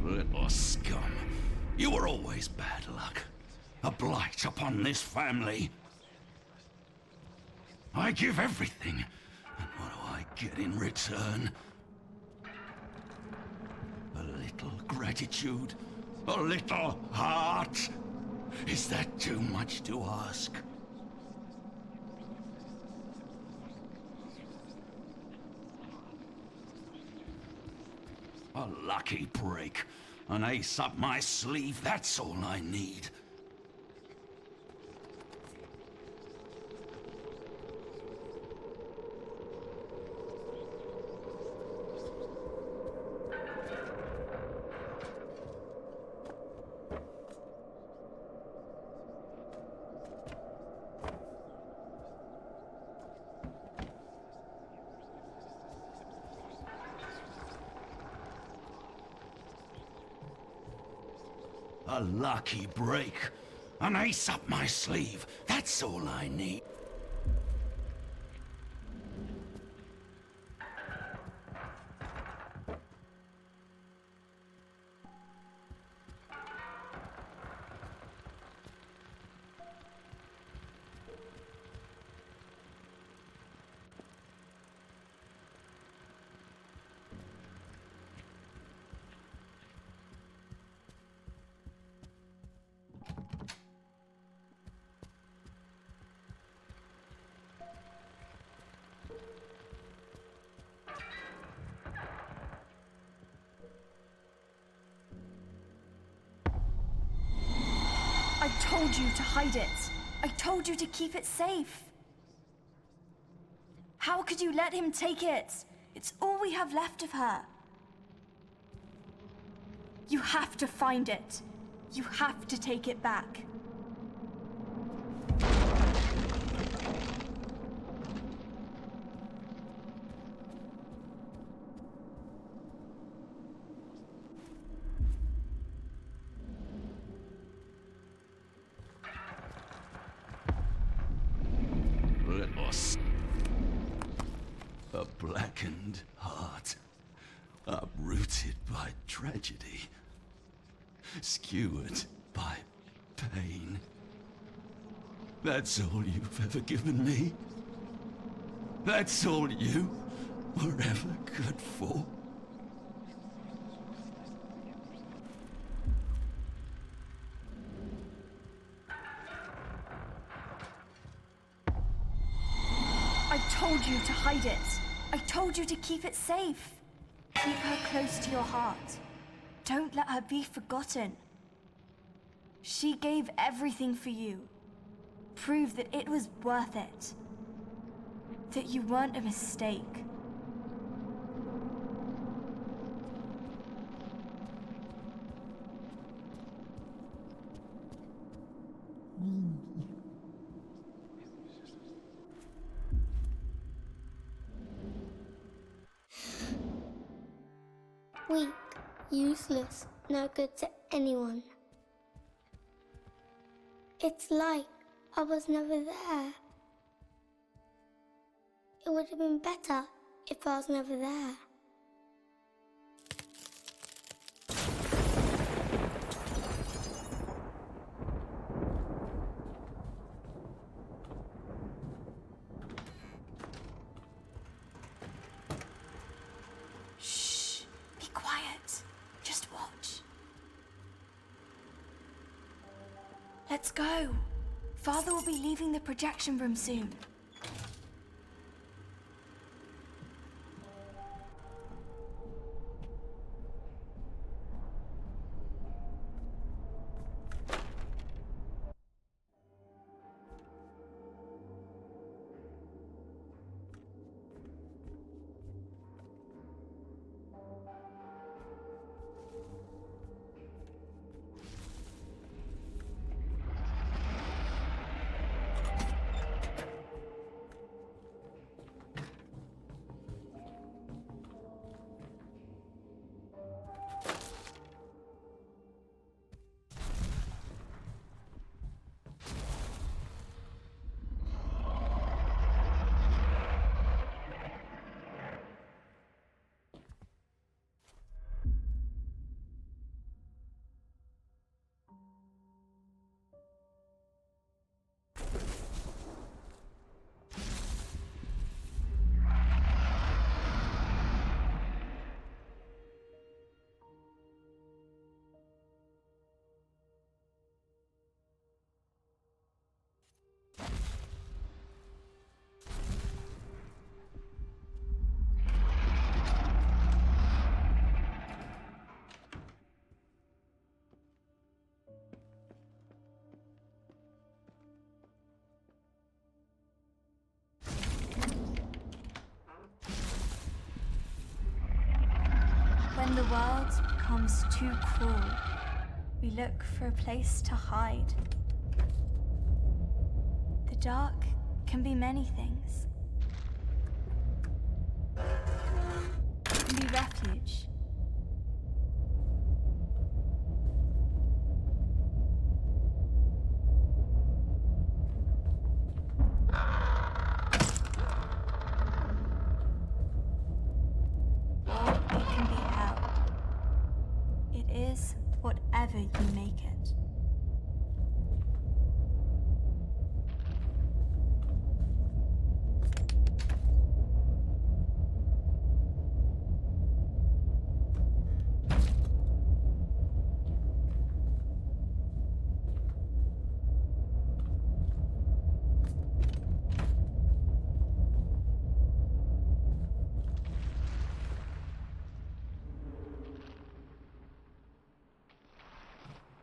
Little scum. You were always bad luck. A blight upon this family. I give everything. And what do I get in return? A little gratitude? A little heart? Is that too much to ask? A lucky break. An ace up my sleeve, that's all I need. A lucky break. An ace up my sleeve. That's all I need. I told you to hide it. I told you to keep it safe. How could you let him take it? It's all we have left of her. You have to find it. You have to take it back. A blackened heart, uprooted by tragedy, skewered by pain. That's all you've ever given me? That's all you were ever good for? I told you to hide it. I told you to keep it safe. Keep her close to your heart. Don't let her be forgotten. She gave everything for you. Prove that it was worth it. That you weren't a mistake. Weak, useless, no good to anyone. It's like I was never there. It would have been better if I was never there. Let's go. Father will be leaving the projection room soon. When the world becomes too cruel, we look for a place to hide. The dark can be many things. It can be refuge. whatever you make it.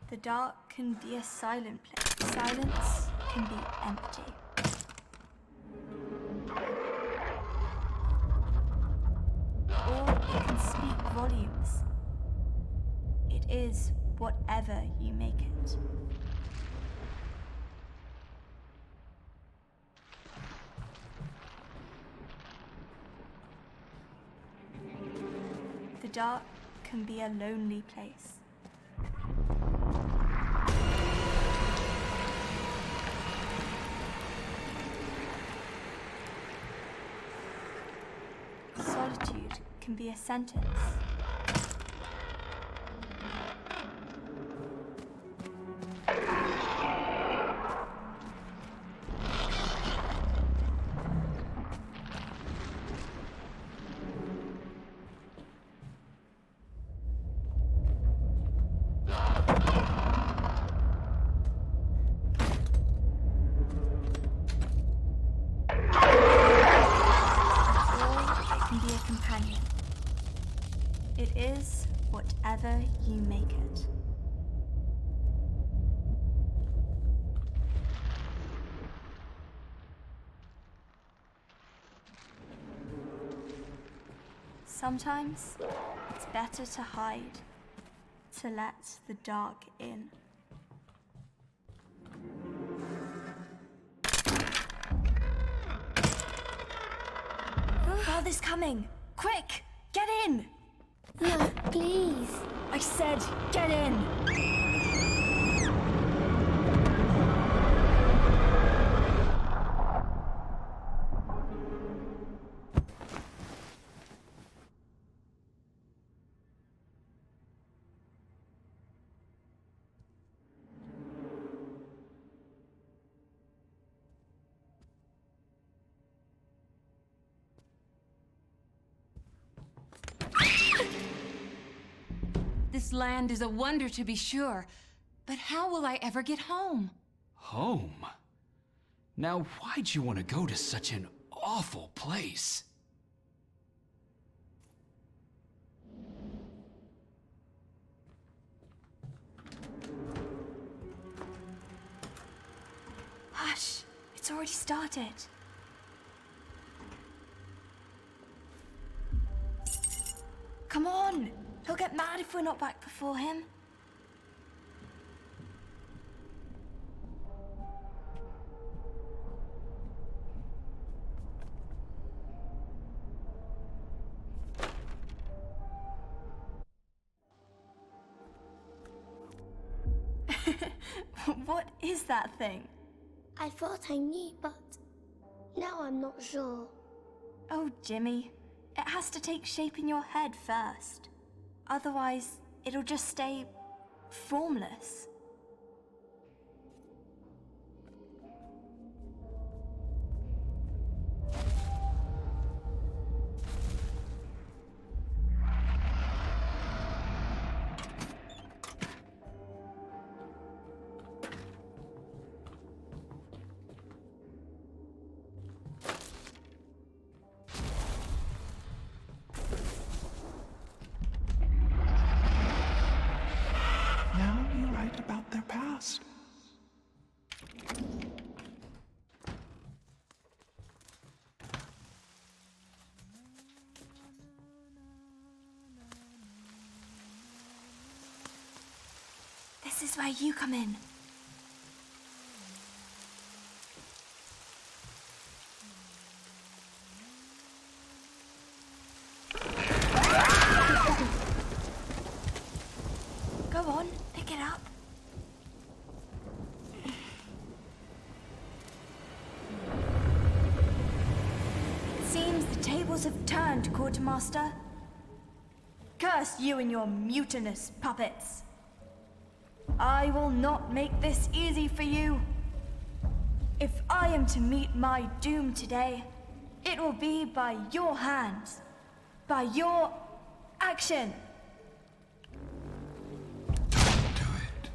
The dark can be a silent place. Silence can be empty. Or it can speak volumes. It is whatever you make it. The dark can be a lonely place. Solitude can be a sentence. It is whatever you make it. Sometimes it's better to hide, to let the dark in. Father's coming! Quick! Get in! No, please. I said, get in! This land is a wonder to be sure, but how will I ever get home? Home? Now, why'd you want to go to such an awful place? Hush! It's already started. Come on! He'll get mad if we're not back before him. What is that thing? I thought I knew, but now I'm not sure. Oh, Jimmy. It has to take shape in your head first. Otherwise, it'll just stay formless. About their past. This is where you come in. Go on, pick it up. Tables have turned, Quartermaster. Curse you and your mutinous puppets. I will not make this easy for you. If I am to meet my doom today, it will be by your hands, by your action. Don't do it.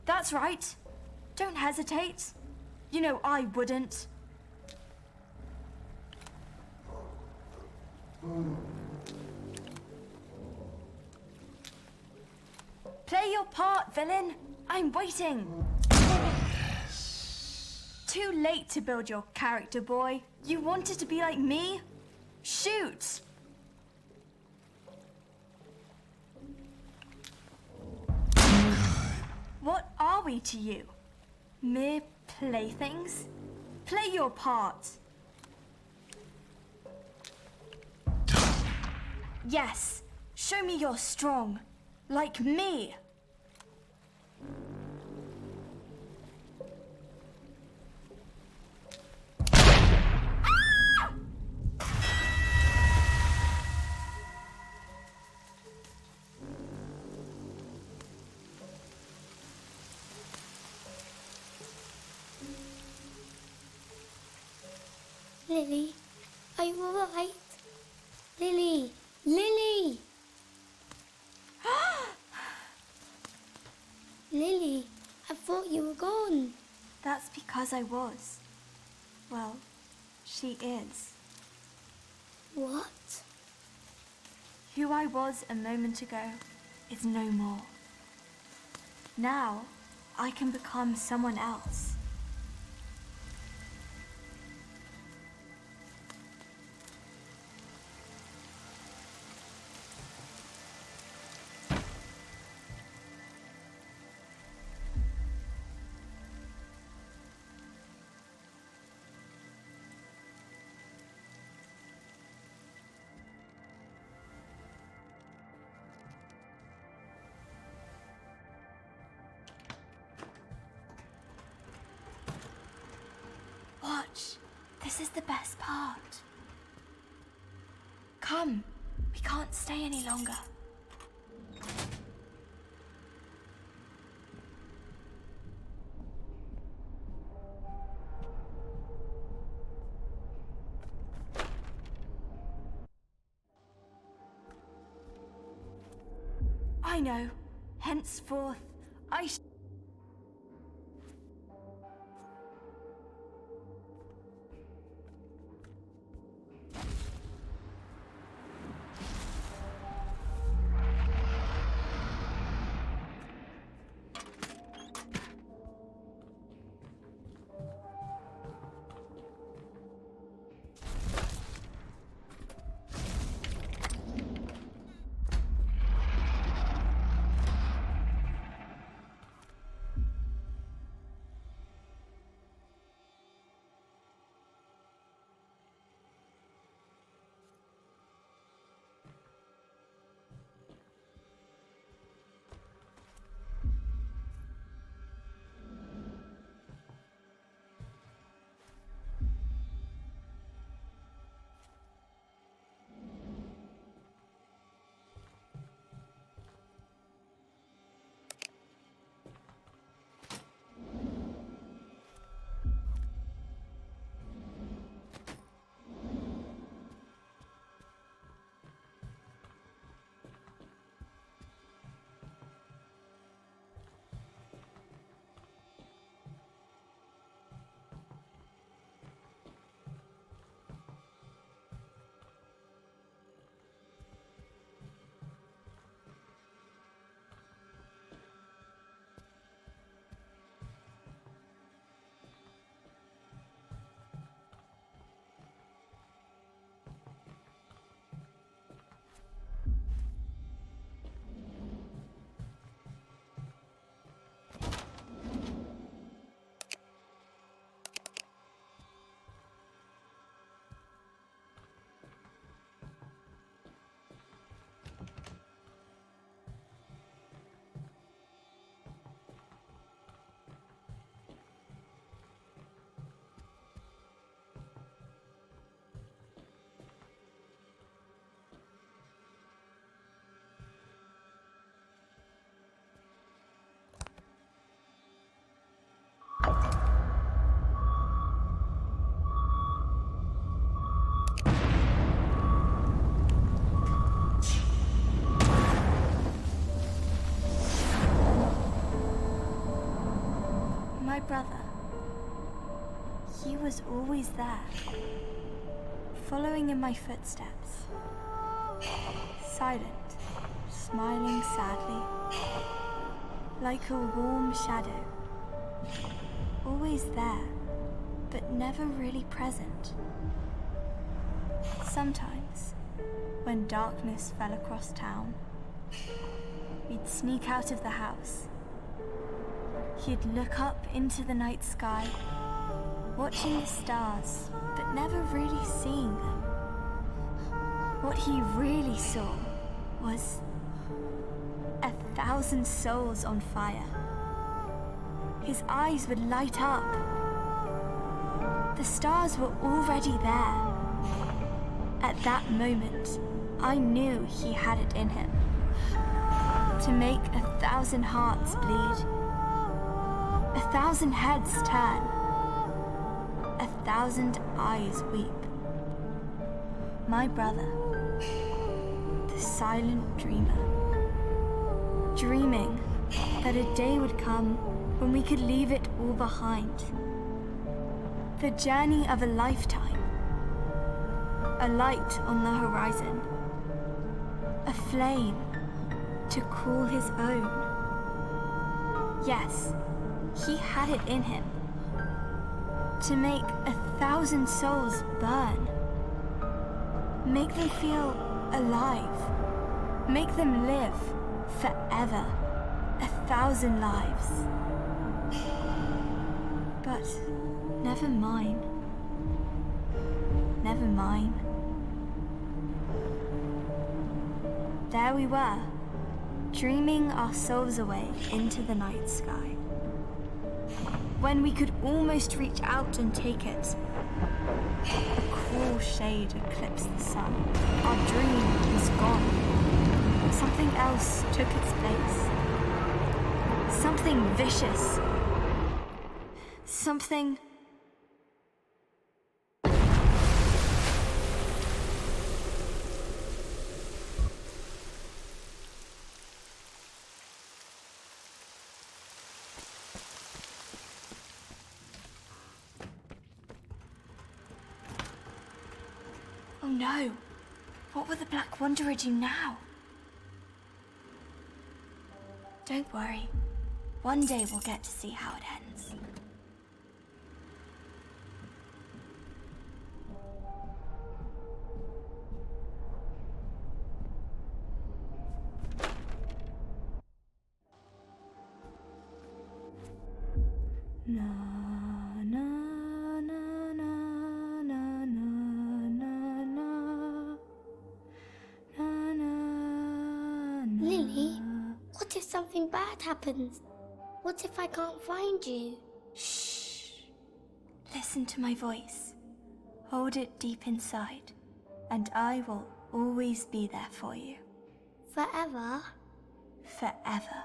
That's right. Don't hesitate. You know I wouldn't. Play your part, villain. I'm waiting. Yes. Too late to build your character, boy. You wanted to be like me? Shoot! What are we to you? Mere playthings? Play your part. Yes, show me you're strong. Like me. Lily, are you alright? Lily! Lily! Lily, I thought you were gone. That's because I was. Well, she is. What? Who I was a moment ago is no more. Now, I can become someone else. Watch. This is the best part. Come. We can't stay any longer. I know. Henceforth, was always there, following in my footsteps. Silent, smiling sadly, like a warm shadow. Always there, but never really present. Sometimes, when darkness fell across town, we'd sneak out of the house. He'd look up into the night sky, watching the stars, but never really seeing them. What he really saw was 1,000 souls on fire. His eyes would light up. The stars were already there. At that moment, I knew he had it in him. To make 1,000 hearts bleed, 1,000 heads turn, 1,000 eyes weep. My brother, the silent dreamer, dreaming that a day would come when we could leave it all behind. The journey of a lifetime, a light on the horizon, a flame to call his own. Yes, he had it in him to make 1,000 souls burn, make them feel alive, make them live forever, 1,000 lives. But never mine. Never mine. There we were, dreaming our souls away into the night sky. When we could almost reach out and take it, a cruel shade eclipsed the sun. Our dream was gone. Something else took its place. Something vicious. Something... Oh no! What will the Black Wanderer do now? Don't worry. One day we'll get to see how it ends. Lily, what if something bad happens? What if I can't find you? Shh. Listen to my voice. Hold it deep inside, and I will always be there for you. Forever? Forever.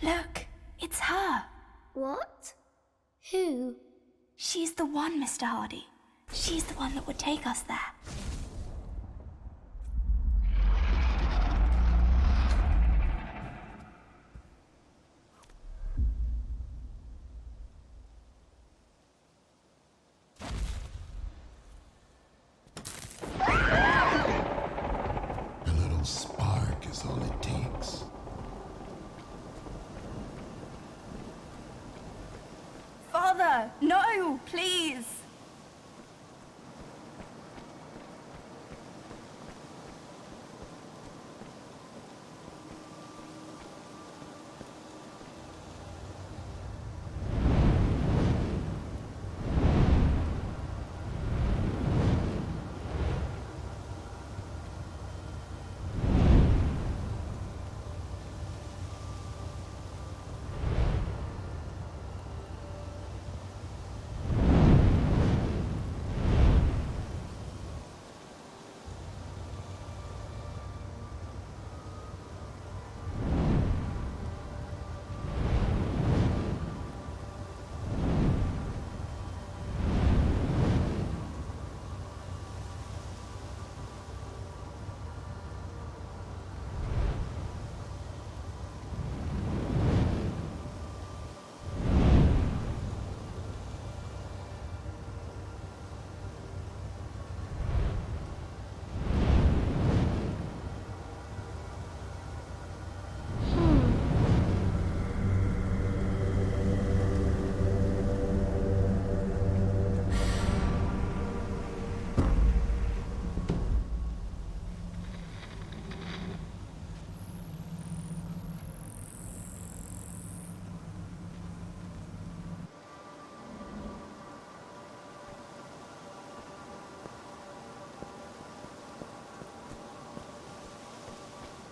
Look, it's her. What? Who? She's the one, Mr. Hardy. She's the one that would take us there. A little spark is all it takes. Father, no, please.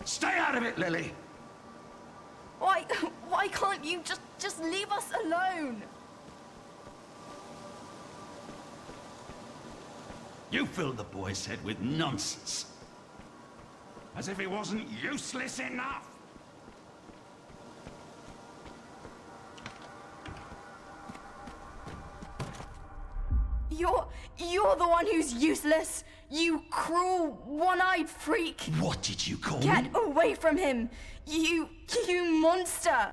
Stay out of it, Lily! Why can't you just leave us alone? You filled the boy's head with nonsense. As if he wasn't useless enough! You're the one who's useless! You cruel, one-eyed freak! What did you call me? Get away from him! You monster!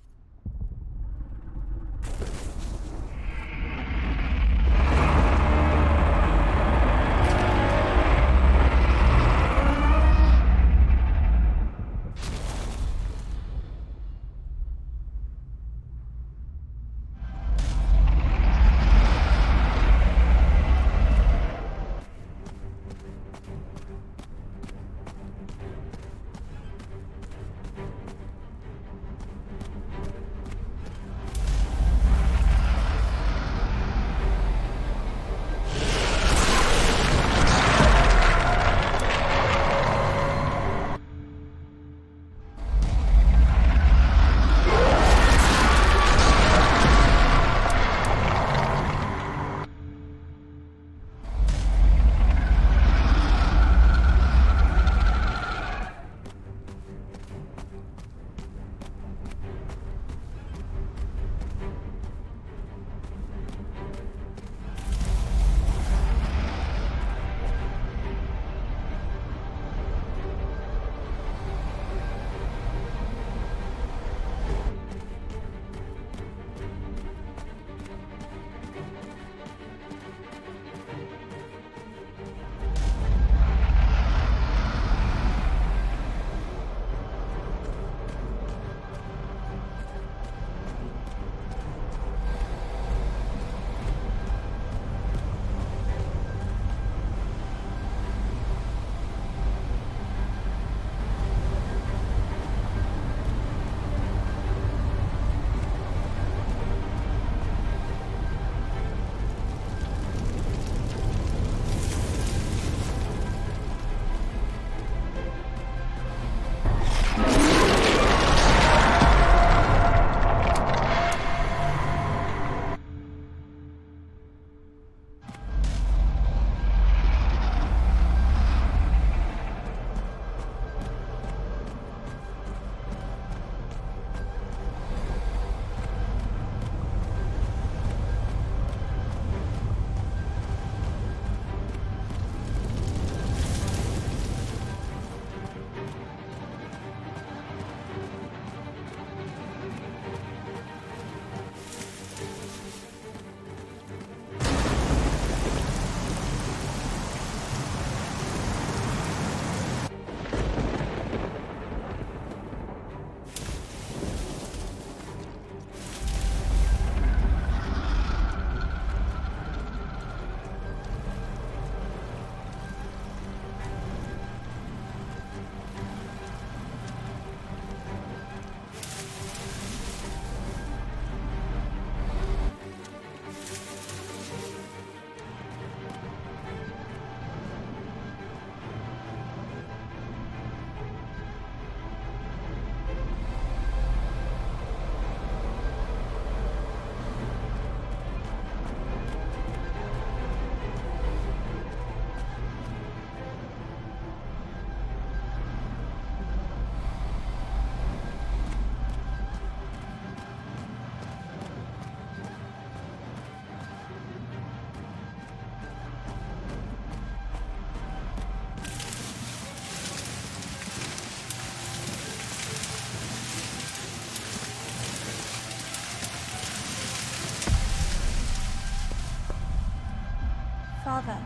mother.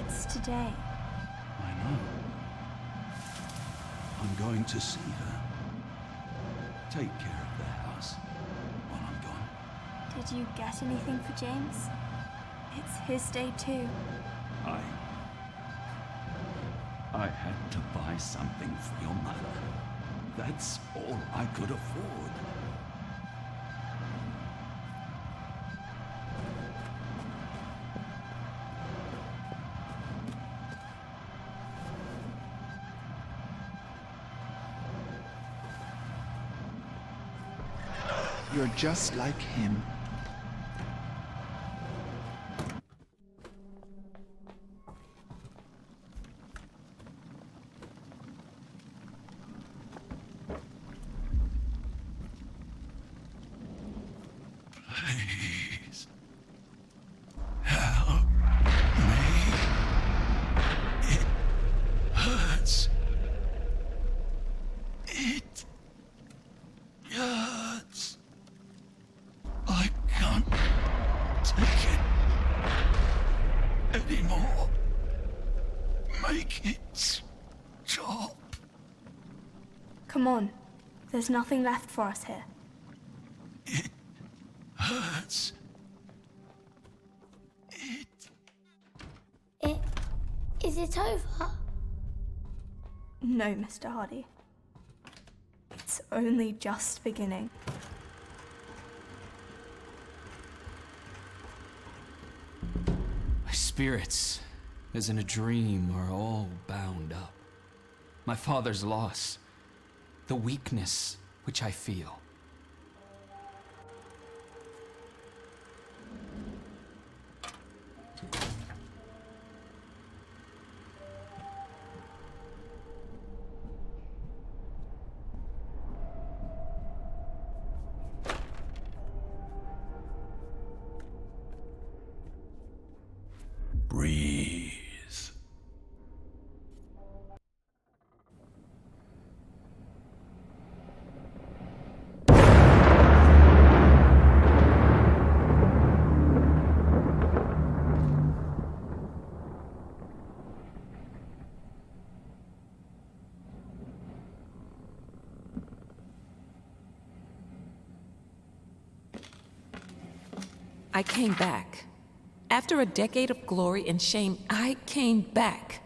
It's today. I know. I'm going to see her. Take care of the house while I'm gone. Did you get anything for James? It's his day too. I had to buy something for your mother. That's all I could afford. You're just like him. Please. Help me. It hurts. It hurts. I can't take it anymore. Make it stop. Come on. There's nothing left for us here. It hurts. Is it over? No, Mr. Hardy. It's only just beginning. My spirits, as in a dream, are all bound up. My father's loss, the weakness which I feel. Breathe. I came back. After a decade of glory and shame, I came back.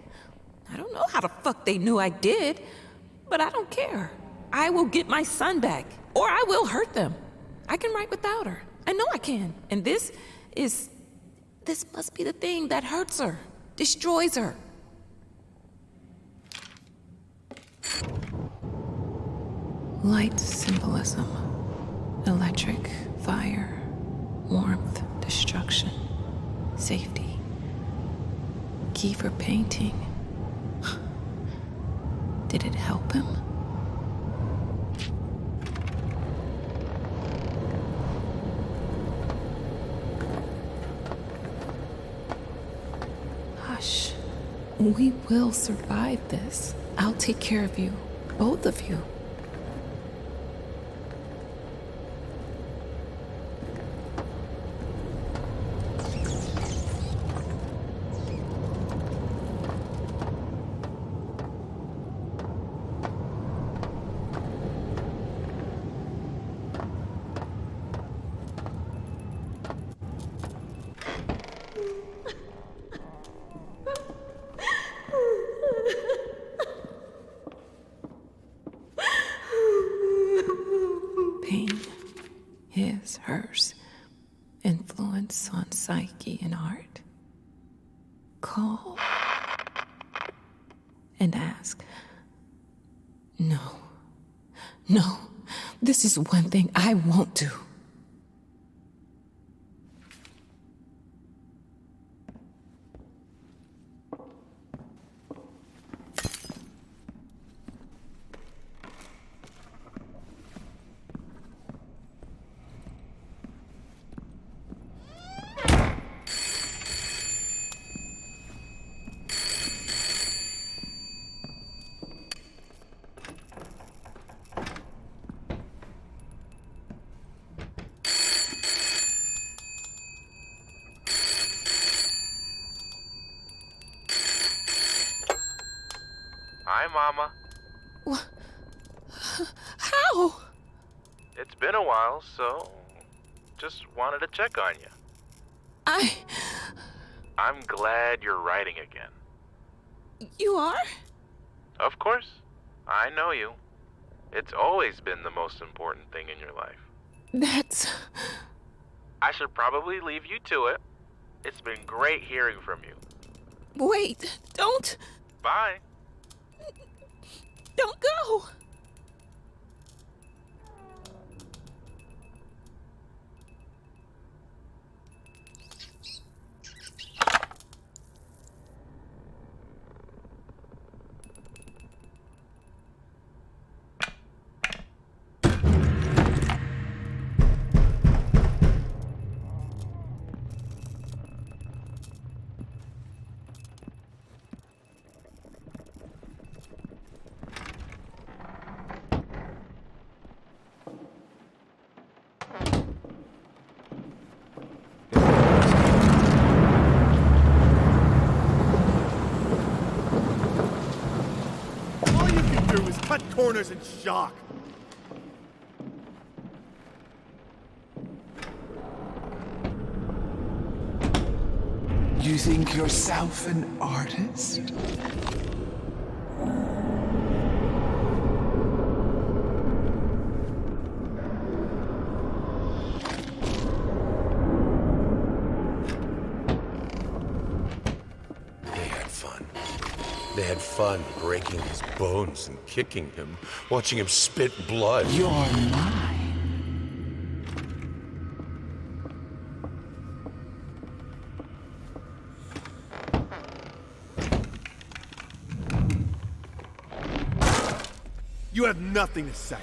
I don't know how the fuck they knew I did, but I don't care. I will get my son back, or I will hurt them. I can write without her. I know I can. And this must be the thing that hurts her, destroys her. Light symbolism. Electric, fire, warmth, destruction, safety. Key for painting. Did it help him? Hush. We will survive this. I'll take care of you. Both of you. Pain, his, hers, influence on psyche and art. Call and ask. No, no, this is one thing I won't do. Hi, Mama. How? It's been a while, so just wanted to check on you. I'm glad you're writing again. You are? Of course. I know you. It's always been the most important thing in your life. That's... I should probably leave you to it. It's been great hearing from you. Wait, don't... Bye. Don't go! All you can do is cut corners and shock. You think yourself an artist? They had fun breaking his bones and kicking him, watching him spit blood. You're mine. You have nothing to say.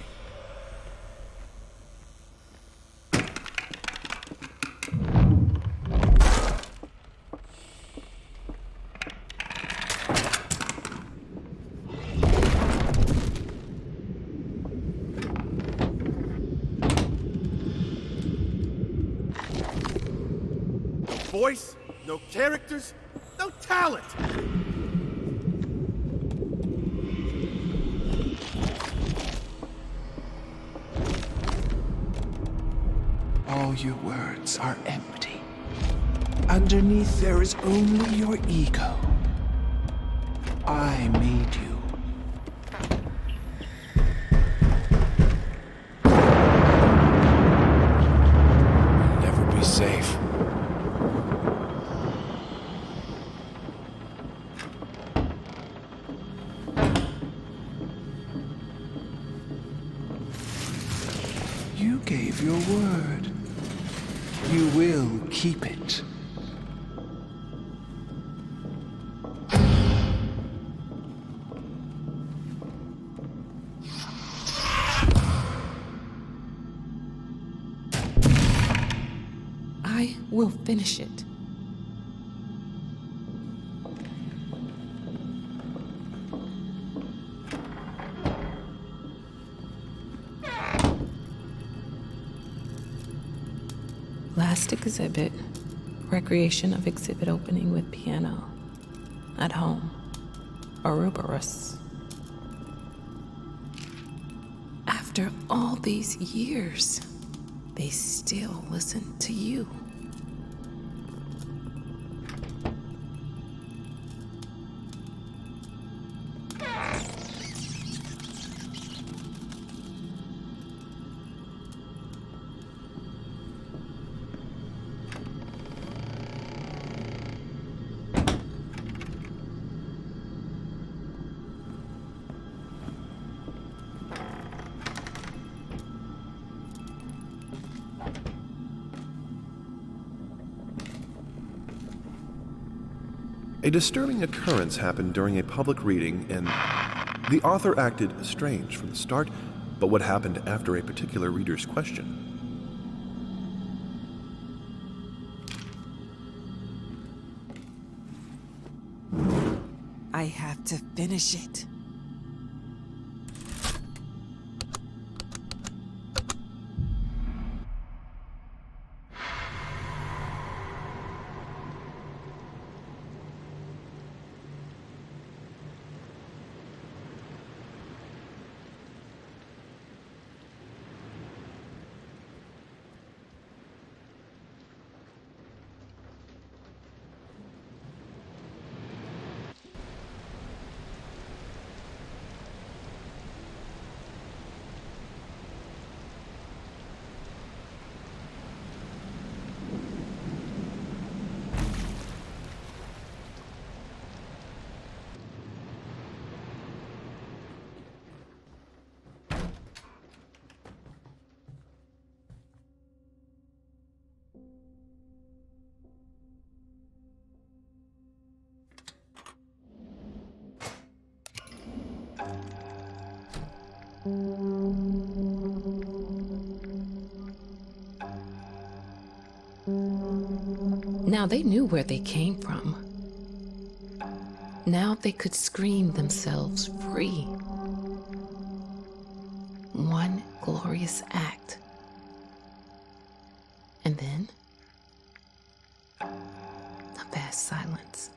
Voice, no characters, no talent. All your words are empty. Underneath there is only your ego. I made you. You'll never be safe. You gave your word. You will keep it. I will finish it. Last exhibit, recreation of exhibit opening with piano. At home, Ouroboros. After all these years, they still listen to you. A disturbing occurrence happened during a public reading, and the author acted strange from the start, but what happened after a particular reader's question? I have to finish it. Now they knew where they came from. Now they could scream themselves free. One glorious act. And then, a vast silence.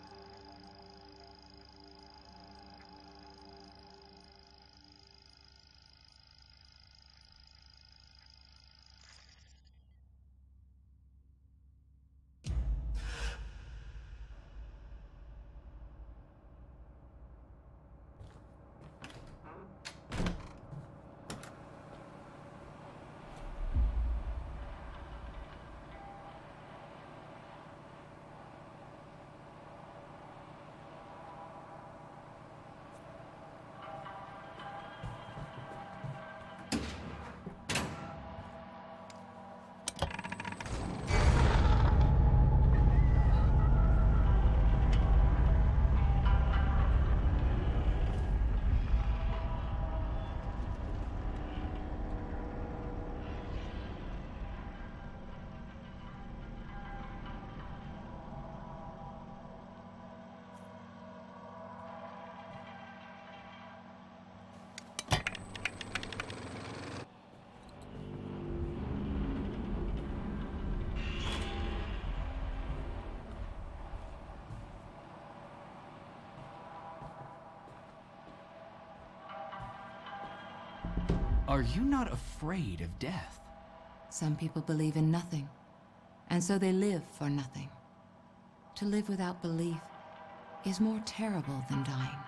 Are you not afraid of death? Some people believe in nothing, and so they live for nothing. To live without belief is more terrible than dying.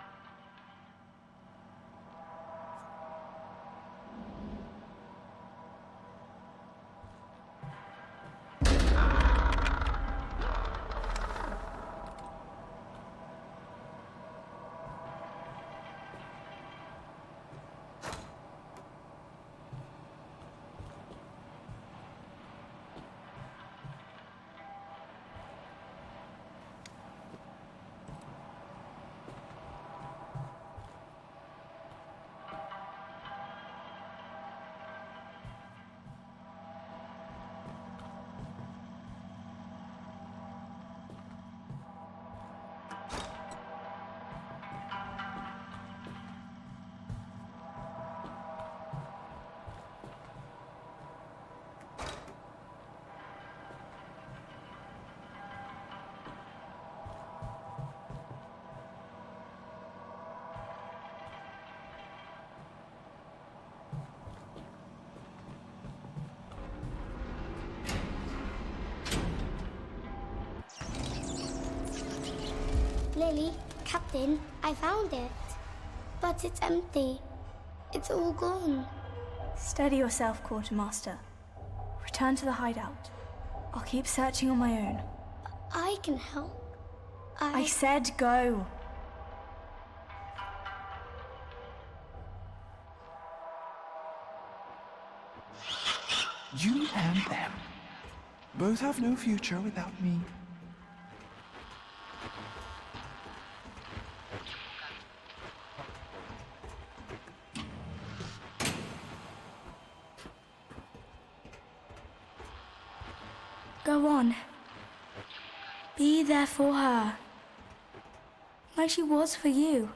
Lily, Captain, I found it. But it's empty. It's all gone. Steady yourself, Quartermaster. Return to the hideout. I'll keep searching on my own. I can help. I said go. You and them both have no future without me. Go on. Be there for her. Like she was for you.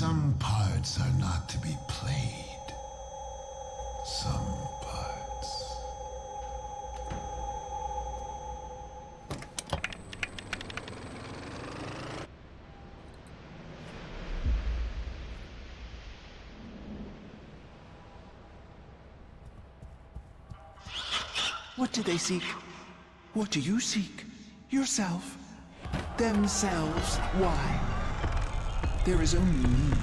Some parts are not to be played. Some parts. What do they seek? What do you seek? Yourself. Themselves. Why? There is only me.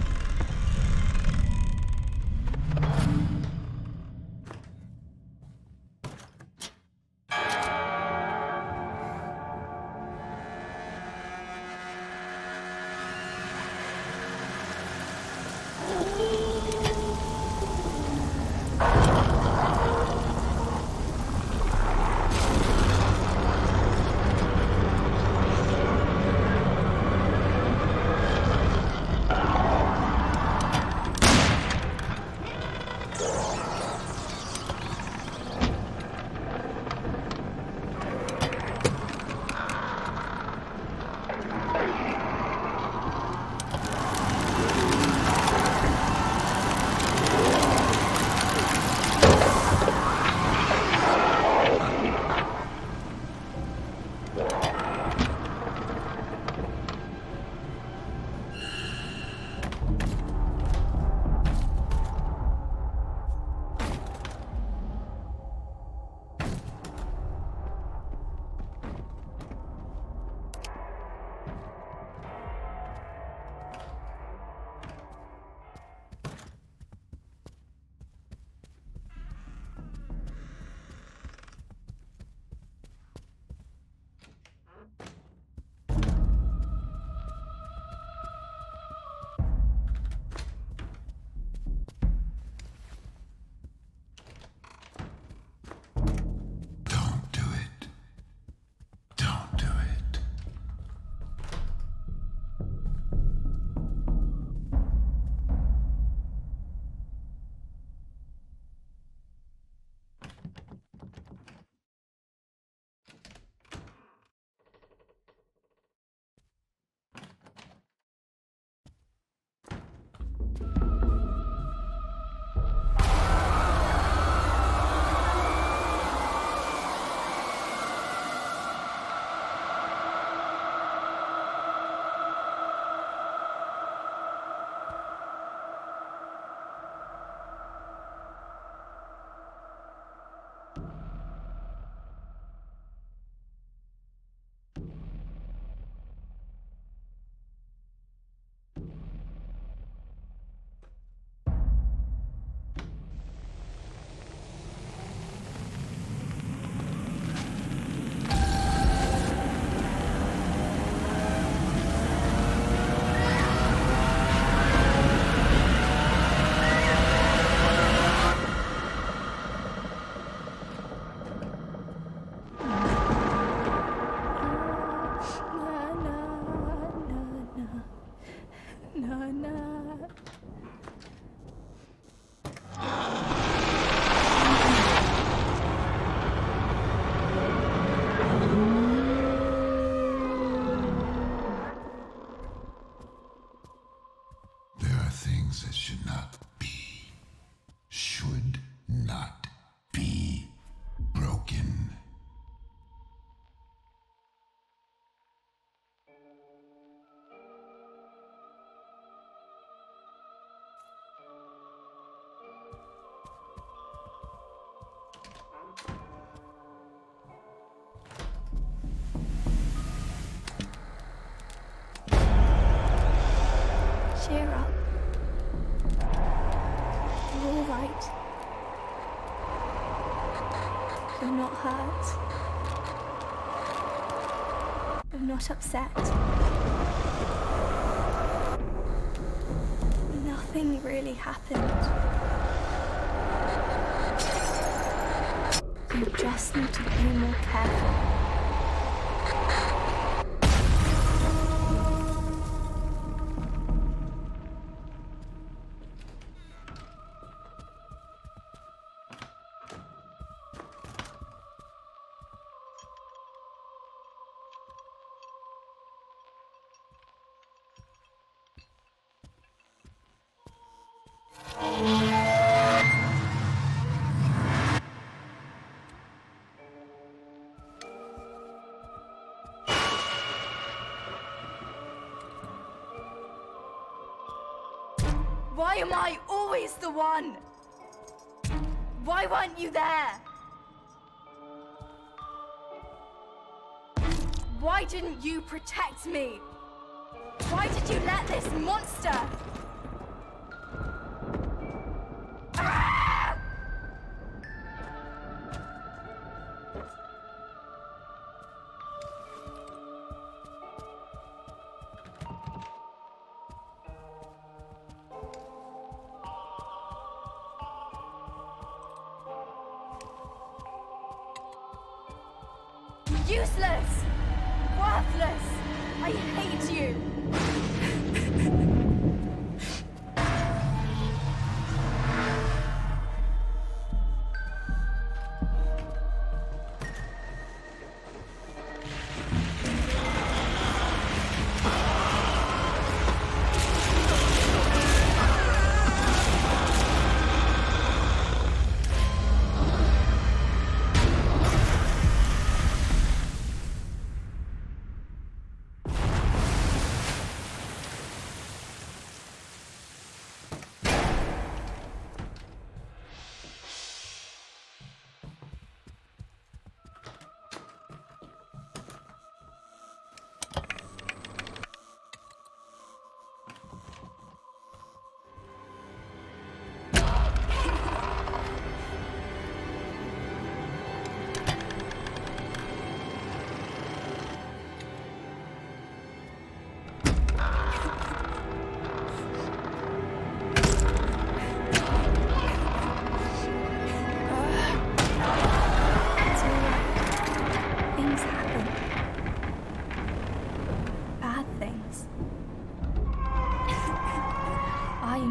Cheer up. You're all right. You're not hurt. You're not upset. Nothing really happened. You just need to be more careful. am I always the one? Why weren't you there? Why didn't you protect me? Why did you let this monster? Ah! Useless! Worthless! I hate you!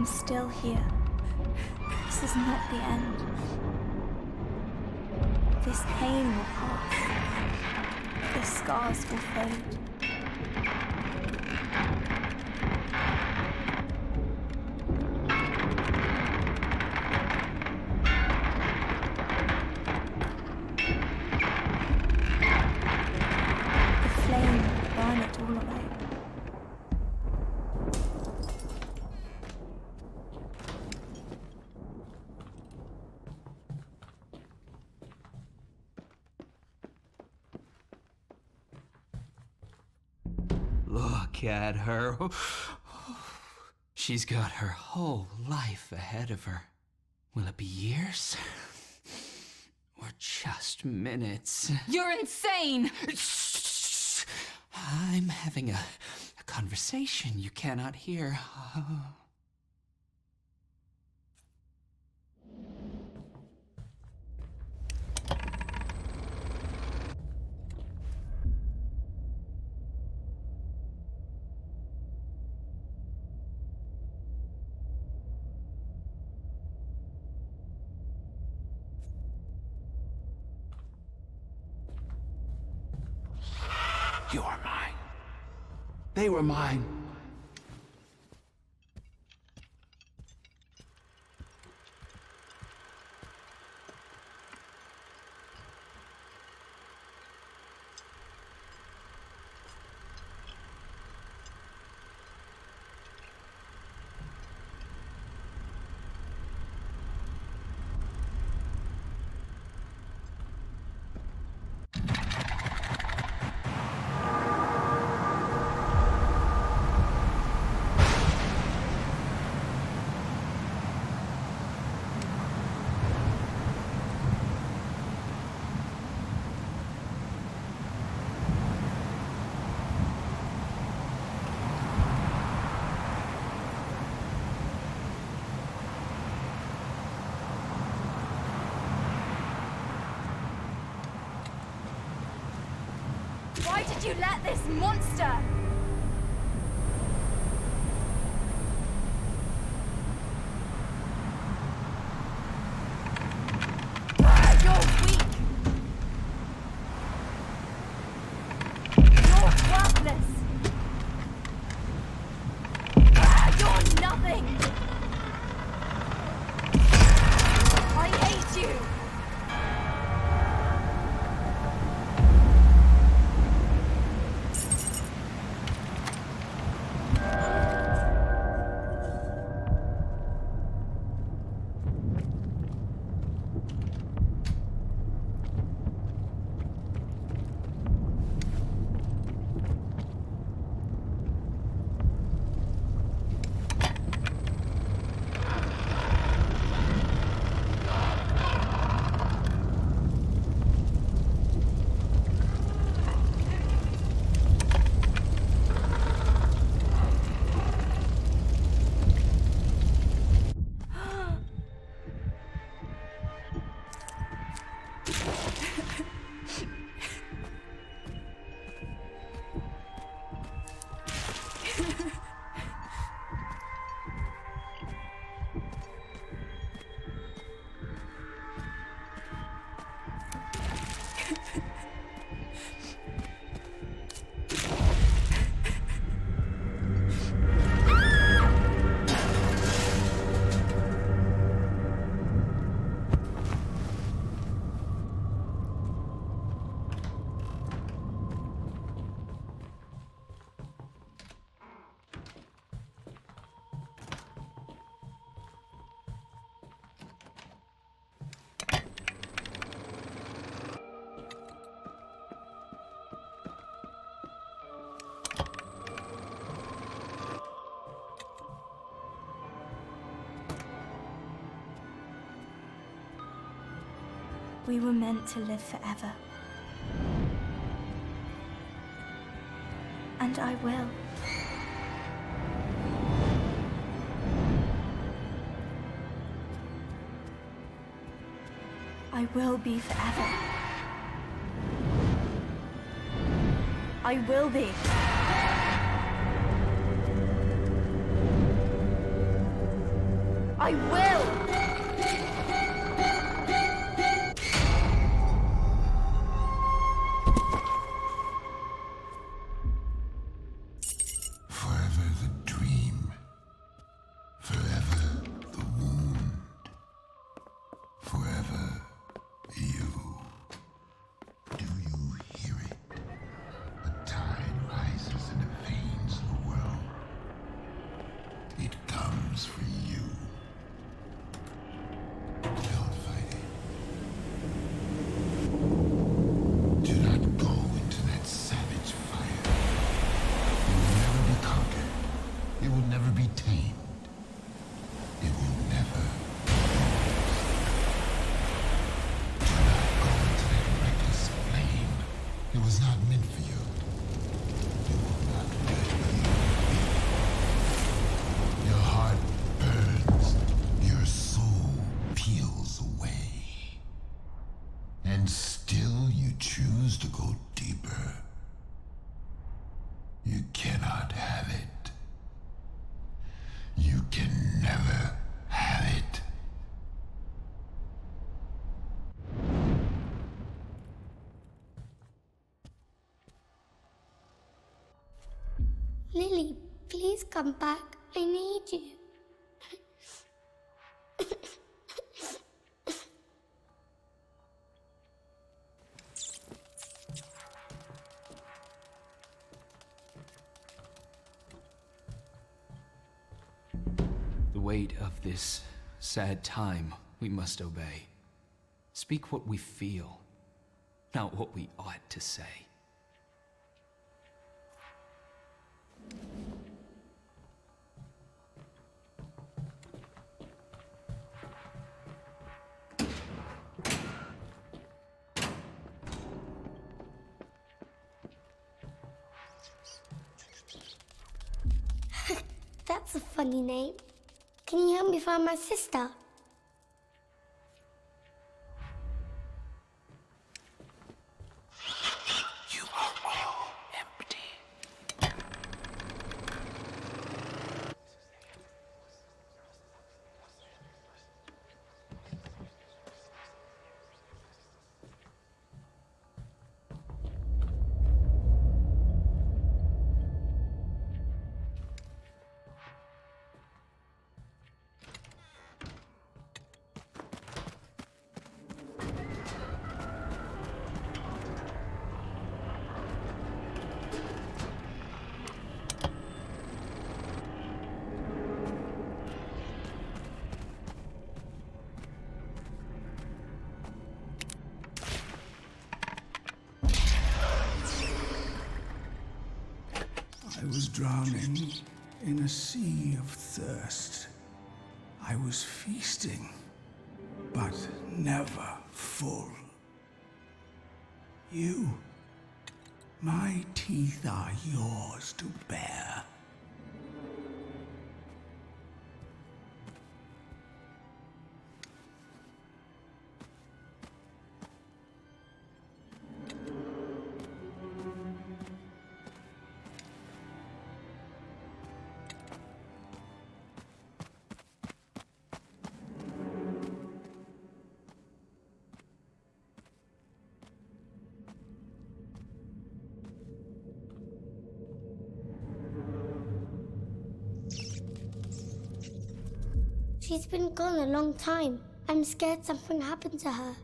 Still here. This is not the end. This pain will pass. The scars will fade. The flame will burn it all away. Look at her. She's got her whole life ahead of her. Will it be years? Or just minutes? You're insane! I'm having a conversation you cannot hear. You are mine. They were mine. Why did you let this monster? You're weak. You're worthless. You're nothing. I hate you. We were meant to live forever. And I will. I will be forever. I will be. I will! Lily, please come back. I need you. The weight of this sad time we must obey. Speak what we feel, not what we ought to say. That's a funny name. Can you help me find my sister? You are all empty. I was drowning in a sea of thirst. I was feasting, but never full. You, my teeth are yours to bear. She's been gone a long time. I'm scared something happened to her.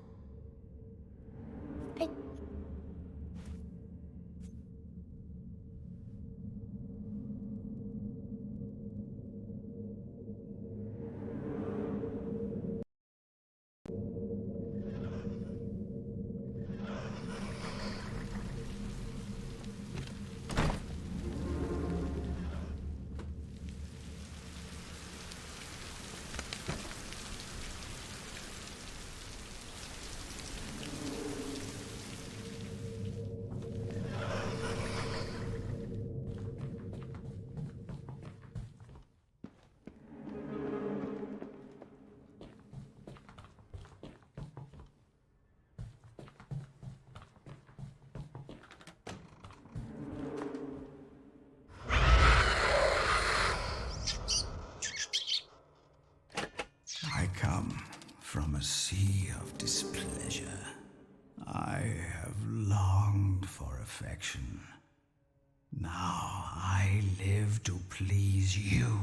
I come from a sea of displeasure. I have longed for affection. Now I live to please you.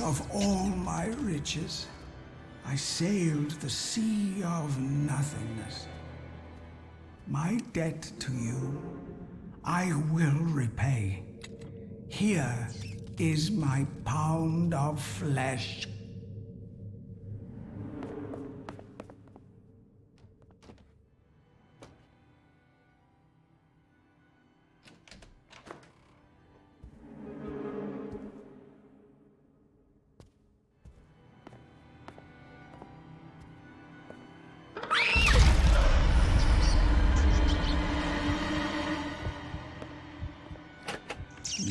of all my riches, I sailed the sea of nothingness. My debt to you, I will repay. Here is my pound of flesh.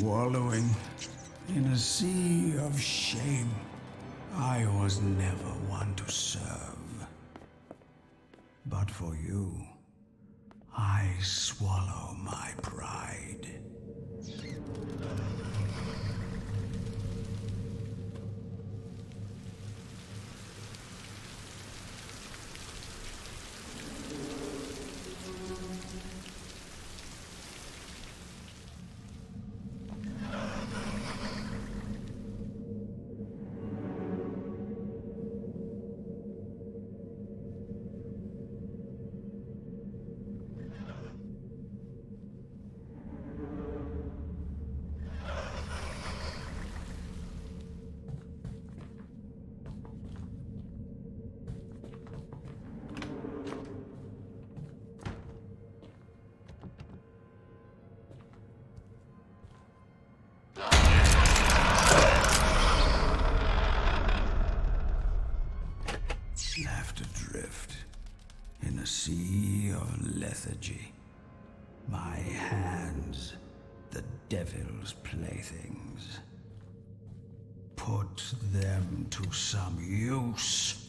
Wallowing in a sea of shame, I was never one to serve. But for you, I swallow my pride. Left adrift in a sea of lethargy, my hands the devil's playthings. Put them to some use.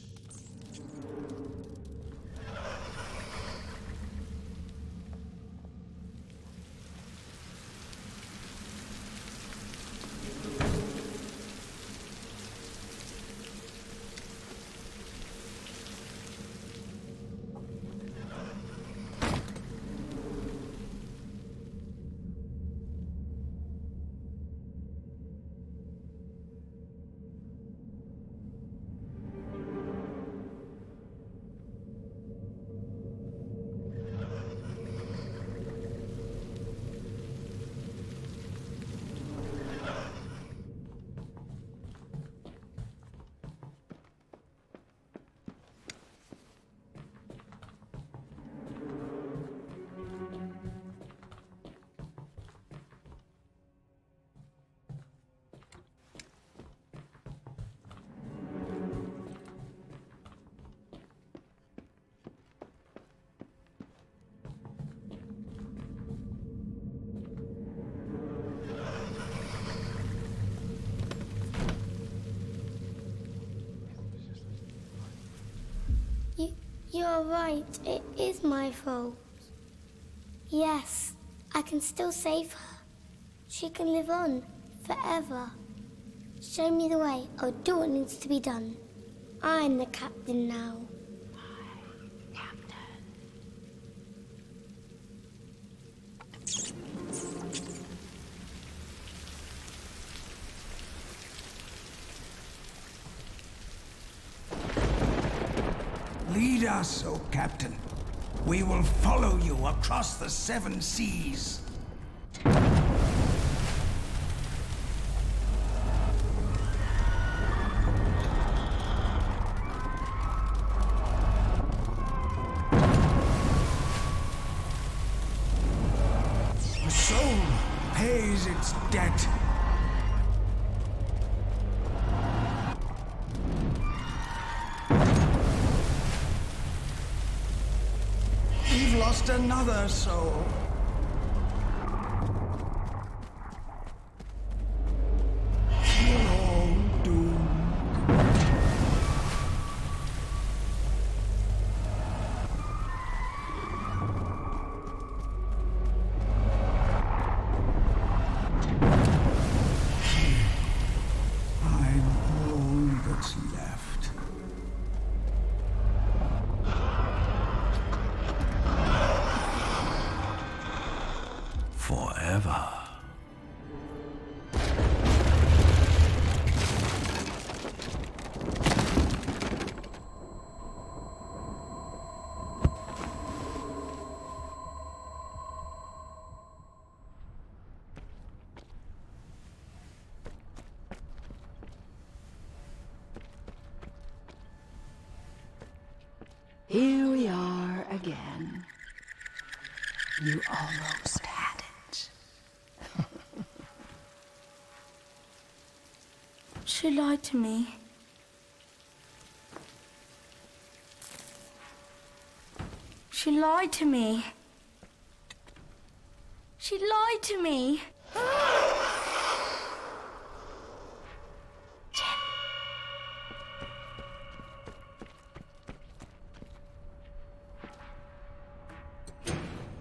You're right, it is my fault. Yes, I can still save her. She can live on forever. Show me the way, I'll do what needs to be done. I'm the captain now. Lead us, O Captain. We will follow you across the 7 seas. A soul pays its debt. Lost another soul. We're all doomed. I'm all that's left. Here we are again. You almost had it. She lied to me. She lied to me. She lied to me.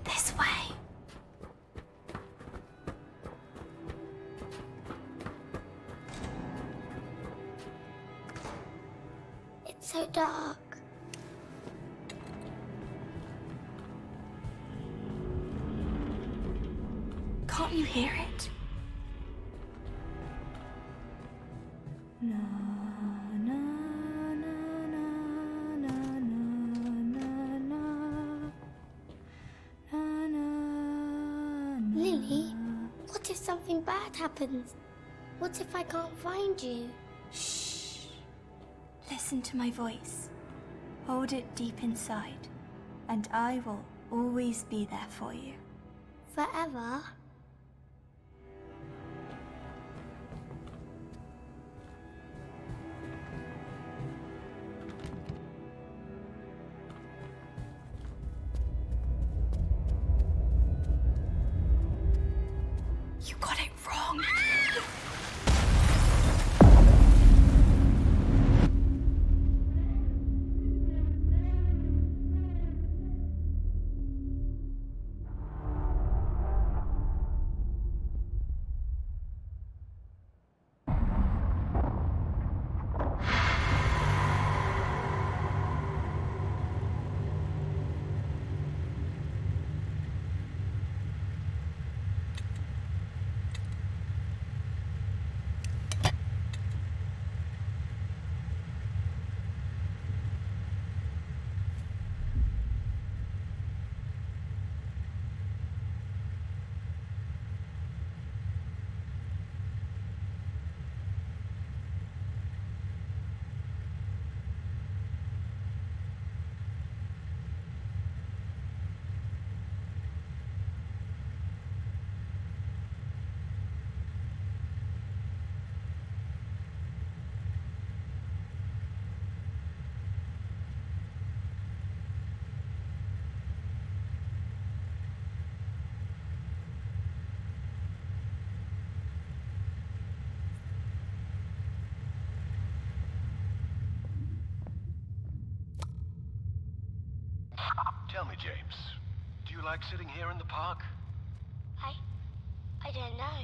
This way. It's so dark. Can't you hear it? Na, na, na, na, na, na, na, na, na. Lily, what if something bad happens? What if I can't find you? Shh. Listen to my voice. Hold it deep inside, and I will always be there for you. Forever? You got it wrong. Tell me, James, do you like sitting here in the park? I don't know.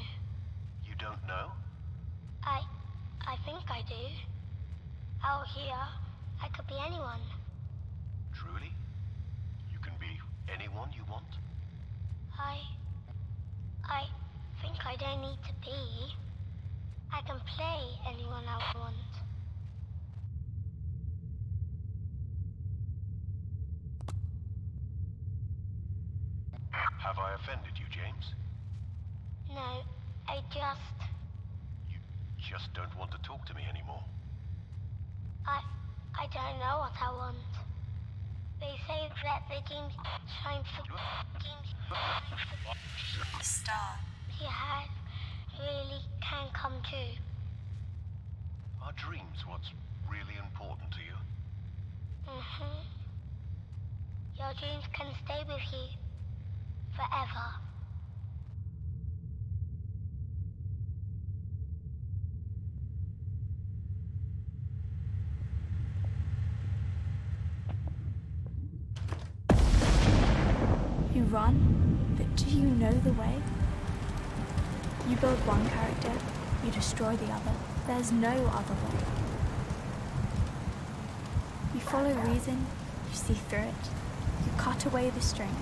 You don't know? I think I do. Out here, I could be anyone. Truly? You can be anyone you want? I think I don't need to be. I can play anyone I want. Have I offended you, James? No, I You just don't want to talk to me anymore. I don't know what I want. They say that the games shine for A star. you had really can come true. Are dreams what's really important to you? Your dreams can stay with you forever. You run, but do you know the way? You build one character, you destroy the other. There's no other way. You follow reason, you see through it. You cut away the strings.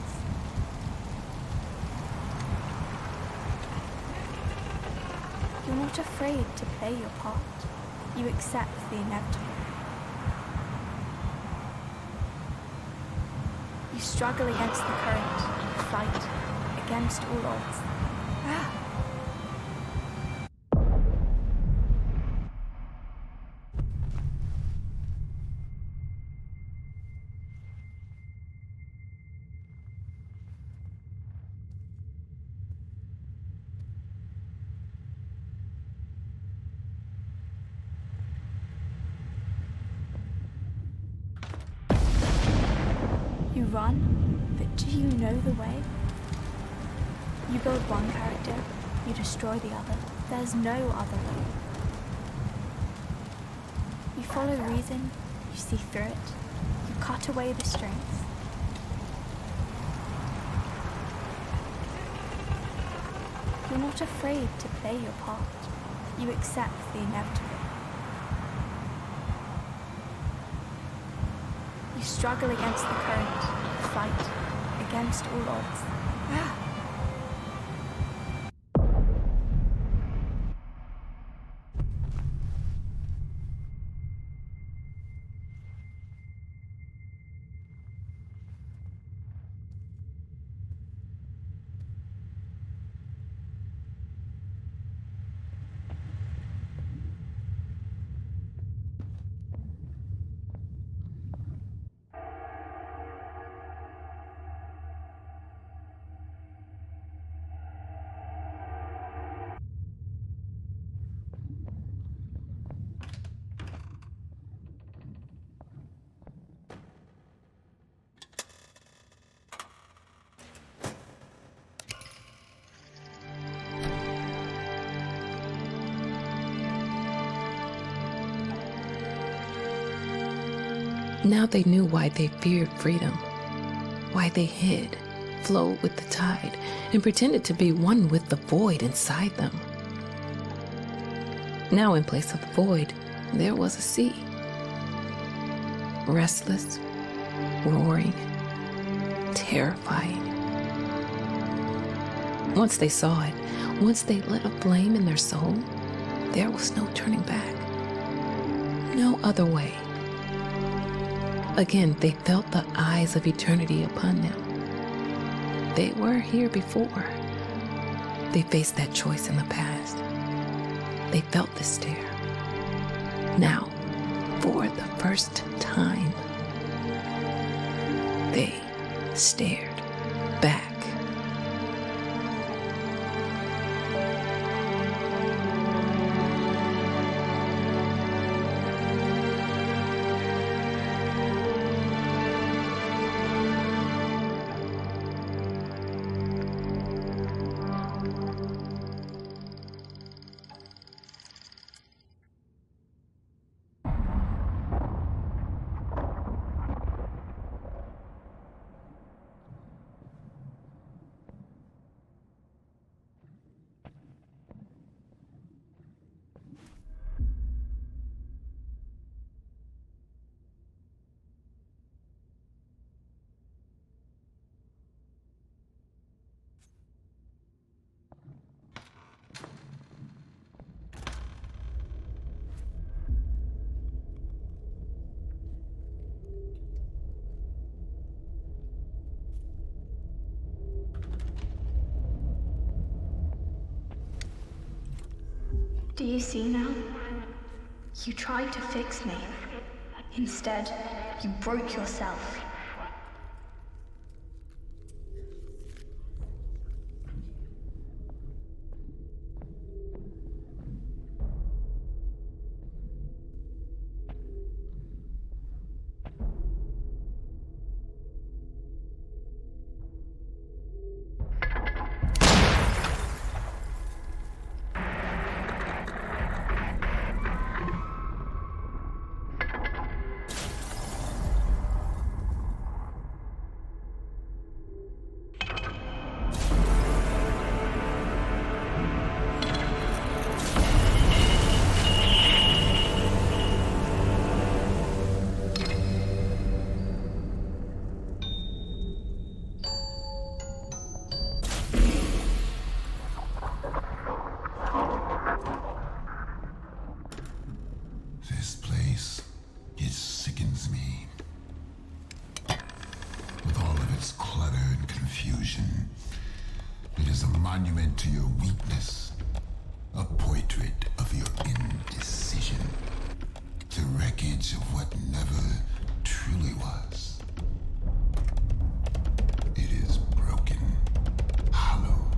You're not afraid to play your part. You accept the inevitable. You struggle against the current, fight against all odds. You run, but do you know the way? You build one character, you destroy the other. There's no other way. You follow reason, you see through it, you cut away the strings. You're not afraid to play your part. You accept the inevitable. You struggle against the current, fight against all odds. Now they knew why they feared freedom, why they hid, flowed with the tide, and pretended to be one with the void inside them. Now in place of the void, there was a sea. Restless, roaring, terrifying. Once they saw it, once they lit a flame in their soul, there was no turning back. No other way. Again, they felt the eyes of eternity upon them. They were here before. They faced that choice in the past. They felt the stare. Now, for the first time, they stared back. Do you see now? You tried to fix me. Instead, you broke yourself. This place, it sickens me. With all of its clutter and confusion, it is a monument to your weakness, a portrait of your indecision, the wreckage of what never truly was. It is broken, hollow,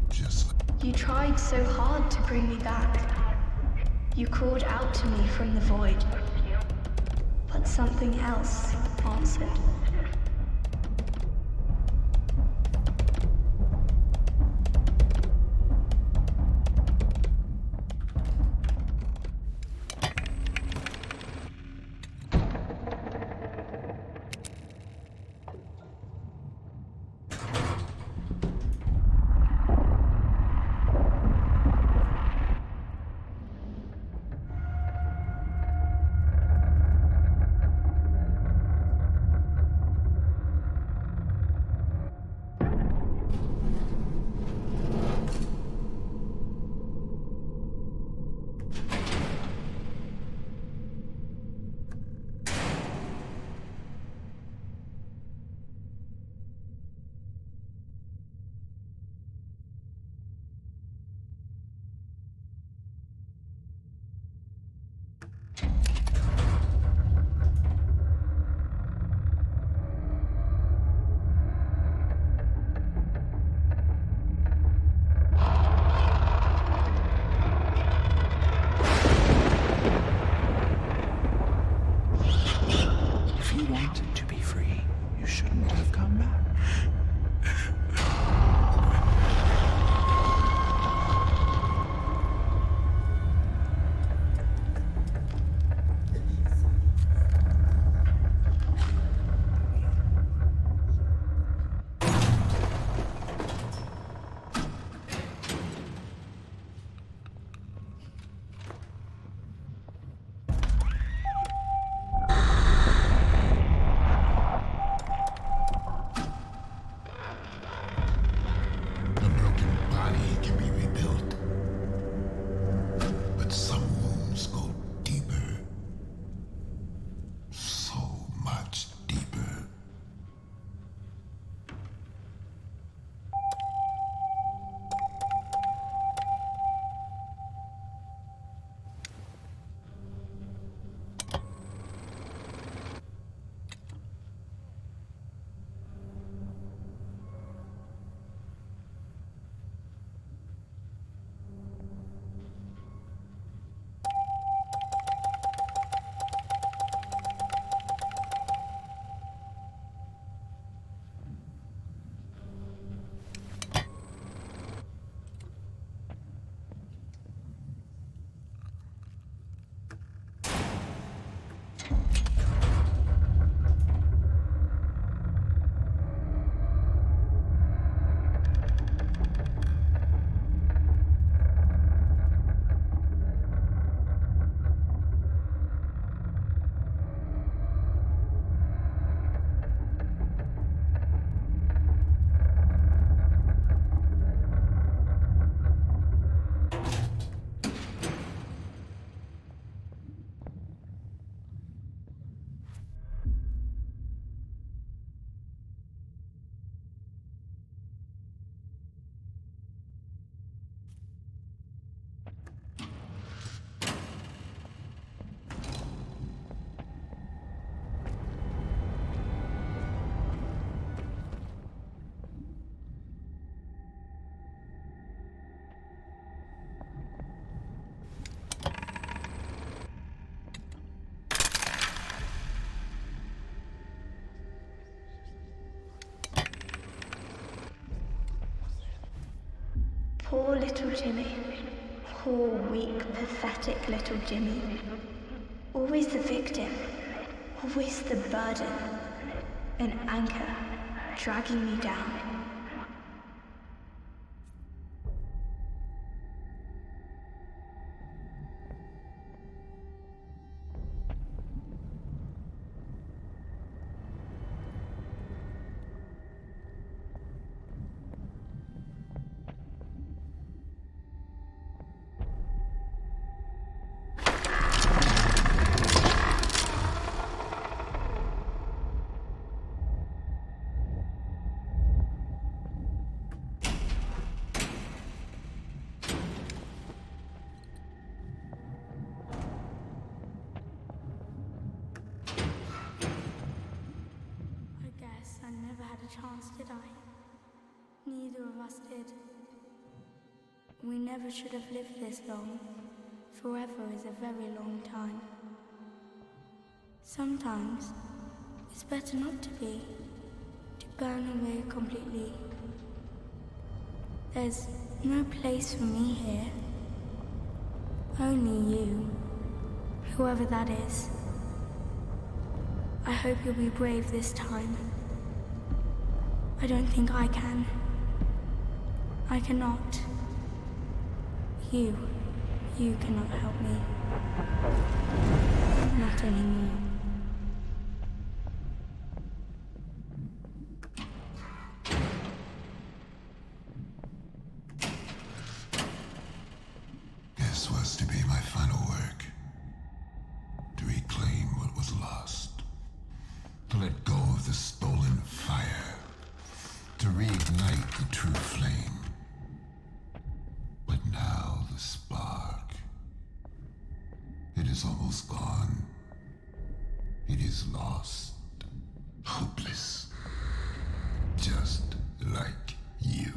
just like... You tried so hard to bring me back. You called out to me from the void. But something else answered. Poor little Jimmy. Poor, weak, pathetic little Jimmy. Always the victim. Always the burden. An anchor dragging me down. Chance, did I? Neither of us did. We never should have lived this long. Forever is a very long time. Sometimes it's better not to be, to burn away completely. There's no place for me here. Only you, whoever that is. I hope you'll be brave this time. I don't think I can. I cannot. You cannot help me. Not anymore. This was to be my final work. To reclaim what was lost. To let go of the stolen fire. To reignite the true flame. But now the spark. It is almost gone. It is lost. Hopeless. Just like you.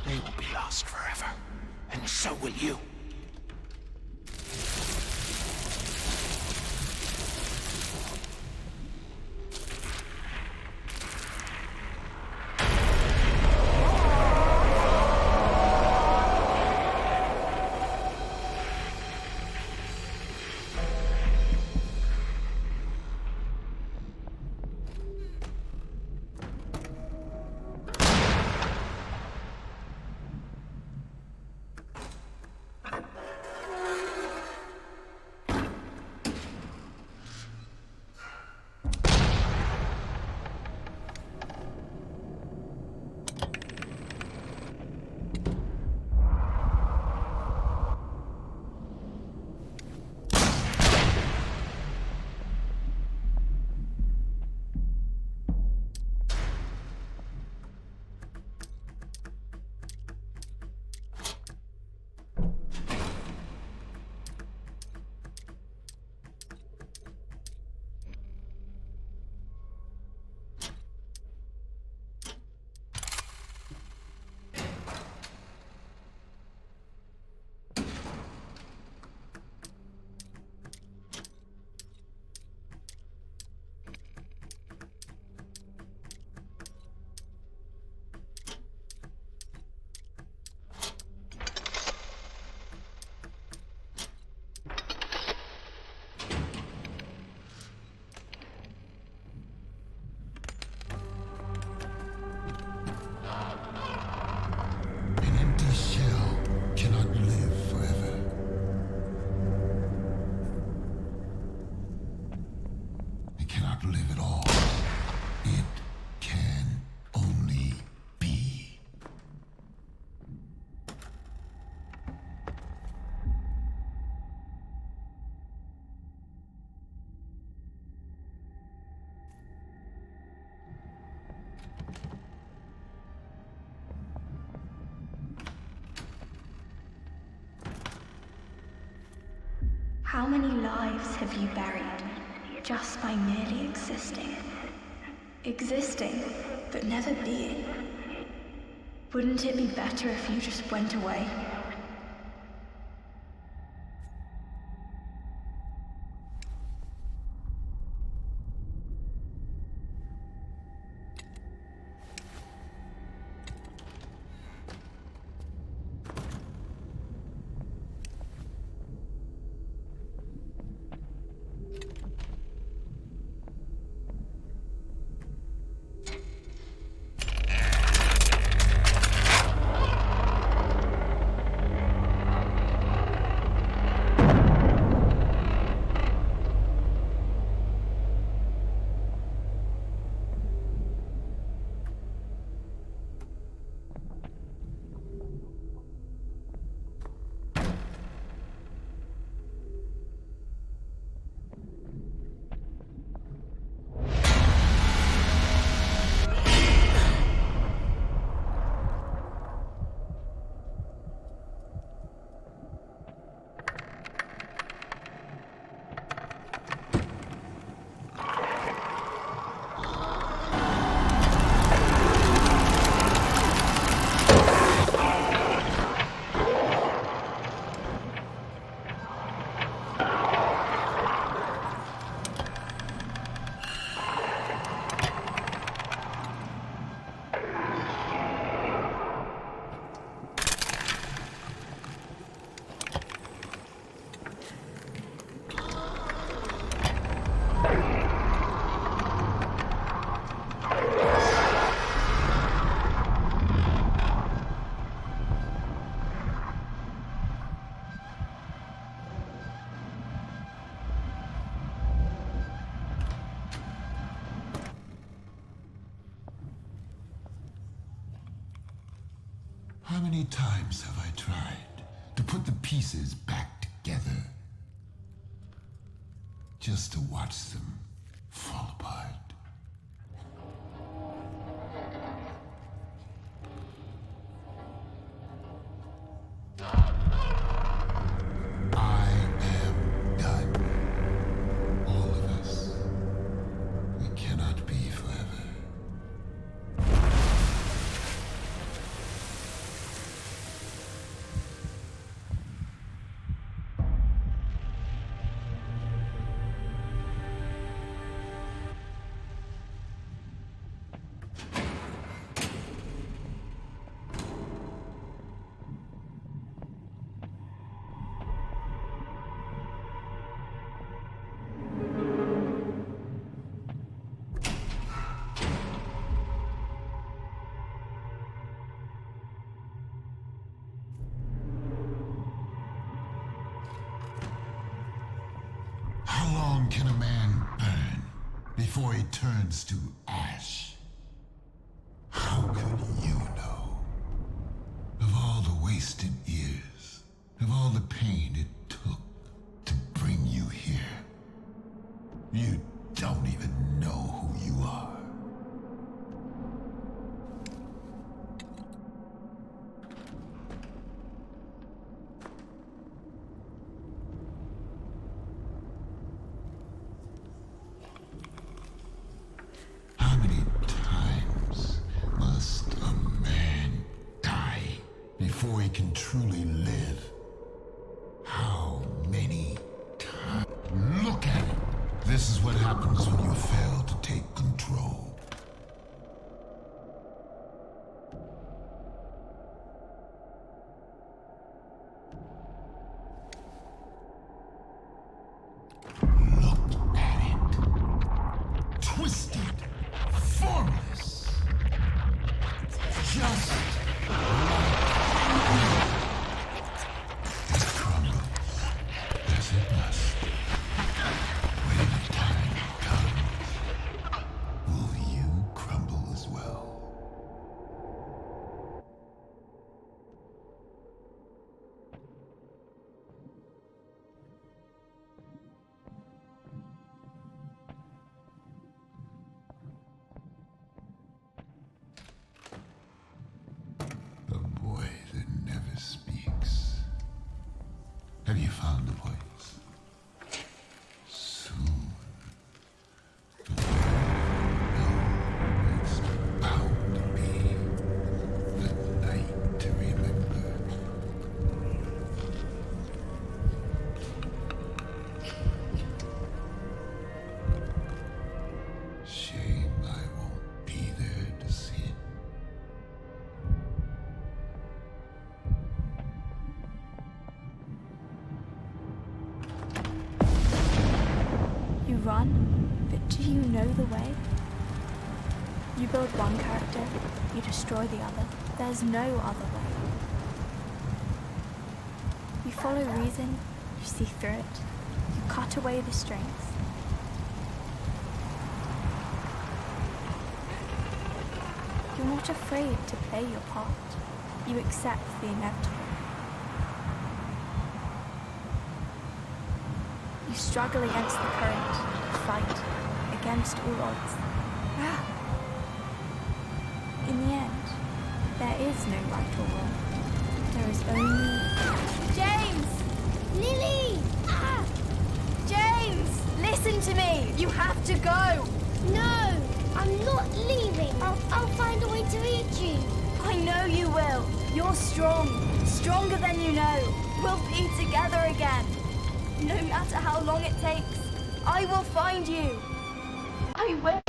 They will be lost forever, and so will you. How many lives have you buried just by merely existing? Existing, but never being. Wouldn't it be better if you just went away? many times have I tried to put the pieces back together, just to watch them fall apart? I am done. All of us. We cannot be forever. How long can a man burn before he turns to ash? How could you know? Of all the wasted years, of all the pain it took to bring you here, you don't even know who you are. How many times must a man die before he can truly live? How many times? Look at it! This is what happens when you fail to take control. Look at it. Twisted. Formless. Just it crumbles as it must. When the time comes, will you crumble as well? A boy that never speaks. Have you found the voice? Soon. The world will know it's bound to be the night to remember. Shame I won't be there to see it. You run, but do you know the way? You build one character, you destroy the other. There's no other way. You follow reason, you see through it. You cut away the strings. You're not afraid to play your part. You accept the inevitable. You struggle against the current, fight against all odds. In the end, there is no right or wrong. There is only... James! Lily! Ah! James! Listen to me! You have to go! No! I'm not leaving. I'll find a way to reach you. I know you will. You're strong. Stronger than you know. We'll be together again. No matter how long it takes, I will find you. I will.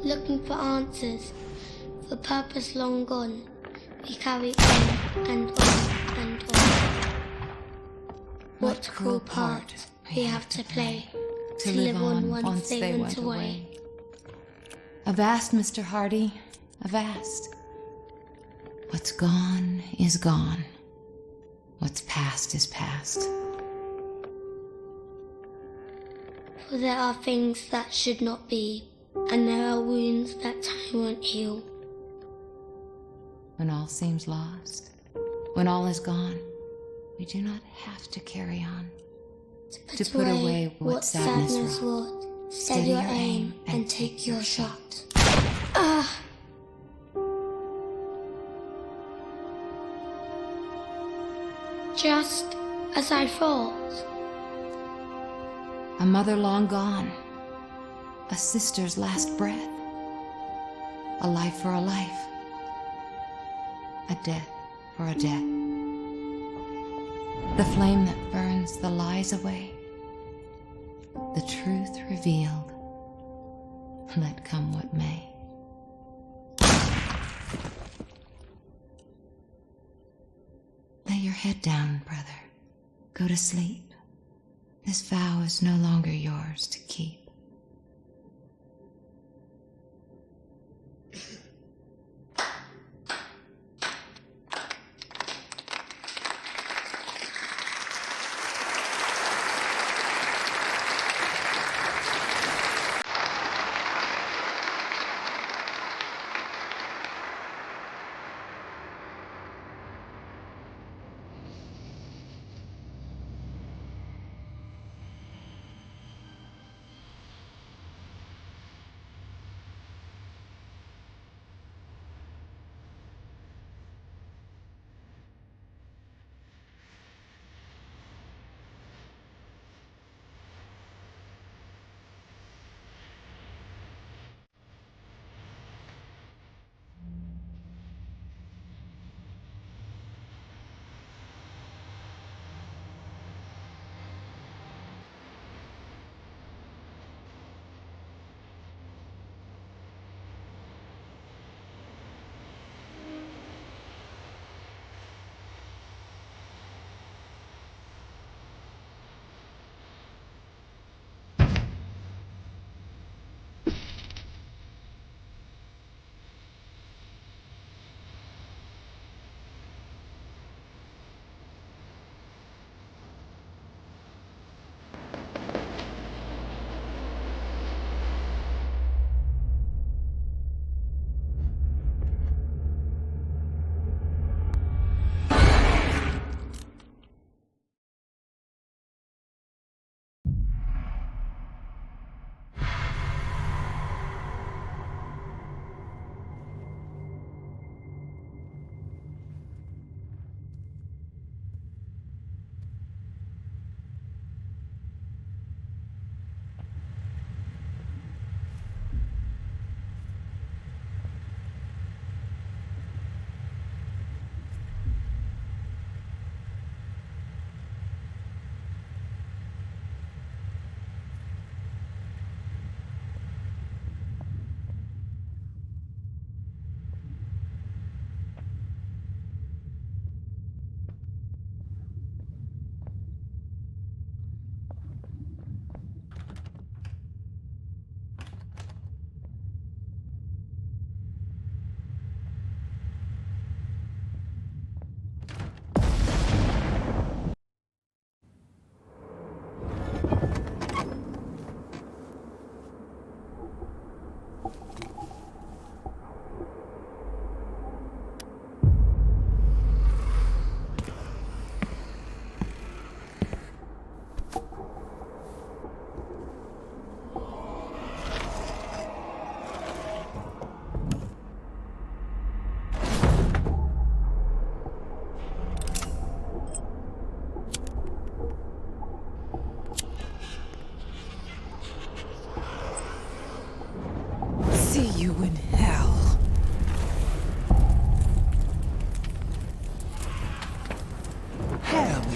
looking for answers, for purpose long gone. We carry on and on and on. What cruel part we have to play, to live on once they went away. Avast, Mr. Hardy, avast. What's gone is gone. What's past is past. For there are things that should not be, and there are wounds that time won't heal. When all seems lost, when all is gone, we do not have to carry on. To put away what sadness wrought, steady your aim and take your shot. Just as I thought. A mother long gone, a sister's last breath, a life for a life, a death for a death. The flame that burns the lies away, the truth revealed, let come what may. Lay your head down, brother. Go to sleep. This vow is no longer yours to keep.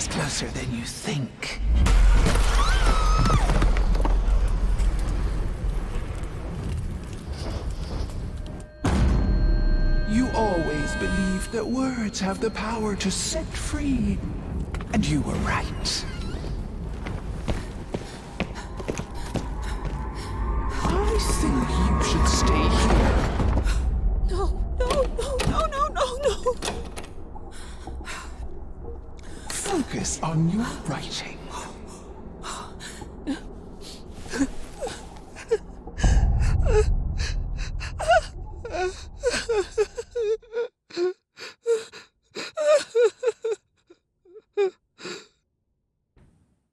Closer than you think. that words have the power to set free. And you were right. I think you should stay here. No. Focus on your writing.